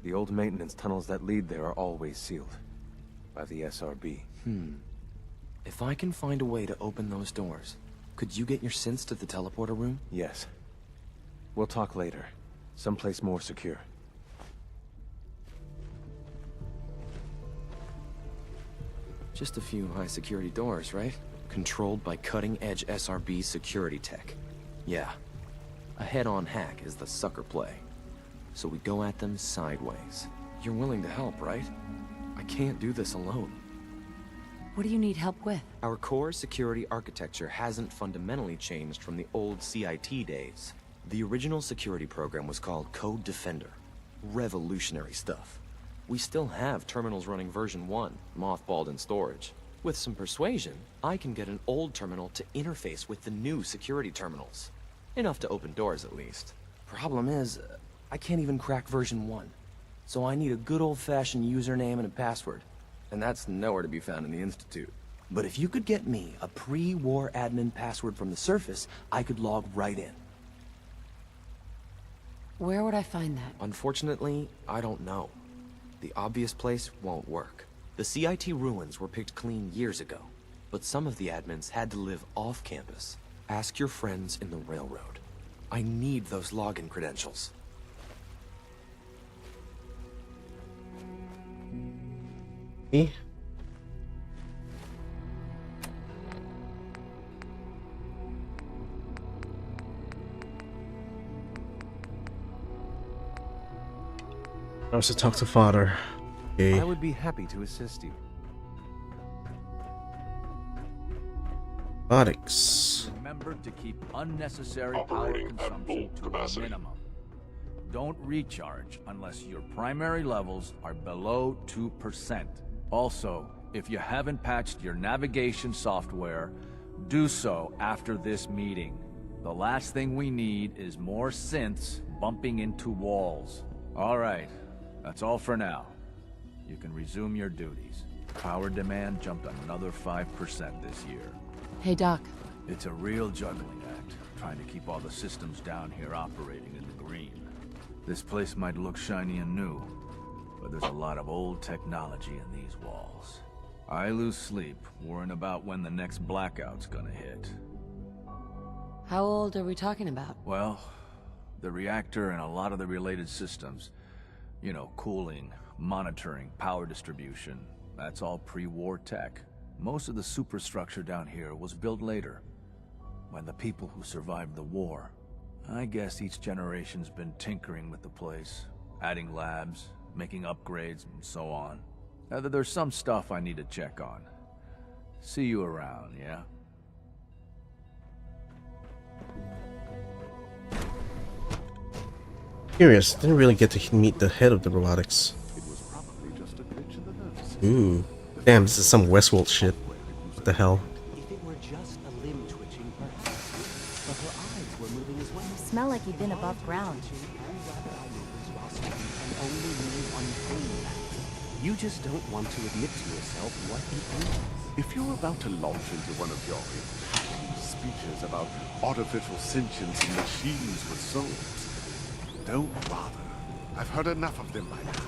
The old maintenance tunnels that lead there are always sealed. By the SRB. If I can find a way to open those doors, could you get your synths to the teleporter room? Yes. We'll talk later. Someplace more secure. Just a few high-security doors, right? Controlled by cutting-edge SRB security tech. Yeah. A head-on hack is the sucker play. So we go at them sideways. You're willing to help, right? I can't do this alone. What do you need help with? Our core security architecture hasn't fundamentally changed from the old CIT days. The original security program was called Code Defender. Revolutionary stuff. We still have terminals running version 1, mothballed in storage. With some persuasion, I can get an old terminal to interface with the new security terminals. Enough to open doors, at least. Problem is, I can't even crack version 1. So I need a good old-fashioned username and a password. And that's nowhere to be found in the Institute. But if you could get me a pre-war admin password from the surface, I could log right in. Where would I find that? Unfortunately, I don't know. The obvious place won't work. The CIT ruins were picked clean years ago, but some of the admins had to live off campus. Ask your friends in the railroad. I need those login credentials. Me? I was to talk to father. Okay. I would be happy to assist you. Robotics. Remember to keep unnecessary power consumption to a minimum. Don't recharge unless your primary levels are below 2%. Also, if you haven't patched your navigation software, do so after this meeting. The last thing we need is more synths bumping into walls. All right, that's all for now. You can resume your duties. Power demand jumped another 5% this year. Hey, Doc. It's a real juggling act, trying to keep all the systems down here operating in the green. This place might look shiny and new, but there's a lot of old technology in these walls. I lose sleep worrying about when the next blackout's gonna hit. How old are we talking about? Well, the reactor and a lot of the related systems, you know, cooling, monitoring, power distribution, that's all pre-war tech. Most of the superstructure down here was built later, when the people who survived the war. I guess each generation's been tinkering with the place, adding labs, making upgrades, and so on. There's some stuff I need to check on. See you around, yeah? Curious, didn't really get to meet the head of the robotics. Ooh. Damn, this is some Westworld shit. What the hell? If it were just a limb twitching bird, but her eyes were moving as well. You smell like you've been above ground. You just don't want to admit to yourself what it is. If you're about to launch into one of your impassioned speeches about artificial sentience and machines with souls, don't bother. I've heard enough of them by now.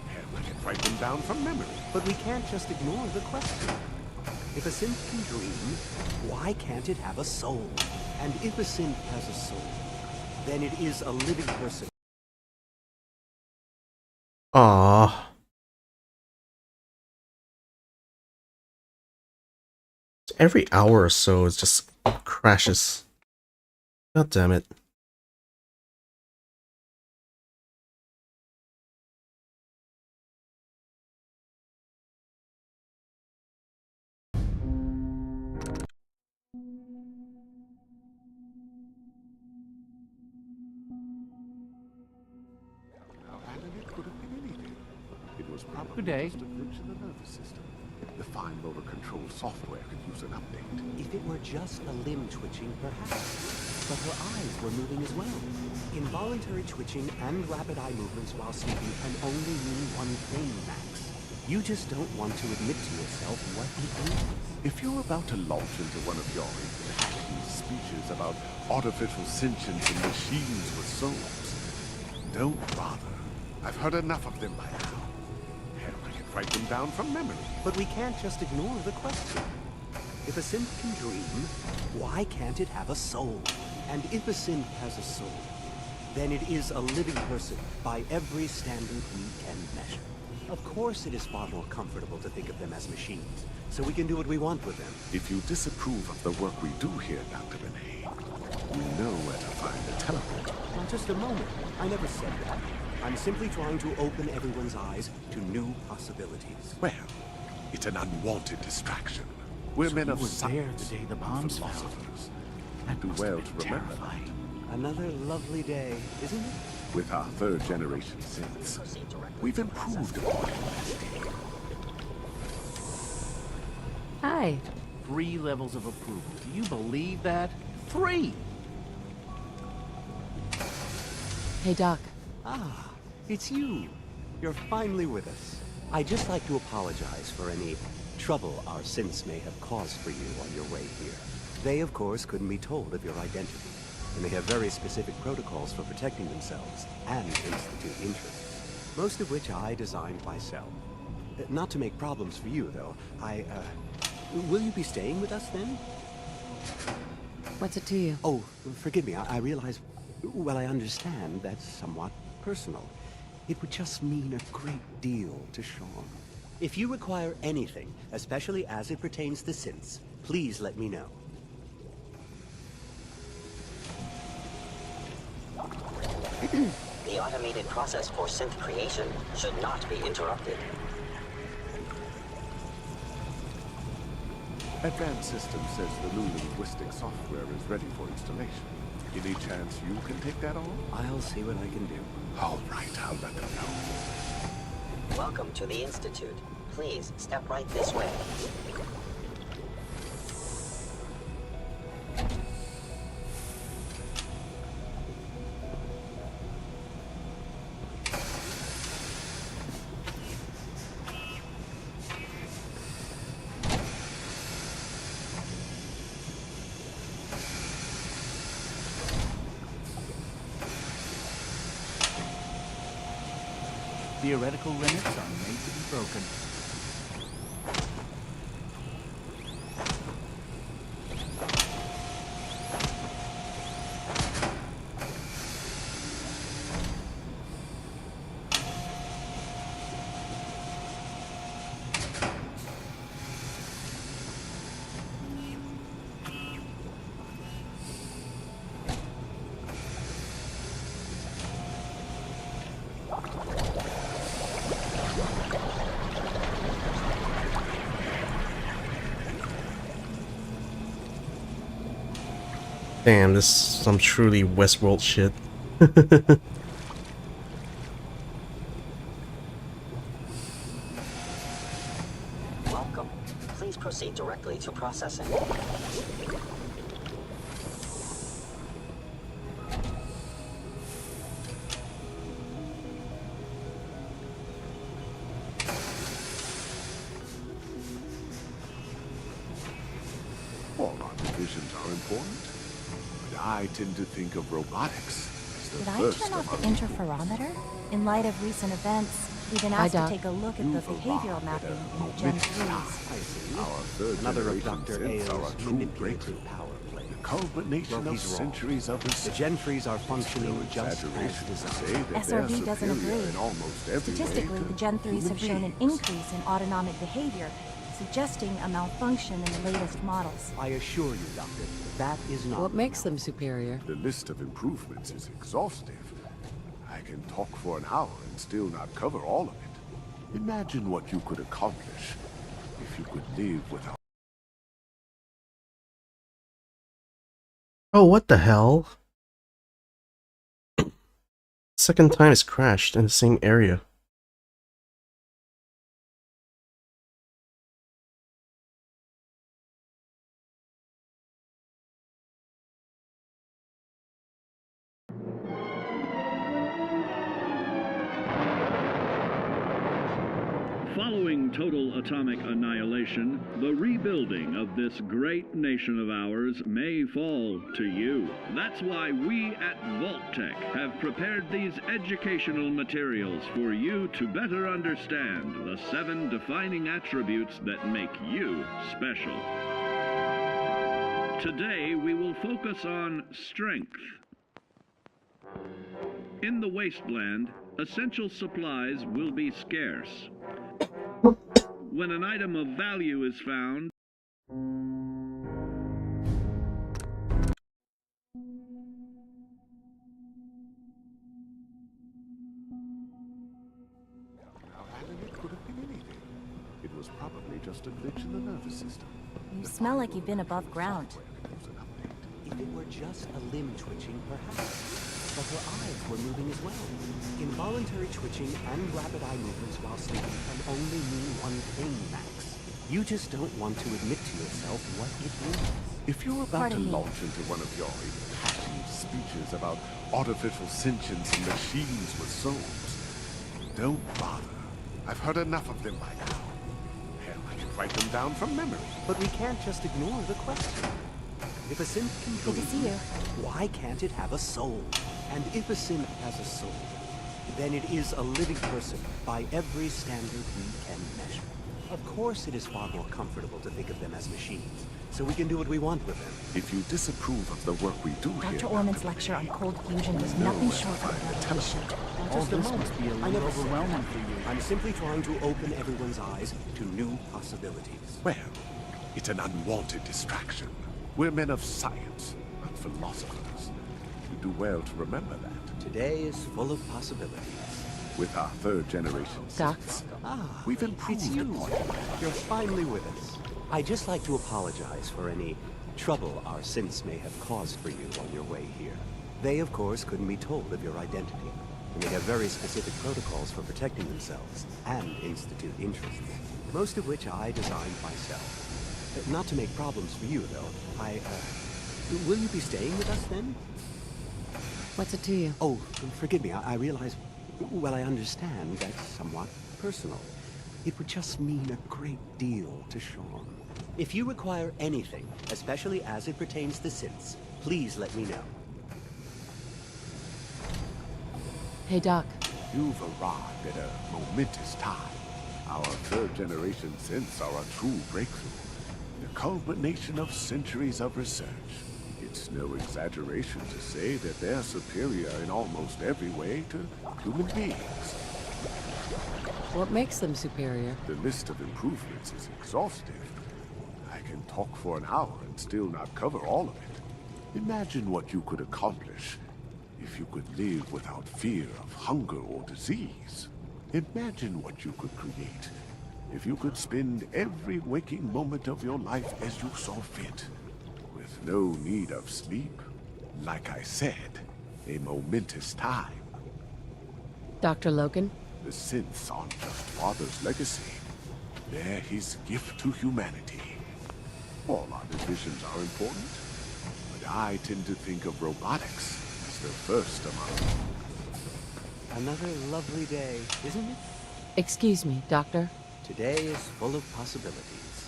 Hell, I can write them down from memory. But we can't just ignore the question. If a synth can dream, why can't it have a soul? And if a synth has a soul, then it is a living person. Aww. every hour or so it just crashes. God damn it. It was probably Good day. just a glitch in the nervous system. The fine motor control software could use an update. If it were just a limb twitching, perhaps. But her eyes were moving as well. Involuntary twitching and rapid eye movements while sleeping can only mean one thing, Max. You just don't want to admit to yourself what it is. If you're about to launch into one of your impassioned speeches about artificial sentience and machines with souls, don't bother. I've heard enough of them by now. Hell, I can write them down from memory. But we can't just ignore the question. If a synth can dream, why can't it have a soul? And if a synth has a soul, then it is a living person by every standard we can measure. Of course it is far more comfortable to think of them as machines, so we can do what we want with them. If you disapprove of the work we do here, Dr. Benet, we know where to find the teleporter. Now just a moment. I never said that. I'm simply trying to open everyone's eyes to new possibilities. Well, it's an unwanted distraction. We're So men you of were there science, the day the not bombs fell. philosophers. That Do must have well been to remember that. terrifying. Another lovely day, isn't it? With our third generation synths, we've improved upon humanity. Hi. 3 levels of approval. Do you believe that? 3! Hey, Doc. Ah, it's you. You're finally with us. I'd just like to apologize for any trouble our synths may have caused for you on your way here. They, of course, couldn't be told of your identity, and they have very specific protocols for protecting themselves and institute interests, most of which I designed myself. Not to make problems for you, though. Will you be staying with us then? What's it to you? Oh, forgive me. I realize... Well, I understand that's somewhat personal. It would just mean a great deal to Sean. If you require anything, especially as it pertains to synths, please let me know. The automated process for synth creation should not be interrupted. Advanced Systems says the new linguistic software is ready for installation. Any chance you can take that on? I'll see what I can do. All right, I'll let them know. Welcome to the Institute. Please step right this way. Theoretical limits are made to be broken. Damn, this is some truly Westworld shit. Welcome. Please proceed directly to processing. All our divisions are important, but I tend to think of robotics as the Did I first turn off among the interferometer? In light of recent events, we've been Hi, asked to Doc. take a look at the behavioral mapping in Gen 3s. I see. Our third Another of generation Dr. synths are Ao's a true manipulative breakthrough. power play. The culmination Well, of he's wrong. centuries of The research. Gen 3s are No functioning just as exaggeration to designed. say that they're SRB doesn't superior agree. in almost every way Statistically, to the Gen 3s human have shown an beings. increase in autonomic behavior, suggesting a malfunction in the latest models. I assure you, Doctor, that is not... What makes them superior? The list of improvements is exhaustive. I can talk for an hour and still not cover all of it. Imagine what you could accomplish if you could live without... Oh, what the hell? Second time it's crashed in the same area. Following total atomic annihilation, the rebuilding of this great nation of ours may fall to you. That's why we at Vault-Tec have prepared these educational materials for you to better understand the 7 defining attributes that make you special. Today, we will focus on strength. In the wasteland, essential supplies will be scarce. When an item of value is found, It could have been anything. It was probably just a glitch in the nervous system. You smell like you've been above ground. If it were just a limb twitching, perhaps. But her eyes were moving as well. Involuntary twitching and rapid eye movements while sleeping can only mean one thing, Max. You just don't want to admit to yourself what it is. If you're about to launch into one of your impassioned speeches about artificial sentience and machines with souls, don't bother. I've heard enough of them by now. Hell, I can write them down from memory. But we can't just ignore the question. If a synth can Good to see you. why can't it have a soul? And if a synth has a soul, then it is a living person by every standard we can measure. Of course it is far more comfortable to think of them as machines, so we can do what we want with them. If you disapprove of the work we do here... Dr. Orman's lecture on cold fusion was nothing short of revelation. Just a moment. I never overwhelming for you. I'm simply trying to open everyone's eyes to new possibilities. Well, it's an unwanted distraction. We're men of science, not philosophers. You do well to remember that. Today is full of possibilities. With our 3rd generation Doc. we've improved It's you. upon You're finally with us. I'd just like to apologize for any trouble our synths may have caused for you on your way here. They, of course, couldn't be told of your identity, and they have very specific protocols for protecting themselves and Institute interests, most of which I designed myself. Not to make problems for you, though. Will you be staying with us, then? What's it to you? Oh, forgive me. I realize... Well, I understand that's somewhat personal. It would just mean a great deal to Sean. If you require anything, especially as it pertains to synths, please let me know. Hey, Doc. You've arrived at a momentous time. Our 3rd generation synths are a true breakthrough. The culmination of centuries of research. It's no exaggeration to say that they're superior in almost every way to human beings. What makes them superior? The list of improvements is exhaustive. I can talk for an hour and still not cover all of it. Imagine what you could accomplish if you could live without fear of hunger or disease. Imagine what you could create if you could spend every waking moment of your life as you saw fit, with no need of sleep. Like I said, a momentous time. Dr. Logan? The synths aren't just Father's legacy. They're his gift to humanity. All our divisions are important, but I tend to think of robotics as the first among them. Another lovely day, isn't it? Excuse me, Doctor? Today is full of possibilities.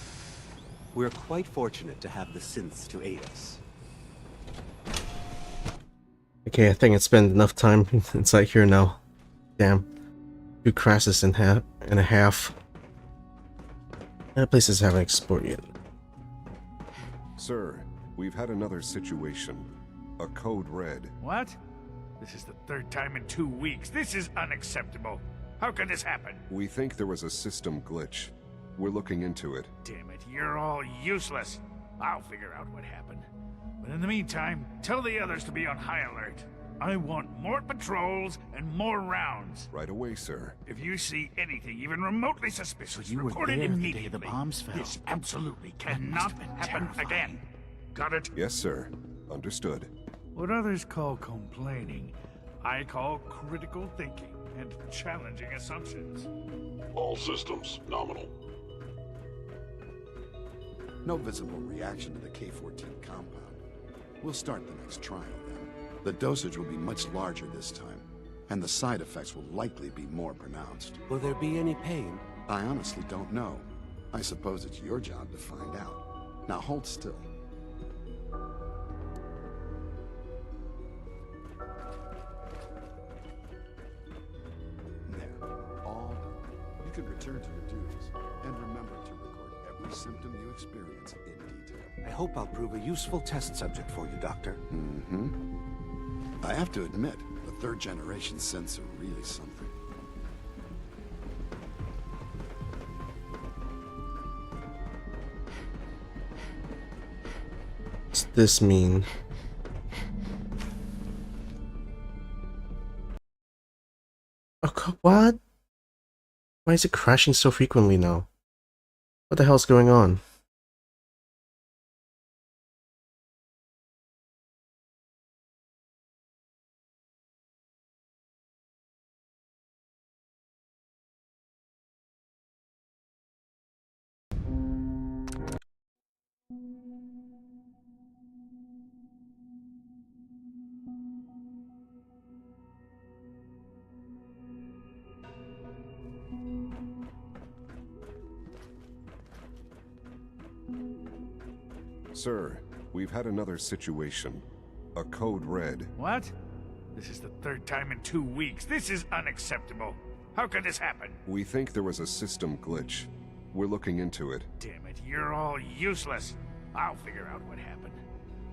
We're quite fortunate to have the synths to aid us. Okay, I think it's been enough time inside here now. Damn. 2 crashes in a half. That place haven't explored yet. Sir, we've had another situation. A code red. What? This is the 3rd time in 2 weeks. This is unacceptable. How can this happen? We think there was a system glitch. We're looking into it. Damn it, you're all useless. I'll figure out what happened. But in the meantime, tell the others to be on high alert. I want more patrols and more rounds. Right away, sir. If you see anything even remotely suspicious, So you were report it there the day immediately. the bombs fell. This absolutely cannot happen again. Got it? Yes, sir. Understood. What others call complaining, I call critical thinking and challenging assumptions. All systems nominal. No visible reaction to the K-14 compound. We'll start the next trial then. The dosage will be much larger this time, and the side effects will likely be more pronounced. Will there be any pain? I honestly don't know. I suppose it's your job to find out. Now hold still. There. All done. You can return to your duties, and remember to record every symptom you experience in detail. I hope I'll prove a useful test subject for you, Doctor. Mm-hmm. I have to admit, the third-generation synths are really something. What's this mean? Oh, what? Why is it crashing so frequently now? What the hell's going on? Sir, we've had another situation. A code red. What? This is the third time in 2 weeks. This is unacceptable. How could this happen? We think there was a system glitch. We're looking into it. Damn it, you're all useless. I'll figure out what happened.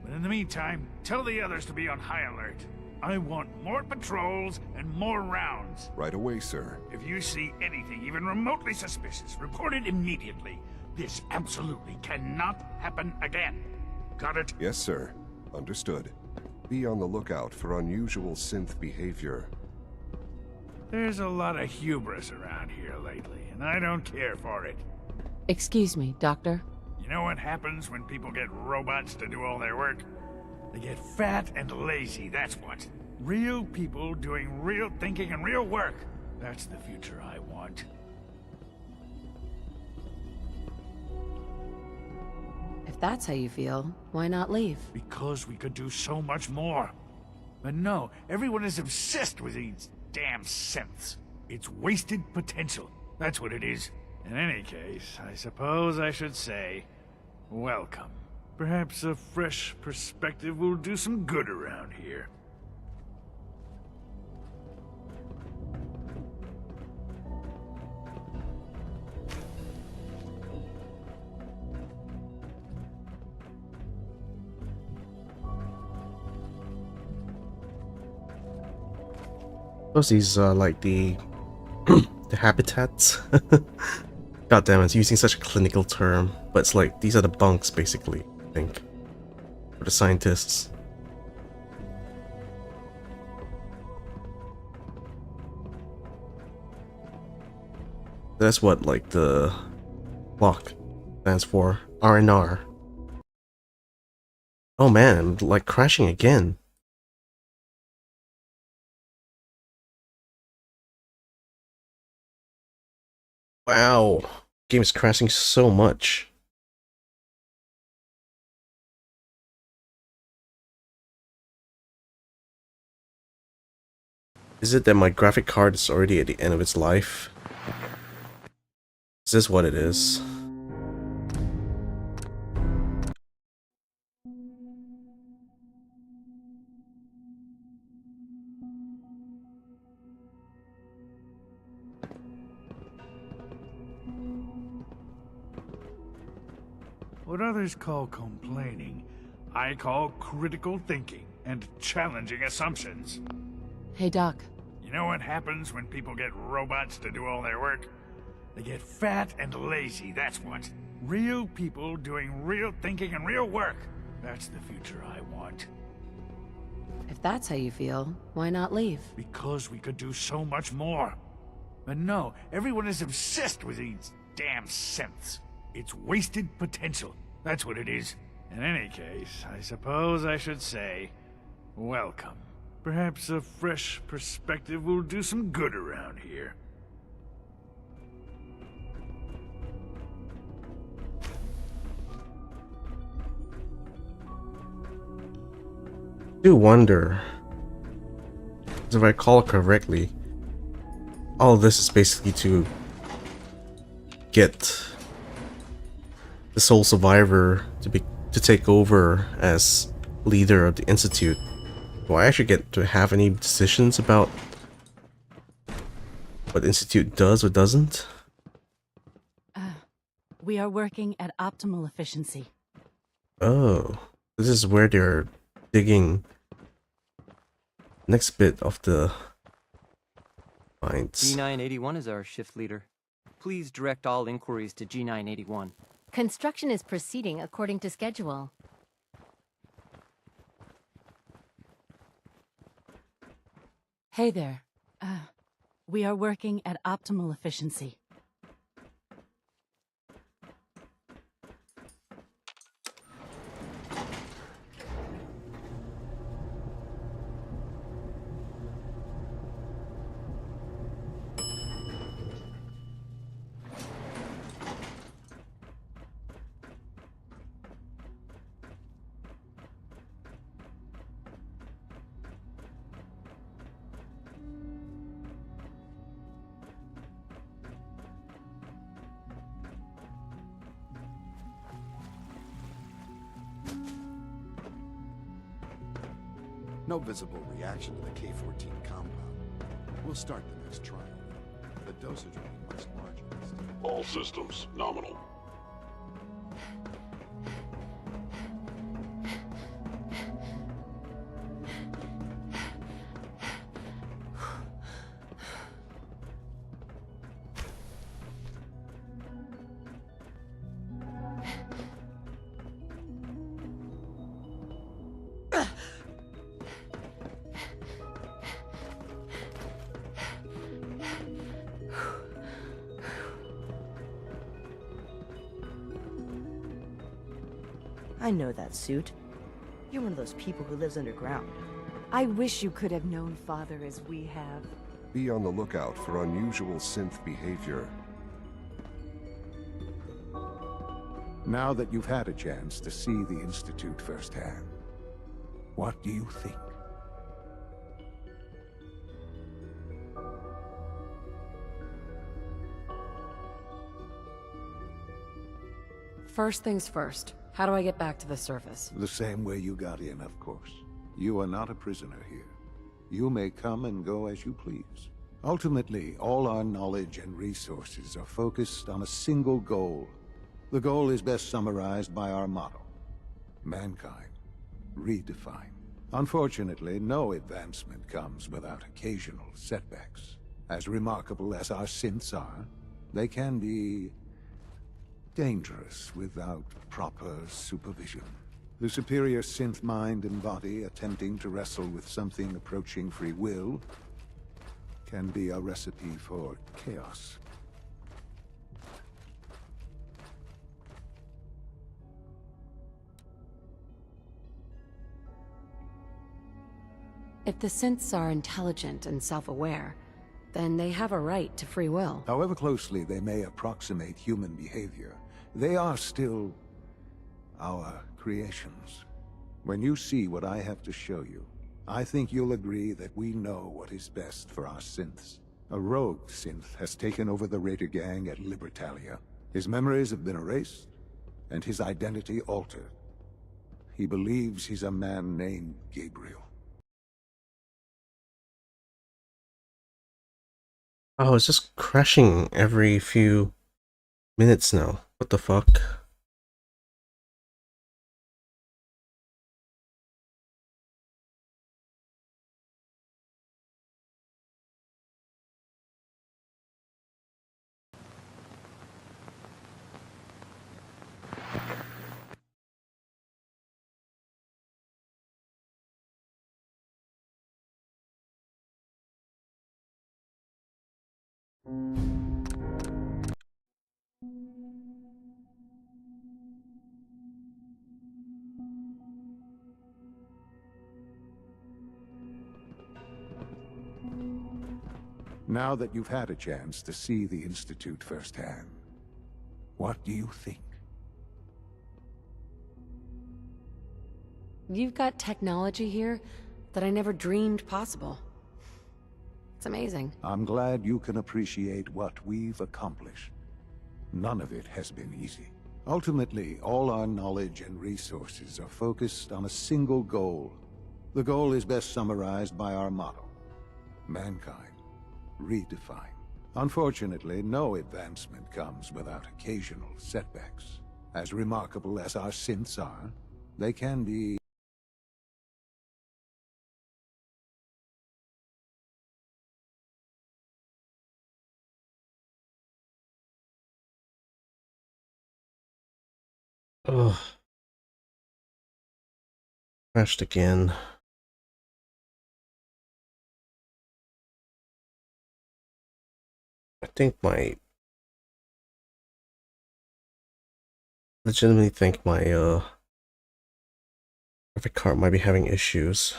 But in the meantime, tell the others to be on high alert. I want more patrols and more rounds. Right away, sir. If you see anything even remotely suspicious, report it immediately. This absolutely cannot happen again. Got it? Yes, sir. Understood. Be on the lookout for unusual synth behavior. There's a lot of hubris around here lately, and I don't care for it. Excuse me, Doctor. You know what happens when people get robots to do all their work? They get fat and lazy, that's what. Real people doing real thinking and real work. That's the future I want. If that's how you feel, why not leave? Because we could do so much more. But no, everyone is obsessed with these damn synths. It's wasted potential. That's what it is. In any case, I suppose I should say, welcome. Perhaps a fresh perspective will do some good around here. Those these like the the habitats. God damn, it's using such a clinical term, but it's like these are the bunks basically, I think, for the scientists. That's what like the block stands for, R&R. Oh man, I'm like crashing again. Wow, game is crashing so much. Is it that my graphic card is already at the end of its life? Is this what it is? What others call complaining, I call critical thinking and challenging assumptions. Hey, Doc. You know what happens when people get robots to do all their work? They get fat and lazy, that's what. Real people doing real thinking and real work. That's the future I want. If that's how you feel, why not leave? Because we could do so much more. But no, everyone is obsessed with these damn synths. It's wasted potential. That's what it is. In any case, I suppose I should say, welcome. Perhaps a fresh perspective will do some good around here. I do wonder, if I recall correctly, all of this is basically to get the sole survivor to take over as leader of the Institute. Do I actually get to have any decisions about what the Institute does or doesn't? We are working at optimal efficiency. Oh, this is where they're digging next bit of the mines. G981 is our shift leader. Please direct all inquiries to G981. Construction is proceeding according to schedule. Hey there. We are working at optimal efficiency. No visible reaction to the K-14 compound. We'll start the next trial. The dosage will be much larger this time. All systems nominal. I know that suit. You're one of those people who lives underground. I wish you could have known Father as we have. Be on the lookout for unusual synth behavior. Now that you've had a chance to see the Institute firsthand, what do you think? First things first. How do I get back to the surface? The same way you got in, of course. You are not a prisoner here. You may come and go as you please. Ultimately, all our knowledge and resources are focused on a single goal. The goal is best summarized by our motto: mankind, redefined. Unfortunately, no advancement comes without occasional setbacks. As remarkable as our synths are, they can be dangerous without proper supervision. The superior synth mind and body attempting to wrestle with something approaching free will can be a recipe for chaos. If the synths are intelligent and self-aware, then they have a right to free will. However closely they may approximate human behavior, they are still our creations. When you see what I have to show you, I think you'll agree that we know what is best for our synths. A rogue synth has taken over the Raider gang at Libertalia. His memories have been erased, and his identity altered. He believes he's a man named Gabriel. Oh, it's just crashing every few minutes now. What the fuck? Now that you've had a chance to see the Institute firsthand, what do you think? You've got technology here that I never dreamed possible. It's amazing. I'm glad you can appreciate what we've accomplished. None of it has been easy. Ultimately, all our knowledge and resources are focused on a single goal. The goal is best summarized by our motto: mankind redefined. Unfortunately, no advancement comes without occasional setbacks. As remarkable as our synths are, they can be Ugh. Crashed again. I legitimately think my graphic card might be having issues.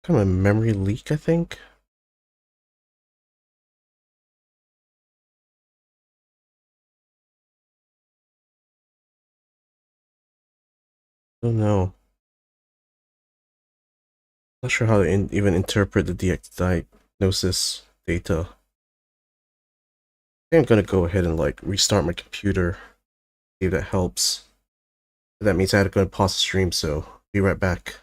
Kind of a memory leak, I think. Don't know. Not sure how to even interpret the diagnosis data. I think I'm gonna go ahead and like restart my computer, see if that helps. That means I had to go and pause the stream, so be right back.